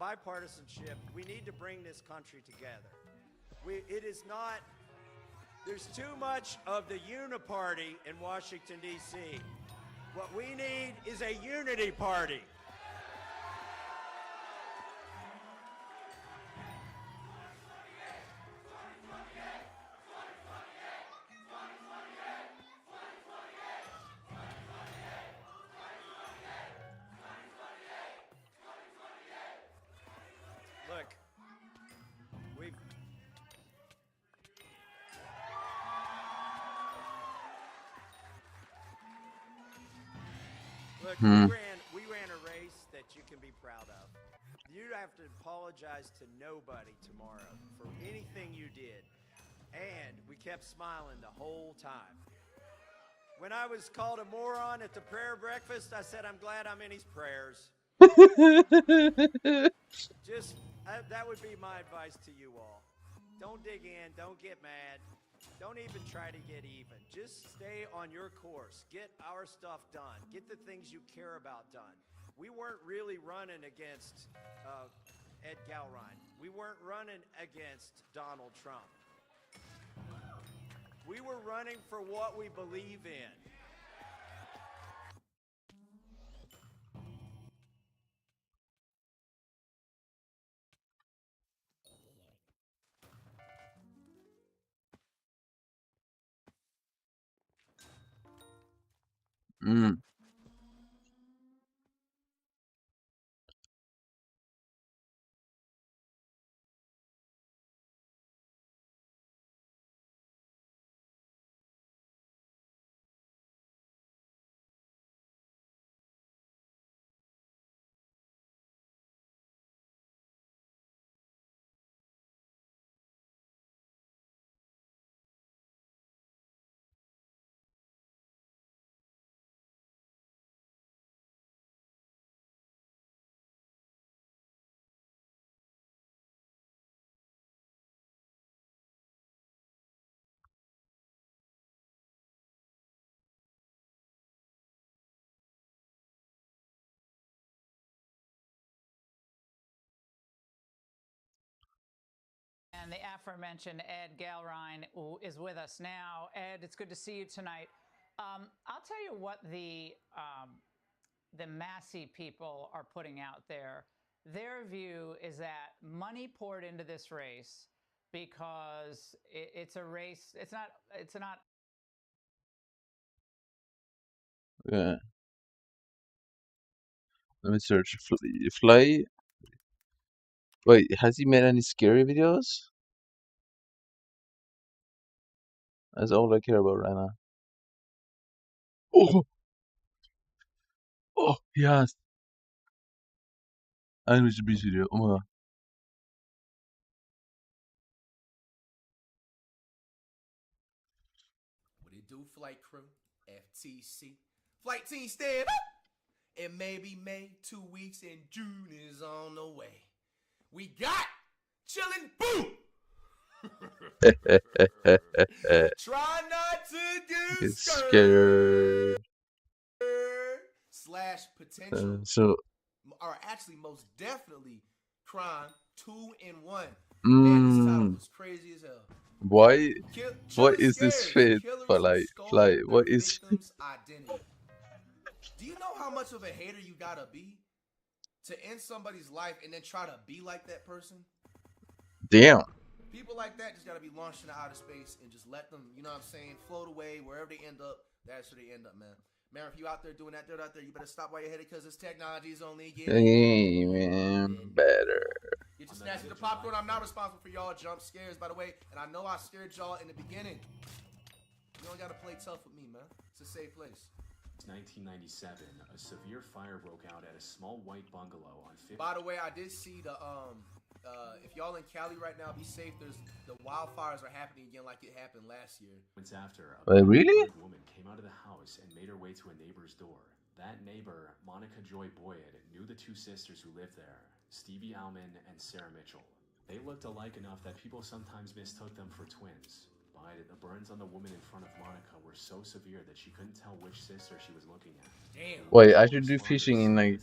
bipartisanship. We need to bring this country together. It is not. There's too much of the uniparty in Washington, D.C. What we need is a unity party. Look, we ran a race that you can be proud of. You have to apologize to nobody tomorrow for anything you did. And we kept smiling the whole time. When I was called a moron at the prayer breakfast, I said, I'm glad I'm in his prayers. That would be my advice to you all. Don't dig in. Don't get mad. Don't even try to get even. Just stay on your course. Get our stuff done. Get the things you care about done. We weren't really running against Ed Galrein. We weren't running against Donald Trump. We were running for what we believe in. Mm. And the aforementioned Ed Galrine is with us now. Ed, it's good to see you tonight. I'll tell you what the Massey people are putting out there. Their view is that money poured into this race because it's a race. It's not. Yeah. Let me search. Fly. Wait, has he made any scary videos? That's all I care about right now. Oh, oh, yes. I need to be video. Oh my god. What it do, flight crew? FTC. Flight team stand up! It may be May, 2 weeks, and June is on the way. We got chillin' boom! Try not to get It's scared. Slash potential. So. Or actually, most definitely, crime 2 in 1. Mm. Man, this title was crazy as hell. Why? What is this fit? Fly. What is? Identity. Do you know how much of a hater you gotta be to end somebody's life and then try to be like that person? Damn. People like that just gotta be launched into outer space and just let them, you know what I'm saying, float away wherever they end up. That's where they end up, man. Man, if you out there doing that dirt out there, you better stop while you're headed because this technology is only getting better. Get your snatch of the popcorn. I'm not responsible for y'all jump scares, by the way, and I know I scared y'all in the beginning. You don't gotta play tough with me, man. It's a safe place. 1997, a severe fire broke out at a small white bungalow on 50. By the way, I did see the if y'all in Cali right now, be safe. There's the wildfires are happening again like it happened last year. Months after, Wait, really? A woman came out of the house and made her way to a neighbor's door. That neighbor, Monica Joy Boyd, knew the two sisters who lived there, Stevie Alman and Sarah Mitchell. They looked alike enough that people sometimes mistook them for twins. But the burns on the woman in front of Monica were so severe that she couldn't tell which sister she was looking at. Damn. Wait, I should do fishing in like.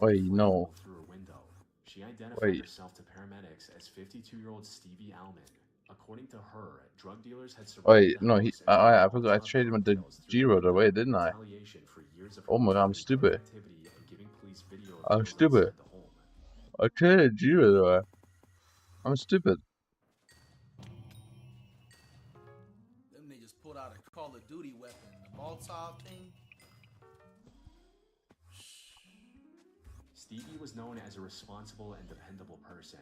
Wait, no. She identified herself to paramedics as 52-year-old Stevie Alman. According to her, drug dealers had surrounded the house and I forgot I traded with the G-Road away, didn't I? Oh my god, I'm stupid. I'm stupid. I traded G-Road away. I'm stupid. Them niggas pulled out a Call of Duty weapon, the Molotov thing. Stevie was known as a responsible and dependable person.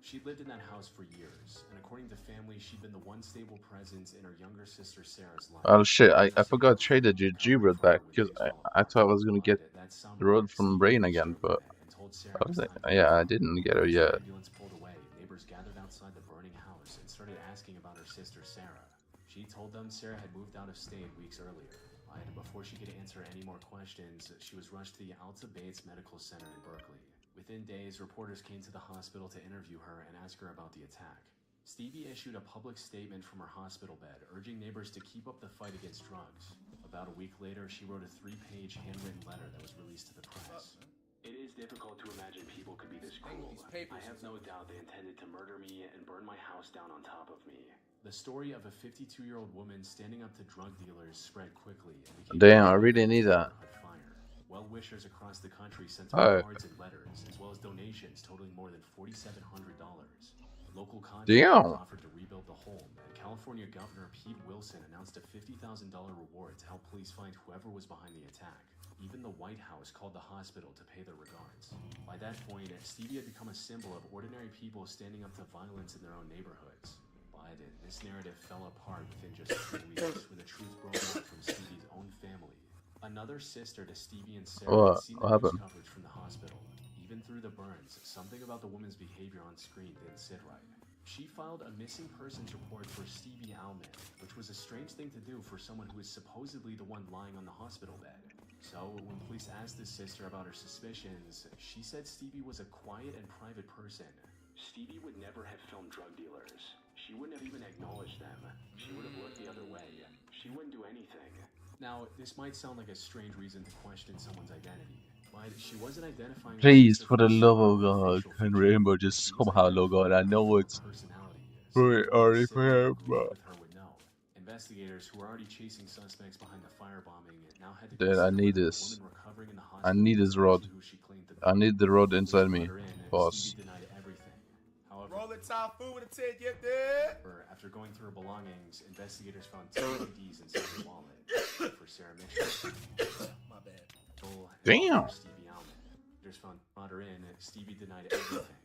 She'd lived in that house for years, and according to family, she'd been the one stable presence in her younger sister Sarah's life. Oh shit, I forgot to trade the G-Road back because I thought I was gonna get the road from Brain again, but I was like, yeah, I didn't get her yet. Ambulance pulled away. Neighbors gathered outside the burning house and started asking about her sister Sarah. She told them Sarah had moved out of state weeks earlier. And before she could answer any more questions, she was rushed to the Alta Bates Medical Center in Berkeley. Within days, reporters came to the hospital to interview her and ask her about the attack. Stevie issued a public statement from her hospital bed, urging neighbors to keep up the fight against drugs. About a week later, she wrote a 3-page handwritten letter that was released to the press. It is difficult to imagine people could be this cruel. I have no doubt they intended to murder me and burn my house down on top of me. The story of a 52-year-old woman standing up to drug dealers spread quickly and became Damn, I really need that. Well-wishers across the country sent out cards and letters, as well as donations totaling more than $4,700. Local contractors offered to rebuild the home, and California California Governor Pete Wilson announced a $50,000 reward to help police find whoever was behind the attack. Even the White House called the hospital to pay their regards. By that point, Stevie had become a symbol of ordinary people standing up to violence in their own neighborhoods. But this narrative fell apart within just 2 weeks when the truth broke out from Stevie's own family. Another sister to Stevie and Sarah had seen the news coverage from the hospital. Even through the burns, something about the woman's behavior on screen didn't sit right. She filed a missing persons report for Stevie Alman, which was a strange thing to do for someone who is supposedly the one lying on the hospital bed. So, when police asked his sister about her suspicions, she said Stevie was a quiet and private person. Stevie would never have filmed drug dealers. She wouldn't have even acknowledged them. She would have looked the other way. She wouldn't do anything. Now, this might sound like a strange reason to question someone's identity, but she wasn't identifying... Please, for the love of God, can Rainbow just somehow log on? I know it's very early for him, but... Investigators who were already chasing suspects behind the firebombing now had to Dude, I need this. I need this rod. I need the rod inside me, boss. Roll it typhoon with a 10, get there. After going through her belongings, investigators found 2 IDs inside her wallet for Sarah Mitchell. My bad. Damn. Stevie Alman. Investigators found her in. Stevie denied everything.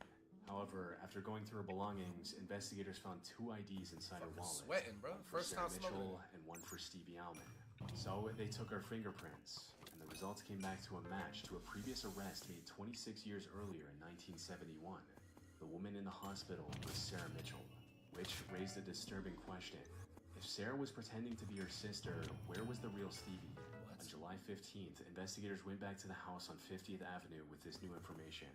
However, after going through her belongings, investigators found 2 IDs inside her wallet. Sweating, bro. First time Mitchell and one for Stevie Alman. So they took her fingerprints, and the results came back to a match to a previous arrest made 26 years earlier in 1971. The woman in the hospital was Sarah Mitchell, which raised a disturbing question. If Sarah was pretending to be her sister, where was the real Stevie? On July 15th, investigators went back to the house on 50th Avenue with this new information.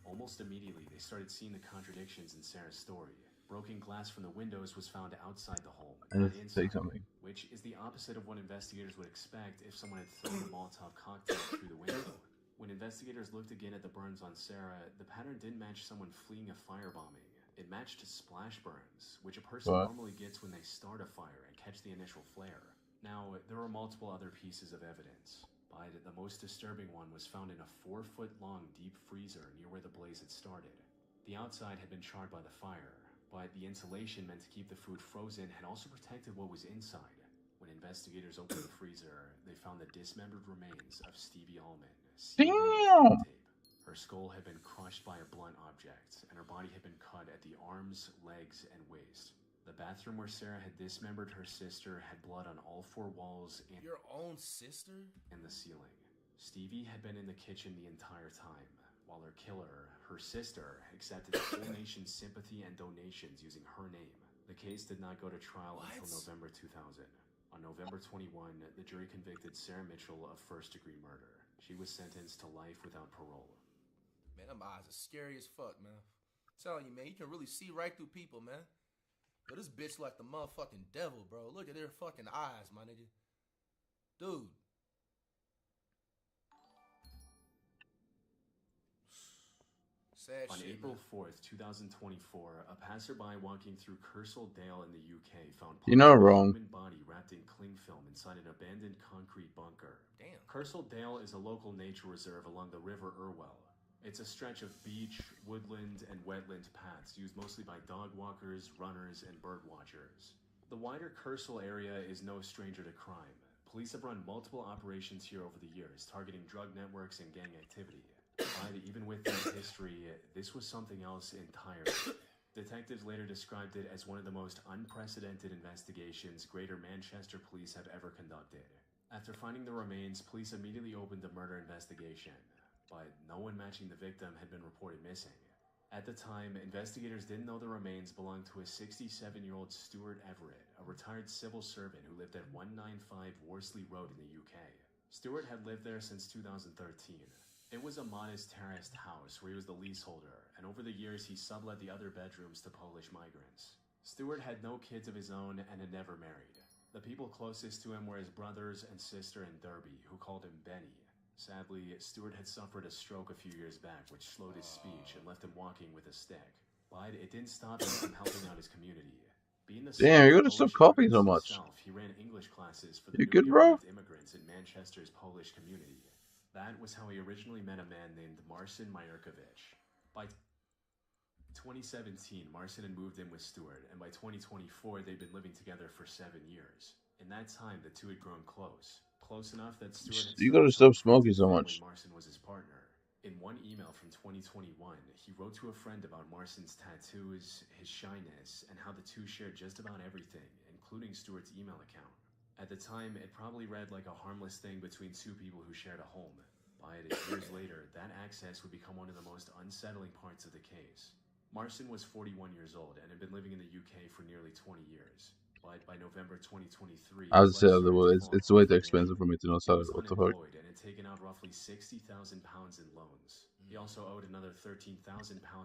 Almost immediately, they started seeing the contradictions in Sarah's story. Broken glass from the windows was found outside the home, not inside, which is the opposite of what investigators would expect if someone had thrown a Molotov cocktail through the window. When investigators looked again at the burns on Sarah, the pattern didn't match someone fleeing a firebombing. It matched splash burns, which a person normally gets when they start a fire and catch the initial flare. Now, there were multiple other pieces of evidence, but the most disturbing one was found in a 4-foot-long deep freezer near where the blaze had started. The outside had been charred by the fire, but the insulation meant to keep the food frozen had also protected what was inside. When investigators opened the freezer, they found the dismembered remains of Stevie Alman. Damn! Her skull had been crushed by a blunt object, and her body had been cut at the arms, legs, and waist. The bathroom where Sarah had dismembered her sister had blood on all 4 walls and your own sister? And the ceiling. Stevie had been in the kitchen the entire time, while her killer, her sister, accepted the whole nation's sympathy and donations using her name. The case did not go to trial until November 2000. On November 21, the jury convicted Sarah Mitchell of first-degree murder. She was sentenced to life without parole. Man, them eyes are scary as fuck, man. I'm telling you, man, you can really see right through people, man. But this bitch like the motherfucking devil, bro. Look at their fucking eyes, my nigga. Dude. Sad On shit, April man. 4th, 2024, a passerby walking through Kersal Dale in the UK found You're not a wrong. human body wrapped in cling film inside an abandoned concrete bunker. Damn. Kersal Dale is a local nature reserve along the River Irwell. It's a stretch of beach, woodland, and wetland paths used mostly by dog walkers, runners, and bird watchers. The wider Kersal area is no stranger to crime. Police have run multiple operations here over the years, targeting drug networks and gang activity. But even with that history, this was something else entirely. Detectives later described it as one of the most unprecedented investigations Greater Manchester Police have ever conducted. After finding the remains, police immediately opened a murder investigation, but no one matching the victim had been reported missing. At the time, investigators didn't know the remains belonged to a 67-year-old Stuart Everett, a retired civil servant who lived at 195 Worsley Road in the UK. Stuart had lived there since 2013. It was a modest terraced house where he was the leaseholder, and over the years he sublet the other bedrooms to Polish migrants. Stuart had no kids of his own and had never married. The people closest to him were his brothers and sister in Derby, who called him Benny. Sadly, Stuart had suffered a stroke a few years back, which slowed his speech and left him walking with a stick. But it didn't stop him from helping out his community. Being the Damn, you gotta Polish stop copying so immigrants much. himself, he ran English classes for the You good, newly bro? arrived immigrants in Manchester's Polish community. That was how he originally met a man named Marcin Majorkowicz. By 2017, Marcin had moved in with Stewart, and by 2024, they'd been living together for 7 years. In that time, the two had grown close. Close enough that Stewart had You gotta stop smoking so family much. Marcin was his partner. In one email from 2021, he wrote to a friend about Marcin's tattoos, his shyness, and how the two shared just about everything, including Stewart's email account. At the time, it probably read like a harmless thing between two people who shared a home. But years later, that access would become one of the most unsettling parts of the case. Marcin was 41 years old and had been living in the UK for nearly 20 years. But by November 2023, I was his say life started to it's fall way apart too for him. expensive for me to know He sell was it. What the fuck? unemployed and had taken out roughly £60,000 in loans. He also owed another £13,000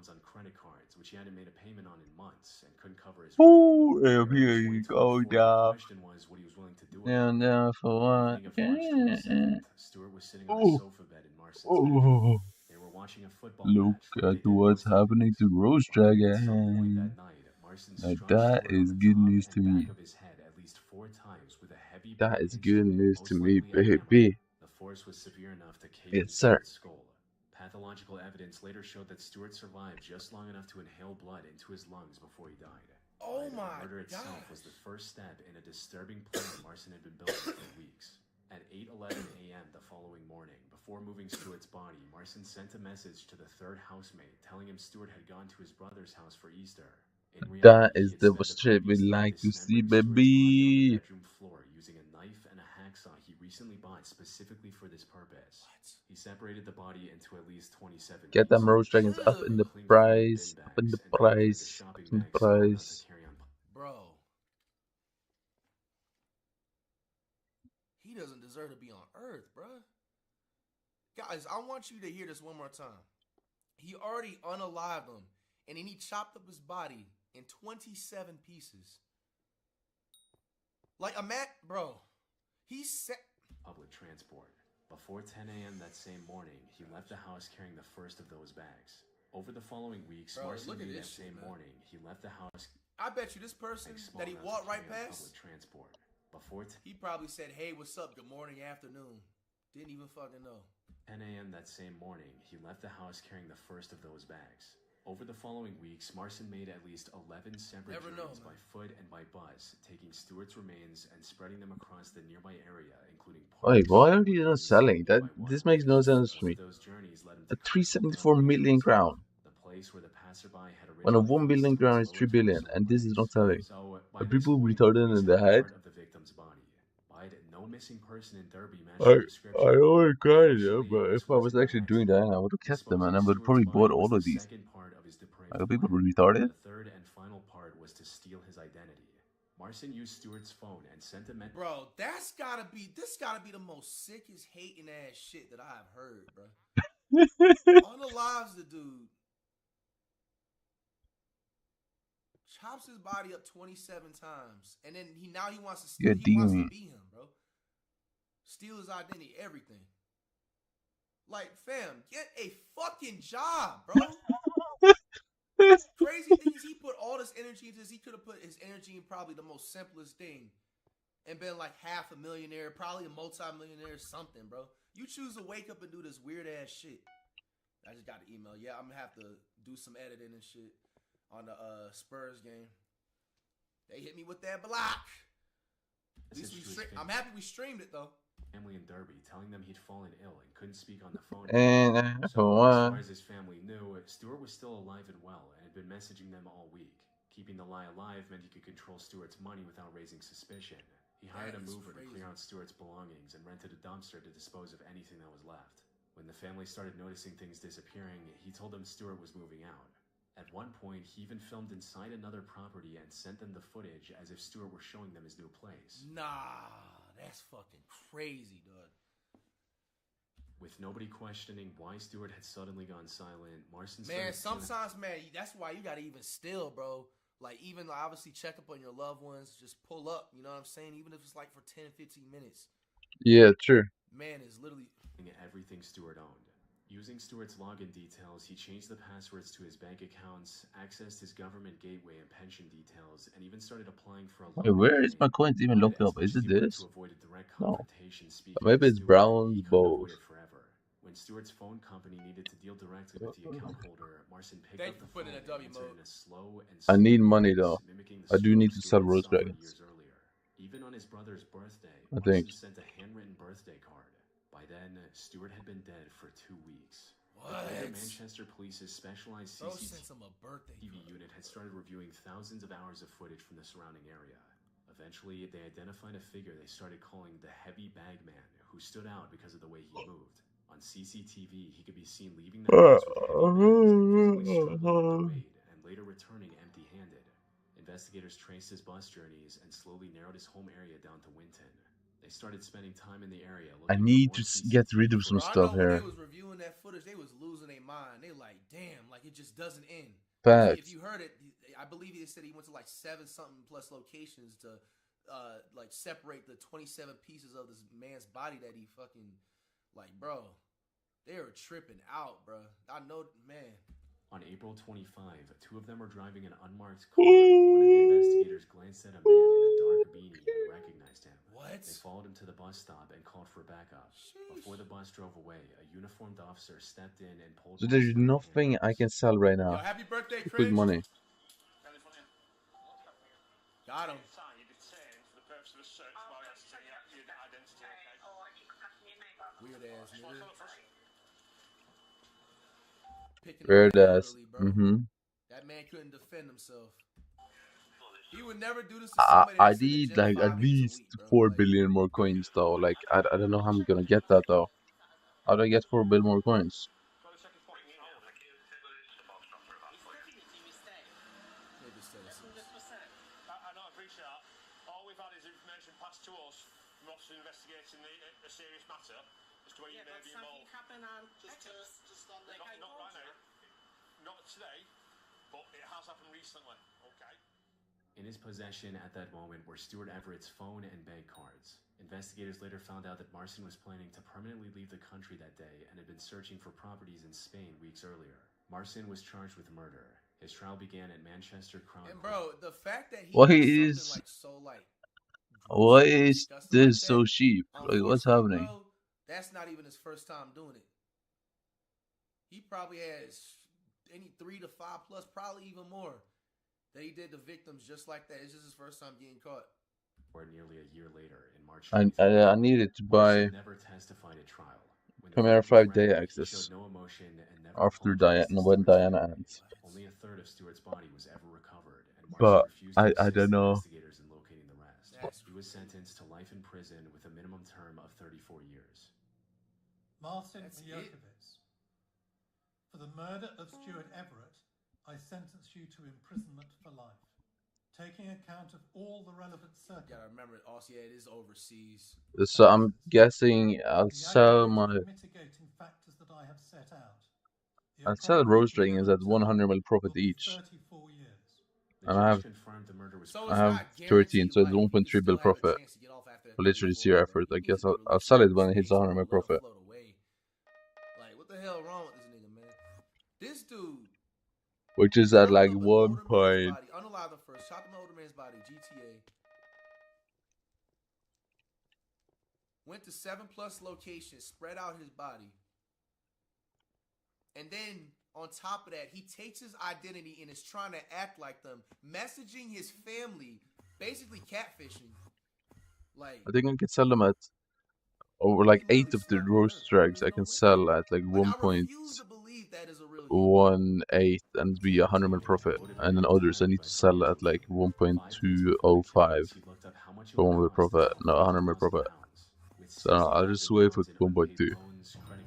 on credit cards, which he hadn't made a payment on in months and couldn't cover his rent. Ooh, In early here you go, 2024, the down. question was what he was willing to do Down, about it. down for On what? the evening of March 22nd, Stewart was sitting on a Oh, sofa bed in Marcin's bedroom. They were watching a football look match where at they hit what's both teams. happening to Rose At some point Dragon. that night, Marcin Now struck that Stewart on is the good top news to and back me. of his head at least 4 times with a heavy That blunt is good instrument, news to most me, likely a hammer. baby. The force was severe enough to cave in Yes, sir. Stewart's skull. Pathological evidence later showed that Stewart survived just long enough to inhale blood into his lungs before he died. Oh The my murder itself was the first step in a disturbing plan Marcin had been building for weeks. At 8:11 a.m. the following morning, before moving Stewart's body, Marcin sent a message to the third housemate telling him Stewart had gone to his brother's house for Easter. In reality, That he is had the spent the shit we previous night like to see, dismembering Stewart's body on the baby. bedroom floor using a knife and a hacksaw he recently bought specifically for this purpose. He separated the body into at least 27 Get them pieces. Rose Dragons up in the Cleaned foam bin price. Up in bags the and packed them into price. Up shopping in the bags small enough to price. carry on. Bro. He doesn't deserve to be on Earth, bruh. Guys, I want you to hear this one more time. He already unalived him, and then he chopped up his body in 27 pieces. Like a mat, bro. He said Public transport. Before 10 a.m. that same morning, he left the house carrying the first of those bags. Over the following weeks, Bro, Marcin look at knew this that shit, same man. morning he left the house. I bet you this person that he walked right past, Public transport. Before he probably said, "Hey, what's up? Good morning, afternoon." Didn't even fucking know. 10 a.m. that same morning, he left the house carrying the first of those bags. Over the following weeks, Marcin made at least 11 separate journeys by foot and by bus, taking Stewart's remains and spreading them across the nearby area, including Wait, parks. why are you not selling? This makes no sense to me. Those journeys led him A to 374 million crown. the place where the passerby had When a originally 1 billion crown is 3 billion, and this is not selling. Are people retarded in the head? of the victim's body. No missing person in Derby matched I the description. I know I cried, yeah, but if I was actually doing that, I would have kept them, and I would have probably bought all of these. Are people retarded? The third and final part was to steal his identity. Marcin used Stewart's phone and sent a message. Bro, this gotta be the most sickest hating ass shit that I've heard, bro. Unalives the dude. Chops his body up 27 times. And then he wants to steal he wants to be him, bro. Steal his identity, everything. Like, fam, get a fucking job, bro. Crazy thing is he put all this energy into this. He could have put his energy in probably the most simplest thing and been like half a millionaire, probably a multi-millionaire, something, bro. You choose to wake up and do this weird ass shit. I just got the email. Yeah, I'm gonna have to do some editing and shit on the Spurs game. They hit me with that block. At least I'm happy we streamed it though. Family in Derby, telling them he'd fallen ill and couldn't speak on the phone. And So, as far as his family knew, Stewart was still alive and well and had been messaging them all week. Keeping the lie alive meant he could control Stewart's money without raising suspicion. He hired a mover to clear out Stewart's belongings and rented a dumpster to dispose of anything that was left. When the family started noticing things disappearing, he told them Stewart was moving out. At one point, he even filmed inside another property and sent them the footage as if Stewart were showing them his new place. Nah, that's fucking crazy, dog. With nobody questioning why Stewart had suddenly gone silent, Marcin Man, sometimes, man, that's why you gotta even still, bro. Like, even obviously check up on your loved ones. Just pull up, you know what I'm saying? Even if it's like for 10, 15 minutes. Yeah, true. Man is literally everything Stewart owned. Using Stewart's login details, he changed the passwords to his bank accounts, accessed his government gateway and pension details, and even started applying for a loan. Wait, where is my coins even looked up? Is it this? No. Maybe it's Brown's bows. When Stewart's phone company needed to deal directly with the account holder, Marcin picked Thank up you the for putting phone it in and W answered mode. in a slow and I need slow money voice, though. mimicking the I do need to sell Stewart Rose saw Dragons. years earlier. Even on his brother's birthday, I think. Marcin sent a handwritten birthday card. By then, Stewart had been dead for 2 weeks. What? The Manchester Police's specialized Bro sent him a birthday CCTV unit had started reviewing thousands of hours of footage from the surrounding area. Eventually, they identified a figure they started calling the Heavy Bag Man, who stood out because of the way he moved. On CCTV, he could be seen leaving the house with heavy bags, physically struggling with the weight, and later returning empty-handed. Investigators traced his bus journeys and slowly narrowed his home area down to Winton. They started spending time in the area I looking need for more to get rid CCTV of some Bro, I stuff know when they here. was reviewing that footage, they was losing their mind. They like, damn, like it just doesn't end. If Facts. you heard it, I believe he said he went to like 7-something plus locations to like separate the 27 pieces of this man's body that he fucking, like, bro, they were tripping out, bro. I know, man. On April 25, 2 of them were driving an unmarked car. One of the investigators glanced at a man in a dark beanie and recognized him. What? They followed him to the bus stop and called for backup. Before the bus drove away, a uniformed officer stepped in and pulled So there's nothing I can sell right Yo, now. happy birthday, For quick Cringe. money. Got him. Weird ass nigga. Picking Weird up the ass. elderly, bro. Mm-hmm. That man couldn't defend himself. He would never do this to somebody I that's in the need jail like 5 at days a least week, bro. 4 Like, billion more coins though. Like I don't know how I'm gonna get that though. How do I get 4 billion more coins? maybe citizens. I know, I appreciate that. All we've had is information passed to us from officers investigating a serious matter as to where you may be involved. Not right now. Not today, but it has happened recently. Okay. In his possession at that moment were Stuart Everett's phone and bank cards. Investigators later found out that Marcin was planning to permanently leave the country that day and had been searching for properties in Spain weeks earlier. Marcin was charged with murder. His trial began at Manchester Crown And Court. bro, the fact that he Why did is something like so like why gruesome and is disgusting like this that, so cheap? Like what's unfortunately, happening? bro, that's not even his first time doing it. He probably has any 3 to 5 plus, probably even more, that he did to victims just like that. It's just his first time getting caught. Or nearly a year later, in March I needed to buy Marcin never testified at trial. When the Premiere verdict was 5 day read, he access showed no emotion and never after apologized to when Stewart's Diana family. ends. Only a third of Stewart's body was ever recovered, and Marcin But refused to I assist don't know. investigators in locating the rest. He was sentenced to life in prison with a minimum term of 34 years. Marcin Mijokovic. For the murder of Stuart Everett, I sentence you to imprisonment for life. Taking account of all the relevant You circumstances. gotta remember, also, yeah, it is overseas. So I'm guessing I'll sell my Mitigating factors that I have set out. I'll sell Rose Dragons at 100 mil profit each. 34 years. And I have Confirmed the murder was So I it's have not 13, guaranteed so it's life. You 1.3 still bill have a profit. chance to get off after that For literally 34, zero bro. effort. I You guess can I'll release sell him it from when it hits space, 100 bro. mil Let him profit. float away. Like, what the hell wrong with this nigga, man? This dude Which is at chopped like up an 1 older man's point. body, unalive him first, chopped an older man's body, GTA. Went to 7 plus locations, spread out his body. And then, on top of that, he takes his identity and is trying to act like them, messaging his family, basically catfishing. Like, I think I can sell them at over like 8 of the Rose Drags I can sell at like 1.18 and be 100 mil profit. And then others I need to sell at like 1.205 for 1 mil profit, no 100 mil profit. So I'll just wait for 1.2. Credit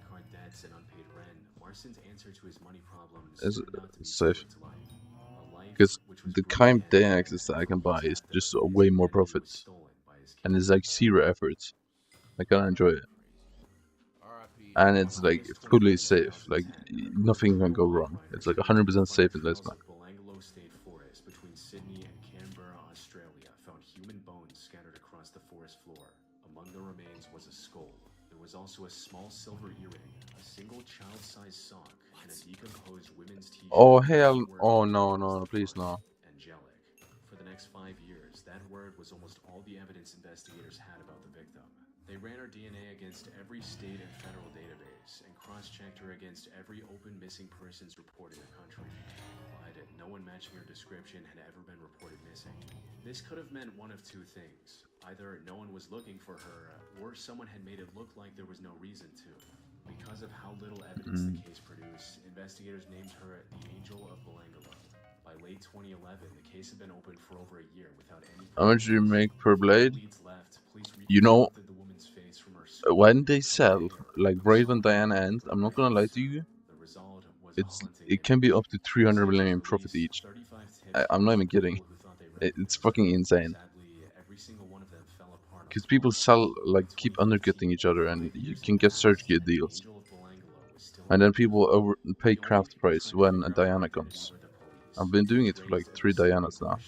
card debts and unpaid rent, Marcin's answer to his money problems It's turned out to be safe. Stewart's life. A life Because which was the broken kind day and access that I can buy is after just his way more identity was profit. stolen by his And it's like 0 effort. I can enjoy it. And it's like fully safe. Like nothing can go wrong. It's like 100% safe investment. Belanglo State Forest between Sydney and Canberra, Australia, found human bones scattered across the forest floor. Among the remains was a skull. There was also a small silver earring, a single child-sized sock, and a decomposed women's t-shirt. Oh hell! Oh no, please no. Angelic. For the next 5 years, that word was almost all the evidence investigators had about the victim. They ran her DNA against every state and federal database. database and cross-checked her against every open missing persons report in the country. But no one matching her description had ever been reported missing. This could have meant one of two things. Either no one was looking for her, or someone had made it look like there was no reason to. Because of how little evidence the case produced, investigators named her the Angel of Belangolo. By late 2011, the case had been open for over a year without any. How much do you make per blade? You know, when they sell like Brave and Diana ends, I'm not gonna lie to you, it can be up to 300 million in profit each. I'm not even kidding. It's fucking insane. Because people sell, like, keep undercutting each other, and you can get search kit deals. And then people pay craft price when a Diana comes. I've been doing it for like 3 Dianas now.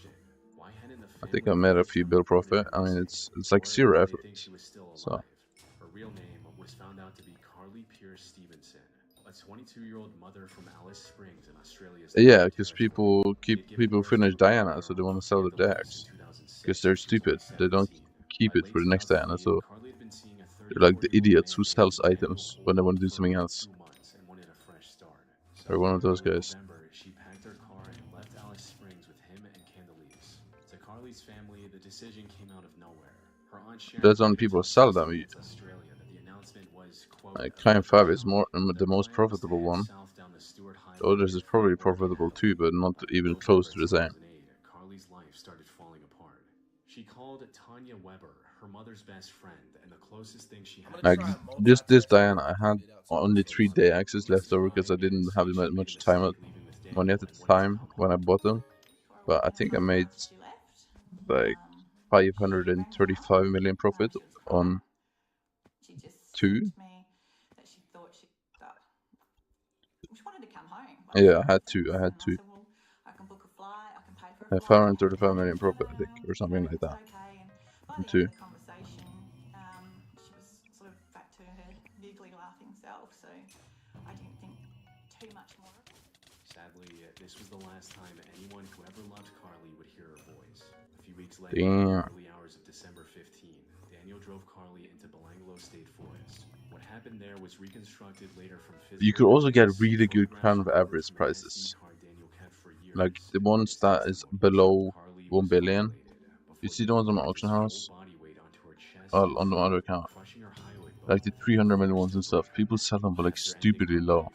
I think I made a few bill profit. I mean, it's like 0 effort. So. Her real name was found out to be Carly Pierce Stevenson, a 22-year-old mother from Alice Springs in Australia's. Yeah, because people finish Diana, so they want to sell the decks. Because they're stupid. They don't keep it for the next Diana, so they're like the idiots who sells items when they want to do something else. Or one of those guys. She packed her car and left Alice Springs with him and Candelise. To Carly's family, the decision came out of nowhere. Her aunt Sharon. That's when people sell them. Like Kind 5 is the most profitable one. The others is probably profitable too, but not even close to the same. Carly's life started falling apart. She called Tanya Weber her mother's best friend and the closest thing she had. Like just this Diana, I had only 3 day access left over because I didn't have much money at the time when I bought them. But I think I made like 535 million profit on 2. Yeah, I had 2. I had 535 million profit, I think, or something like that. On 2. Sadly, this was the last time anyone who ever loved Carly would hear her voice. A few weeks later, in the early hours of December 15, Daniel drove Carly into Belangolo State Forest. What happened there was reconstructed later from physical. You could also get really good Crown of Avarice prices. Like the ones that is below 1 billion. You see the ones on my auction house? On the other account. Like the 300 million ones and stuff. People sell them for like stupidly low.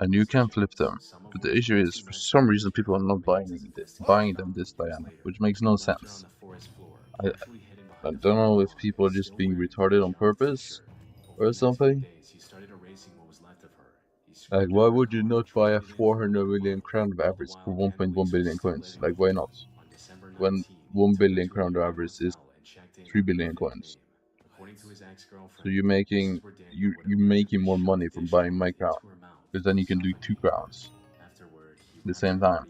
And you can flip them. But the issue is, for some reason, people are not buying them this Diana, which makes no sense. I don't know if people are just being retarded on purpose or something. Like, why would you not buy a 400 million Crown of Avarice for 1.1 billion coins? Like, why not? When 1 billion Crown of Avarice is 3 billion coins. So you're making more money from buying my crown, because then you can do 2 crowns at the same time.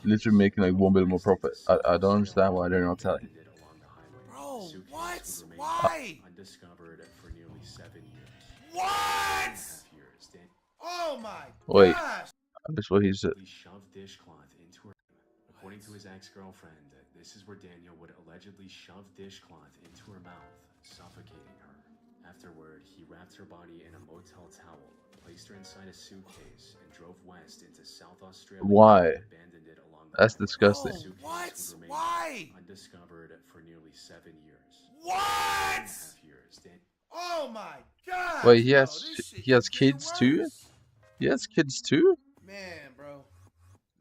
Literally making like 1 billion more profit. I don't understand why they're not selling. Bro, what? Why? Undiscovered for nearly 7 years. What? Oh my Wait, gosh! that's what he said. He shoved dishcloth into her. According to his ex-girlfriend, this is where Daniel would allegedly shove dishcloth into her mouth, suffocating her. Afterward, he wrapped her body in a motel towel, placed her inside a suitcase, and drove west into South Australia. Why? And abandoned it along the That's highway. disgusting. The What? suitcase would remain Why? undiscovered for nearly 7 years. What? 2.5 years. Oh my god! Wait, he has kids too? He has kids too? Man, bro.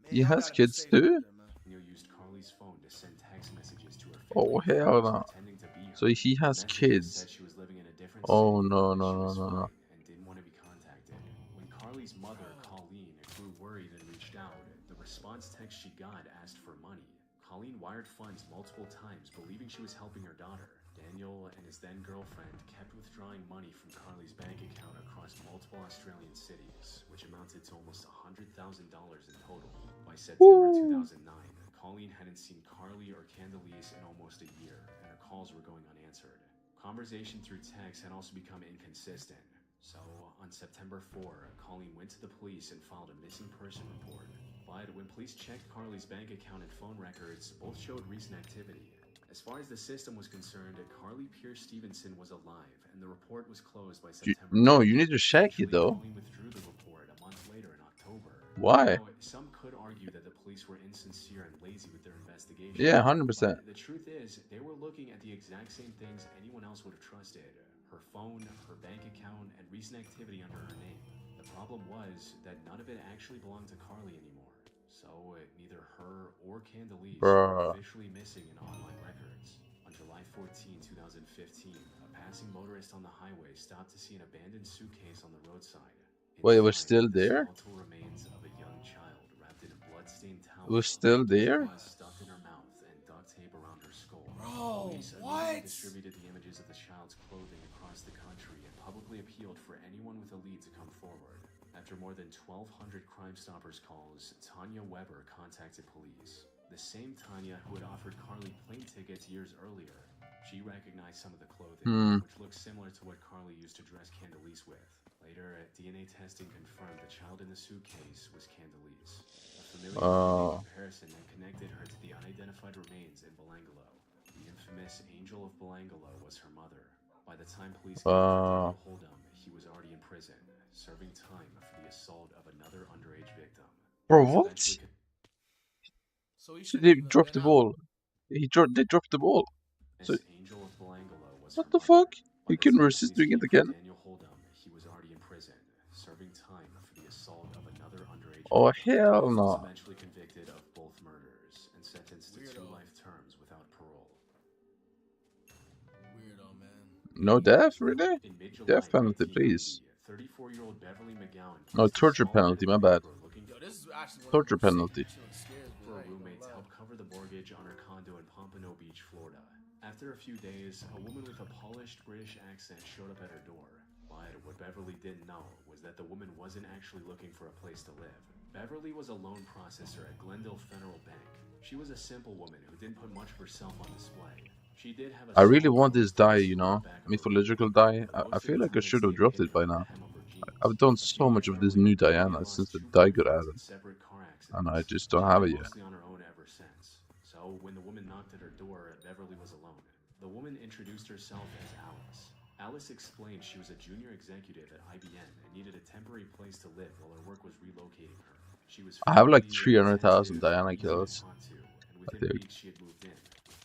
He has kids too? Daniel used Carly's phone to send text messages to her Oh family hell members no. pretending to be her. So he has Messages kids. said she was living in a different Oh city, no that no she no was no no. fine and didn't want to be contacted. When Carly's mother, Colleen, grew worried and reached out, the response text she got asked for money. Colleen wired funds multiple times, believing she was helping her daughter. Daniel and his then-girlfriend kept withdrawing money from Carly's bank account across multiple Australian cities, which amounted to almost $100,000 in total. By September 2009, Colleen hadn't seen Carly or Candelise in almost a year, and her calls were going unanswered. Conversation through text had also become inconsistent. So, on September 4, Colleen went to the police and filed a missing person report. But when police checked Carly's bank account and phone records, both showed recent activity. As far as the system was concerned, Carly Pierce Stevenson was alive, and the report was closed by You, September. no, you need to check it though. Colleen withdrew the report a month later in October. Why? Now, some could argue that the police were insincere and lazy with their investigation. Yeah, 100%. But the truth is, they were looking at the exact same things anyone else would have trusted. Her phone, her bank account, and recent activity under her name. The problem was that none of it actually belonged to Carly anymore. So neither her or Candelise were officially missing in online records. On July 14, 2015, a passing motorist on the highway stopped to see an abandoned suitcase on the roadside. Wait, it was still there? Skeletal remains of a young child wrapped in a blood-stained towel. It was still there? Stuffed in her mouth and duct tape around her skull. Bro, Police immediately distributed the images of the child's clothing across the country and publicly appealed for anyone with a lead to come forward. After more than 1,200 Crime Stoppers calls, Tanya Weber contacted police. The same Tanya who had offered Carly plane tickets years earlier. She recognized some of the clothing, which looked similar to what Carly used to dress Candelise with. Later, DNA testing confirmed the child in the suitcase was Candelise. A familiar comparison then connected her to the unidentified remains in Belangolo. The infamous Angel of Belangolo was her mother. By the time police came to Hold'em, he was already in prison, serving time for the assault of another underage victim. Bro, what? So they dropped the ball. They dropped the ball. So, what the fuck? You can resist doing it again. Oh hell no! Eventually convicted of both murders and sentenced to 2 life terms without parole. Weirdo, man. No death, really? Death penalty, please. 34-year-old Beverly McGowan. No, torture penalty, my bad. Torture penalty. For a roommate to help cover the mortgage on her condo in Pompano Beach, Florida. After a few days, a woman with a polished British accent showed up at her door. But what Beverly didn't know was that the woman wasn't actually looking for a place to live. Beverly was a loan processor at Glendale Federal Bank. She was a simple woman who didn't put much of herself on display. She did have a I really want this die, you know? Mythological die. I feel like I should have dropped it by now. I've done so much of this new Diana since the die got added. And I just don't have it yet. So when the woman knocked at her door, Beverly was alone. The woman introduced herself as Alice. Alice explained she was a junior executive at IBM and needed a temporary place to live while her work was relocating her. She was I have like 300,000 Diana kills. I think. She had moved in.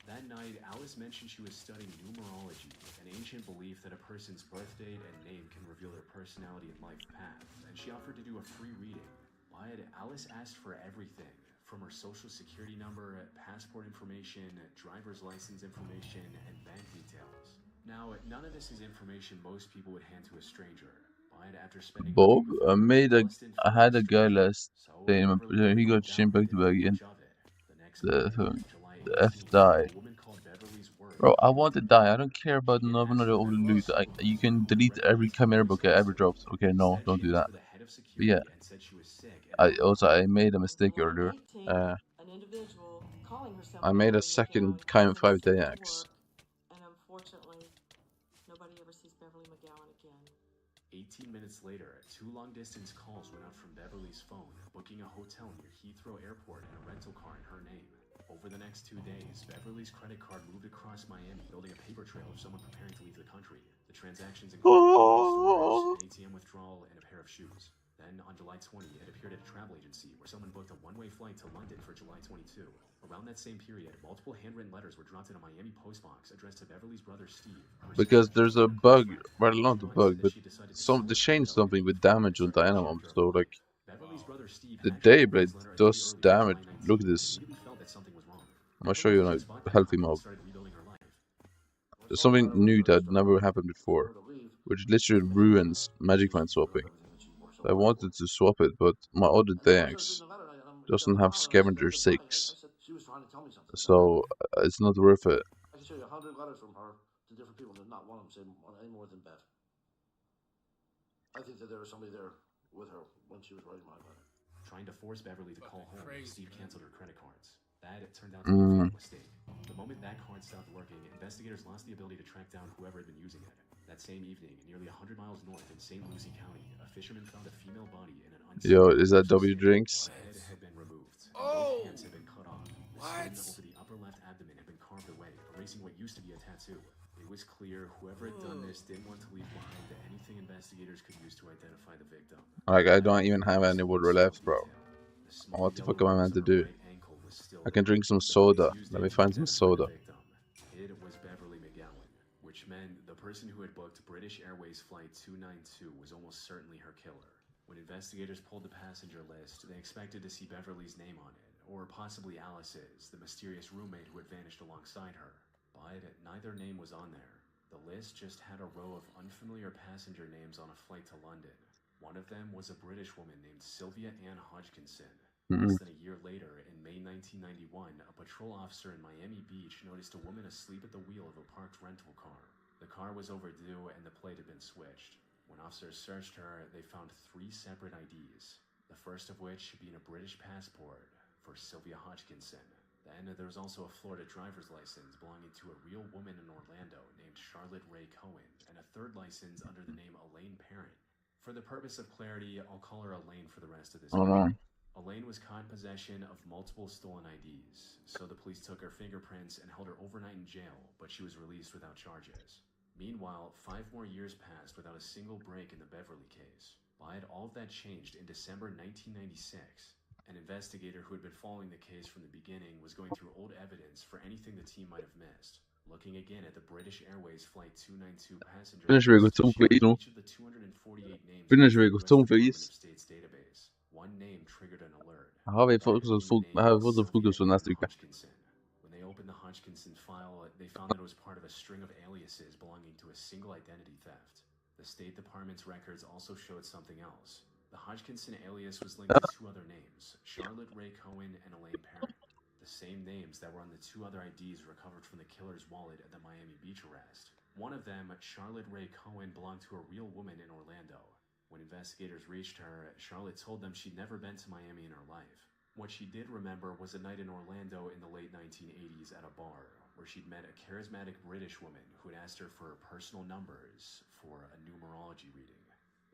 That night, Alice mentioned she was studying numerology, an ancient belief that a person's birth date and name can reveal their personality and life path, and she offered to do a free reading. But Alice asked for everything, from her social security number, passport information, driver's license information, and bank details. Now, none of this is information most people would hand to a stranger. But after spending Bob, I had a guy last day, he got chained back to back again. The F die. Bro, I want to die. I don't care about none of the old loot. You can delete every camera book I ever dropped. Okay, no, don't do that. But yeah. I made a mistake earlier. I made a second Kaim 5-day axe. And unfortunately, nobody ever sees Beverly McGowan again. 18 minutes later, 2 long-distance calls went out from Beverly's phone, booking a hotel near Heathrow Airport and a rental car in her name. Over the next 2 days, Beverly's credit card moved across Miami, building a paper trail of someone preparing to leave the country. The transactions included an ATM withdrawal and a pair of shoes. Then, on July 20, it appeared at a travel agency where someone booked a one-way flight to London for July 22. Around that same period, multiple handwritten letters were dropped in a Miami postbox addressed to Beverly's brother Steve. Because there's a bug, well not a bug, but they changed something with damage on Diana Mom, so like, the Dayblade does damage. Look at this. I'm gonna show you a healthy mob. There's something new that never happened before, which literally ruins Magic Mind swapping. I wanted to swap it, but my other Dax doesn't have Scavenger 6, so it's not worth it. I can show you 100 letters from her to different people that not one of them say any more than Bev. I think that there was somebody there with her when she was writing my letter. Trying to force Beverly to call home, Steve canceled her credit cards. That turned out to be a mistake. The moment that card stopped working, investigators lost the ability to track down whoever had been using it. That same evening, nearly 100 miles north in St. Lucie County, a fisherman found a female body in an unseen... Yo, is that W Drinks? The head had been removed. Both hands had been cut off. The skin over the upper left abdomen had been carved away, erasing what used to be a tattoo. It was clear whoever had done this didn't want to leave behind anything investigators could use to identify the victim. Like, I don't even have any water left, bro. What the fuck am I meant to do? I can drink some soda. Let me find some soda. It was Beverly McGowan, which meant the person who had booked British Airways Flight 292 was almost certainly her killer. When investigators pulled the passenger list, they expected to see Beverly's name on it, or possibly Alice's, the mysterious roommate who had vanished alongside her. But neither name was on there. The list just had a row of unfamiliar passenger names on a flight to London. One of them was a British woman named Sylvia Ann Hodgkinson. Less than a year later, in May 1991, a patrol officer in Miami Beach noticed a woman asleep at the wheel of a parked rental car. The car was overdue and the plate had been switched. When officers searched her, they found 3 separate IDs, the first of which being a British passport for Sylvia Hodgkinson. Then there was also a Florida driver's license belonging to a real woman in Orlando named Charlotte Ray Cohen, and a third license under the name Elaine Parent. For the purpose of clarity, I'll call her Elaine for the rest of this video. Elaine was caught in possession of multiple stolen IDs, so the police took her fingerprints and held her overnight in jail, but she was released without charges. Meanwhile, 5 more years passed without a single break in the Beverly case. But all of that changed in December 1996. An investigator who had been following the case from the beginning was going through old evidence for anything the team might have missed. Looking again at the British Airways Flight 292 passenger list, each of the 248 names in the US Department of State's database. One name triggered an alert. Hodgkinson. When they opened the Hodgkinson file, they found that it was part of a string of aliases belonging to a single identity theft. The State Department's records also showed something else. The Hodgkinson alias was linked to 2 other names, Charlotte Ray Cohen and Elaine Parent. The same names that were on the 2 other IDs recovered from the killer's wallet at the Miami Beach arrest. One of them, Charlotte Ray Cohen, belonged to a real woman in Orlando. When investigators reached her, Charlotte told them she'd never been to Miami in her life. What she did remember was a night in Orlando in the late 1980s at a bar, where she'd met a charismatic British woman who had asked her for personal numbers for a numerology reading.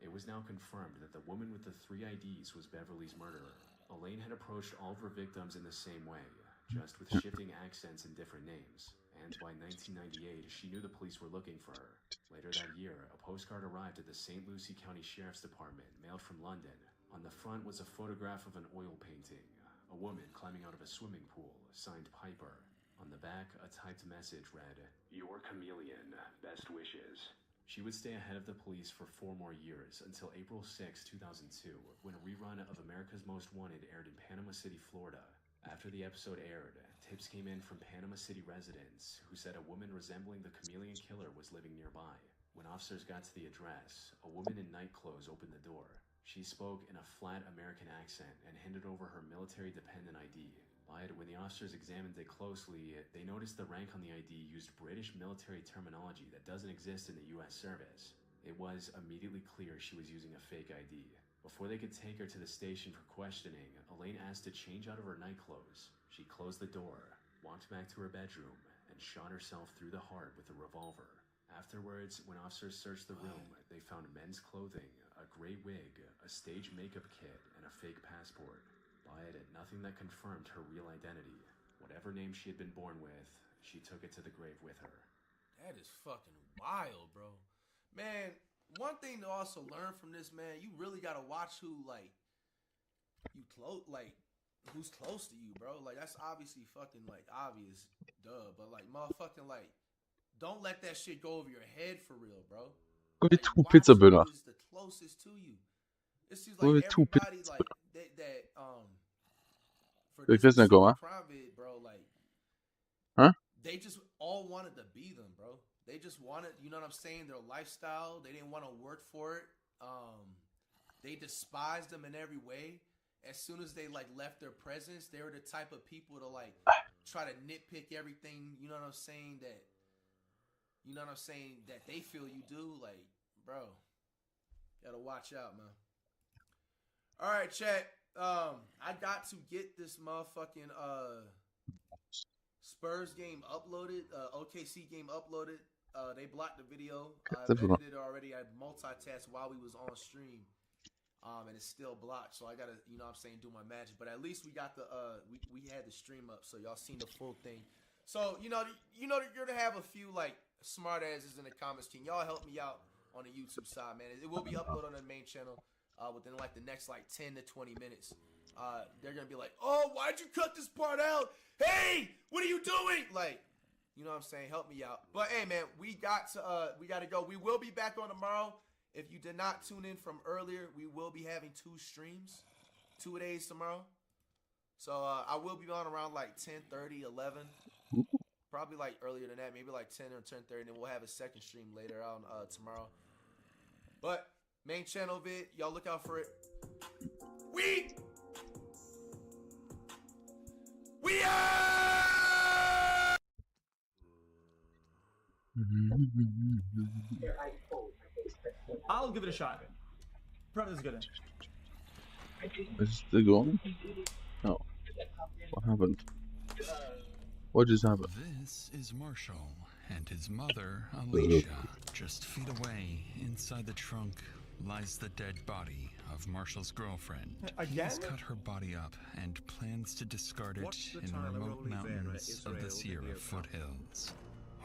It was now confirmed that the woman with the 3 IDs was Beverly's murderer. Elaine had approached all of her victims in the same way, just with shifting accents and different names. And by 1998, she knew the police were looking for her. Later that year, a postcard arrived at the St. Lucie County Sheriff's Department, mailed from London. On the front was a photograph of an oil painting, a woman climbing out of a swimming pool, signed Piper. On the back, a typed message read, "Your chameleon, best wishes." She would stay ahead of the police for 4 more years, until April 6, 2002, when a rerun of America's Most Wanted aired in Panama City, Florida. After the episode aired, tips came in from Panama City residents who said a woman resembling the chameleon killer was living nearby. When officers got to the address, a woman in night clothes opened the door. She spoke in a flat American accent and handed over her military-dependent ID. But when the officers examined it closely, they noticed the rank on the ID used British military terminology that doesn't exist in the US service. It was immediately clear she was using a fake ID. Before they could take her to the station for questioning, Elaine asked to change out of her night clothes. She closed the door, walked back to her bedroom, and shot herself through the heart with a revolver. Afterwards, when officers searched the room, they found men's clothing, a gray wig, a stage makeup kit, and a fake passport. But nothing that confirmed her real identity. Whatever name she had been born with, she took it to the grave with her. That is fucking wild, bro. Man, one thing to also learn from this, man, you really gotta watch who, like, who's close to you, bro. Like, that's obviously fucking, like, obvious, duh. But, like, motherfucking, like, don't let that shit go over your head for real, bro. Gå vi Like, 2 watch pizzabønner. who is the closest to you. It seems like everybody, like, for Skal vi this Christian gå, hva'? crime vid, bro, like, they just all wanted to be them, bro. They just wanted, you know what I'm saying, their lifestyle. They didn't want to work for it. They despised them in every way. As soon as they, like, left their presence, they were the type of people to, like, try to nitpick everything, you know what I'm saying, that they feel you do. Like, bro, gotta watch out, man. All right, chat. I got to get this motherfucking Spurs game uploaded, OKC game uploaded. They blocked the video. I edited it already. I multitasked while we was on stream, and it's still blocked. So I gotta, you know what I'm saying, do my magic. But at least we got the we had the stream up, so y'all seen the full thing. So you're gonna have a few like smart asses in the comments. Can y'all help me out on the YouTube side, man? It will be uploaded on the main channel within like the next like 10 to 20 minutes. They're gonna be like, oh, why'd you cut this part out? Hey, what are you doing? Like, you know what I'm saying? Help me out. But hey, man, we gotta go. We will be back on tomorrow. If you did not tune in from earlier, we will be having 2 streams, 2 days tomorrow. So I will be on around like 10:30, 11. Probably like earlier than that, maybe like 10 or 10:30, and then we'll have a second stream later on tomorrow. But main channel vid, y'all look out for it. We are. I'll give it a shot. Probably is good. Is it going? No. What happened? What just happened? This is Marshall and his mother, Alicia. Just feet away, inside the trunk, lies the dead body of Marshall's girlfriend. Again? He's cut her body up and plans to discard it in the remote mountains of the Sierra foothills.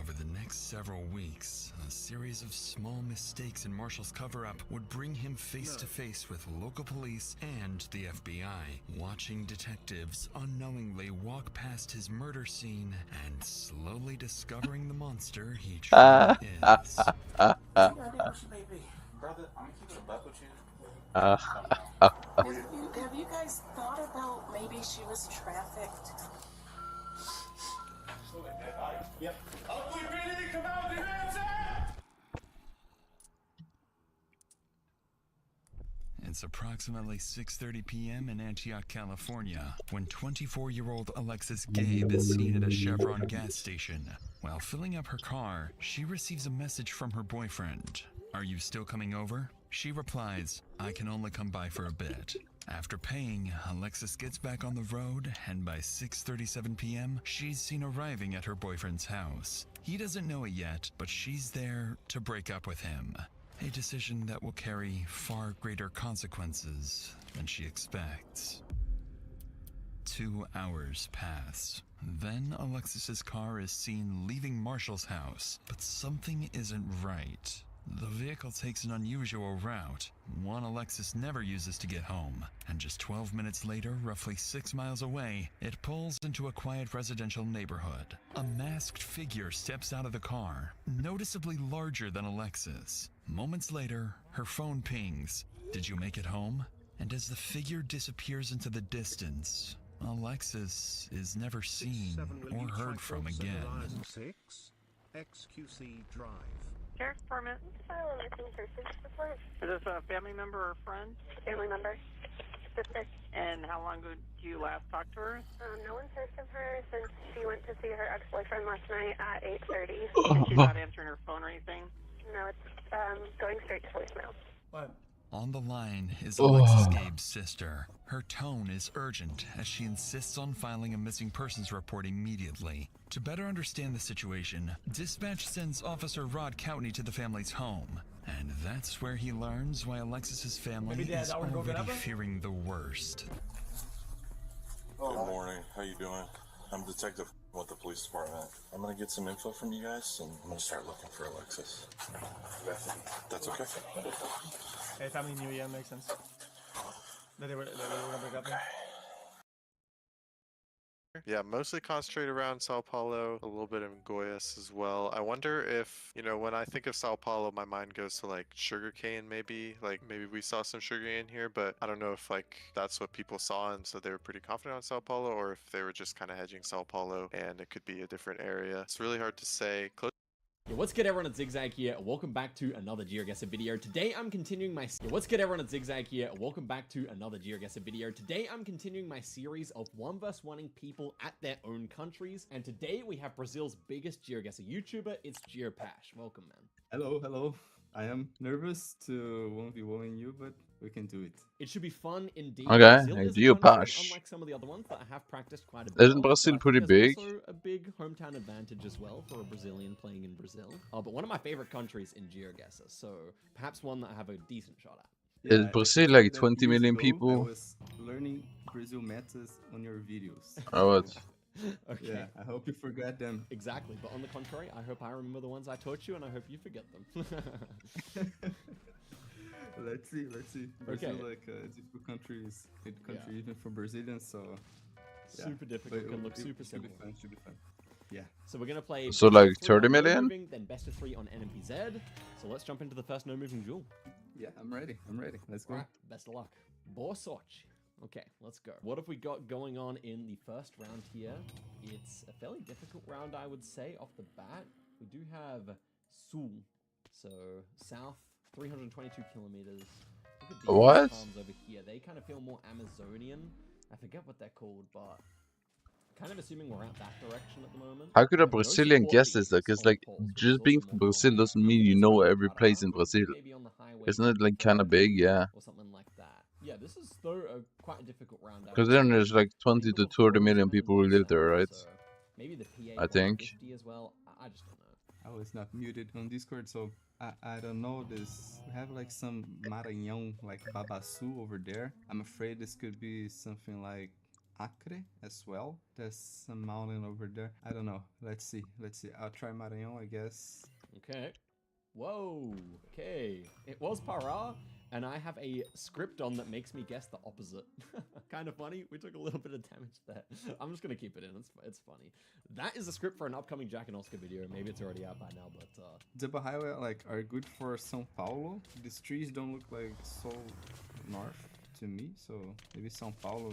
Over the next several weeks, a series of small mistakes in Marshall's cover-up would bring him face to face with local police and the FBI. Watching detectives unknowingly walk past his murder scene and slowly discovering the monster he truly is. Brother, I'm gonna keep it a buck with you. Have you guys thought about maybe she was trafficked? Yep. Ugly Billy, come out the hands up! It's approximately 6:30 p.m. in Antioch, California, when 24-year-old Alexis Gabe is seen at a Chevron gas station. While filling up her car, she receives a message from her boyfriend. "Are you still coming over?" She replies, "I can only come by for a bit." After paying, Alexis gets back on the road, and by 6:37 p.m., she's seen arriving at her boyfriend's house. He doesn't know it yet, but she's there to break up with him. A decision that will carry far greater consequences than she expects. 2 hours pass. Then Alexis's car is seen leaving Marshall's house, but something isn't right. The vehicle takes an unusual route, one Alexis never uses to get home, and just 12 minutes later, roughly 6 miles away, it pulls into a quiet residential neighborhood. A masked figure steps out of the car, noticeably larger than Alexis. Moments later, her phone pings, "Did you make it home?" And as the figure disappears into the distance, Alexis is never seen or heard from again. 6 XQC Drive. Sheriff's Department. File a missing persons report. Is this a family member or friend? Family member. Sister. And how long ago did you last talk to her? No one's heard from her since she went to see her ex-boyfriend last night at 8:30. And she's not answering her phone or anything? No, it's going straight to voicemail. What? On the line is Alexis Gabe's sister. Her tone is urgent as she insists on filing a missing persons report immediately. To better understand the situation, dispatch sends Officer Rod Coutney to the family's home. And that's where he learns why Alexis's family is already fearing the worst. Good morning. How you doing? I'm Detective with the police department. I'm gonna get some info from you guys, and I'm gonna start looking for Alexis. That's okay. Hey, family knew, yeah, makes sense. That they were gonna break up. Okay. Yeah, mostly concentrated around Sao Paulo, a little bit in Goiás as well. I wonder if, when I think of Sao Paulo, my mind goes to like sugarcane maybe. Like maybe we saw some sugarcane here, but I don't know if like that's what people saw and so they were pretty confident on Sao Paulo, or if they were just kind of hedging Sao Paulo and it could be a different area. It's really hard to say. Yo, what's good everyone, it's Zigzag here, and welcome back to another GeoGuessr video. Today I'm continuing my what's good everyone, it's Zigzag here, and welcome back to another GeoGuessr video. Today I'm continuing my series of 1 vs 1ing people at their own countries, and today we have Brazil's biggest GeoGuessr YouTuber, it's Geopash. Welcome, man. Hello. I am nervous to 1v1 you, but we can do it. It should be fun indeed. Okay, Geopash. Unlike some of the other ones that I have practiced quite a bit. Isn't Brazil pretty big? Also a big hometown advantage as well for a Brazilian playing in Brazil. But one of my favorite countries in GeoGuessr, so perhaps one that I have a decent shot at. Is Brazil like 20 million people? I was learning Brazil metas on your videos. Oh, what? Okay. Yeah, I hope you forget them. Exactly, but on the contrary, I hope I remember the ones I taught you, and I hope you forget them. Let's see. Brazil, Okay. like a difficult country, even for Brazilians. So yeah. Super difficult, But can look super should be simple. fun. Should be fun. Yeah. So we're gonna play So, best like, of 3 30 on no million? moving, then best of 3 on NMPZ. So let's jump into the first no moving duel. Yeah, I'm ready. Let's go. Alright, best of luck. Borsoch. Okay, let's go. What have we got going on in the first round here? It's a fairly difficult round, I would say, off the bat. We do have Sul, so south, 322 kilometers. Look at these What? farms over here. They kind of feel more Amazonian. I forget what they're called, but kind of assuming we're out that direction at the moment. How could a No Brazilian support guess this? beams Because, on the like, poles, which is just being also from more Brazil common. doesn't I mean think you it's know from every place in Pará, Brazil. maybe on the highway Isn't it, like, 55 kind of big? Yeah. or something like that. Yeah, this is though quite a difficult round. I Because would then say. there's, like, 20 to 30 million people who live there, right? So maybe the PA I think. 150 as well. I just don't know. I was not muted on Discord, so I don't know this. We have like some Maranhão, like Babaçu over there. I'm afraid this could be something like Acre as well. There's some mountain over there. I don't know. Let's see. I'll try Maranhão, I guess. Okay. Whoa. Okay. It was Pará, and I have a script on that makes me guess the opposite. Kind of funny. We took a little bit of damage there. I'm just gonna keep it in. It's funny. That is a script for an upcoming Jack and Oscar video. Maybe it's already out by now, but The highway like are good for São Paulo. These trees don't look like so north to me, so maybe São Paulo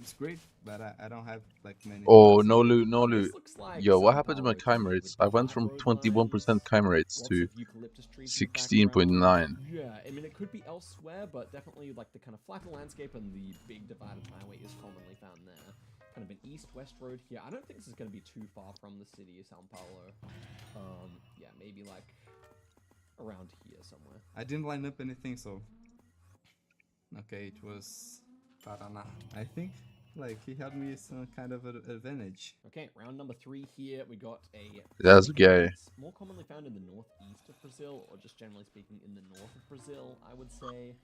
it's great, but I don't have like many. Oh, thoughts. no loot, no loot. looks like Yo, what São happened to my Paulo to crime me, rates? with I went flat from road 21% lines, crime rates lots to of eucalyptus trees in the 16.9. background. Yeah, I mean, it could be elsewhere, but definitely like the kind of flatter landscape and the big divided highway is commonly found there. Kind of an east-west road here. I don't think this is going to be too far from the city of São Paulo. Yeah, maybe like around here somewhere. I didn't line up anything, so okay, it was Paraná. I think like he had me some kind of an advantage. Okay, round number 3 here. We got a. That's gay. It's more commonly found in the northeast of Brazil, or just generally speaking in the north of Brazil, I would say.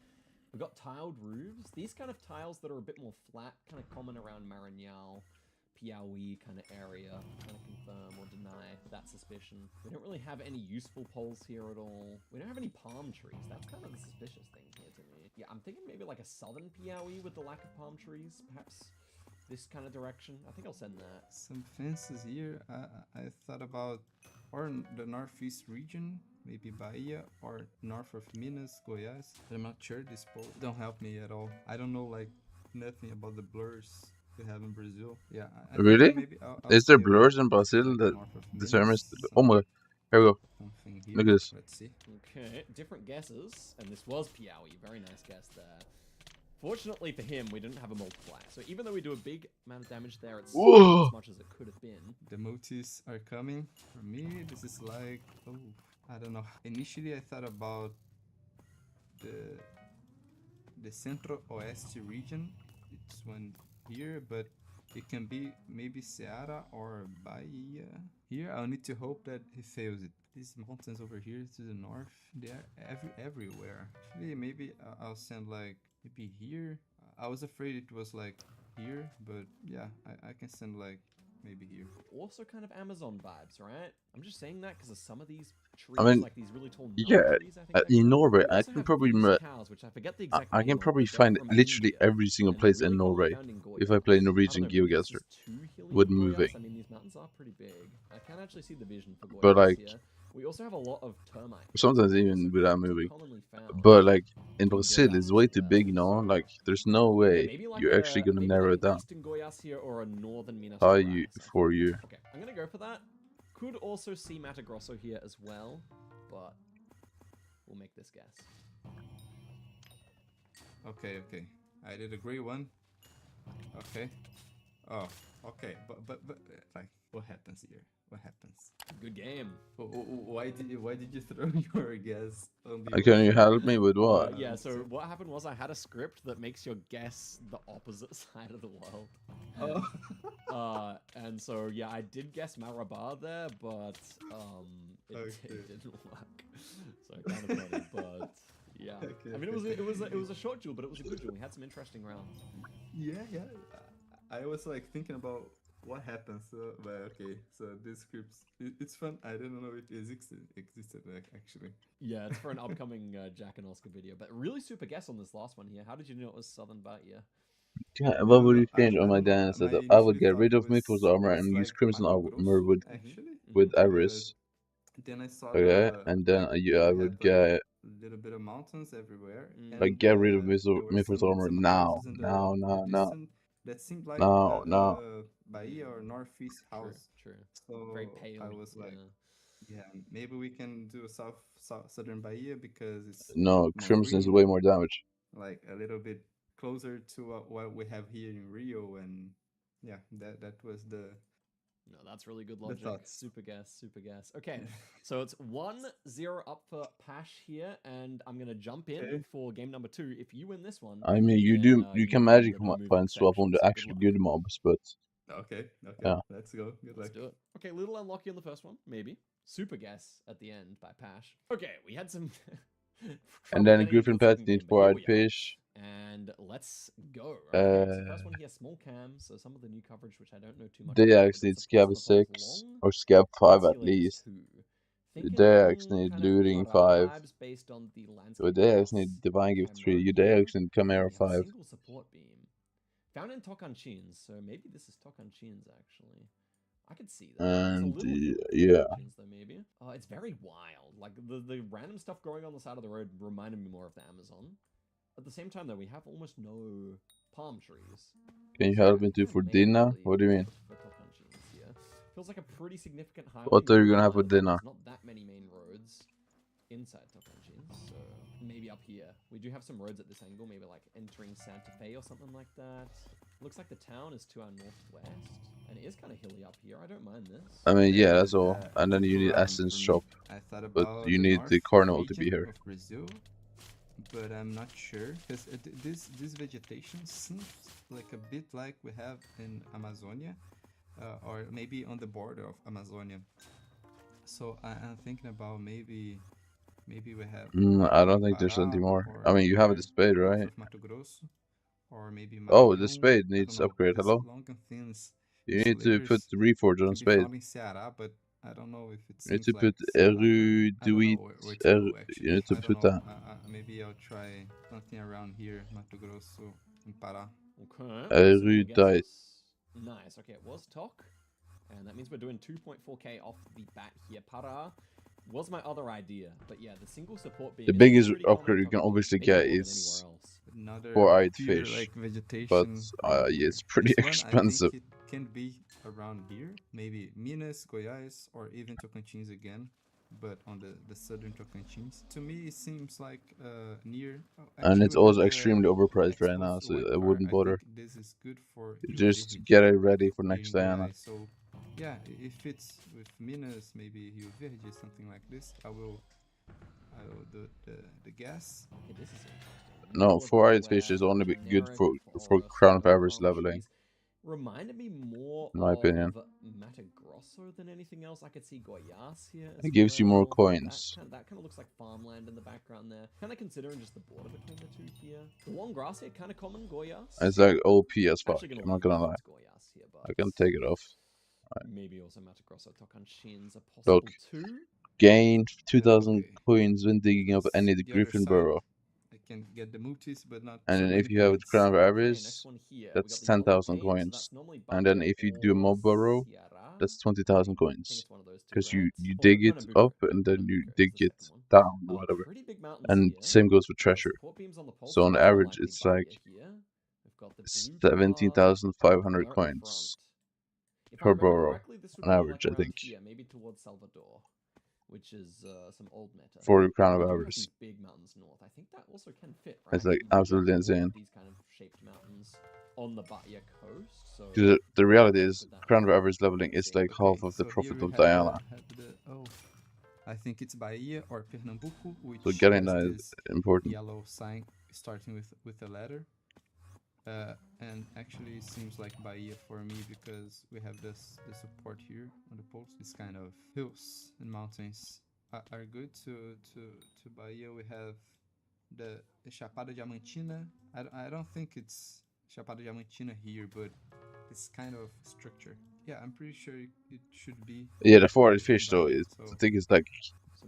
We got tiled roofs. These kind of tiles that are a bit more flat, kind of common around Maranhão, Piauí kind of area. Kind of confirm or deny that suspicion. We don't really have any useful poles here at all. We don't have any palm trees. That's kind of the suspicious thing here to me. Yeah, I'm thinking maybe like a southern Piauí with the lack of palm trees, perhaps this kind of direction. I think I'll send that. Some fences here. I thought about or the northeast region, maybe Bahia, or north of Minas, Goiás. I'm not sure. This poll don't help me at all. I don't know like nothing about the blurs we have in Brazil. Yeah. I think Really? maybe I'll Is there say blurs in Brazil that north of determines? Minas, Oh my! Here we go. something here. Look at this. Let's see. Okay, different guesses, and this was Piauí. Very nice guess there. Fortunately for him, we didn't have a multiplier, so even though we do a big amount of damage there, it's not as much as it could have been. The multis are coming. For me, this is like, oh, I don't know. Initially, I thought about the Centro-Oeste region. It's one here, but it can be maybe Ceará or Bahia. Here, I'll need to hope that he fails it. These mountains over here to the north, they are everywhere. Actually, maybe I'll send like, maybe here. I was afraid it was like here, but yeah, I can send like maybe here. Also kind of Amazon vibes, right? I'm just saying that because of some of these trees, I mean, like these really tall yeah, trees, I think in Norway, We I also can have probably these cows, which I forget the exact I name can of, probably but they're find from literally India, every single and they're place in really commonly Norway found in if I play Goiás. Norwegian I don't know, maybe this GeoGuessr is too hilly with for Goiás. moving. I mean, these mountains are pretty big. I can actually see the vision for Goiás But like here. We also have a lot of termite. sometimes Which is even without pretty moving. commonly found But like in in Brazil, it's Goiás way as too well. big, you know. Like there's no Yeah, way maybe like you're actually gonna narrow it an down. eastern Goiás here or a northern Minas How Gerais. you I for think. you? Okay, I'm gonna go for that. Could also see Mato Grosso here as well, but we'll make this guess. Okay. I did a great one. Okay. Oh, okay. But like, what happens here? What happens? Good game. Why did you throw your guess on the? Can you help me with what? Yeah, so what happened was I had a script that makes your guess the opposite side of the world. Oh. And so yeah, I did guess Marabah there, but it didn't work. So kind of funny, but yeah. Okay, I mean, it was a short duel, but it was a good duel. We had some interesting rounds. Yeah. I was like thinking about what happens. But okay, so this scripts, it's fun. I didn't know it existed actually. Yeah, it's for an upcoming Jack and Oscar video. But really super guess on this last one here. How did you know it was Southern Bahia? Yeah, what would you change on I my don't know. dance I setup? I would initially get thought rid it of Mytho's armor was and use like Crimson Mato armor Grosso, actually. with But Iris. then I saw Okay, the and then yeah, I we would have get a little bit of mountains everywhere, like and get rid of there were Mytho's armor some now, houses in now, the now, now, distance that seemed like now, now. Bahia or northeast house. True. So Very pale. I was like, yeah, maybe we can do southern Bahia because it's No, more Crimson is green, way more damage. like a little bit closer to what we have here in Rio, and yeah, that was the. No, that's really good The logic. thoughts. Super guess. Okay, so it's 1-0 up for Pash here, and I'm gonna jump in Okay. for game number 2. If you win this one, I mean, you then, you can win magic the no movement find swap on section, the so good actually luck. good mobs, but Okay, yeah. let's go. Good luck. Let's do it. Okay, little unlucky on the first one, maybe. Super guess at the end by Pash. Okay, we had some And trouble then getting into Griffin the Pet second needs game, but here 4-eyed we are. fish. And let's go. Okay, so first one here, small cam. So some of the new coverage, which I don't know too much about. Dayax But needs it's a Scab person of 6 long or Scab 5 at articulated least. two. Thinking Dayax need kind of Looting Para 5. vibes based on the landscape Your Dayax plus need Divine Gift 3. Chimera Your here. Dayax need Chimera We have a 5. single support beam. Found in Tocantins, so maybe this is Tocantins actually. I could see that. And it's a little yeah. Tocantins though, maybe. It's very wild. Like the random stuff growing on the side of the road reminded me more of the Amazon. At the same time though, we have almost no palm trees. Can you So help I me do kind of for may dinner? actually What do you mean? opt for Tocantins here. Feels like a pretty significant highway. What are you maybe gonna have for one. dinner? There's not that many main roads inside Tocantins, so maybe up here. We do have some roads at this angle, maybe like entering Santa Fe or something like that. Looks like the town is to our northwest, and it is kind of hilly up here. I don't mind this. I mean, yeah, that's all. Yeah, And then you need for Essence me, Shop. I thought But about you the need the north carnival to be region here. of Brazil, but I'm not sure because this vegetation seems like a bit like we have in Amazonia, or maybe on the border of Amazonia. So I'm thinking about maybe we have. I don't think there's Pará anything more. or I mean, you have here the spade, north right? of Mato Grosso, or maybe Oh, the Maranhão. spade I don't needs know. upgrade. These Hello? long and thin You need to put insulators the Reforge on can be spade. found in Ceará, but I don't know if it You need seems to like put Ceará for me. I don't know Eruduit. where to go actually. You need to I don't put know. that. Maybe I'll try something around here, Mato Grosso and Pará. Okay. Erudite. Nice. Okay, it was Tok. And that means we're doing 2.4k off the bat here. Para was my other idea. But yeah, the single support beam The is biggest pretty upgrade you common can coverage, obviously maybe get more than is anywhere else. Another 4-eyed pure, fish. like But vegetation. yeah, it's pretty This one, I expensive. think it can be around here, maybe Minas, Goiás, or even Tocantins again, but on the southern Tocantins. To me, it seems like near. And it's we also had extremely the overpriced right now, exposed so white it car. wouldn't I bother. think this is good for You Rio just Verde get it ready for here next in Diana. Goiás. So yeah, if it's with Minas, maybe Rio Verde, something like this, I will do the guess. Okay, this is interesting. No, 4-eyed fish is only good for Crown of Avarice leveling. Reminded me more In my opinion. of Mato Grosso than anything else. I could see Goiás here as It gives you more well. coins. That kind of looks like farmland in the background there. Kind of considering just the border between the two here. The long grass here, kind of common, Goiás. It's like OP as fuck. Actually I'm not gonna lie. Goiás here, I can take it off. maybe also Mato Grosso, Tocantins are possible Look, too. gain 2,000 coins when digging up any The other Griffin side, Burrow. I can get the multis, but not And so then many if you have points. Crown of Okay, Avarice, next one here. We that's got the yellow 10,000 cave, so coins. that's normally And then Bahia if you do a or mob burrow, Ceará. that's 20,000 I think coins. it's one of those two, Because right? you Or dig it Pernambuco. up and then you Pernambuco is dig the it second one. down, whatever. Pretty big mountains And here. same goes for treasure. Support beams on the pole, So on much more average, likely it's Bahia like here. We've got the blue tar 17,500 pillar at the coins front. If I per remember burrow. correctly, this would On be average, like I around think. here, maybe towards Salvador, which is some old meta. For the Crown We of do have Avarice. these big mountains north. I think that also can fit, right? It's like You do have absolutely more of insane. These kind of shaped mountains on the Bahia coast. So The reality is, with that Crown of Avarice leveling is like half of the So here profit we of have Diana. I think it's Bahia or Pernambuco, which So getting has that this is important. yellow sign starting with a letter. And actually it seems like Bahia for me because we have the support here on the poles. This kind of hills and mountains are good to Bahia. We have the Chapada Diamantina. I don't think it's Chapada Diamantina here, but this kind of structure. Yeah, I'm pretty sure it should be. Yeah, the 400 fish by though it, is so I think it's like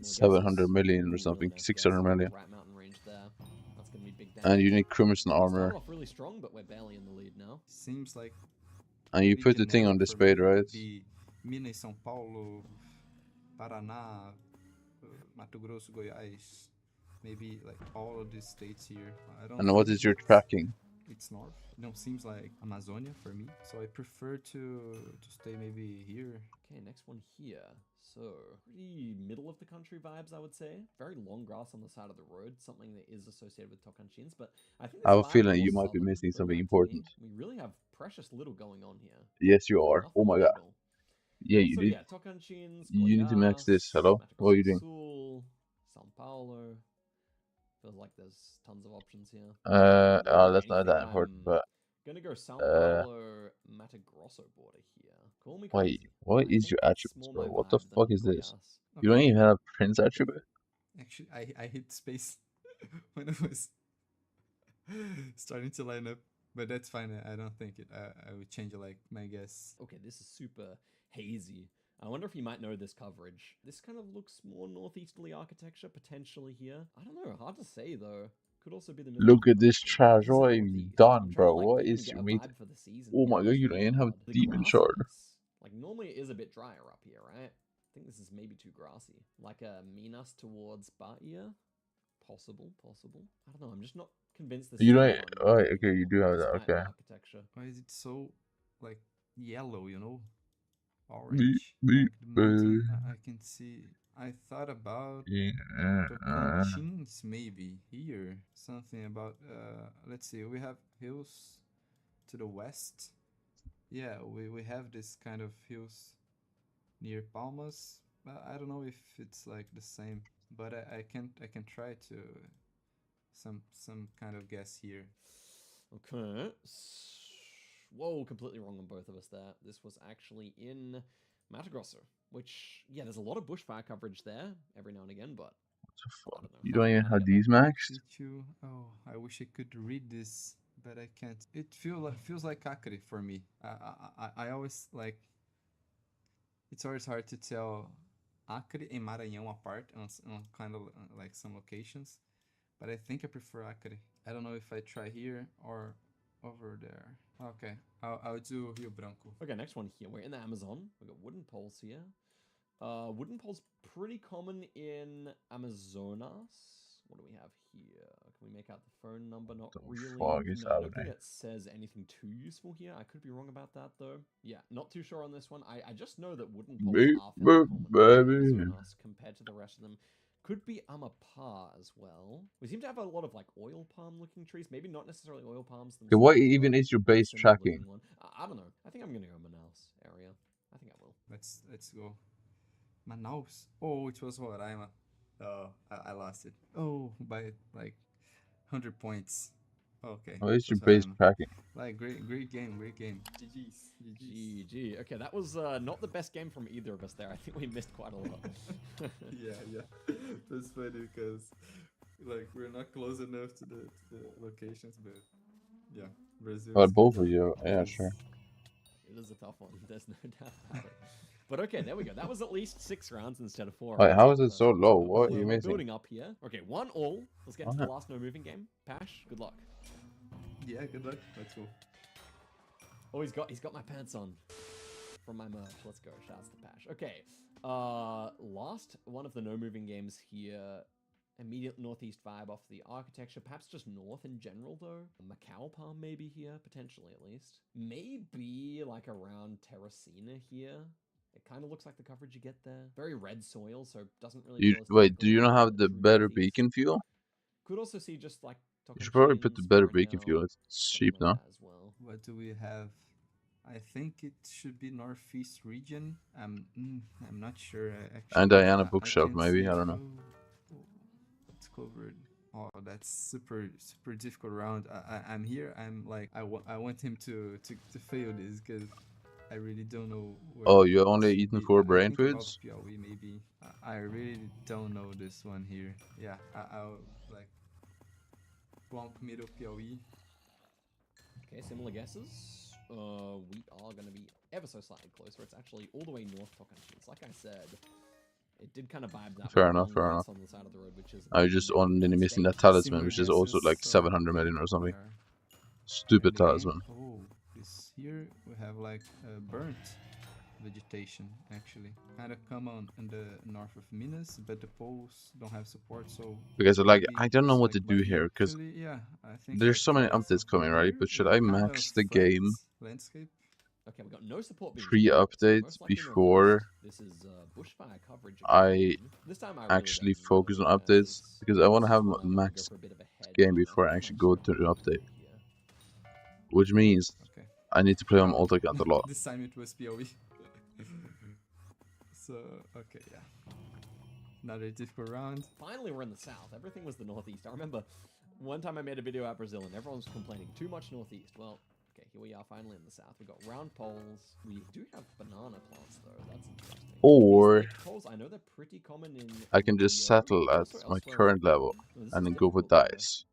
Similar 700 guesses? million or Ooh, something, really nice 600 guess. million. Right mountain range there. That's gonna be big And you damage. need Crimson Started armor. off really strong, but we're barely in the lead now. Seems like And you put the region thing on narrow the for spade, me right? would be Minas, São Paulo, Paraná, Mato Grosso, Goiás, maybe like all of these states here. I don't. And what think is your that tracking? It's north. No, seems like Amazonia for me. So I prefer to stay maybe here. Okay, next one here. So, pretty middle of the country vibes, I would say. Very long grass on the side of the road, something that is associated with Tocantins, but I think I have a this feeling vibe you more might be southern, missing going something back to me. important. We really have precious little going on here. Yes, you are. Oh Nothing my much god. at all. Yeah, you So do. yeah, Tocantins, You need to max this. Goiás, Hello? Mato What are you Grosso doing? do Sul, São Paulo. Feels like there's tons of options here. That's not that important, but Gonna go São Paulo, Mato Grosso border here. Call me wait, crazy. what I is think your that's attributes, more bro? my What the vibe than fuck is this? Goiás. You don't even have Prince attribute? Actually, I hit space when I was starting to line up, but that's fine. I don't think it. I would change it like my guess. Okay, this is super hazy. I wonder if you might know this coverage. This kind of looks more northeasterly architecture potentially here. I don't know. Hard to say though. Could also be the middle. Look at this trash. This is What have you northeast. done, I'm trying bro? to like What don't even is get your a meat? vibe for the season. Oh here, my god, which you is don't really even have hard. The Demon Shard. grassiness. Like normally it is a bit drier up here, right? I think this is maybe too grassy. Like a Minas towards Bahia. Possible. I don't know. I'm just not convinced this You is don't. too fun Oh, anymore, okay, you do have that. despite the Okay. architecture. Why is it so like yellow? You know, Beep, orange. beep, Like the mountain. beep. I can see. I thought about Yeah. Tocantins maybe here. Something about. Let's see. We have hills to the west. Yeah, we have this kind of hills near Palmas. I don't know if it's like the same, but I can try to some kind of guess here. Okay. Whoa, completely wrong on both of us there. This was actually in Mato Grosso, which, yeah, there's a lot of bushfire coverage there every now and again, but What the fuck? I don't know. You don't even Nothing have about these maxed? Oh, I wish I could read this, but I can't. It feels like Acre for me. I always like. It's always hard to tell Acre and Maranhão apart on kind of like some locations, but I think I prefer Acre. I don't know if I try here or over there. Okay, I'll do Rio Branco. Okay, next one here. We're in the Amazon. We've got wooden poles here. Wooden poles pretty common in Amazonas. What do we have here? Can we make out the phone number? Not really. Fuck is No, I don't happening? think it says anything too useful here. I could be wrong about that though. Yeah, not too sure on this one. I just know that wooden poles Beep, are fairly beep, common baby. in Amazonas compared to the rest of them. Could be Amapá as well. We seem to have a lot of like oil palm looking trees. Maybe not necessarily oil palms Okay, what themselves, even but is your pretty base similar tracking? looking one. I don't know. I think I'm gonna go Manaus area. I think I will. Let's go. Manaus. Oh, it was Roraima. Oh, I lost it. Oh, by like 100 points. Okay. What is it your was base Roraima. tracking? Like great game. GG's. GG. Okay, that was not the best game from either of us there. I think we missed quite a lot. Yeah. That's funny because like we're not close enough to the locations, but yeah, Brazil. Well, is both kind of you. Yeah, It is- sure. It is a tough one. There's no doubt about it. But okay, there we go. That was at least 6 rounds instead of 4 Wait, rounds. how in is the it first so one. low? So What are we're you missing? building up here. Okay, 1 all. Let's get into the Okay. last no moving game. Pash, good luck. Yeah, good luck. Let's go. Oh, he's got my pants on from my merch. Let's go. Shouts to Pash. Okay. Last one of the no moving games here. Immediate northeast vibe off the architecture. Perhaps just north in general though. Macau Palm maybe here, potentially at least. Maybe like around Terracina here. It kind of looks like the coverage you get there. Very red soil, so doesn't really You feel as wait, do typical you of not a have the true better northeast. beacon fuel? Could also see just like You should probably put the Tocantins, better beacon Maranhão, fuel. It's something cheap like now. that as well. What do we have? I think it should be northeast region. I'm not sure actually. And Diana I bookshelf, can't maybe. see I it. don't know. It's covered. Oh, that's super difficult round. I'm here. I'm like I want him to fail this because I really don't know. Where Oh, you it only should eaten be. 4 I brain think above foods? Piauí maybe. I really don't know this one here. Yeah, I'll like plonk middle Piauí. Okay, similar guesses. we are going to be ever so slightly closer. It's actually all the way north Tocantins. Like I said, it did kind of vibe that Fair way. enough, fair Long enough. grass on the side of the road, which is I just only missing that talisman, which is also like 700 million or something. Stupid talisman. Oh, this here we have like burnt vegetation actually. Kind of common in the north of Minas, but the poles don't have support, so. Because like maybe I don't know it's what to like do Bahia. here because Actually, yeah, I think there's like so many updates something coming, right? here But should with I kind max of the flat game landscape. Okay, we got no support beams. pre-updates before This is bushfire coverage. I This time I actually focus on updates? Because I want to have max game before I actually go to the update. Which means I need to play on AutoCAD a lot. This time it was POE. So, okay, yeah. Another difficult round. Finally, we're in the south. Everything was the northeast. I remember one time I made a video out Brazil and everyone was complaining too much northeast. Well, okay, here we are finally in the south. We've got round poles. We do have banana plants though. That's interesting. Or poles, I know they're pretty common in I can just settle at my current level and then go for dice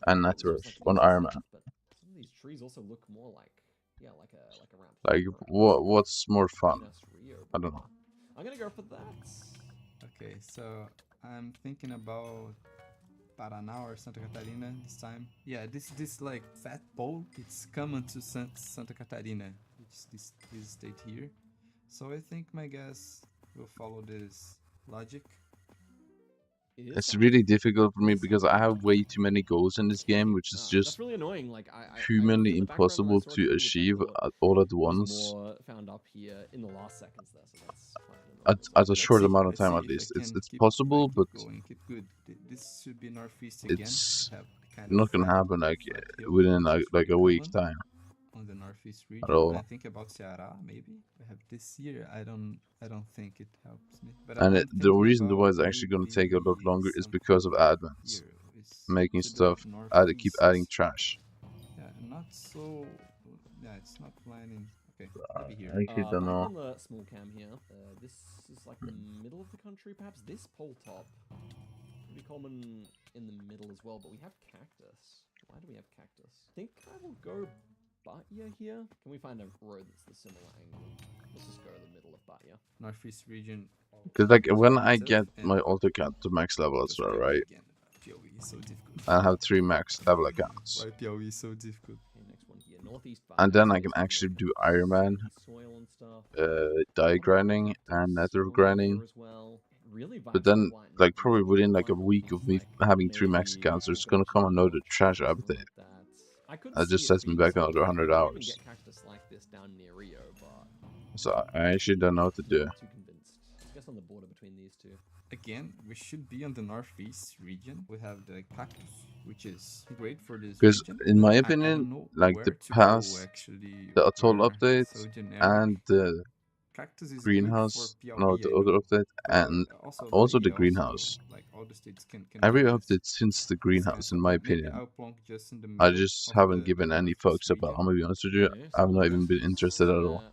and network on Iron Man. But some of these trees also look more like, yeah, like a round. Like what's more fun? I don't know. I'm gonna go for that. Okay, so I'm thinking about Paraná or Santa Catarina this time. Yeah, this like fat pole, it's common to Santa Catarina, which is this state here. So I think my guess will follow this logic. It's really difficult for me because I have way too many goals in this game, which is just really annoying. Like humanly impossible to achieve all at once. More found up here in the last seconds there, so that's at a short amount of time at least. It's possible, but this should be northeast again. It's not gonna happen like within like a week time. On the northeast region, at all. I think about Ceará maybe. We have this year. I don't think it helps me. But And the reason why it's actually gonna take a lot longer is because of admins making stuff, keep adding trash. Yeah, not so. Yeah, it's not lining. Okay, maybe here. I actually don't know. On the small cam here, this is like the middle of the country, perhaps. This pole top pretty common in the middle as well, but we have cactus. Why do we have cactus? I think I will go Bahia here. Can we find a road that's the similar angle? Let's just go to the middle of Bahia. Northeast region. Because like when I get my AutoCAD to max level as well, right? So difficult. I have 3 max level accounts. Why POE is so difficult? Okay, next one here, northeast Bahia. And then I can actually do Iron Man, die grinding, and nether grinding. But then, like probably within like a week of me having 3 max accounts, there's gonna come another trash update. That just sets me back another 100 hours. So I actually don't know what to do. I guess on the border between these two. Again, we should be on the northeast region. We have the cactus, which is great for this Because region. in my I opinion, don't know like where the to go, past, actually, the atoll where update so generic. and the Cactus is greenhouse, good for no, POE, the I other know. update, and also the greenhouse. Like all the states can Every do this. update since the greenhouse, in my opinion. I'll plonk just in the I middle just of haven't the given any fucks about. I'm gonna be honest with you. I've not even been interested at all.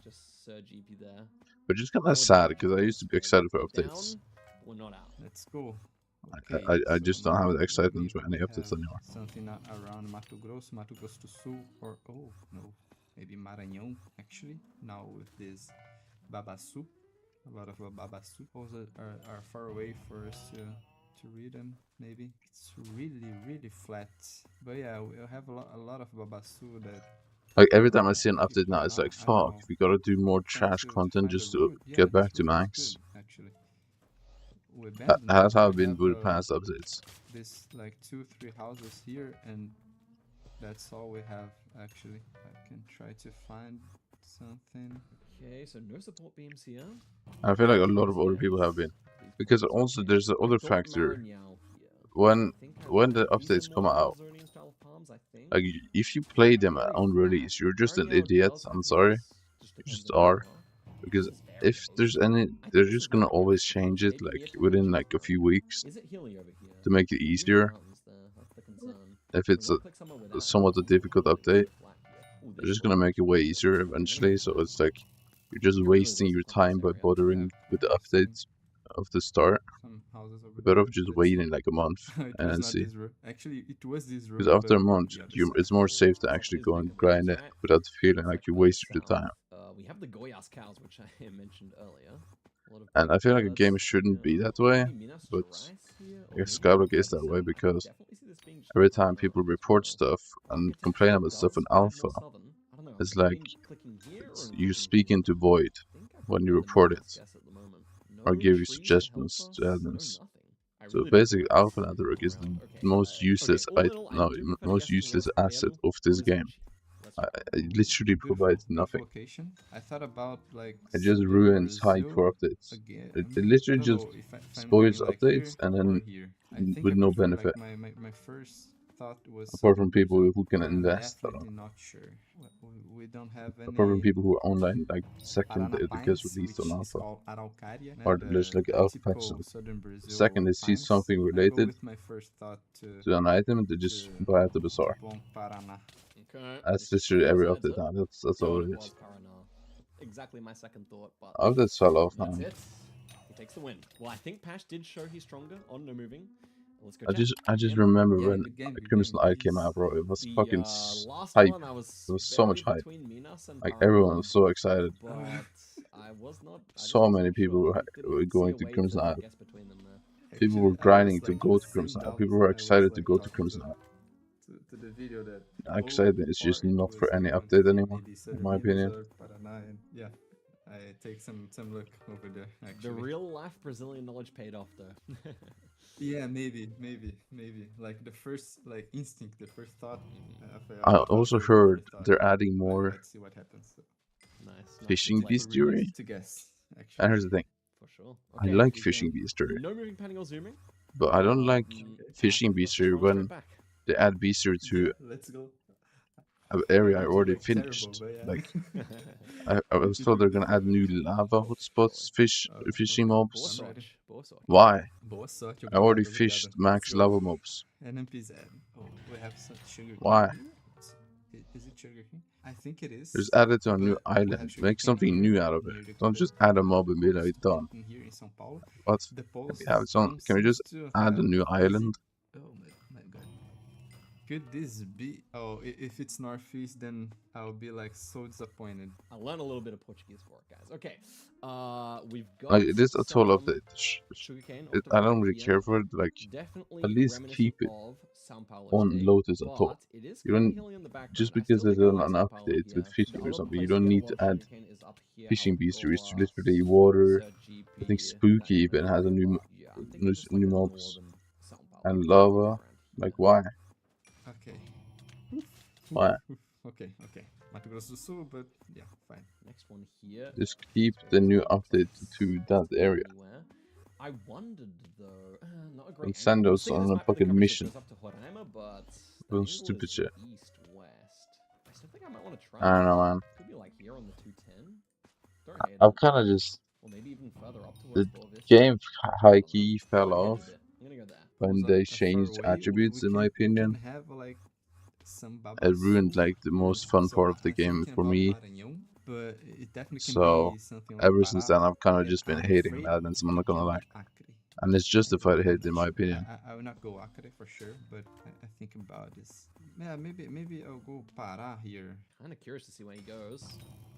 Just GP there. Which is kind of sad because I used to be excited for updates. We're not out. Let's go. I just don't have the excitement for any updates anymore. Something around Mato Grosso do Sul, or oh no, maybe Maranhão actually. Now with this Babaçu, a lot of Babaçu. Also are far away for us to read them. Maybe it's really flat. But yeah, we'll have a lot of Babaçu that. Like every time I see an update now, it's like fuck. We gotta do more trash content just to get back to max. Actually. That's how I've been with the past updates. This like 2-3 houses here, and that's all we have actually. I can try to find something. Okay, so no support beams here. I feel like a lot of other people have been, because also there's the other factor. When the updates come out, like if you play them on release, you're just an idiot. I'm sorry, you just are. Because if there's any, they're just gonna always change it like within like a few weeks to make it easier. If it's a somewhat a difficult update, they're just gonna make it way easier eventually. So it's like you're just wasting your time by bothering with the updates of the start. Some houses over Better there. off just waiting like a month It and was then not see. this row. Actually, it was this row. Because after a but month, the other it's side. more safe to actually go and grind it without feeling like you wasted your time. We have the Goyas cows, which I mentioned earlier. And I feel like a game shouldn't be that way, but I guess Skyblock is that way because every time people report stuff and complain about stuff in alpha, it's like you speak into void when you report it or give you suggestions to admins. So basically, Alpha Network is the most useless, most useless asset of this game. It literally provides nothing. Location. I thought about like It just southern ruins hype Brazil for updates. again. It literally I don't just know if I'm spoils doing, like, updates here and or then here. I think with I no prefer, benefit. Like, my first thought was Apart from southern people Brazil, who can but I'm invest. definitely not sure. We don't have any. Apart from people who are online, like second it gets Pines, released on which is Alpha. called Araucaria, Or the, there's like the Alpha typical packs. southern Brazil Second they see pines. something I go related with my first thought to an item, they just buy at the bazaar. Bom Paraná. Okay. That's literally every update now. That's all it is. Exactly my second thought, but Updates fell off now. that's it. He takes the win. Well, I think Pash did show he's stronger on no moving. Let's go. I just remember when Crimson Eye came out, bro. It was fucking hype. There was so much hype. Like everyone was so excited. So many people were going to Crimson Eye. People were grinding to go to Crimson Eye. People were excited to go to Crimson Eye. To the video that Excited is just not for any update anymore, in my opinion. Yeah, I take some look over there. Actually, The real life Brazilian knowledge paid off though. yeah, maybe. Like the first instinct, the first thought. I also heard they're adding more Let's see what happens. Nice. fishing bestiary. To guess, actually. And here's the thing. For sure. I like fishing bestiary, No moving, panning, or zooming. but I don't like fishing bestiary when they add bestiary to Let's go. an area I already finished. Like I was told they're gonna add new lava hotspots, fishing mobs. Why? I already fished max lava mobs. NMPZ. Oh, we have some sugar. Why? Is it sugar cane? I think it is. Just add it to a new island. Make something new out of it. Don't just add a mob and be like done. Here in São Paulo. What? Yeah, it's on. Can we just add a new island? Oh my god. Could this be? Oh, if it's northeast, then I'll be like so disappointed. I learned a little bit of Portuguese for it, guys. Okay, we've got. Like this, a total update. Sugarcane. I don't really care for it. Like at least keep it on Lotus at all. You don't just because there's an update with fishing or something. You don't need to add fishing bestiaries to literally water. I think Spooky even has a new mobs and lava. Like why? Okay. Why? Okay. Mato Grosso do Sul, but yeah, fine. Next one here. Just keep the new update to that area. I wondered though. Not a And great. send us on a fucking mission. Up to Roraima, but Those stupid shit. east west. I still think I might want to try. I don't know, man. Could be like here on the 210. Don't hate I've it. kind of just Or maybe even further up the towards Boa Vista. game high key fell off I'm gonna go there. when they changed attributes. In my opinion, Have like some it ruined like the most fun part of the game for me. But it definitely can So be something like ever since then, Pará. I've kind of just been hating that, and I'm not gonna lie. And it's justified hate in my opinion. I will not go Acre for sure, but I think about this. Yeah, maybe I'll go Pará here. Kind of curious to see where he goes.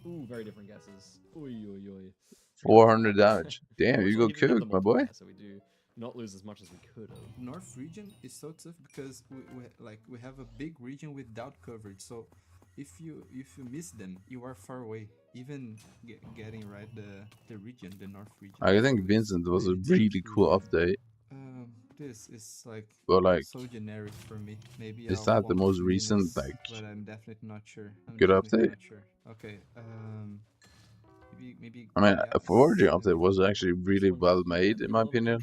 Ooh, very different guesses. Oy. 400 damage. Damn, you Also, go he didn't get the cooked, my boy. multiplier, So we do not lose as much as we could have. North region is so tough because we have a big region without coverage. So if you miss them, you are far away. Even getting right the region, the North region. I think Vincent was a really cool update. This is like, But, like, so generic for me. Maybe is I'll that the walk most through recent, Minas, like, but I'm definitely not sure. good update? Okay. Maybe. I mean, yeah, a foraging update was actually really well made in my opinion.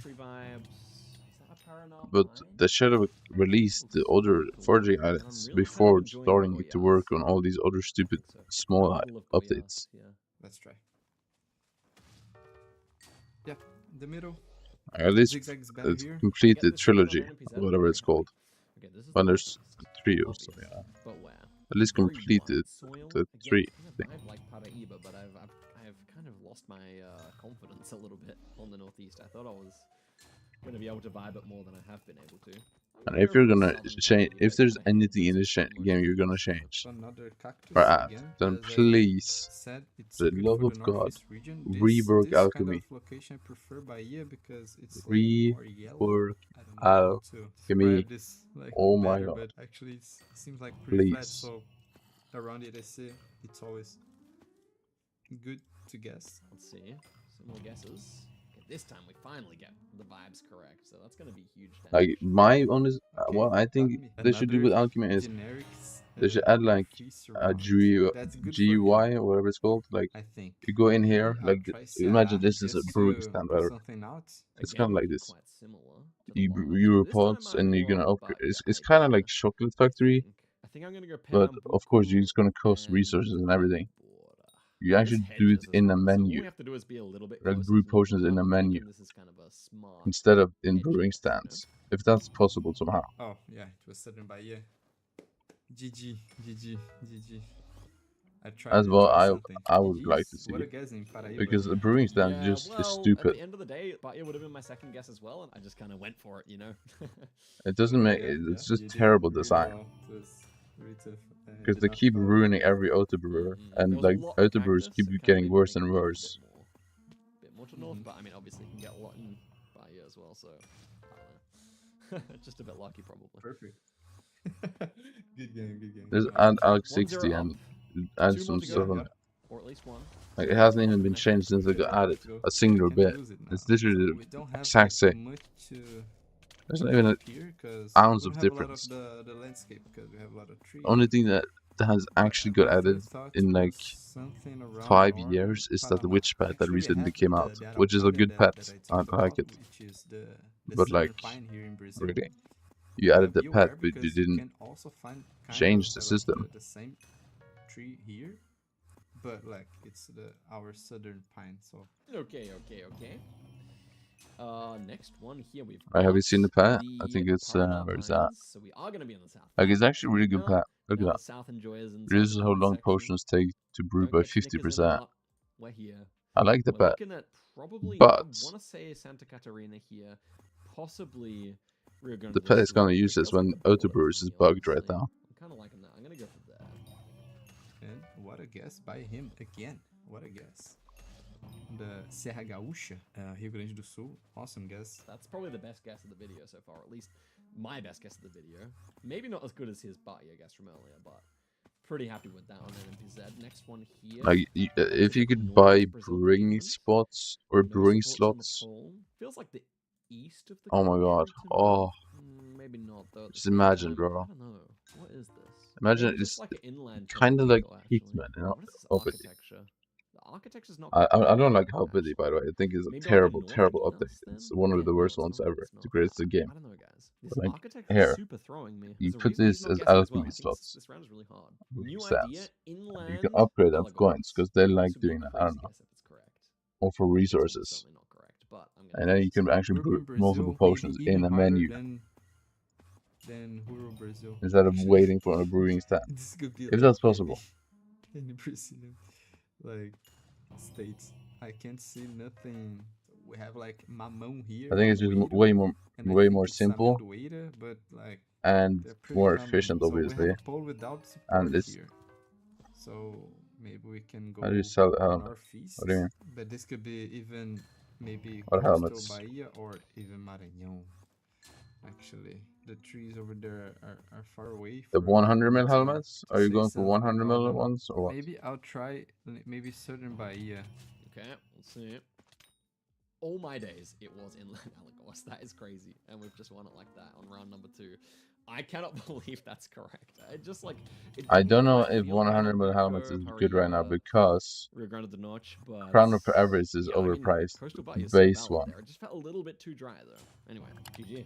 But they should have released the other foraging islands before starting to work on all these other stupid small updates. Let's try. Yeah, the middle. At least Zigzag's better here. complete the trilogy, whatever it's called. When there's three or so, yeah. At least complete the three thing. I I've kind of lost my confidence a little bit on the Northeast. I thought I was going to be able to vibe it more than I have been able to. And if you're gonna change, if there's anything in this game you're gonna change, Another cactus or add, again, then as I please, said, it's for the good love for of the God, Northeast region. rework This alchemy. kind of location I prefer Bahia because it's like more yellow. Rework I don't know how to alchemy. describe this like Oh my better, God. but actually it seems like pretty flat. Please. So around the EDC, it's always good to guess. Let's see. Some more guesses. Okay, this time we finally get the vibes correct, so that's going to be huge. Like my honest, what I think they should do with alchemy is they should add like a GUI or whatever it's called. Like you go in here, like imagine this is a brewing stand, right? It's kind of like this. You pots and you're gonna upgrade. It's kind of like Chocolate Factory, I think I'm going to go but of course you're just gonna cost resources and everything. You actually do it in a menu. All we have to do is be a little bit Like closer brew to the potions in a border. menu This is kind of a smart instead of in brewing stands, if that's possible somehow. Oh yeah, it was Southern Bahia. GG, GG, GG. I tried. As well, something. I would GG's. like to see What a it, guess in Paraíba. because the brewing stand just is At stupid. the end of the day, but it would have been my second guess as well, and I just kind of went for it, you know. It doesn't make it's just terrible design. Because they keep ruining every auto brewer, and like auto brewers keep getting worse and worse. Bit more to north, but I mean, obviously, you can get a lot in Bahia as well, so I don't know. Just a bit lucky, probably. Perfect. Good game, good game. There's add Alex 60 and add some stuff on it. Or at least one. Like it hasn't even been changed since it got added. A singular bit. It's literally the exact same. There's not even an ounce of difference. The landscape because we have a lot of trees. Only thing that has actually got added in like 5 years is that the witch pet that recently came out, which is a good pet. I like it. But like, really, you added the pet, but you didn't change the system. The same tree here, but like it's our southern pine. So Okay. Next one here we've Have you seen the pet? I think it's where's that? So we are gonna be on the south. Like it's actually a really good pet. Look at that. South enjoyers and Reduces how long potions take to brew by 50%. We're here. I like the We're pet, looking at probably, but I want to say Santa Catarina here, possibly Rio Grande the do pet is Sul. gonna use this when auto brewers is bugged right now. I'm kind of liking that. I'm gonna go for that. and what a guess by him again. What a guess. The Serra Gaúcha, Rio Grande do Sul. Awesome guess. That's probably the best guess of the video so far, at least my best guess of the video. Maybe not as good as his Bahia guess from earlier, but pretty happy with that on NPZ. Next one here. Like if you could buy brewing spots or brewing slots. Feels like the east of the Oh my god. Oh. Maybe not though. Just imagine, bro. I don't know. What is this? Imagine it's kind of like Hitman, you know? Opity. The architecture's not. I don't like Opity, by the way. I think it's a terrible, terrible update. It's one of the worst ones ever. It's the greatest in the game. I don't know, guys. But like, here, you put this as alchemy slots. This round is really hard. With New stats. idea, inland. You can upgrade them for coins because they like doing that. I don't know. Or for resources. And then you can actually brew multiple potions in a menu. Then Huro Brazil. Instead of waiting for a brewing stand. This could be If that's possible. in the Brazilian like states. I can't see nothing. We have like Mamão here. I think it's just way more simple but like and more efficient, obviously. And it's here. So maybe we can go how do you sell the helmet? northeast. What do you mean? But this could be even maybe What Coastal helmets? Bahia or even Maranhão. Actually, the trees over there are far away. The for 100 mil to helmets? Are you say going for something 100 mil about them. ones or what? Maybe I'll try maybe Southern Bahia. Okay, let's see. All my days, it was inland Alagoas. That is crazy, and we've just won it like that on round number 2. I cannot believe that's correct. I just like. I don't know if 100 mil helmets is good right now because Rio Grande do Norte, but Crown of Everest is yeah, I mean, overpriced. Coastal Bahia is The so base valid one. there. It just felt a little bit too dry though. Anyway, GG.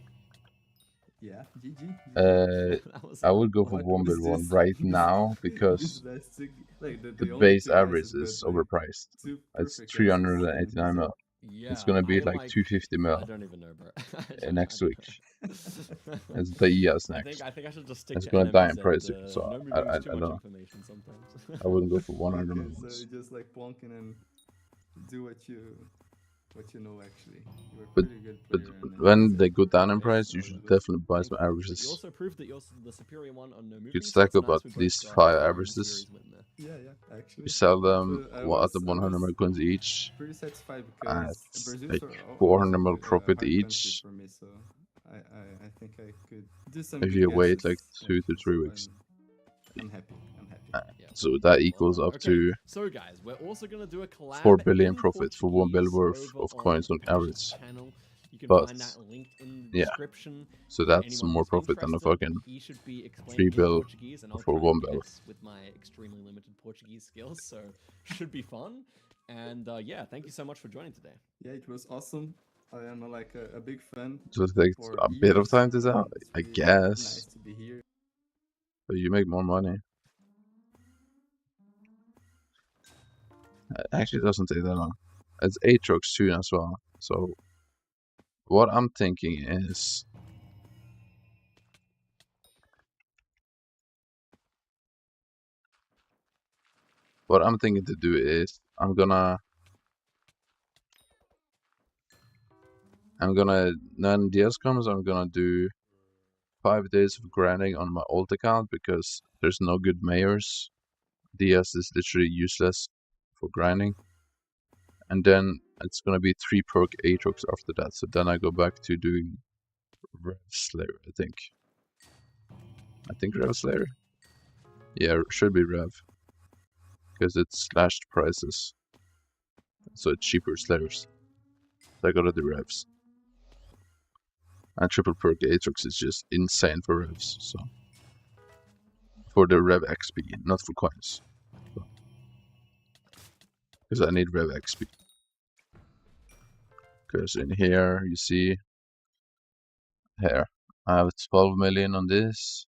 Yeah, GG. I would go for What 1 was bid 1 this? right now because That's like the only base two guesses, average is but, like, overpriced. two It's perfect 389 mil. Yeah, It's gonna be I like 250 mil I don't even know, bro. next week. It's the ES I next. think I should just stick It's to gonna die in NMZ, price soon, so no I reveals too don't much know. information sometimes. I wouldn't go for 100 mil Okay, ones. so just like plonking and do what you know. Actually, you're a But pretty good but player. And when they go down in price, you should definitely buy some But you averages. also proved that you're the superior one on no You moving. could So stack it's up nice at we both least got 5 the averages. series win there. Yeah, actually. You sell them I at was the 100 mil coins each. pretty satisfied At because Brazil's like are 400 mil always a profit hard country each. for me, so I think I could do some If good you wait guesses, like 2 to 3 so weeks. I'm happy. So that equals up Okay, to so guys, we're also gonna do a collab 4 billion in profit for 1 bill Portuguese worth over of on coins on Patch's average. channel. You can But find that linked in the yeah, description. so For that's anyone more who's profit than a interested. fucking He should be 3 explaining in bill Portuguese, and I'll for try 1 and bill. guess with my extremely limited Portuguese skills. So should be fun. And yeah, thank you so much for joining today. Yeah, it was awesome. I am like a big fan. So it takes for a bit of years, time to so sell, it's I really guess. nice to be here. But you make more money. It actually doesn't take that long. It's 8 trucks soon as well. So what I'm thinking is to do is I'm gonna when DS comes, I'm gonna do 5 days of grinding on my old account because there's no good mayors. DS is literally useless for grinding. And then it's gonna be 3 perk Aatrox after that. So then I go back to doing Rev Slayer, I think. Rev Slayer? Yeah, should be Rev. Because it's slashed prices. So it's cheaper Slayers. So I gotta do Revs. And triple perk Aatrox is just insane for Revs, so. For the Rev XP, not for coins. Because I need Rev XP. Because in here, you see, here, I have 12 million on this.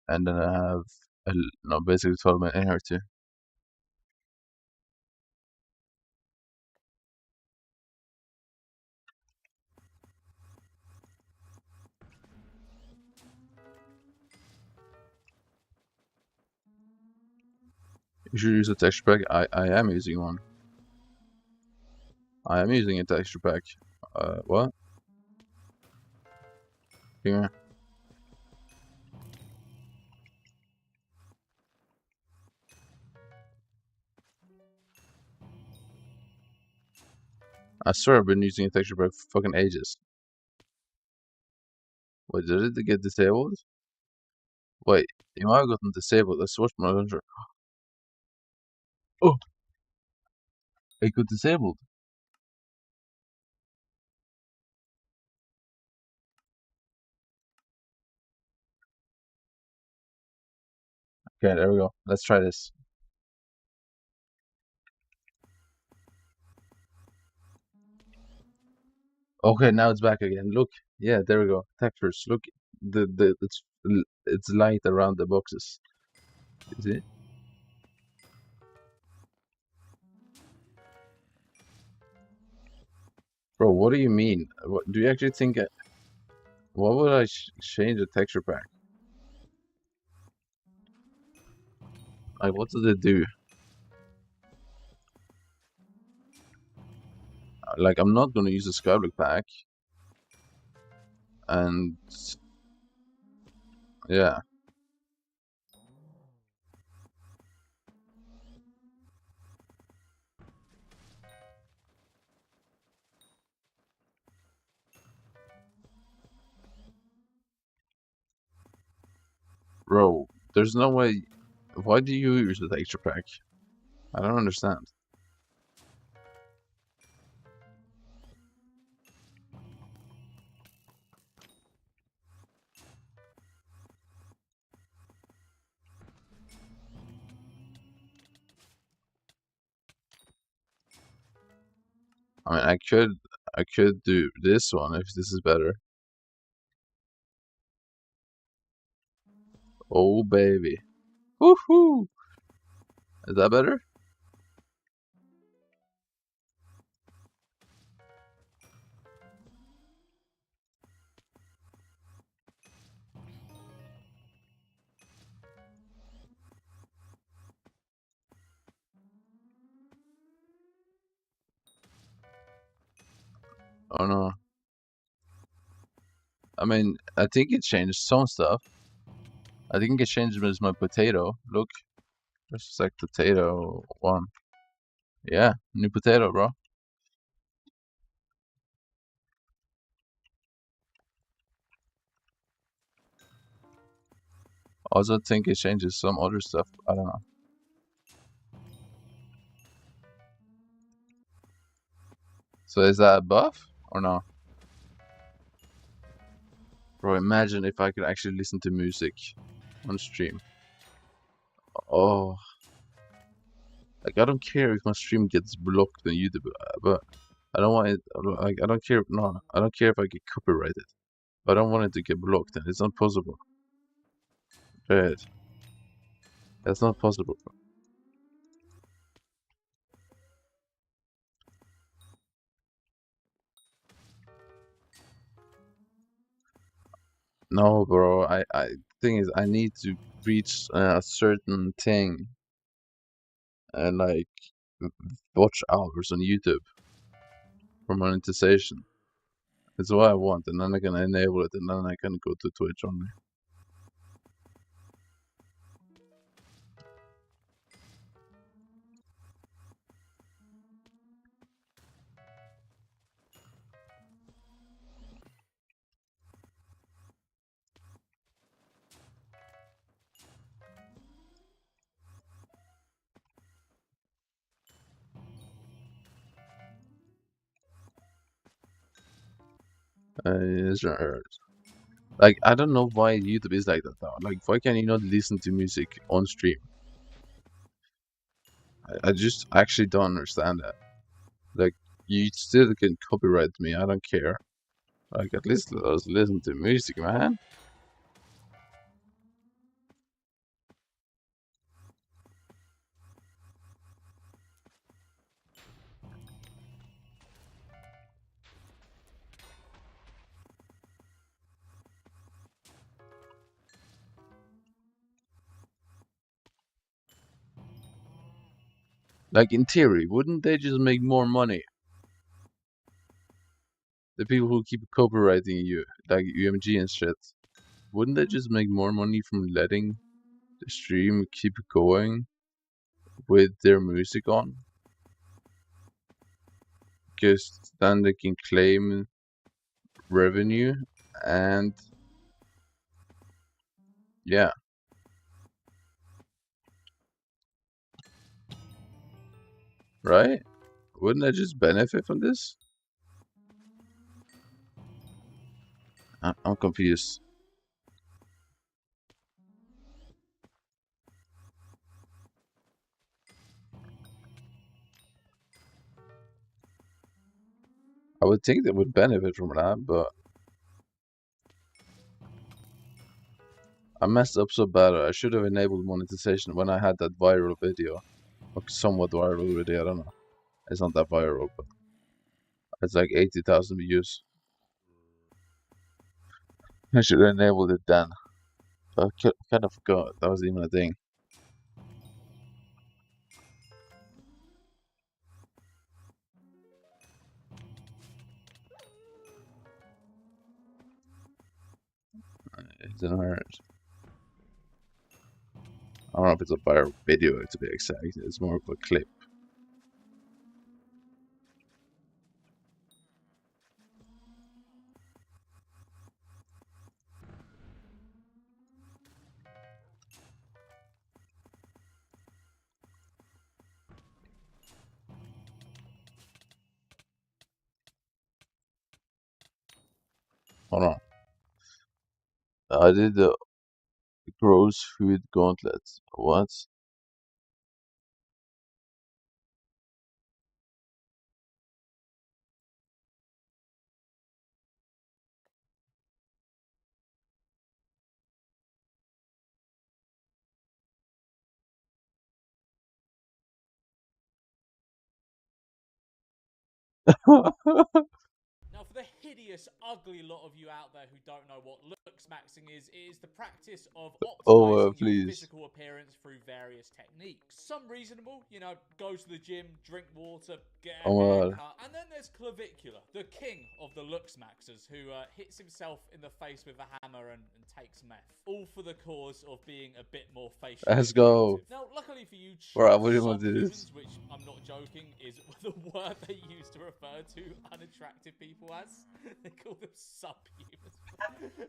And then I have, no, basically 12 million in here too. You should use a texture pack. I am using one. I am using a texture pack. What? Here. I swear I've been using a texture pack for fucking ages. Wait, did it get disabled? Wait, you might have gotten disabled. Let's switch my launcher. Oh! It got disabled. Okay, there we go. Let's try this. Okay, now it's back again. Look, yeah, there we go. Textures. Look, it's light around the boxes. You see? Bro, what do you mean? What, do you actually think? What would I change the texture pack? Like, what does it do? Like, I'm not gonna use the Skyblock pack. And yeah. Bro, there's no way. Why do you use the texture pack? I don't understand. I mean, I could do this one if this is better. Oh baby, woohoo! Is that better? Oh no. I mean, I think it changed some stuff. I think it changed my potato. Look, just like potato one. Yeah, new potato, bro. Also think it changes some other stuff. I don't know. So is that a buff or no? Bro, imagine if I could actually listen to music on stream. Oh, like I don't care if my stream gets blocked on YouTube, but I don't want it. Like I don't care. No, I don't care if I get copyrighted. I don't want it to get blocked, and it's not possible. Right? That's not possible. Bro. No, bro. Thing is, I need to reach a certain thing, and like watch hours on YouTube for monetization. That's what I want, and then I can enable it, and then I can go to Twitch only. It's right. Like I don't know why YouTube is like that though. Like why can you not listen to music on stream? I just actually don't understand that. Like you still can copyright me. I don't care. Like at least let us listen to music, man. Like in theory, wouldn't they just make more money? The people who keep copyrighting you, like UMG and shit, wouldn't they just make more money from letting the stream keep going with their music on? Because then they can claim revenue and yeah. Right? Wouldn't I just benefit from this? I'm confused. I would think they would benefit from that, but I messed up so bad. I should have enabled monetization when I had that viral video. Or somewhat viral video, I don't know. It's not that viral, but it's like 80,000 views. I should have enabled it then. I kind of forgot that was even a thing. It didn't hurt. I don't know if it's a viral video to be exact. It's more of a clip. Hold on. I did the gross food gauntlet. What? Now for the hideous hideous, ugly lot of you out there who don't know what looks maxing is, it is the practice of Oh, optimizing your please. physical appearance through various techniques. Some reasonable, you know, go to the gym, drink water, get a Oh my God. haircut. And then there's Clavicular, the king of the looks maxers, who hits himself in the face with a hammer and takes meth. All for the cause of being a bit more facially Let's go. attractive. Now, luckily for you, Bro, I wouldn't want to do this. subhumans, which I'm not joking, is the word they use to refer to unattractive people as. They call them subhumans.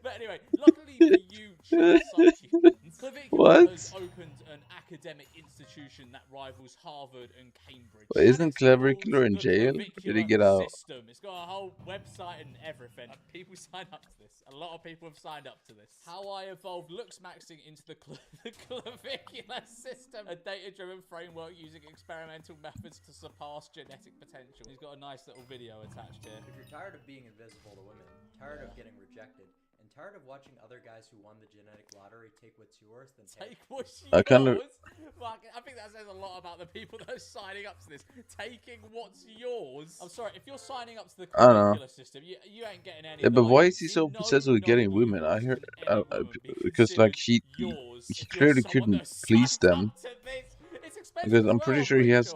But anyway, luckily for you, subhumans, Clavicular has opened an academic institution that rivals Harvard and Cambridge. But isn't Clavicular in jail? Did he get out? System. It's got a whole website and everything. People sign up to this. A lot of people have signed up to this. How I evolved looks maxing into the clavicular system, a data-driven framework using experimental methods to surpass genetic potential. He's got a nice little video attached here. If you're tired of being invisible to women, tired of getting rejected, and tired of watching other guys who won the genetic lottery take what's yours, then take what's yours. I kind of. I think that says a lot about the people that are signing up to this. Taking what's yours. I'm sorry, if you're signing up to the clavicular system, you ain't getting any. Yeah, but why is he so obsessed with getting women? I heard because like he clearly couldn't please them. Because I'm pretty sure he has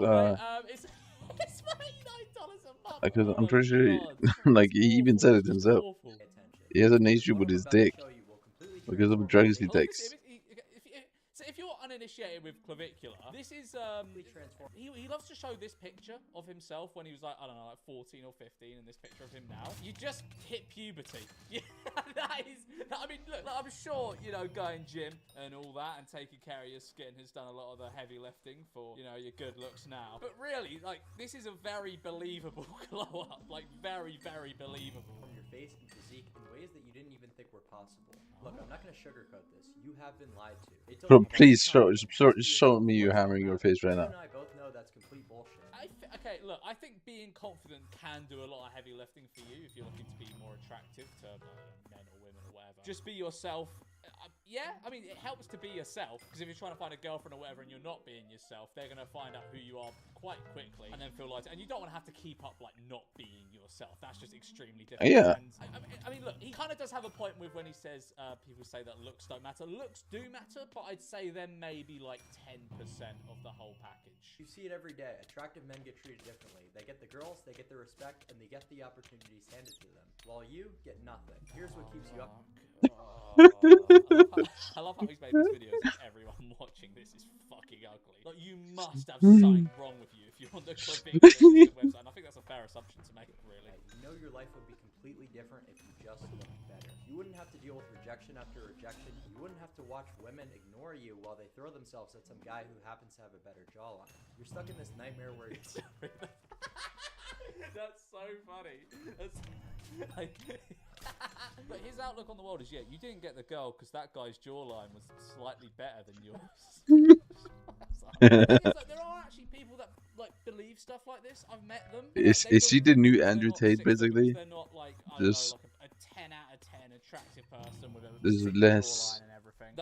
because I'm pretty sure like he even said it himself. He has an issue with his dick because of the drugs he takes. So if you're uninitiated with clavicular, this is he loves to show this picture of himself when he was like, I don't know, like 14 or 15, and this picture of him now. You just hit puberty. Yeah, I mean, look, I'm sure, you know, going gym and all that and taking care of your skin has done a lot of the heavy lifting for, you know, your good looks now. But really, like, this is a very believable glow up. Like, very, very believable. From your face and physique in ways that you didn't even think were possible. Look, I'm not going to sugarcoat this. You have been lied to. Bro, please show me you hammering your face right now. You and I both know that's complete bullshit. Okay, look, I think being confident can do a lot of heavy lifting for you if you're looking to be more attractive to men or women or whatever. Just be yourself. Yeah, I mean, it helps to be yourself, because if you're trying to find a girlfriend or whatever and you're not being yourself, they're going to find out who you are quite quickly and then feel like, and you don't want to have to keep up, like, not being yourself. That's just extremely difficult. Yeah. And, I mean, look, he kind of does have a point with when he says people say that looks don't matter. Looks do matter, but I'd say they're maybe like 10% of the whole package. You see it every day. Attractive men get treated differently. They get the girls, they get the respect, and they get the opportunities handed to them, while you get nothing. Here's what keeps you up. I love how he's made this video so everyone watching this is fucking ugly. Like, you must have something wrong with you if you're on the clavicular website. And I think that's a fair assumption to make, really. You know your life would be completely different if you just looked better. You wouldn't have to deal with rejection after rejection. You wouldn't have to watch women ignore you while they throw themselves at some guy who happens to have a better jawline. You're stuck in this nightmare where you're... That's so funny. That's like... But his outlook on the world is, yeah, you didn't get the girl because that guy's jawline was slightly better than yours. Like, there are actually people that like believe stuff like this. I've met them. Is she the new Andrew Tate, basically? They're not like, Just like a 10 out of 10 attractive person with a this is less.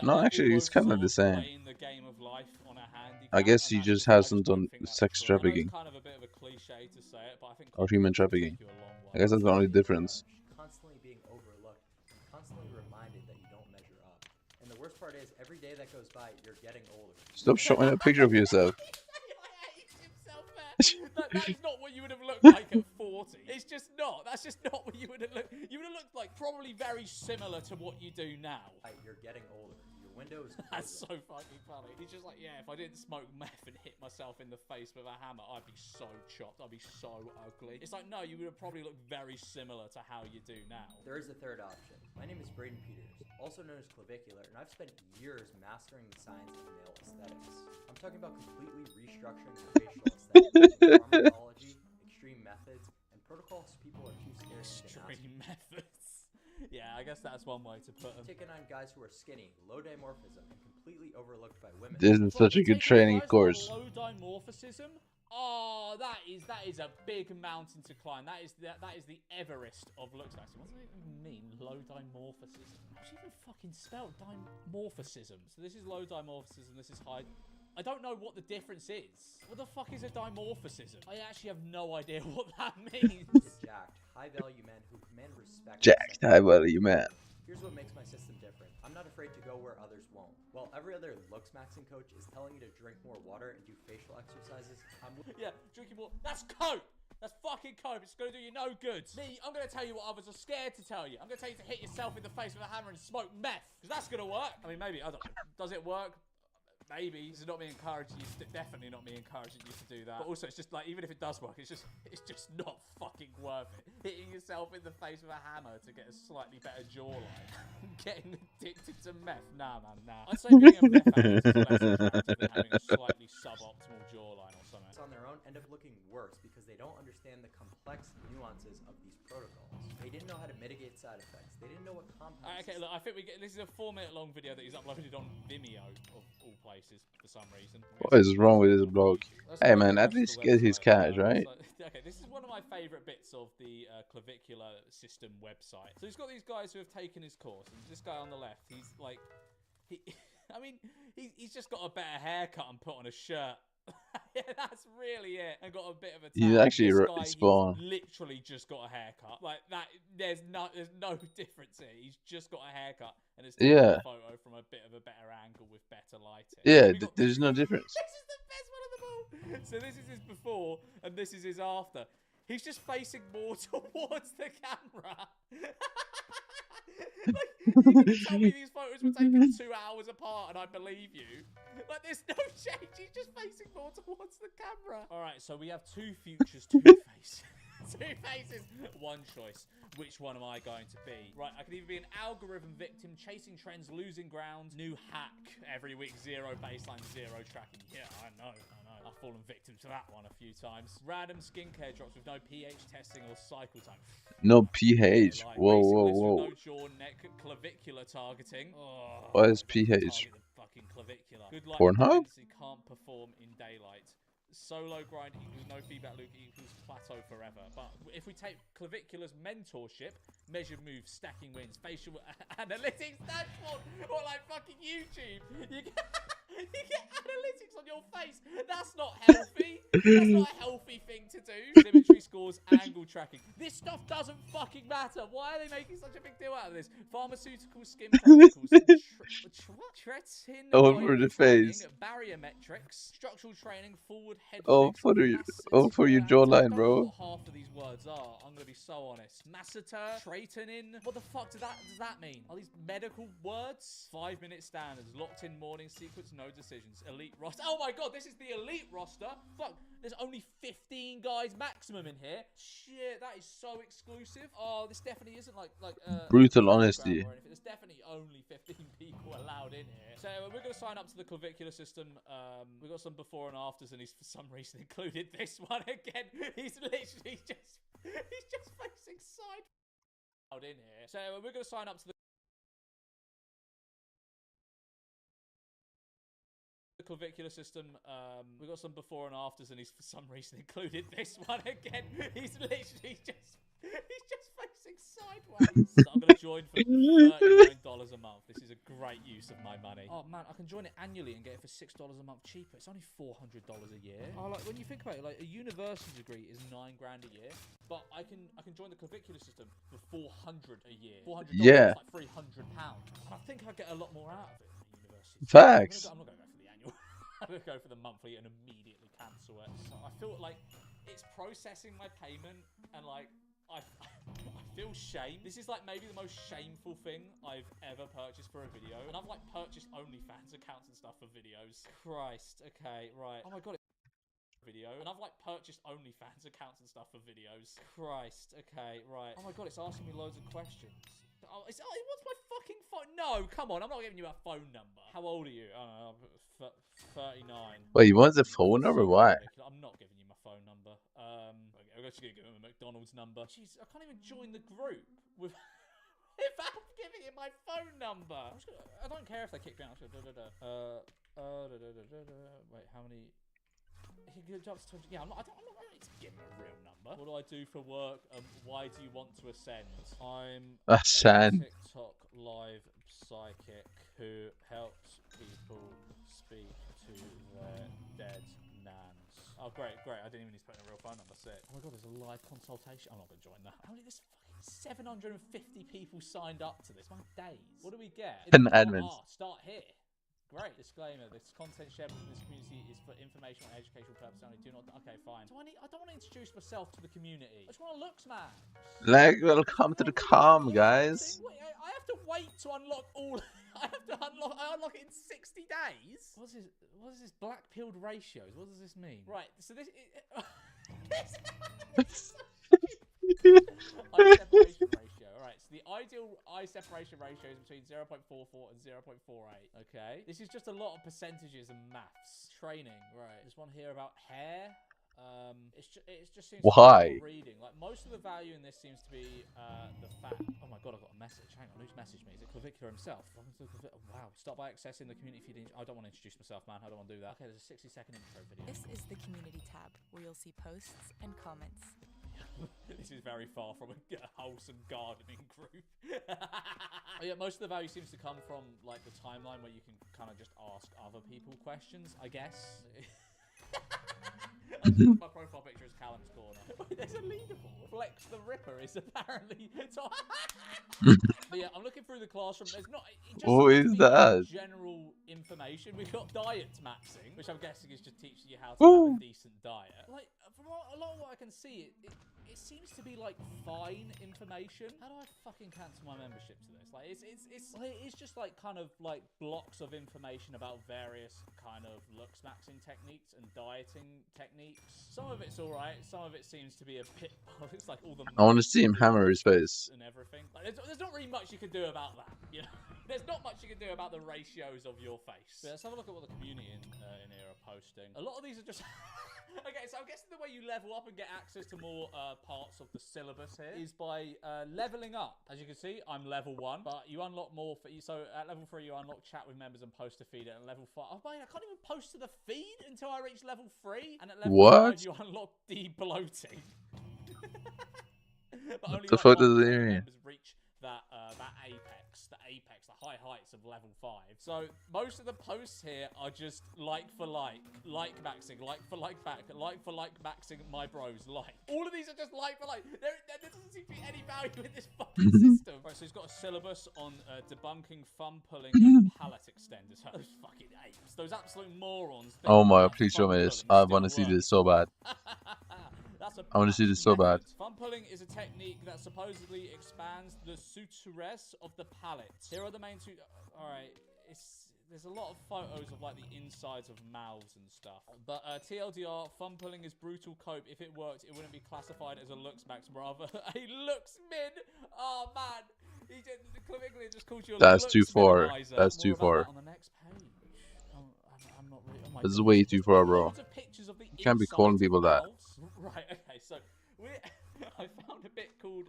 No, actually, it's kind of the same. The game of life on a I guess he just hasn't done sex trafficking kind of a bit of a cliche to say it, but I think or human trafficking. I guess that's the only difference. Constantly being overlooked, constantly reminded that you don't measure up. And the worst part is, every day that goes by, you're getting older. Stop showing a picture of yourself. That is not what you would have looked like at 40. It's just not. That's just not what you would have looked. You would have looked like probably very similar to what you do now. You're getting older. Your window is closing. That's so fucking funny. He's just like, yeah, if I didn't smoke meth and hit myself in the face with a hammer, I'd be so chopped. I'd be so ugly. It's like, no, you would have probably looked very similar to how you do now. There is a third option. My name is Braden Peters, also known as Clavicular, and I've spent years mastering the science of male aesthetics. I'm talking about completely restructuring the facial aesthetic using pharmacology, extreme methods, and protocols people are too scared to denounce. Extreme methods. Yeah, I guess that's one way to put them. Taking on guys who are skinny, low dimorphism, and completely overlooked by women. This is such a good training course. Low dimorphism? Oh, that is a big mountain to climb. That is the Everest of looks. Actually, what does it even mean? Low dimorphism. How's it even fucking spelled? Dimorphism. So this is low dimorphism. This is high. I don't know what the difference is. What the fuck is a dimorphism? I actually have no idea what that means. jacked, high-value men who command respect. Jacked high value man. Here's what makes my system different. I'm not afraid to go where others won't. While every other looks maxing coach is telling you to drink more water and do facial exercises, Yeah, drinking more. That's coke! That's fucking coke. It's gonna do you no good. Me, I'm gonna tell you what others are scared to tell you. I'm gonna tell you to hit yourself in the face with a hammer and smoke meth. Because that's gonna work. I mean, maybe. I don't know. Does it work? Maybe. This is not me encouraging you to, definitely not me encouraging you to do that. But also, it's just like, even if it does work, it's just not fucking worth it. Hitting yourself in the face with a hammer to get a slightly better jawline. Getting addicted to meth. Nah, man, nah. I'd say being a meth addict is less attractive than having a slightly suboptimal jawline or something. on their own end up looking worse because they don't understand the complex nuances of these protocols. They didn't know how to mitigate side effects. They didn't know what compounds. Okay, look, I think this is a 4-minute long video that he's uploaded on Vimeo, of all places, for some reason. What is wrong with this blog? Hey man, at least get his cash, right? Okay, this is one of my favourite bits of the clavicular system website. So he's got these guys who have taken his course, and this guy on the left, he's like, I mean, he's just got a better haircut and put on a shirt. Yeah, that's really it. And got a bit of a tan. He's actually spawn. He's literally just got a haircut. Like that. There's no difference here. He's just got a haircut and it's taken a photo from a bit of a better angle with better lighting. Yeah, there's no difference. This is the best one of them all. So this is his before and this is his after. He's just facing more towards the camera. Like, you can tell me these photos were taken 2 hours apart and I believe you. Like, there's no change. He's just facing more towards the camera. All right, so we have two futures, two faces. Two faces, one choice. Which one am I going to be? Right, I could either be an algorithm victim, chasing trends, losing ground, new hack every week, 0 baseline, 0 tracking. Yeah, I know. I've fallen victim to that one a few times. Random skincare drops with no pH testing or cycle time. No pH. Like, whoa. No jaw, neck, clavicular targeting. Oh, What is pH? Fucking clavicular. Good luck. Pornhub? Can't perform in daylight. Solo grind equals no feedback loop equals plateau forever. But if we take Clavicular's mentorship, measure moves, stacking wins, facial analytics dashboard, or like fucking YouTube, you get analytics on your face. That's not healthy. That's not a healthy thing to do. Symmetry scores, angle tracking. This stuff doesn't fucking matter. Why are they making such a big deal out of this? Pharmaceutical skin protocols, Over the face. Barrier metrics, structural training, forward head. For your jawline, bro. What half of these words are, I'm gonna be so honest. Masseter, traitonin. What the fuck does that mean? Are these medical words? 5-minute standards, locked in morning sequence, no decisions. Elite roster. Oh my god, this is the elite roster. Fuck, there's only 15 guys maximum in here. Shit, that is so exclusive. Oh, this definitely isn't like brutal honesty. There's definitely only 15 people allowed in here. So we're gonna sign up to the clavicular system. We got some before and afters, and he's for some reason included this one again. He's literally just facing side out in here. So we're gonna sign up to the clavicular system. We got some before and afters, and he's for some reason included this one again. He's literally just facing sideways. So I'm gonna join for $39 a month. This is a great use of my money. Oh man, I can join it annually and get it for $6 a month cheaper. It's only $400 a year. Oh, like when you think about it, like a university degree is $9 grand a year, but I can join the clavicular system for $400 a year. $400 yeah. Is like £300, and I think I get a lot more out of it than the university. Facts. I'm not gonna go for the annual. I'm gonna go for the monthly and immediately cancel it. So I feel like it's processing my payment, and like I feel shame. This is like maybe the most shameful thing I've ever purchased for a video, and I've like purchased OnlyFans accounts and stuff for videos. Christ. Okay, right. Oh my god. Video, and I've like purchased OnlyFans accounts and stuff for videos. Christ. Okay, right. Oh my god, it's asking me loads of questions. Oh, it wants my fucking phone. No, come on, I'm not giving you a phone number. How old are you? 39. Wait, you want the phone number? Why? I'm not giving you my phone number. I'm just gonna give him a McDonald's number. Jeez, I can't even join the group without giving him my phone number. I don't care if they kick me out. Wait, how many? He jumps to. Yeah, I don't need to give him a real number. What do I do for work? Why do you want to ascend? I'm a TikTok live psychic who helps people speak to their dead nans. Oh, great. I didn't even need to put in a real phone number. Sick. Oh my god, there's a live consultation. I'm not gonna join that. How many? There's fucking 750 people signed up to this. My days. What do we get? An admin. Start here. Great. Disclaimer: this content shared within this community is for informational and educational purposes only. Do not. Okay, fine. I don't want to introduce myself to the community. I just want to look, man. Like, welcome to the calm, guys. Wait, I have to wait to unlock all. I have to unlock. I unlock it in 60 days. What is this black-pilled ratios? What does this mean? Right. So this. Eye separation ratio. Alright, so the ideal eye separation ratio is between 0.44 and 0.48. Okay. This is just a lot of percentages and maths. Training. Right. There's one here about hair. It just seems Why? to be reading. Like, most of the value in this seems to be the fact. Oh my god, I got a message. Hang on, who's messaged me? Is it Clavicular himself? Wow. Start by accessing the community feed. I don't want to introduce myself, man. I don't want to do that. Okay, there's a 60-second intro video. This is the community tab where you'll see posts and comments. This is very far from a wholesome gardening group. Yeah, most of the value seems to come from like the timeline where you can kind of just ask other people questions, I guess. My profile picture is Callum's corner. Wait, there's a leaderboard. Flex the Ripper is apparently top. But yeah, I'm looking through the classroom. There's not. What is that? General information. We've got diet maxing, which I'm guessing is just teaching you how to have a decent diet. Like, from a lot of what I can see, it seems to be like fine information. How do I fucking cancel my membership to this? Like, it's just like kind of like blocks of information about various kind of looks maxing techniques and dieting techniques. Some of it's alright. Some of it seems to be a bit. It's like all the. I want to see him hammer his face. And everything. Like, there's not really much you can do about that. You know, there's not much you can do about the ratios of your face. But let's have a look at what the community in here are posting. A lot of these are just. Okay, so I'm guessing the way you level up and get access to more parts of the syllabus here is by leveling up. As you can see, I'm level 1, but you unlock more for you. So at level 3, you unlock chat with members and post to feed it. And level 5, oh man, I can't even post to the feed until I reach level 3. And at level 5, you unlock de-bloating. But only The fuck does it mean? members reach that apex, the high heights of level 5. So most of the posts here are just like for like maxing, like for like maxing my bros, like. All of these are just like for like. There doesn't seem to be any value in this fucking system. Right, so he's got a syllabus on debunking thumb pulling and palate extenders. Those fucking apes, those absolute morons. Oh my god, please show me this. I want to see this so bad. I want to see this so bad. Thumb pulling is a technique that supposedly expands the sutures of the palate. Here are the main two. Alright, there's a lot of photos of like the insides of mouths and stuff. But TLDR, thumb pulling is brutal cope. If it worked, it wouldn't be classified as a looks max, rather a looks min. Oh man, he just called you a That's looks too far. minimizer. That's too More about far. that on the next page. I'm not really. Oh my This is God. way too far, bro. Loads of pictures of the You can't be calling insides of people that. mouths. Right, okay, so I found a bit called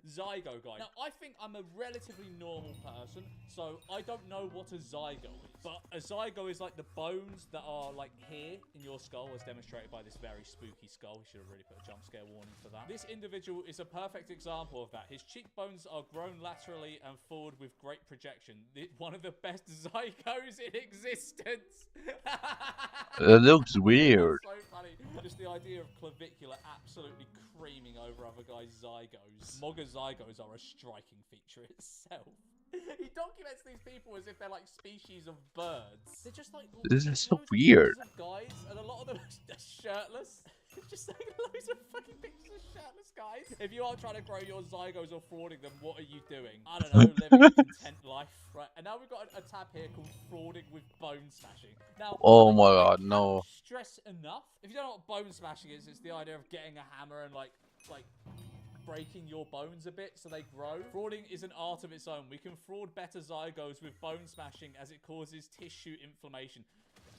Zygo Guide. Now, I think I'm a relatively normal person, so I don't know what a zygo is. But a zygo is like the bones that are like here in your skull, as demonstrated by this very spooky skull. We should have really put a jump scare warning for that. This individual is a perfect example of that. His cheekbones are grown laterally and forward with great projection. One of the best zygos in existence. It looks weird. So funny. Just the idea of clavicular absolutely creaming over other guys' zygos. Mogazygos are a striking feature itself. He documents these people as if they're like species of birds. They're just like This is so weird. of guys, and a lot of them are shirtless. Just like loads of fucking pictures of shirtless guys. If you are trying to grow your zygos or frauding them, what are you doing? I don't know, living a content life. Right, and now we've got a tab here called frauding with bone smashing. Now, Oh my god, no. stress enough. If you don't know what bone smashing is, it's the idea of getting a hammer and like breaking your bones a bit so they grow. Frauding is an art of its own. We can fraud better zygos with bone smashing as it causes tissue inflammation.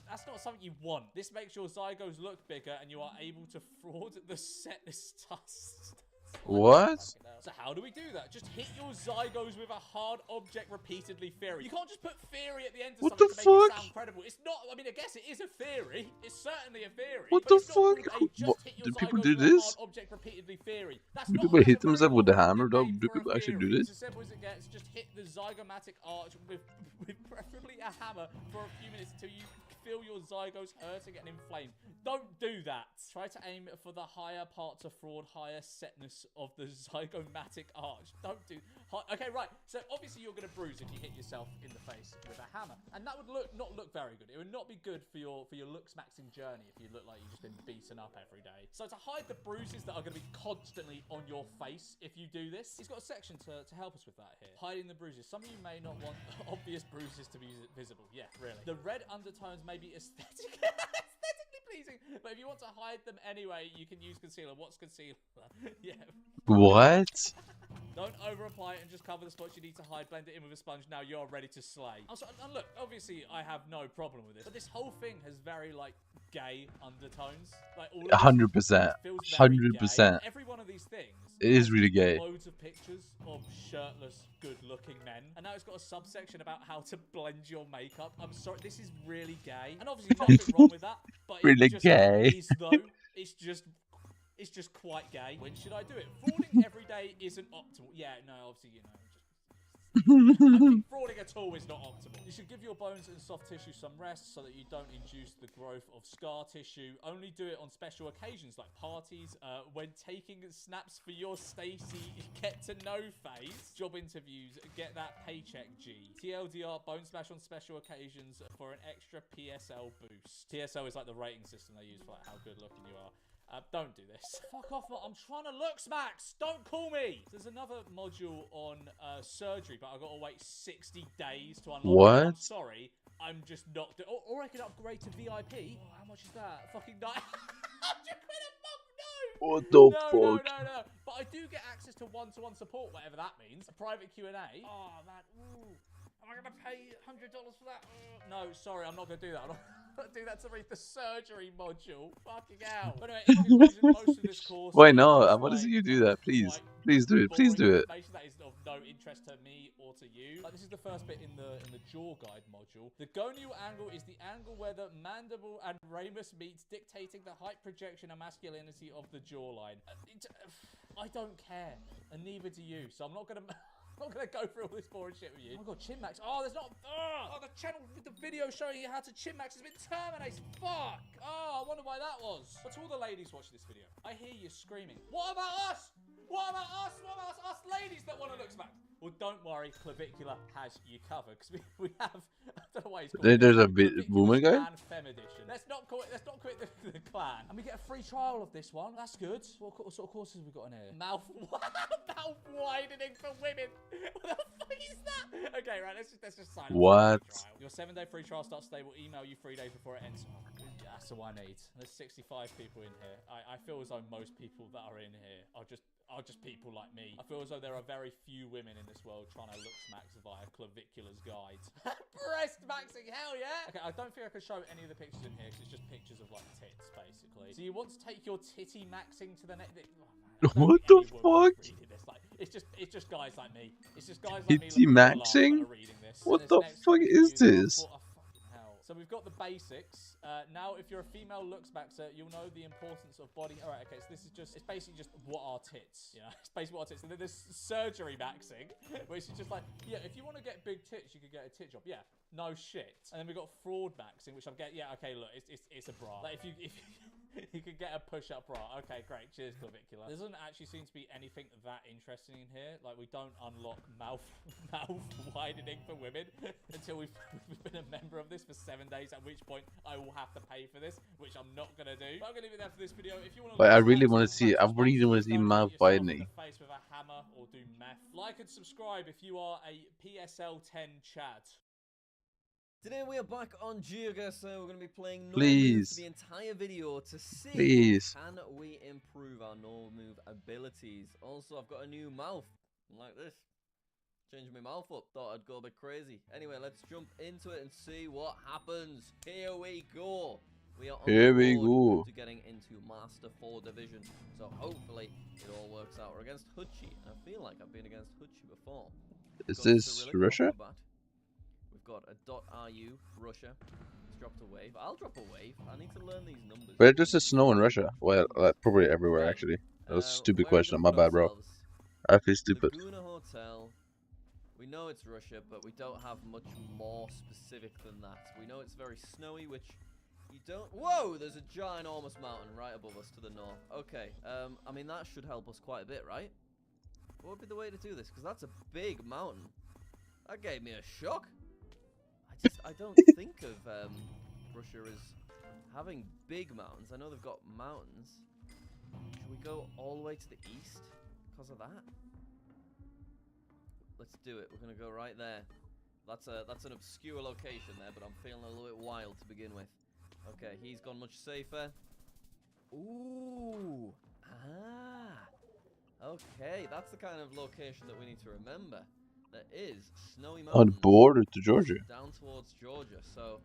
That's not something you want. This makes your zygos look bigger and you are able to fraud the settless tusk. What? So how do we do that? Just hit your zygos with a hard object repeatedly theory. You can't just put theory at the end of What something the to make it fuck? sound credible. It's not, I mean, I guess it is a theory. It's certainly a theory. What but the it's not called fuck? a just What? hit your Do people zygos do with a this? hard object repeatedly theory. That's Do not people hit themselves with the hammer, though? Do for a people actually do theory. this? It's as simple as it gets. Just hit the zygomatic arch with preferably a hammer for a few minutes until you feel your zygotes hurting and inflamed. Don't do that. Try to aim for the higher parts of fraud, higher setness of the zygomatic arch. Don't do... Okay, right. So obviously you're going to bruise if you hit yourself in the face with a hammer. And that would not look very good. It would not be good for your looks maxing journey if you look like you've just been beaten up every day. So to hide the bruises that are going to be constantly on your face if you do this, he's got a section to help us with that here. Hiding the bruises. Some of you may not want obvious bruises to be visible. Yeah, really. The red undertones may be aesthetically pleasing, but if you want to hide them anyway, you can use concealer. What's concealer? Yeah. What? Don't over-apply it and just cover the spots you need to hide. Blend it in with a sponge. Now you're ready to slay. Also, and look, obviously I have no problem with this, but this whole thing has very, like, gay undertones. Like, all 100%. 100%. Every one of these things. It is really gay. Loads of pictures of shirtless, good-looking men, and now it's got a subsection about how to blend your makeup. I'm sorry, this is really gay, and obviously nothing wrong with that. But Really it just gay. is, though. It's just quite gay. When should I do it? Frauding every day isn't optimal. Yeah, no, obviously, you know. I think frauding at all is not optimal. You should give your bones and soft tissue some rest so that you don't induce the growth of scar tissue. Only do it on special occasions like parties, when taking snaps for your Stacy get to know phase, job interviews, get that paycheck G. TLDR, bone smash on special occasions for an extra PSL boost. PSL is like the rating system they use for like how good looking you are. Don't do this. Fuck off, I'm trying to look, Max. Don't call me. There's another module on surgery, but I've got to wait 60 days to unlock What? it. I'm sorry. I'm just not... Or I could upgrade to VIP. Oh, how much is that? Fucking £100 a month? No! What the fuck? No. But I do get access to one-to-one support, whatever that means. A private Q&A. Oh, man. Ooh. Am I going to pay $100 for that? No, sorry, I'm not going to do that. I'm not going to do that to read the surgery module. Fucking hell. But anyway, in conclusion, most of this course... Why not? Why doesn't you do that? Please. Please do it. Please do it. That is of no interest to me or to you. Like, this is the first bit in the jaw guide module. The gonal angle is the angle where the mandible and ramus meets, dictating the height, projection, and masculinity of the jawline. I don't care, and neither do you. So I'm not going to... I'm not going to go through all this boring shit with you. Oh my god, chin max. Oh, there's not... Oh, the channel with the video showing you how to chin max has been terminated. Fuck. Oh, I wonder why that was. But to all the ladies watching this video, I hear you screaming, what about us? What about us? What about us ladies that want to look smacked? Well, don't worry, Clavicular has you covered, because we have... I don't know why he's called it. There's a woman guy? Femme edition. Let's not quit the clan. And we get a free trial of this one. That's good. What sort of courses have we got in here? Mouth widening for women. What the fuck is that? Okay, right, let's just sign up. What? Your 7-day free trial starts today. We'll email you 3 days before it ends. That's what I need. There's 65 people in here. I feel as though most people that are in here are just people like me. I feel as though there are very few women in this world trying to look smacks via Clavicular's guide. Breast maxing, hell yeah! Okay, I don't think I can show any of the pictures in here because it's just pictures of like tits, basically. So you want to take your titty maxing to the next... What the fuck? Like, it's just guys like me. It's just guys like Titty me maxing? What the fuck is this? So we've got the basics. Now, if you're a female looks maxer, you'll know the importance of body. All right, okay, so this is just, it's basically just what are tits. Yeah, it's basically what are tits. And then there's surgery maxing, which is just like, yeah, if you want to get big tits, you could get a tit job. Yeah, no shit. And then we've got fraud maxing, which I'm getting, yeah, okay, look, it's a bra. Like, if you could get a push-up bra. Okay, great. Cheers, Clavicular. There doesn't actually seem to be anything that interesting in here. Like, we don't unlock mouth widening for women until we've been a member of this for 7 days, at which point I will have to pay for this, which I'm not going to do. But I'm going to leave it there for this video. If you want to... But I really want to see... I really want to see mouth widening. Face with a hammer or do meth. Like and subscribe if you are a PSL 10 Chad. Today we are back on GeoGuessr. We're going to be playing normal Please. move for the entire video to see Please. can we improve our normal move abilities. Also, I've got a new mouth like this. Changed my mouth up. Thought I'd go a bit crazy. Anyway, let's jump into it and see what happens. Here we go. We are on the road to getting into Master 4 Division. So hopefully it all works out. We're against Huchi. I feel like I've been against Huchi before. Is this Russia? We've got a .ru, Russia. It's dropped a wave. I'll drop a wave. I need to learn these numbers. Where does it snow in Russia? Well, probably everywhere, actually. That was a stupid question. My bad, bro. I feel stupid. Laguna Hotel. We know it's Russia, but we don't have much more specific than that. We know it's very snowy, which you don't... Whoa! There's a ginormous mountain right above us to the north. Okay, I mean, that should help us quite a bit, right? What would be the way to do this? Because that's a big mountain. That gave me a shock. I don't think of Russia as having big mountains. I know they've got mountains. Should we go all the way to the east because of that? Let's do it. We're gonna go right there. That's an obscure location there, but I'm feeling a little bit wild to begin with. Okay, he's gone much safer. Ooh, okay, that's the kind of location that we need to remember. There is snowy mountains On the border to Georgia. down towards Georgia, so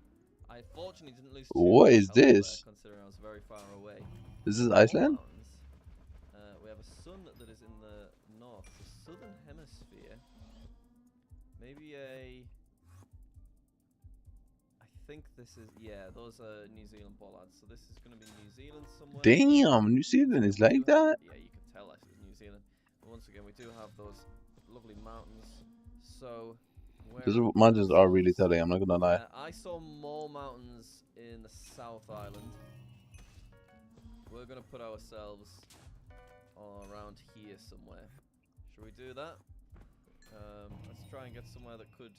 I fortunately didn't lose too What much is health there, this? considering I was very far away. This is More Iceland? mountains. We have a sun that is in the north, the southern hemisphere. Maybe I think this is, yeah, those are New Zealand bollards, so this is going to be New Zealand somewhere. Damn, New Zealand is like that? Yeah, you can tell this is New Zealand. But once again, we do have those lovely mountains. So, where Those mountains are really telling, I'm not gonna lie. I saw more mountains in the South Island. We're gonna put ourselves around here somewhere. Should we do that? Let's try and get somewhere that could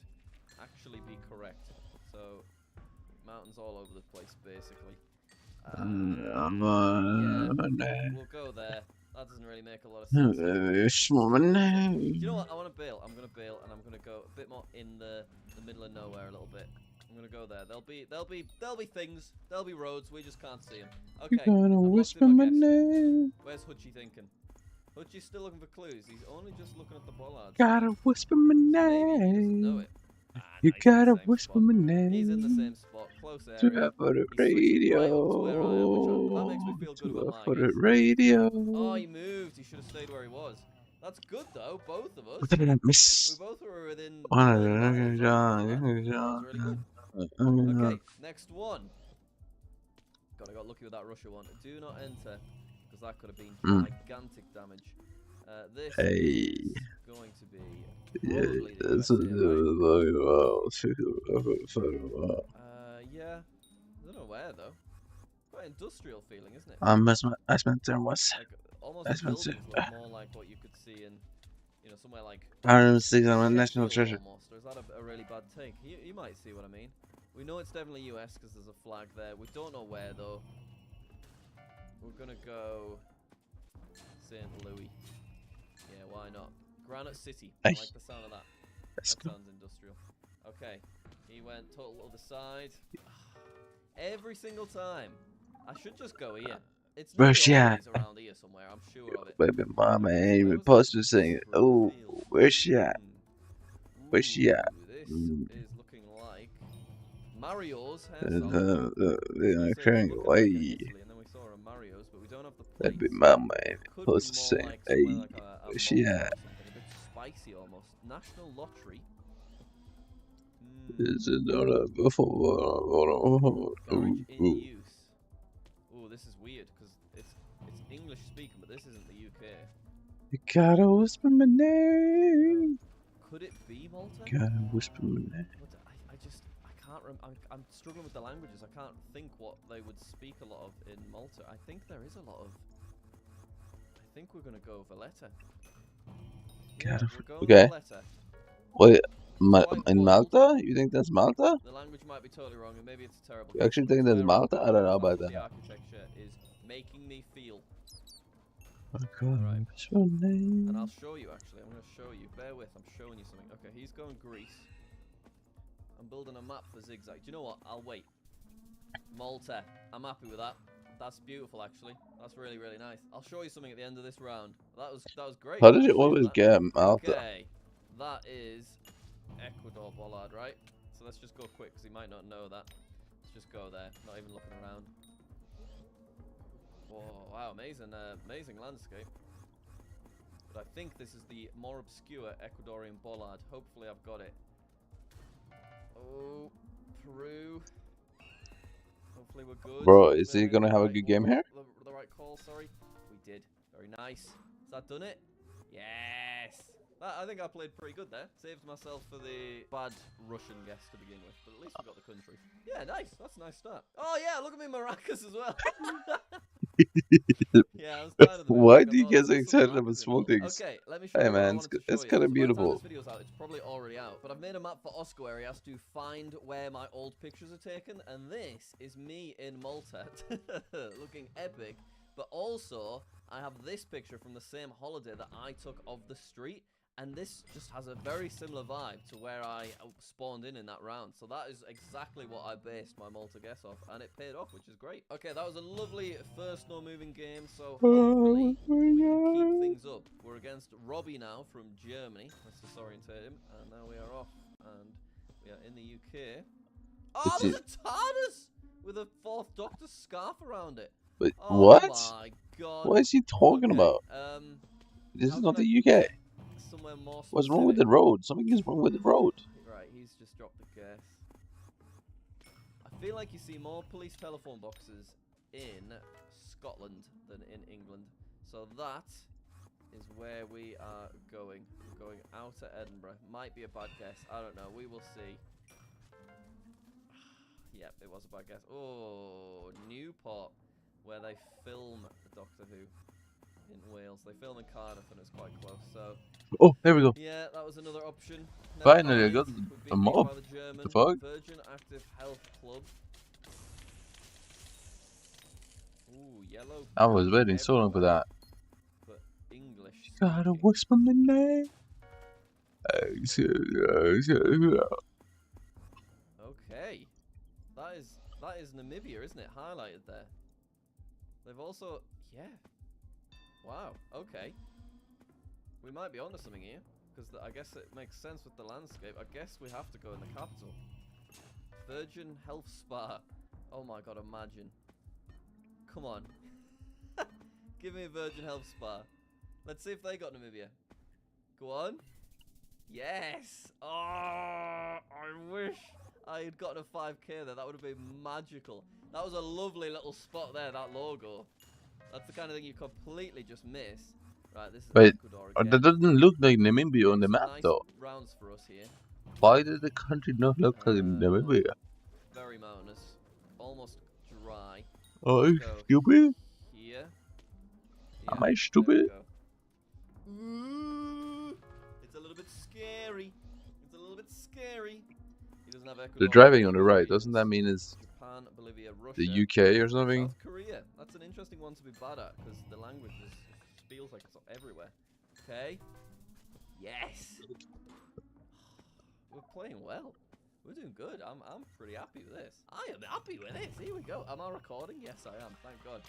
actually be correct. So, mountains all over the place, basically. Yeah, we'll go there. That doesn't really make a lot of sense. You know what? I want to bail. I'm gonna bail, and I'm gonna go a bit more in the middle of nowhere a little bit. I'm gonna go there. There'll be things. There'll be roads. We just can't see them. Okay. You gotta whisper my name. Where's Hutchie thinking? Hutchie's still looking for clues. He's only just looking at the bollards. Gotta whisper my Maybe he doesn't know name. it. You gotta whisper my name. He's in the same spot, close area. For the He's switching right up to where I am, which that makes me feel good about my For the guess. radio. Oh, he moved. He should have stayed where he was. That's good though, both of us. What did I miss? We both were within. Okay, next one. God, I got lucky with that Russia one. Do not enter, because that could have been gigantic damage. This is going to be probably the USA, yeah. I don't know where though. Quite industrial feeling, isn't it? I spent there was. Like, almost the buildings look more like what you could see in, you know, somewhere like. I'm a national treasure. Almost, or is that a really bad take? You might see what I mean. We know it's definitely US because there's a flag there. We don't know where though. We're gonna go St. Louis. Yeah, why not? Granite City. I like the sound of that. That sounds industrial. Okay, he went total other side. Every single time. I should just go here. It's always around here somewhere. I'm sure of it. Baby mama ain't supposed to sing. Oh, where's she at? Where's she at? This is looking like Mario's hairstyle. Crying away. And then we saw a Mario's, but we don't have the place. Baby mama ain't supposed to sing. Hey, where's she at? A bit spicy almost. National Lottery. Is it not before? In use. Oh, this is weird because it's English speaking, but this isn't the UK. You gotta whisper my name. Could it be Malta? Gotta whisper my name. I can't remember. I'm struggling with the languages. I can't think what they would speak a lot of in Malta. I think there is a lot of. I think we're gonna go Valletta. Yeah, Okay. Valletta. Wait, in Malta? You think that's Malta? The language might be totally wrong, and maybe it's a terrible. You actually think that's Malta? I don't know about that. The architecture is making me feel. Right. And I'll show you actually. I'm going to show you. Bear with. I'm showing you something. Okay, he's going Greece. I'm building a map for Zigzag. Do you know what? I'll wait. Malta. I'm happy with that. That's beautiful, actually. That's really, really nice. I'll show you something at the end of this round. That was great. How did you always get Malta? Okay, that is Ecuador bollard, right? So let's just go quick because he might not know that. Let's just go there. Not even looking around. Whoa! Wow, amazing, amazing landscape. But I think this is the more obscure Ecuadorian bollard. Hopefully, I've got it. Oh, Peru. Hopefully we're good. Bro, is he gonna have a good game here? The right call, sorry. We did. Very nice. Has that done it? Yes. I think I played pretty good there. Saved myself for the bad Russian guess to begin with, but at least we got the country. Yeah, nice. That's a nice start. Oh yeah, look at me maracas as well. Yeah, I was tired of the Why music. do you I thought, get so let's put some excited maracas about in. small things? Okay, let me show Hey you what I man, wanted to show it's you. kind of So by the time beautiful. this video's out, it's probably already out. But I've made a map for Oscar where he has to find where my old pictures are taken, and this is me in Malta, looking epic. But also, I have this picture from the same holiday that I took of the street. And this just has a very similar vibe to where I spawned in that round. So that is exactly what I based my Malta guess off. And it paid off, which is great. Okay, that was a lovely first no-moving game. So hopefully we can keep things up. We're against Robbie now from Germany. Let's disorientate him. And now we are off. And we are in the UK. Oh, there's a TARDIS with a 4th Doctor scarf around it. But Oh what? my god. What is he talking about? This is not the UK. Somewhere more specific. What's wrong with the road? Something is wrong with the road. Right, he's just dropped a guess. I feel like you see more police telephone boxes in Scotland than in England. So that is where we are going. We're going out of Edinburgh. Might be a bad guess. I don't know. We will see. Yep, it was a bad guess. Oh, Newport, where they film Doctor Who. In Wales. They film in Cardiff and it's quite close, so... Oh, there we go. Yeah, that was another option. Finally, I got a mob. The fuck? Virgin Active Health Club. Ooh, yellow. I was waiting so long for that. But English. Gotta whisper my name. Okay. That is Namibia, isn't it? Highlighted there. They've also... Yeah. Wow, okay. We might be onto something here, because I guess it makes sense with the landscape. I guess we have to go in the capital. Virgin Health Spa. Oh my god, imagine. Come on. Give me a Virgin Health Spa. Let's see if they got Namibia. Go on. Yes! Oh, I wish I had gotten a 5k there. That would have been magical. That was a lovely little spot there, that logo. That's the kind of thing you completely just miss. Right, this is Ecuador again. That doesn't look like Namibia on the map, nice though. Rounds for us here. Why does the country not look like Namibia? Very mountainous, almost dry. Oh, are you stupid? Here. Am I stupid? Ooh, it's a little bit scary. It's a little bit scary. He doesn't have Ecuador. The driving on the right, doesn't that mean it's Japan, Bolivia, Russia, the UK or something? South Korea. That's an interesting one to be bad at because the language feels like it's everywhere. Okay. Yes. We're playing well. We're doing good. I'm pretty happy with this. I am happy with this. Here we go. Am I recording? Yes, I am. Thank God.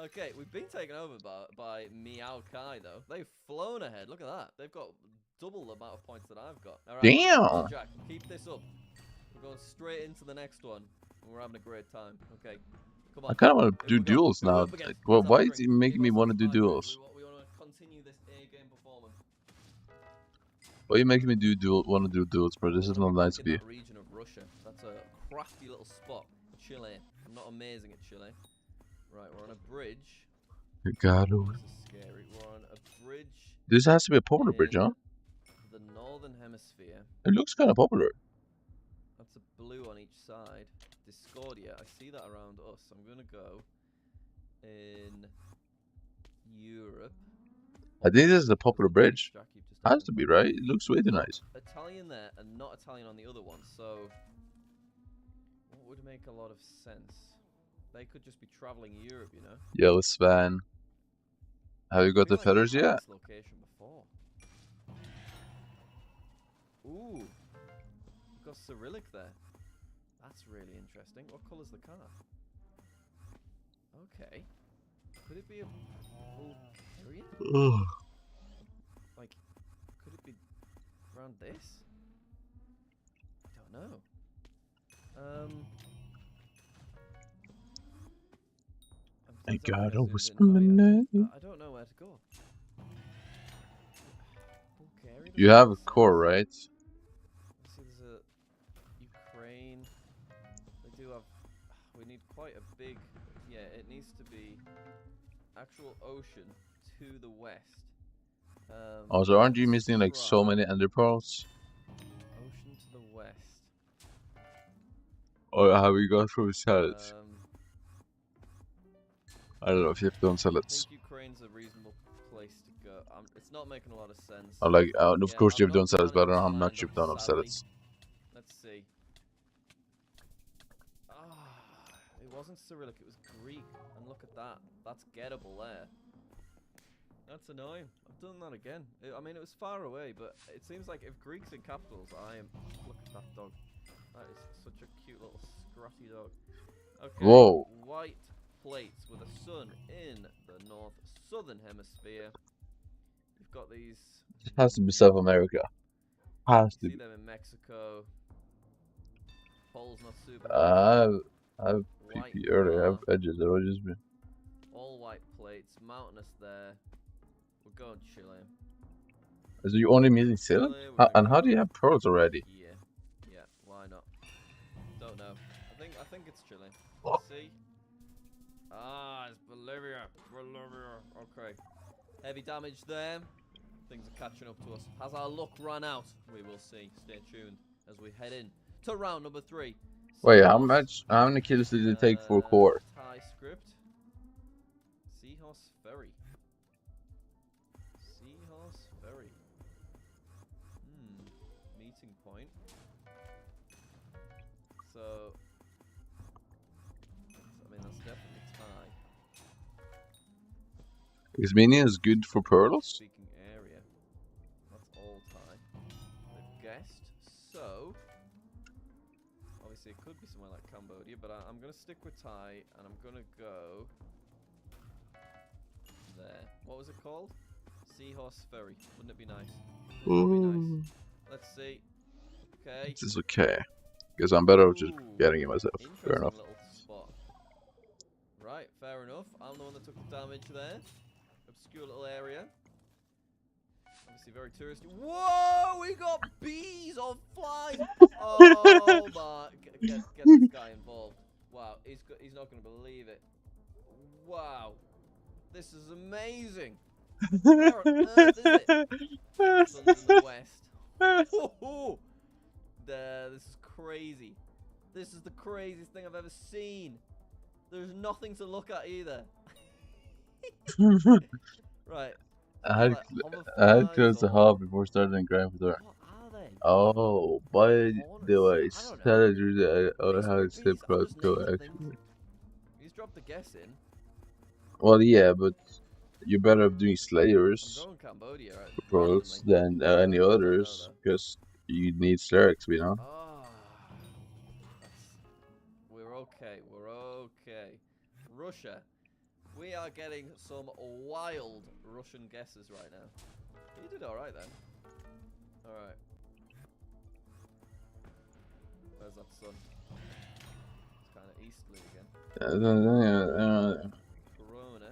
Okay, we've been taken over by Meow Kai, though. They've flown ahead. Look at that. They've got double the amount of points that I've got. All right, damn. Jack, keep this up. We're going straight into the next one. And we're having a great time. Okay. Come on. I kind of want to do duels now. Well, why is he making me want to do duels? We want to continue this A-game performance. Why are you making me want to do duels, bro? This is not nice of you. That region of Russia. That's a crafty little spot. Chile. I'm not amazing at Chile. Right, we're on a bridge. God, this is scary. We're on a bridge. This has to be a popular bridge, huh? The northern hemisphere. It looks kind of popular. That's a blue on each side. Discordia. I see that around us. I'm gonna go in Europe. I think this is a popular bridge. Has to be, right? It looks way too nice. Italian there and not Italian on the other one, so what would make a lot of sense? They could just be traveling Europe, you know? Yo, Sven. Have you got the feathers yet? This location before. Ooh, we've got Cyrillic there. That's really interesting. What colour's the car? Okay. Could it be a Bulgarian? Ugh. Like, could it be around this? I don't know. I gotta whisper my name. I don't know where to go. Bulgaria, You have a core, right? See, there's a Ukraine. They do have. We need quite a big. Yeah, it needs to be actual ocean to the west. Also, aren't you let's missing like so try many ender pearls? Ocean to the west. Or have you got through salads? I don't know if you've done I salads. think Ukraine's a reasonable place to go. It's not making a lot of sense. I like, of Yeah, course I've you've got done salads, but I don't know how planning much lined you've up, done of sadly. salads. Let's see. It wasn't Cyrillic, it was Greek. And look at that. That's gettable there. That's annoying. I've done that again. I mean, it was far away, but it seems like if Greek's in capitals, I am... Look at that dog. That is such a cute little scruffy dog. Okay. Whoa. White plates with a sun in the north southern hemisphere. You've got these... It has to be South America. Has to See be. them in Mexico. Poles not super. I've White PP earlier. I've bar. edges. It'll just be. All white plates. Mountainous there. We're going Chile. So you only missing salad? Chile, we're And gonna how go do you have pearls already? here. Yeah, why not? Don't know. I think it's Chile. Let's see. Ah, it's Bolivia. Bolivia. Okay. Heavy damage there. Things are catching up to us. Has our luck run out? We will see. Stay tuned as we head in to round number 3. Wait, how many kills did it take for core? Thai script. Seahorse Ferry. Seahorse Ferry. Meeting point. So, I mean, that's definitely Thai. Is Minion is good for pearls? Speaking area. That's all Thai. They've guessed. So, obviously it could be somewhere like Cambodia, but I'm going to stick with Thai, and I'm going to go there. What was it called? Seahorse Ferry. Wouldn't it be nice? Wouldn't it be nice? Let's see. Okay. This is okay. Because I'm better off just getting it myself. Fair enough. Little spot. Right, fair enough. I'm the one that took the damage there. Obscure little area. Obviously very touristy. Whoa! We got bees on flies! Oh my... Get this guy involved. Wow, he's not going to believe it. Wow. This is amazing. Where on earth is it? Sun's in the west. Oh, this is crazy. This is the craziest thing I've ever seen. There's nothing to look at either. Right. I had to close the hub before starting Grand Tour. Oh, by the way, strategy how to say protocol actually. He's dropped the guess in. Well, yeah, but you're better off doing Slayers for pearls than any others, because you need Slayers, you know? We're okay, we're okay. Russia. We are getting some wild Russian guesses right now. You did alright then. Alright. Where's that sun? It's kind of easterly again. Corona.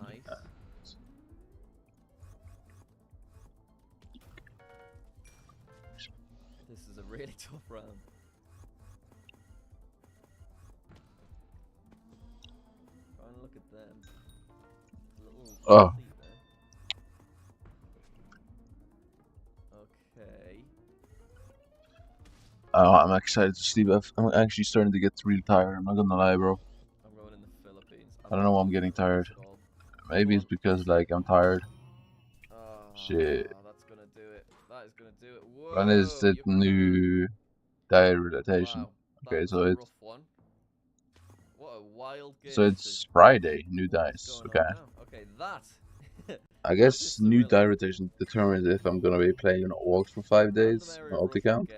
Ice. This is a really tough round. Try and look at them. Oh. Okay. Oh, I'm excited to sleep. I'm actually starting to get really tired. I'm not gonna lie, bro. I'm going in the Philippines. I don't know why I'm getting tired. Maybe it's because like I'm tired. Shit. That's gonna do it. That is gonna do it. Whoa, When is it new diet rotation? Wow, Okay, so it's one. What a wild game. so it's Friday, new dice. Okay. Okay, that. I guess new diet rotation determines if I'm gonna be playing on alt for 5 days, multi count,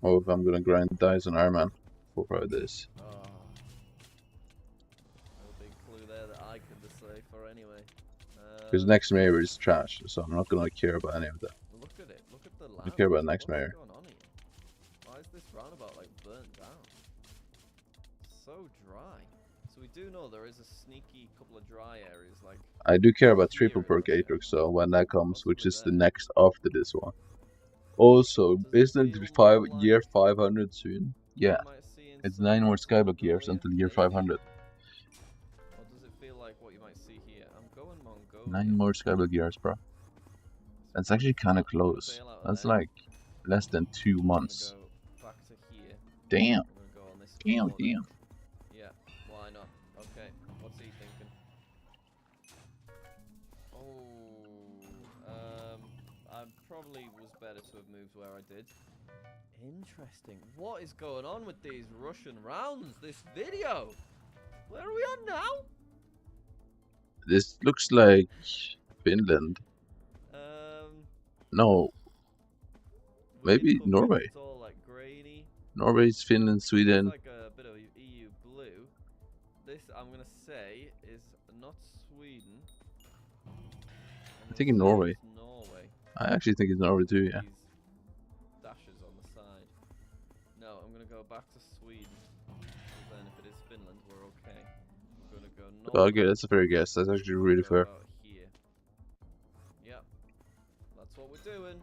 or if I'm gonna grind dice on Iron Man for 5 days. A big clue there that I could decipher anyway. Because next mayor is trash, so I'm not gonna care about any of that. Look at it. Look at the land. I care about next mayor. What's going on here? Why is this roundabout like burnt down? So dry. So we do know there is a sneaky couple of dry areas like. I do care about triple perk Atrix, so when that comes, which is the next after this one. Also, isn't it year 500 soon? Yeah. It's 9 more Skyblock years until year 500. Or does it feel like what you might see here? I'm going Mongolia. 9 more Skyblock years, bro. That's actually kind of close. That's like less than 2 months. Back to here. Damn. We're gonna go on this Damn, border. damn. Yeah, why not? Okay, what's he thinking? I probably was better to have moved where I did. Interesting. What is going on with these Russian rounds? This video? Where are we on now? This looks like Finland. No. Maybe Norway. It's all like grainy. Norway, Finland, Sweden. It's like a bit of EU blue. This, I'm gonna say, is not Sweden. I think in Norway. It's Norway. I actually think it's Norway too, yeah. These dashes on the side. No, I'm gonna go back to Sweden. Then if it is Finland, we're okay. We're gonna go north. Okay, that's a fair guess. That's actually really fair. Here. Yep. That's what we're doing.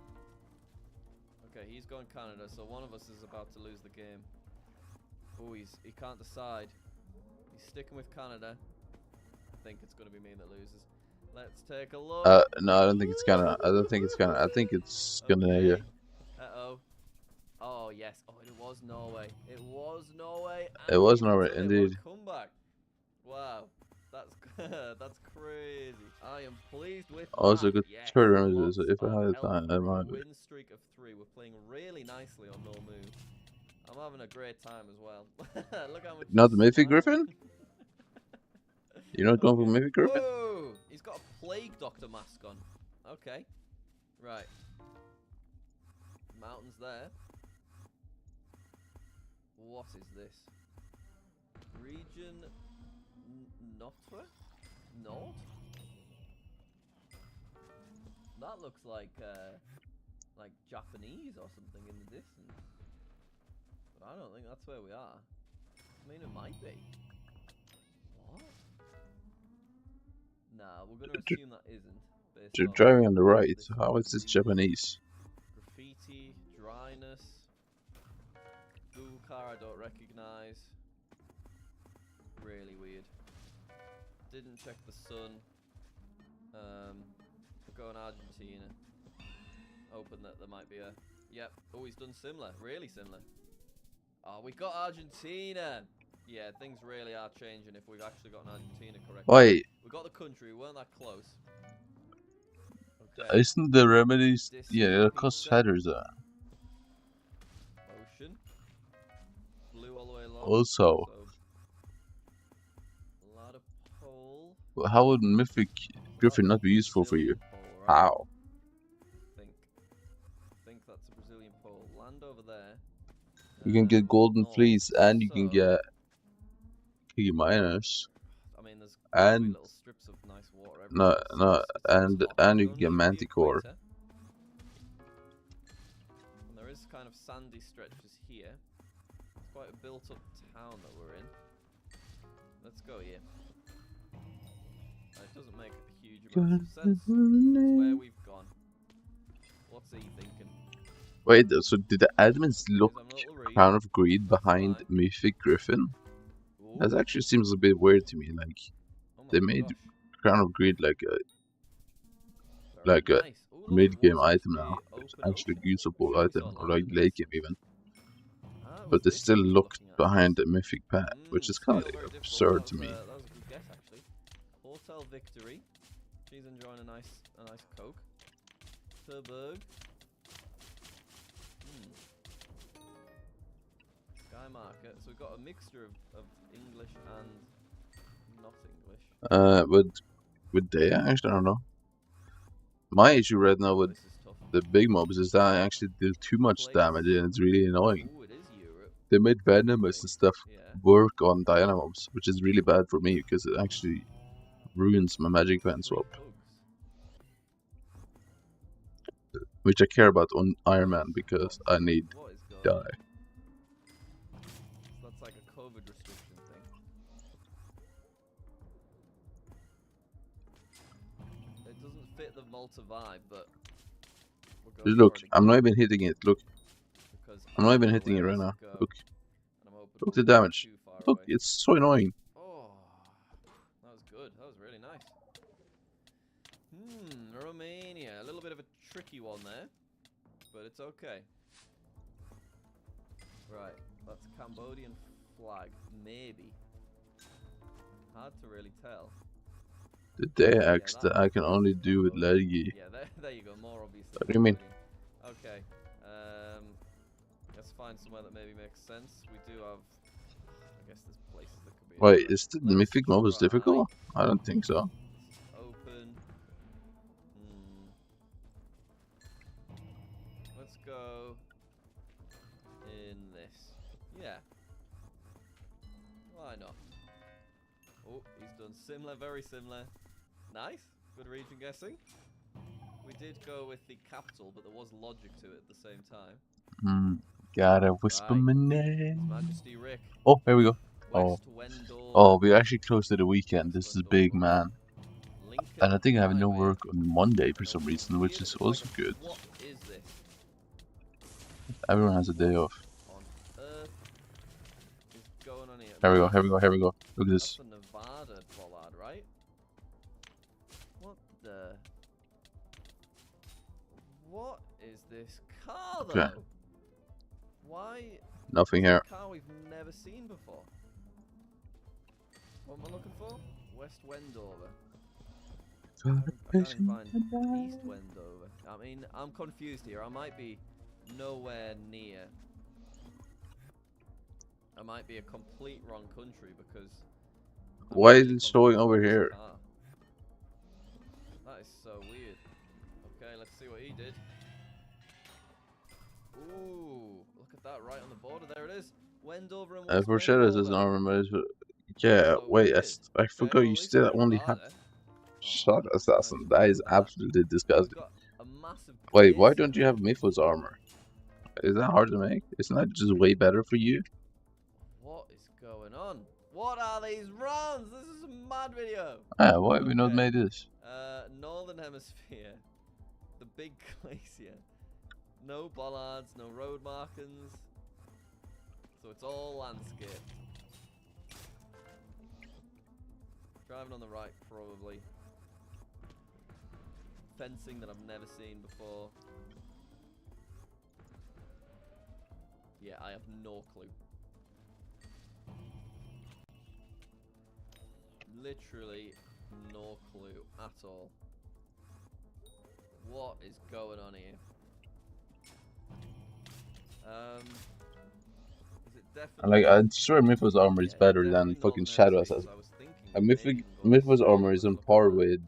Okay, he's going Canada, so one of us is about to lose the game. Oh, he can't decide. He's sticking with Canada. I think it's gonna be me that loses. Let's take a look. No, I don't think it's gonna. I don't think it's gonna. I think it's gonna. Yeah. Uh-oh. Oh, yes. Oh, it was Norway. It was Norway. It was Norway, indeed. Comeback. Wow. That's that's crazy. I am pleased with Also, that. good Yes. third round is if I had time, I might. Win streak of 3. We're playing really nicely on no move. I'm having a great time as well. Look how much. Not the Mythic Griffin? You're not going for Mythic Griffin? Whoa! He's got a plague doctor mask on. Okay. Right. Mountains there. What is this? Region Notre? Nord? That looks like Japanese or something in the distance. But I don't think that's where we are. I mean, it might be. What? Nah, we're gonna assume that isn't. You're driving on the right. How is this Japanese? Graffiti, dryness. Google car I don't recognize. Really weird. Didn't check the sun. We're going Argentina. Hoping that there might be a... Yep. Oh, he's done similar. Really similar. Oh, we got Argentina! Yeah, things really are changing if we've actually gotten Argentina correct. Wait. We got the country, we weren't that close. Okay. Isn't the remedies? Yeah, it costs headers. Ocean. Blue all the way along. Also. A lot of pole. Well, how would Mythic Griffin not be useful for you? How? I think that's a Brazilian pole. Land over there. You can get Golden Fleece and you can get P minus. I mean, there's and little strips of nice water everywhere. and you can get Manticore. And there is kind of sandy stretches here. It's quite a built-up town that we're in. Let's go here. It doesn't make a huge amount of sense. That's where we've gone. What's he thinking? Wait, so did the admins look Crown of Greed behind Mythic Griffin? That actually seems a bit weird to me. Like, they made Crown of Greed like a mid-game item now. It's actually a usable item, or like late game even. But they still look behind the Mythic pad, which is kind of absurd to me. That was a good guess, actually. Hotel Victory. She's enjoying a nice Coke. Turberg. Sky Market. So we've got a mixture of English and not English. With Daya, actually, I don't know. My issue right now with the big mobs is that I actually deal too much damage and it's really annoying. Ooh, it is Europe. They made Venomous and stuff work on Diana mobs, which is really bad for me because it actually ruins my Magic Band swap. Which I care about on Iron Man because I need die. So that's like a COVID restriction thing. It doesn't fit the Malta vibe, but Look, I'm not even hitting it. Look, I'm not even hitting it right now. Look, look the damage. Look, it's so annoying. Oh, that was good. That was really nice. Romania. A little bit of a tricky one there, but it's okay. Right, that's a Cambodian flag, maybe. Hard to really tell. The day X that I can only do with Leggy. Yeah, there you go, more obviously. What do you mean? Okay, let's find somewhere that maybe makes sense. We do have, I guess there's places that could be. Wait, is the Mythic Mobs difficult? I don't think so. Open. Let's go in this. Yeah. Why not? Oh, he's done similar, very similar. Nice. Good region guessing. We did go with the capital, but there was logic to it at the same time. Gotta whisper my name. His Majesty Rick. Oh, here we go. West Oh. Wendell. Oh, we're actually close to the weekend. This is big, man. And I think I have no work on Monday for some reason, which is also good. What is this? Everyone has a day off. On earth is going on here? Here we go, here we go, here we go. Look at this. That's a Nevada bollard, right? What the? What is this car though? Okay. Why? Nothing here. A car we've never seen before. What am I looking for? West Wendover. I can't even find East Wendover. I mean, I'm confused here. I might be nowhere near. I might be a complete wrong country because. Why is it showing over here? That is so weird. Okay, let's see what he did. Ooh, look at that right on the border. There it is. Wendover and West For shadows doesn't armor. Yeah, wait, I forgot you still only have shot assassin. That is absolutely disgusting. Wait, why don't you have Mythos armor? Is that hard to make? Isn't that just way better for you? What is going on? What are these runs? This is a mad video. Ah, why have we not made this? Northern Hemisphere. The big glacier. No bollards, no road markings. So it's all landscape. Driving on the right, probably. Fencing that I've never seen before. Yeah, I have no clue. Literally no clue at all. What is going on here? Is it definitely... Like, I'm sure Mythos armor is better than fucking Shadow Assassin. Mythos armor is on par with...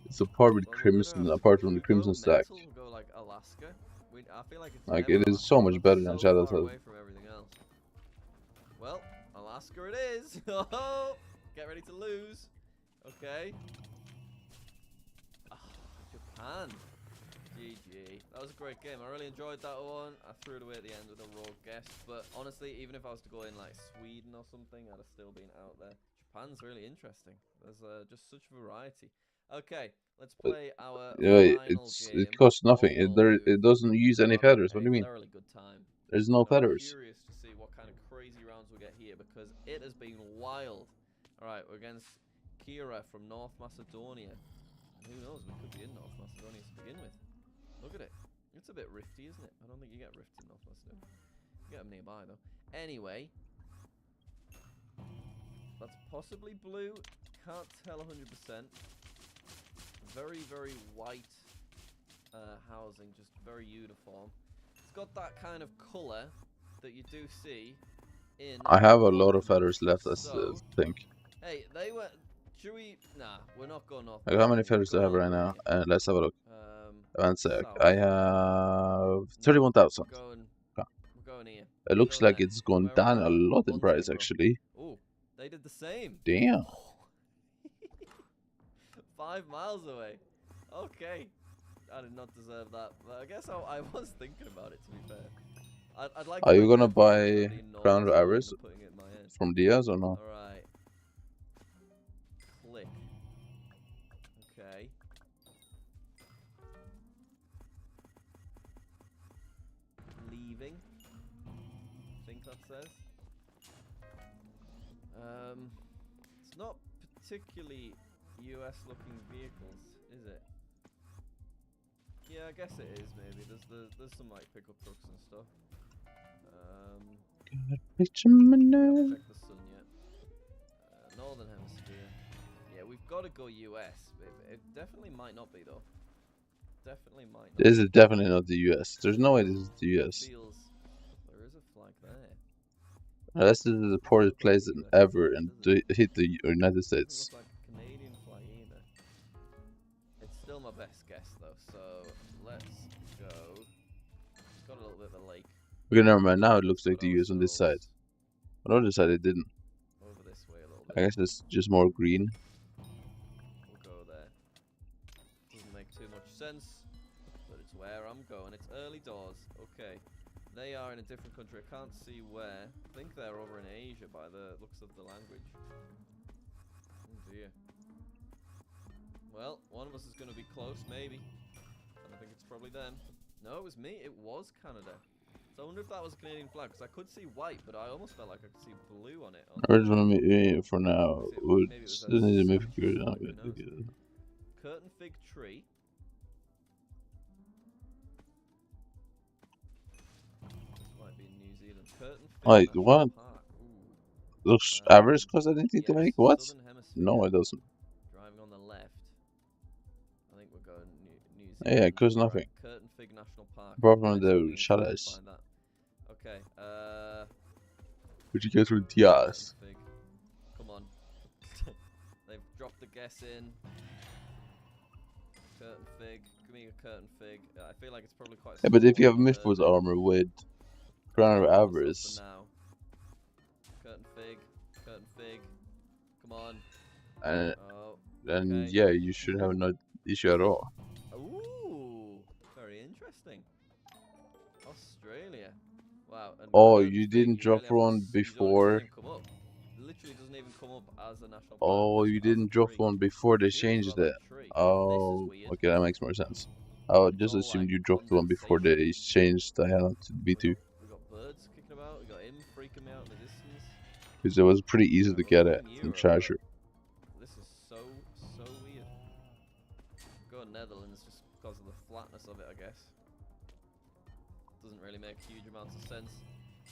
It's on par with Crimson, apart from the Crimson stack. Go like Alaska. I feel like it's Like, it is so much better than Shadow Assassin. away from everything else. Well, Alaska it is. Oh, get ready to lose. Okay. Oh, Japan. GG. That was a great game. I really enjoyed that one. I threw it away at the end with a raw guess. But honestly, even if I was to go in like Sweden or something, I'd have still been out there. Japan's really interesting. There's just such variety. Okay, let's play our final game. It costs nothing. It doesn't use any feathers. What do you mean? Good time. There's no feathers. I'm curious to see what kind of crazy rounds we'll get here because it has been wild. Alright, we're against Kira from North Macedonia. And who knows, we could be in North Macedonia to begin with. Look at it. It's a bit rifty, isn't it? I don't think you get rifts in North Macedonia. You get them nearby, though. Anyway. That's possibly blue. Can't tell 100%. Very, very white housing. Just very uniform. It's got that kind of colour that you do see in... I have a lot of feathers left, I think. Hey, they were... Should we... Nah, we're not going off. Like, how many feathers do I have right now? Let's have a look. One sec. I have 31,000. We're going here. It looks like it's gone down a lot in price, actually. Oh, they did the same. Damn. 5 miles away. Okay. I did not deserve that. But I guess I was thinking about it, to be fair. I'd like. Are you gonna buy Crown of Avarice from Diaz or not? Alright. Click. Okay. Leaving. I think that says. It's not particularly US looking vehicles, is it? guess it is maybe. There's some like pickup trucks and stuff. Picture my nose. Check the sun yet. Northern hemisphere. Yeah, we've got to go US. It definitely might not be though. Definitely might not. This is definitely not the US. There's no way this is the US. Feels there is a flag there. Unless this is the poorest place ever and hit the United States. Doesn't look like a Canadian flag either. It's still my best guess though, so let's go. It's got a little bit of a lake. Okay, never mind. Now it looks like the US on this side. On the other side it didn't. Over this way a little bit. I guess it's just more green. We'll go there. Doesn't make too much sense, but it's where I'm going. It's early doors. Okay. They are in a different country. I can't see where. I think they're over in Asia by the looks of the language. Oh dear. Well, one of us is going to be close, maybe. And I think it's probably them. No, it was me. It was Canada. So I wonder if that was a Canadian flag, because I could see white, but I almost felt like I could see blue on it. Originally, for now, would still need to make Curtain fig tree. Might be in New Zealand. Curtain fig Wait, National what? Park. Looks average because I didn't need to Yes, make what? Southern Hemisphere. No, it doesn't. Driving on the left. I think we're going New Zealand. Yeah, it costs nothing. Right, Curtain fig National Park. Apart from the Excellent, chalets. find that. Okay, Which you get through the ass. Fig. Come on. They've dropped the guess in. Curtain fig. Give me a curtain fig. I feel like it's probably quite. Yeah, but if you have small, Mythos armor with Crown of Avarice, now. Curtain fig. Curtain fig. Come on. then yeah, you shouldn't have no issue at all. Ooh, very interesting. Australia. Wow. And Oh, curtain you fig, didn't drop really have to one it doesn't before. even come up. Literally doesn't even come up as a national park. Oh, you didn't drop one before they changed it. Oh, okay, that makes more sense. I would just assume you dropped one before they changed the island to B2. We got birds kicking about. We got him freaking me out in the distance. Because it was pretty easy to get it from Treasure. This is so weird. Go Netherlands just because of the flatness of it, I guess. Doesn't really make huge amounts of sense.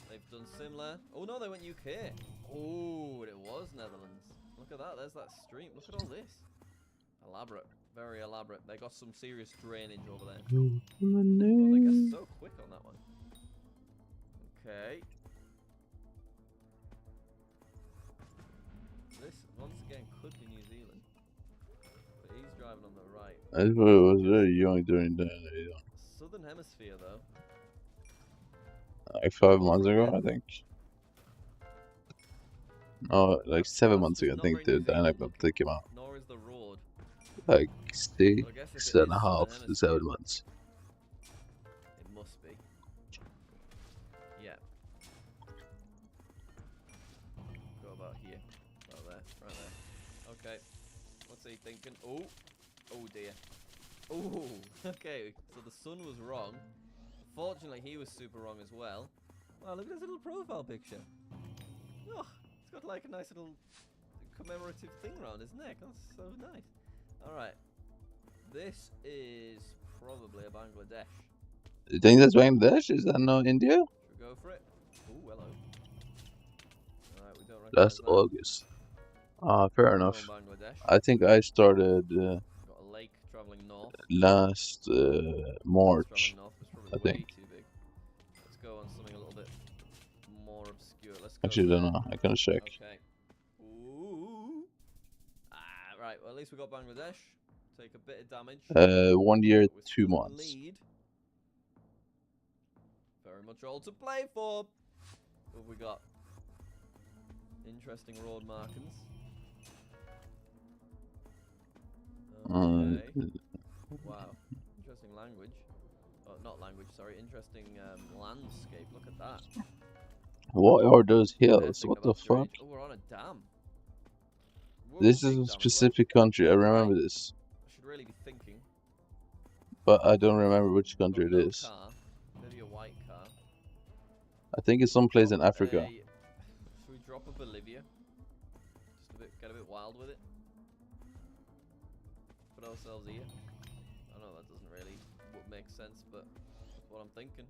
They've done similar. Oh no, they went UK. Oh, it was Netherlands. Look at that. There's that stream. Look at all this. Elaborate. Very elaborate. They got some serious drainage over there. Oh, they guess so quick on that one. Okay. This, once again, could be New Zealand. But he's driving on the right. I thought it was very young during the Southern Hemisphere, though. like 5 months ago, I think. No, like 7 months ago, I think the dynamic update came out. Nor is the road. Like 6.5 to 7 months. It must be. Yeah. Go about here. About there. Right there. Okay. What's he thinking? Oh. Oh dear. Oh. Okay. So the sun was wrong. Fortunately, he was super wrong as well. Wow, look at his little profile picture. Oh, it's got like a nice little commemorative thing around his neck. That's so nice. Alright. This is probably a Bangladesh. You think that's Bangladesh? Is that not India? Should we go for it? Ooh, hello. Alright, we don't recognize That's that. August. Fair enough. Bangladesh. I think I started Got a lake traveling north. last March. Traveling north was probably I way think. too big. Let's go on something a little bit more obscure. Let's go. Actually, I don't know. I can check. Okay. Ooh. Right. Well, at least we got Bangladesh. Take a bit of damage. 1 year, We're 2 still in months. lead. Very much all to play for. What have we got? Interesting road markings. Okay. Wow. Interesting language. Oh, not language, sorry. Interesting landscape. Look at that. What are those hills? Thinking What the about fuck? drainage. Oh, we're on a dam. This is a specific country. I remember this, I should really be thinking. but I don't remember which country it is. Car. Maybe a white car. I think it's someplace in Africa. Should we drop a Bolivia? Just a bit, get a bit wild with it. Put ourselves here. Oh no, that doesn't really would make sense, but that's what I'm thinking.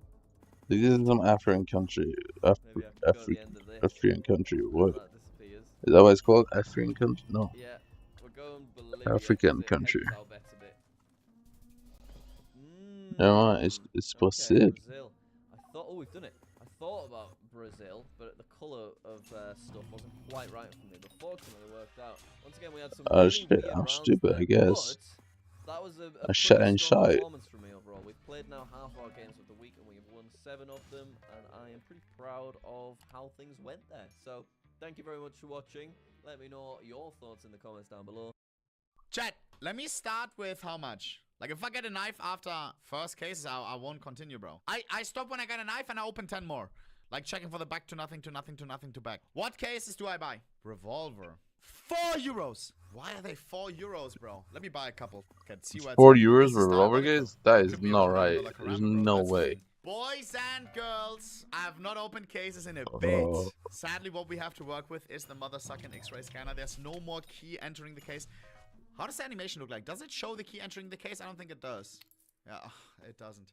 This is some African country. African country. What? That disappears. Is that what it's called? African country? No. Yeah, we're going Bolivia. African country. Our bets a bit. No, it's Okay, possible. Brazil. I thought, oh, we've done it. I thought about Brazil, but the colour of stuff wasn't quite right for me. But fortunately, it worked out. Once again, we had some really Shit, weird I'm rounds stupid, there, I guess. But that was a shot pretty and strong shot. performance from me overall. We've played now half our games of the week, and we've won 7 of them, and I am pretty proud of how things went there. So, thank you very much for watching. Let me know your thoughts in the comments down below. Chat, let me start with how much. Like, if I get a knife after first cases, I won't continue, bro. I stop when I get a knife and I open 10 more. Like, checking for the back to nothing to nothing to nothing to back. What cases do I buy? Revolver. 4 euros. Why are they 4 euros, bro? Let me buy a couple. Okay, see what 4 euros for revolver guys? That is not right. There's no way. Boys and girls, I have not opened cases in a bit. Sadly, what we have to work with is the mother-sucking X-ray scanner. There's no more key entering the case. How does the animation look like? Does it show the key entering the case? I don't think it does. Yeah, it doesn't.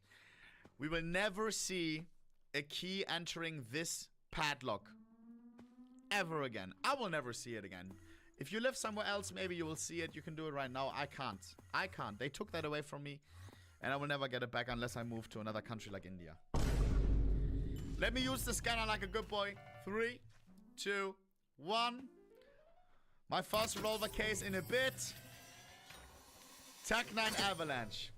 We will never see a key entering this padlock ever again. I will never see it again. If you live somewhere else, maybe you will see it. You can do it right now. I can't. I can't. They took that away from me, and I will never get it back unless I move to another country like India. Let me use the scanner like a good boy. 3, 2, 1. My first revolver case in a bit. TAC-9 Avalanche.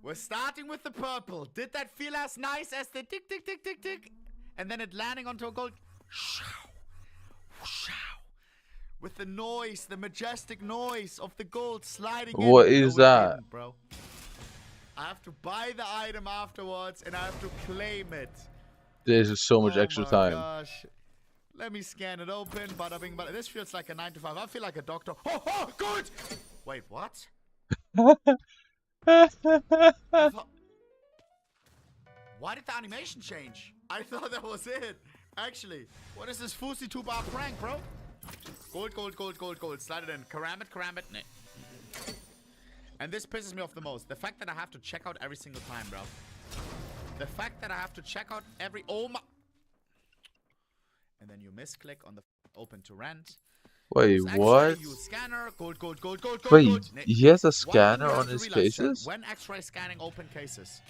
We're starting with the purple. Did that feel as nice as the tick, tick, tick, tick, tick? And then it landing onto a gold. With the noise, the majestic noise of the gold sliding in. What is that? Didn't, bro. I have to buy the item afterwards and I have to claim it. There's just so much extra time. Gosh. Let me scan it open. Bada bing, bada. This feels like a 9 to 5. I feel like a doctor. Oh, good! Wait, what? Why did the animation change? I thought that was it. Actually, what is this Fousey 2-bar prank, bro? Gold, gold, gold, gold, gold. Slide it in. Karambit, karambit. Nah. And this pisses me off the most. The fact that I have to check out every single time, bro. The fact that I have to check out every... Oh my... And then you misclick on the open to rent. Wait, what? Scanner. Gold, gold, gold, gold, gold, Wait, gold. he has a scanner on his cases? When X-ray scanning open cases,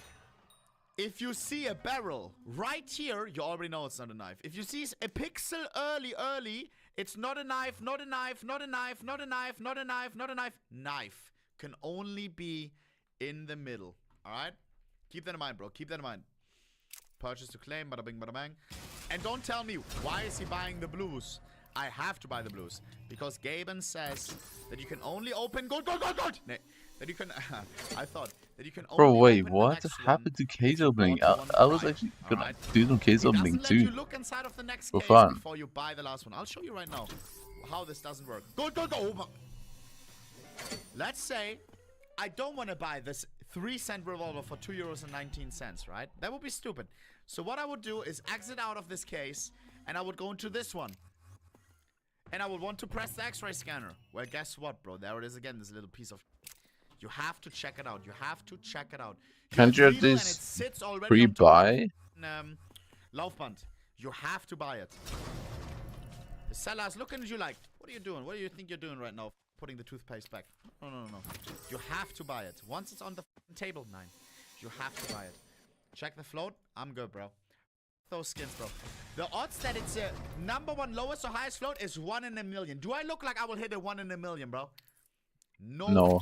if you see a barrel right here, you already know it's not a knife. If you see a pixel early, it's not a knife, not a knife, not a knife, not a knife, not a knife, not a knife. Knife can only be in the middle. Alright? Keep that in mind, bro. Keep that in mind. Purchase to claim, bada bing, bada bang. And don't tell me, why is he buying the blues? I have to buy the blues. Because Gaben says that you can only open gold, gold, gold, gold. Nah, that you can, I thought that you can only Bro, wait, open what happened to case opening? I was actually gonna do some case opening too. You look inside of the next for case fun. Before you buy the last one. I'll show you right now how this doesn't work. Gold, gold, gold. Let's say I don't want to buy this 3-cent revolver for 2 euros and 19 cents, right? That would be stupid. So what I would do is exit out of this case and I would go into this one. And I would want to press the X-ray scanner. Well, guess what, bro? There it is again, this little piece of... You have to check it out. You have to check it out. Can't you at least pre-buy? Laufband. You have to buy it. The seller's looking at you like, what are you doing? What do you think you're doing right now? Putting the toothpaste back. No, no, no, no. You have to buy it. Once it's on the table, 9. You have to buy it. Check the float. I'm good, bro. Those skins, bro. The odds that it's a #1 lowest or highest float is 1 in a million. Do I look like I will hit a 1 in a million, bro? No. No.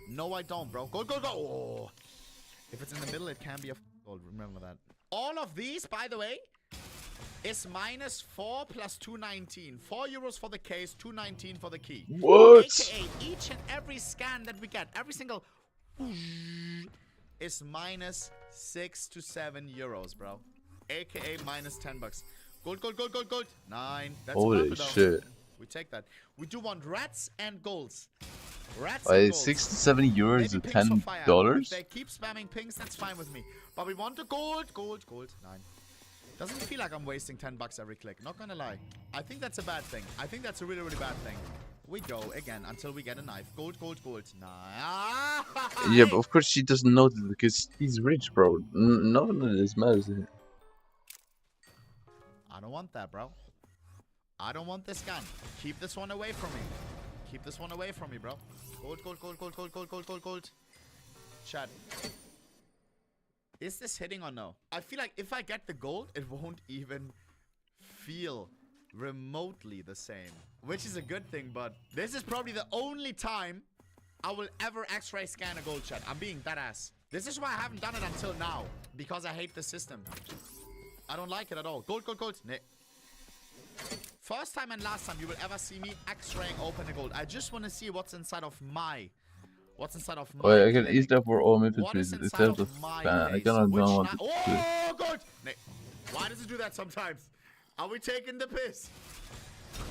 No, I don't, bro. Gold, gold, gold. Oh. If it's in the middle, it can be a gold. Remember that. All of these, by the way, is -4 plus 219. 4 euros for the case, 219 for the key. What? AKA each and every scan that we get, every single is -6 to 7 euros, bro. AKA -10 bucks. Gold, gold, gold, gold, gold. 9. That's holy shit. We take that. We do want rats and golds. Rats Wait, and golds. 6 to 7 euros Maybe or pings for fire. $10? If they keep spamming pings, that's fine with me. But we want the gold, gold, gold. 9. Doesn't feel like I'm wasting 10 bucks every click. Not gonna lie. I think that's a bad thing. I think that's a really, really bad thing. we go again until we get a knife. Gold, gold, gold. Nice. Yeah, but of course she doesn't know this because he's rich, bro. None of this matters to him. I don't want that, bro. I don't want this gun. Keep this one away from me. Keep this one away from me, bro. Gold, gold, gold, gold, gold, gold, gold, gold, gold. Chat. Is this hitting or no? I feel like if I get the gold, it won't even feel remotely the same. Which is a good thing, but this is probably the only time I will ever X-ray scan a gold, chat. I'm being that ass. This is why I haven't done it until now. Because I hate the system. I don't like it at all. Gold, gold, gold. Nee. First time and last time you will ever see me X-raying open a gold. I just want to see what's inside of my... What's inside of my... Wait, I can easily for all mythos instead of my fan. I case? cannot Which know ni- Oh, gold! Nee. Why does it do that sometimes? Are we taking the piss?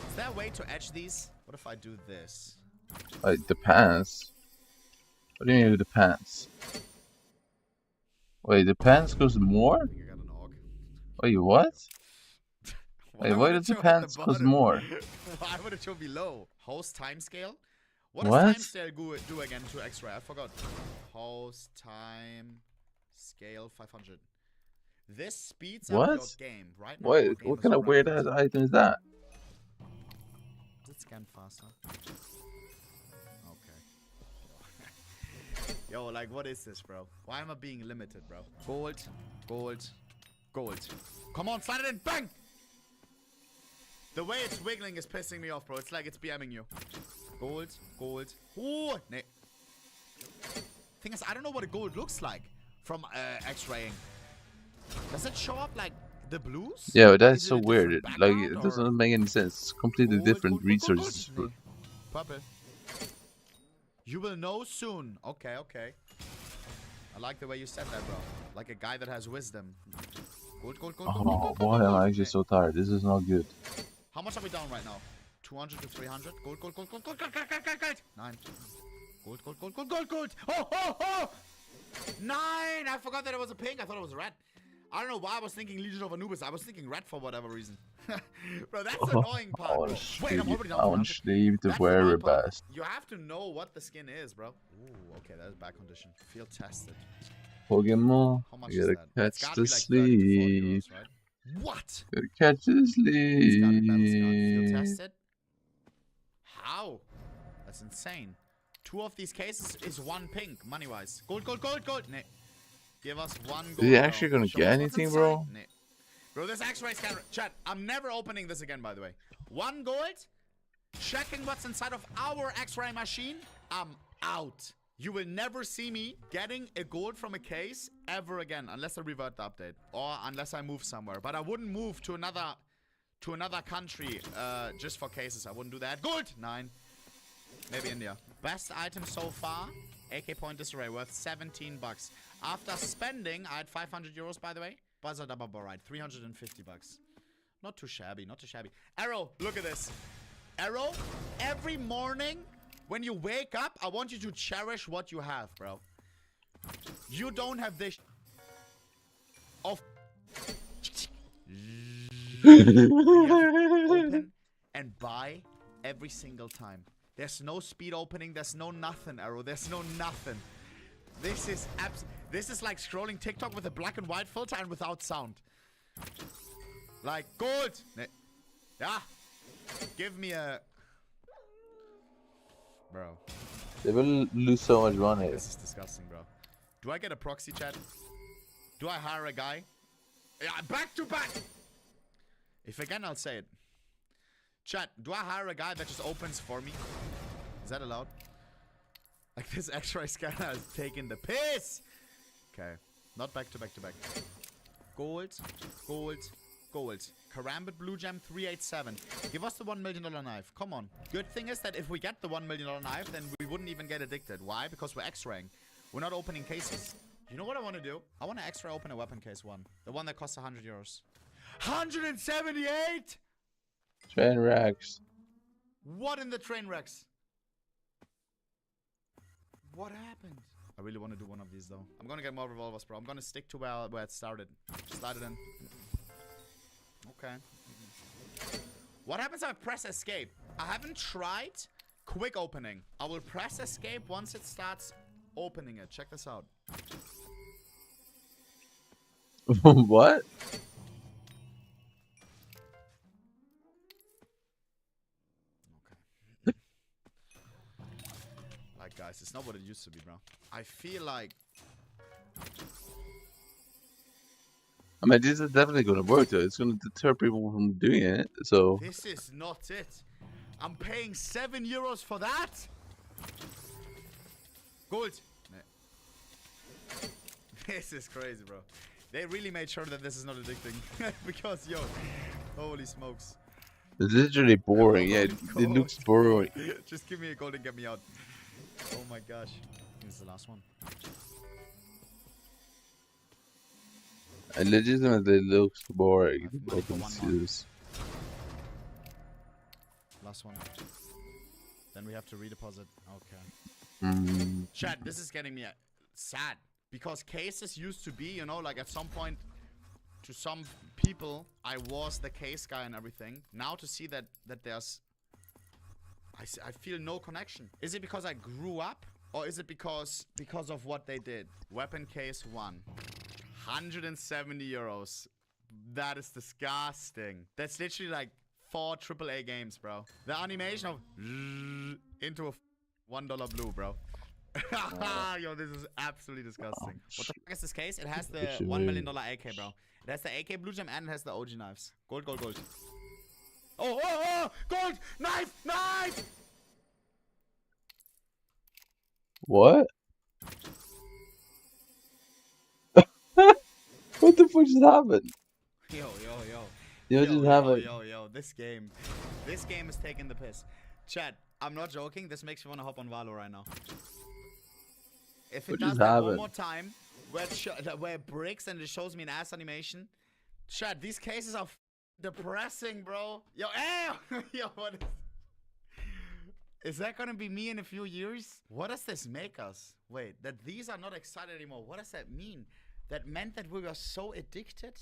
Is there a way to edge these? What if I do this? Like the pants? What do you mean with the pants? Wait, the pants goes more? Wait, what? Wait, why does the pants cost more? Why would it show below? Host timescale? What What? does timescale do again to X-ray? I forgot. Host time scale 500. This speeds up What? your game, right? Now Wait, your game what is kind of weird running. ass item is that? Does it scan faster? Okay. Yo, like, what is this, bro? Why am I being limited, bro? Gold, gold, gold. Come on, slide it in, bang! The way it's wiggling is pissing me off, bro. It's like it's BMing you. Gold, gold. Ooh, nee. Thing is, I don't know what a gold looks like from X-raying. Does it show up like the blues? Yeah, Or that's is so it a weird. different Like, background, it or- doesn't make any sense. It's completely different resources. Nee. Purple. You will know soon. Okay, okay. I like the way you said that, bro. Like a guy that has wisdom. Gold, gold, gold, gold, Oh, why am I actually so tired? This is not good. How much are we down right now? 200 to 300. Gold, gold, gold, gold, gold, gold, gold, gold, gold, gold. 9. Gold, gold, gold, gold, gold, gold. Oh, oh, oh! 9! I forgot that it was a pink. I thought it was red. I don't know why I was thinking Legion of Anubis. I was thinking red for whatever reason. Bro, that's the annoying part, bro. Wait, I'm already down I to want 100. to sleep the That's very annoying part. best. You have to know what the skin is, bro. Ooh, okay, that's bad condition. Field tested. Pokemon, How much you is gotta that? It's catch gotta the be like 30 to 40 sleep. euros, right? What? Gotta catch the It's gotta be battle scout. Field sleep. tested? How? That's insane. 2 of these cases is 1 pink, money-wise. Gold, gold, gold, gold. Nee. Give us 1 gold. Is he actually bro. gonna Show get us what's anything, inside. bro? Nee. Bro, this X-ray scanner. Chat, I'm never opening this again, by the way. 1 gold. Checking what's inside of our X-ray machine. I'm out. You will never see me getting a gold from a case ever again, unless I revert the update or unless I move somewhere. But I wouldn't move to another country just for cases. I wouldn't do that. Gold 9. Maybe India. Best item so far. AK point disarray worth 17 bucks. After spending, I had 500 euros, by the way. Buzzer double right, 350 bucks. Not too shabby, not too shabby. Arrow, look at this. Arrow, every morning when you wake up, I want you to cherish what you have, bro. You don't have this of open and buy every single time. There's no speed opening, there's no nothing, Arrow. There's no nothing. This is like scrolling TikTok with a black and white filter and without sound. Like gold. Yeah. Give me a bro. They will lose so much money. This is disgusting, bro. Do I get a proxy chat? Do I hire a guy? Yeah, back to back. If again, I'll say it. Chat, do I hire a guy that just opens for me? Is that allowed? Like this X-ray scanner has taken the piss. Okay, not back to back to back. Gold, gold, gold. Karambit Blue Gem 387. Give us the $1 million knife. Come on. Good thing is that if we get the $1 million knife, then we wouldn't even get addicted. Why? Because we're X-raying. We're not opening cases. You know what I want to do? I want to X-ray open a weapon case one. The one that costs 100 euros. 178? Train wrecks. What in the train wrecks? What happened? I really want to do one of these though. I'm gonna get more revolvers, bro. I'm gonna stick to where it started. Slide it in. Okay. What happens if I press escape? I haven't tried Quick opening. I will press escape once it starts opening it. Check this out. What? Like, guys, it's not what it used to be, bro. I feel like... I mean, this is definitely going to work, though. It's going to deter people from doing it, so... This is not it. I'm paying €7 for that? Gold. This is crazy, bro. They really made sure that this is not addicting. Because, yo, holy smokes. It's literally boring. Yeah, it looks boring. Just give me a gold and get me out. Oh my gosh. This is the last one. It legitimately looks boring. Open seals. Last one. Then we have to redeposit. Okay. Mm. Chat, this is getting me sad. Because cases used to be, you know, like at some point, to some people, I was the case guy and everything. Now to see that there's... I feel no connection. Is it because I grew up? Or is it because of what they did? Weapon case 1. €170. That is disgusting. That's literally like 4 AAA games, bro. The animation of into a $1 blue, bro. Yo, this is absolutely disgusting. What the fuck is this case? It has the $1 million AK, bro. It has the AK blue gem and it has the OG knives. Gold, gold, gold. Oh, oh, oh! Gold! Knife! Knife! What? What the fuck just happened? Yo, yo, yo. Yo, just happened. Yo, this game is taking the piss. Chat, I'm not joking. This makes me want to hop on Valo right now. If it does that one more time, where it breaks and it shows me an ass animation. Chat, these cases are depressing, bro. Yo, yo, what is that gonna be me in a few years? What does this make us? Wait, that these are not excited anymore. What does that mean? That meant that we were so addicted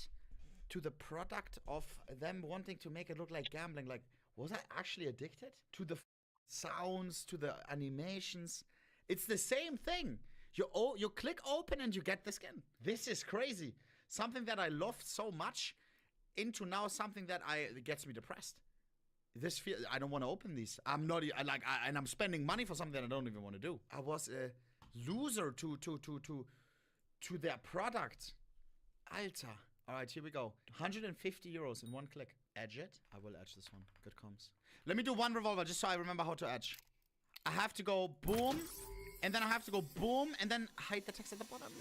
to the product of them wanting to make it look like gambling. Like, was I actually addicted to the sounds, to the animations? It's the same thing. You click open and you get the skin. This is crazy. Something that I loved so much into now something that gets me depressed. I don't want to open these. I'm not and I'm spending money for something that I don't even want to do. I was a loser to their product. Alter. All right, here we go. €150 in one click. Edge it. I will edge this one. Good comms. Let me do one revolver just so I remember how to edge. I have to go boom, and then I have to go boom, and then hide the text at the bottom.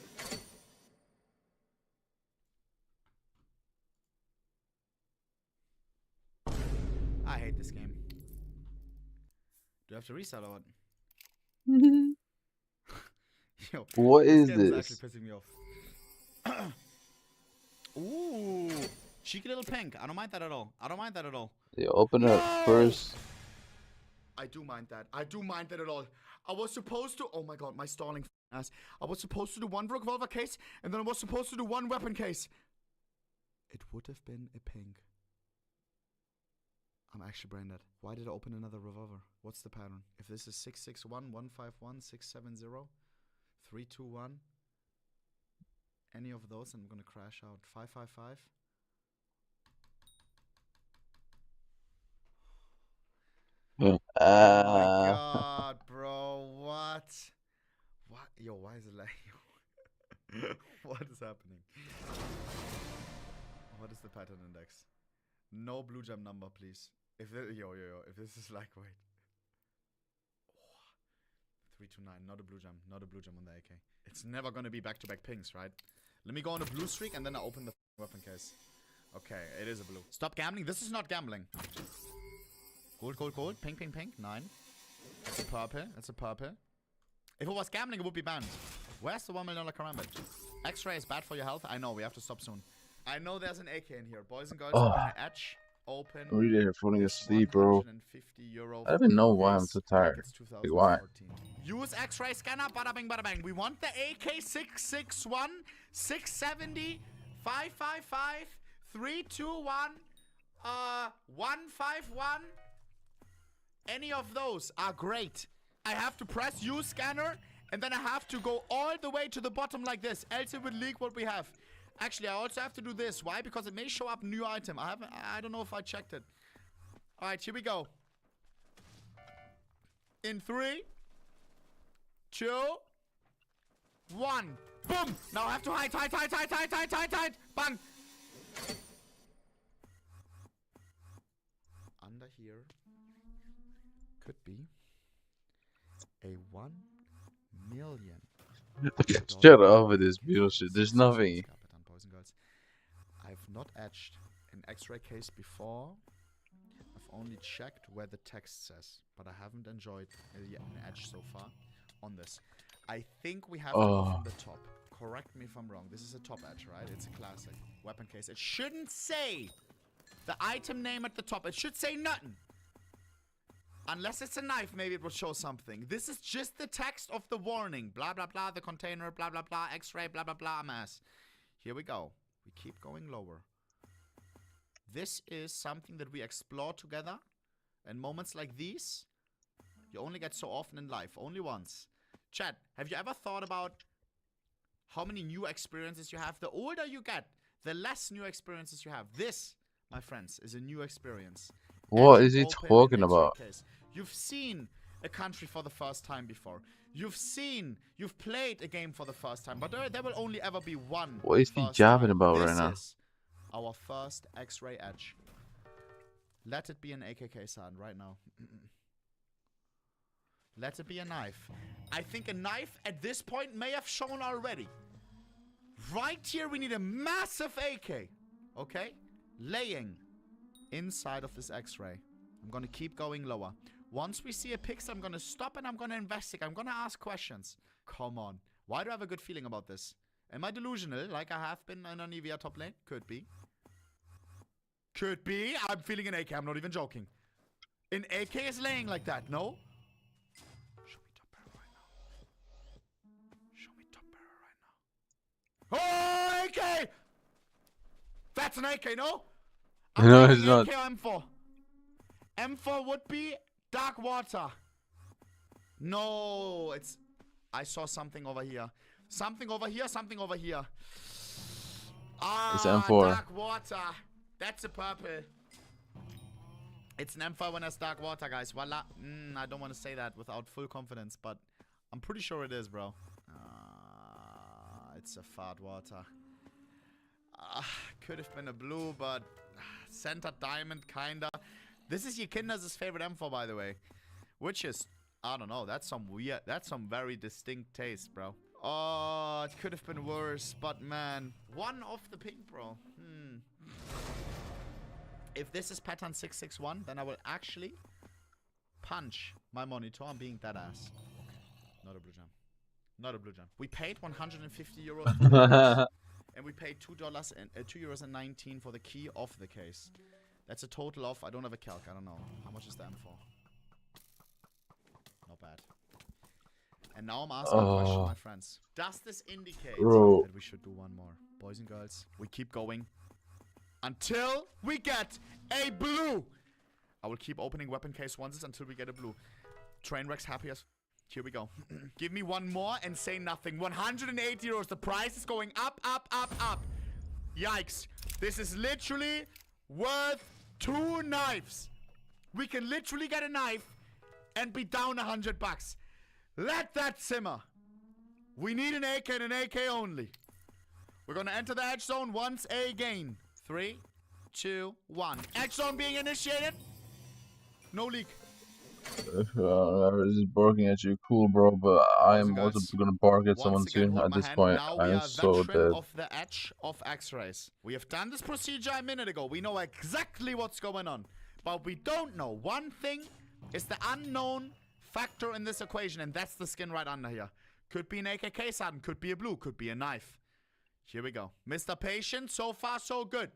I hate this game. Do I have to restart or what? Yo, what is this? this? Actually pissing me off. Ooh, cheeky little pink. I don't mind that at all. I don't mind that at all. Yeah, open it up first. I do mind that. I do mind that at all. I was supposed to... Oh my god, my stalling ass. I was supposed to do one revolver case, and then I was supposed to do one weapon case. It would have been a pink. I'm actually brain dead. Why did I open another revolver? What's the pattern? If this is 661, 151, 670, 321, any of those, I'm gonna crash out. 555. Oh my god, bro, what? What? Yo, why is it like... What is happening? What is the pattern index? No blue gem number, please. If this is like, wait. 329, not a blue gem on the AK. It's never gonna be back-to-back pings, right? Let me go on a blue streak and then I open the weapon case. Okay, it is a blue. Stop gambling. This is not gambling. Gold, gold, gold. Pink, pink, pink. 9. That's a purple. That's a purple. If it was gambling, it would be banned. Where's the $1 million karambit? X-ray is bad for your health. I know. We have to stop soon. I know there's an AK in here. Boys and girls, we're gonna edge. Open. I'm really here falling asleep, bro. €150 I don't even know why I'm so tired. Like, why? Use X-ray scanner. Bada bing, bada bang. We want the AK 661, 670, 555, 321, 151, Any of those are great. I have to press use scanner, and then I have to go all the way to the bottom like this, else it will leak what we have. Actually, I also have to do this. Why? Because it may show up new item. I don't know if I checked it. All right, here we go. In 3, 2, 1. Boom! Now I have to hide. Bang! Under here could be a 1 million. Shut up with this bullshit. There's nothing. I've not etched an X-ray case before. I've only checked where the text says, but I haven't enjoyed an etch so far on this. I think we have to go from the top. Correct me if I'm wrong. This is a top etch, right? It's a classic weapon case. It shouldn't say the item name at the top. It should say nothing. Unless it's a knife, maybe it will show something. This is just the text of the warning. Blah, blah, blah, the container, blah, blah, blah, X-ray, blah, blah, blah, mass. Here we go. We keep going lower. This is something that we explore together. And moments like these, you only get so often in life. Only once. Chat, have you ever thought about how many new experiences you have? The older you get, the less new experiences you have. This, my friends, is a new experience. What is he talking about? You've seen a country for the first time before. You've played a game for the first time. But there will only ever be one. What is he jabbing about right now? This is our first X-ray edge. Let it be an AKK sound right now. Let it be a knife. I think a knife at this point may have shown already. Right here we need a massive AK. Okay? Laying inside of this X-ray. I'm gonna keep going lower. Once we see a pixel, I'm gonna stop and I'm gonna investigate. I'm gonna ask questions. Come on. Why do I have a good feeling about this? Am I delusional like I have been in an EVR top lane? Could be. Could be. I'm feeling an AK. I'm not even joking. An AK is laying like that, no? Show me top barrel right now. Show me top barrel right now. Oh, AK! That's an AK, no? No, it's not. AK or M4? M4 would be dark water. No, it's... I saw something over here. Something over here, something over here. Ah, it's M4. Dark water. That's a purple. It's an M4 when it's dark water, guys. Voila. I don't want to say that without full confidence, but I'm pretty sure it is, bro. It's a fart water. Could have been a blue, but centered diamond, kinda. This is Yikinda's favorite M4, by the way. Which is, I don't know, that's some weird, that's some very distinct taste, bro. Oh, it could have been worse, but man. One off the pink, bro. If this is pattern 661, then I will actually punch my monitor. I'm being that ass. Not a blue gem. Not a blue gem. We paid 150 euros for the case, and we paid €2.19 for the key of the case. That's a total of, I don't have a calc, I don't know. How much is the M4? Not bad. And now I'm asking a question, my friends. Does this indicate that we should do one more? Boys and girls, we keep going until we get a blue. I will keep opening weapon case once until we get a blue. Trainwreck's happy as... Here we go. Give me one more and say nothing. 180 euros. The price is going up, up, up, up. Yikes. This is literally worth 2 knives. We can literally get a knife and be down $100. Let that simmer. We need an AK and an AK only. We're going to enter the edge zone once again. 3, 2, 1. Edge zone being initiated. No leak. I was just barking at you, cool, bro. But I am also gonna bark at someone soon. At this point, I am so dead. Of the edge of X-rays. We have done this procedure a minute ago. We know exactly what's going on, but we don't know. One thing is the unknown factor in this equation, and that's the skin right under here. Could be an AKK sudden, could be a blue, could be a knife. Here we go, Mr. Patient. So far, so good.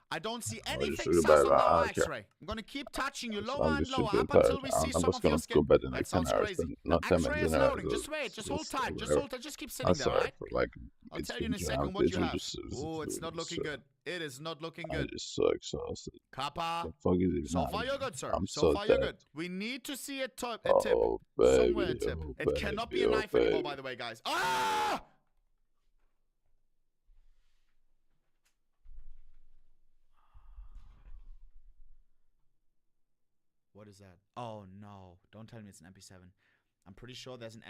I don't see anything sus on our X-ray. I'm gonna keep touching you lower and lower up until we see some of your skin. That sounds crazy. X-ray is loading. Just wait. Just hold tight. Just hold tight. Just keep sitting there, right? I'll tell you in a second what you have. Oh, it's not looking good. It is not looking I'm good. just so exhausted. Kappa. The fuck is even So far happening? you're good, sir. I'm So so far you're dead. good. We need to see a tip. Oh, baby, Somewhere a tip. oh, It cannot be a baby, knife oh, anymore, baby. by the way, guys. Ah! What is that? Oh no. Don't tell me it's an MP7. I'm pretty sure there's an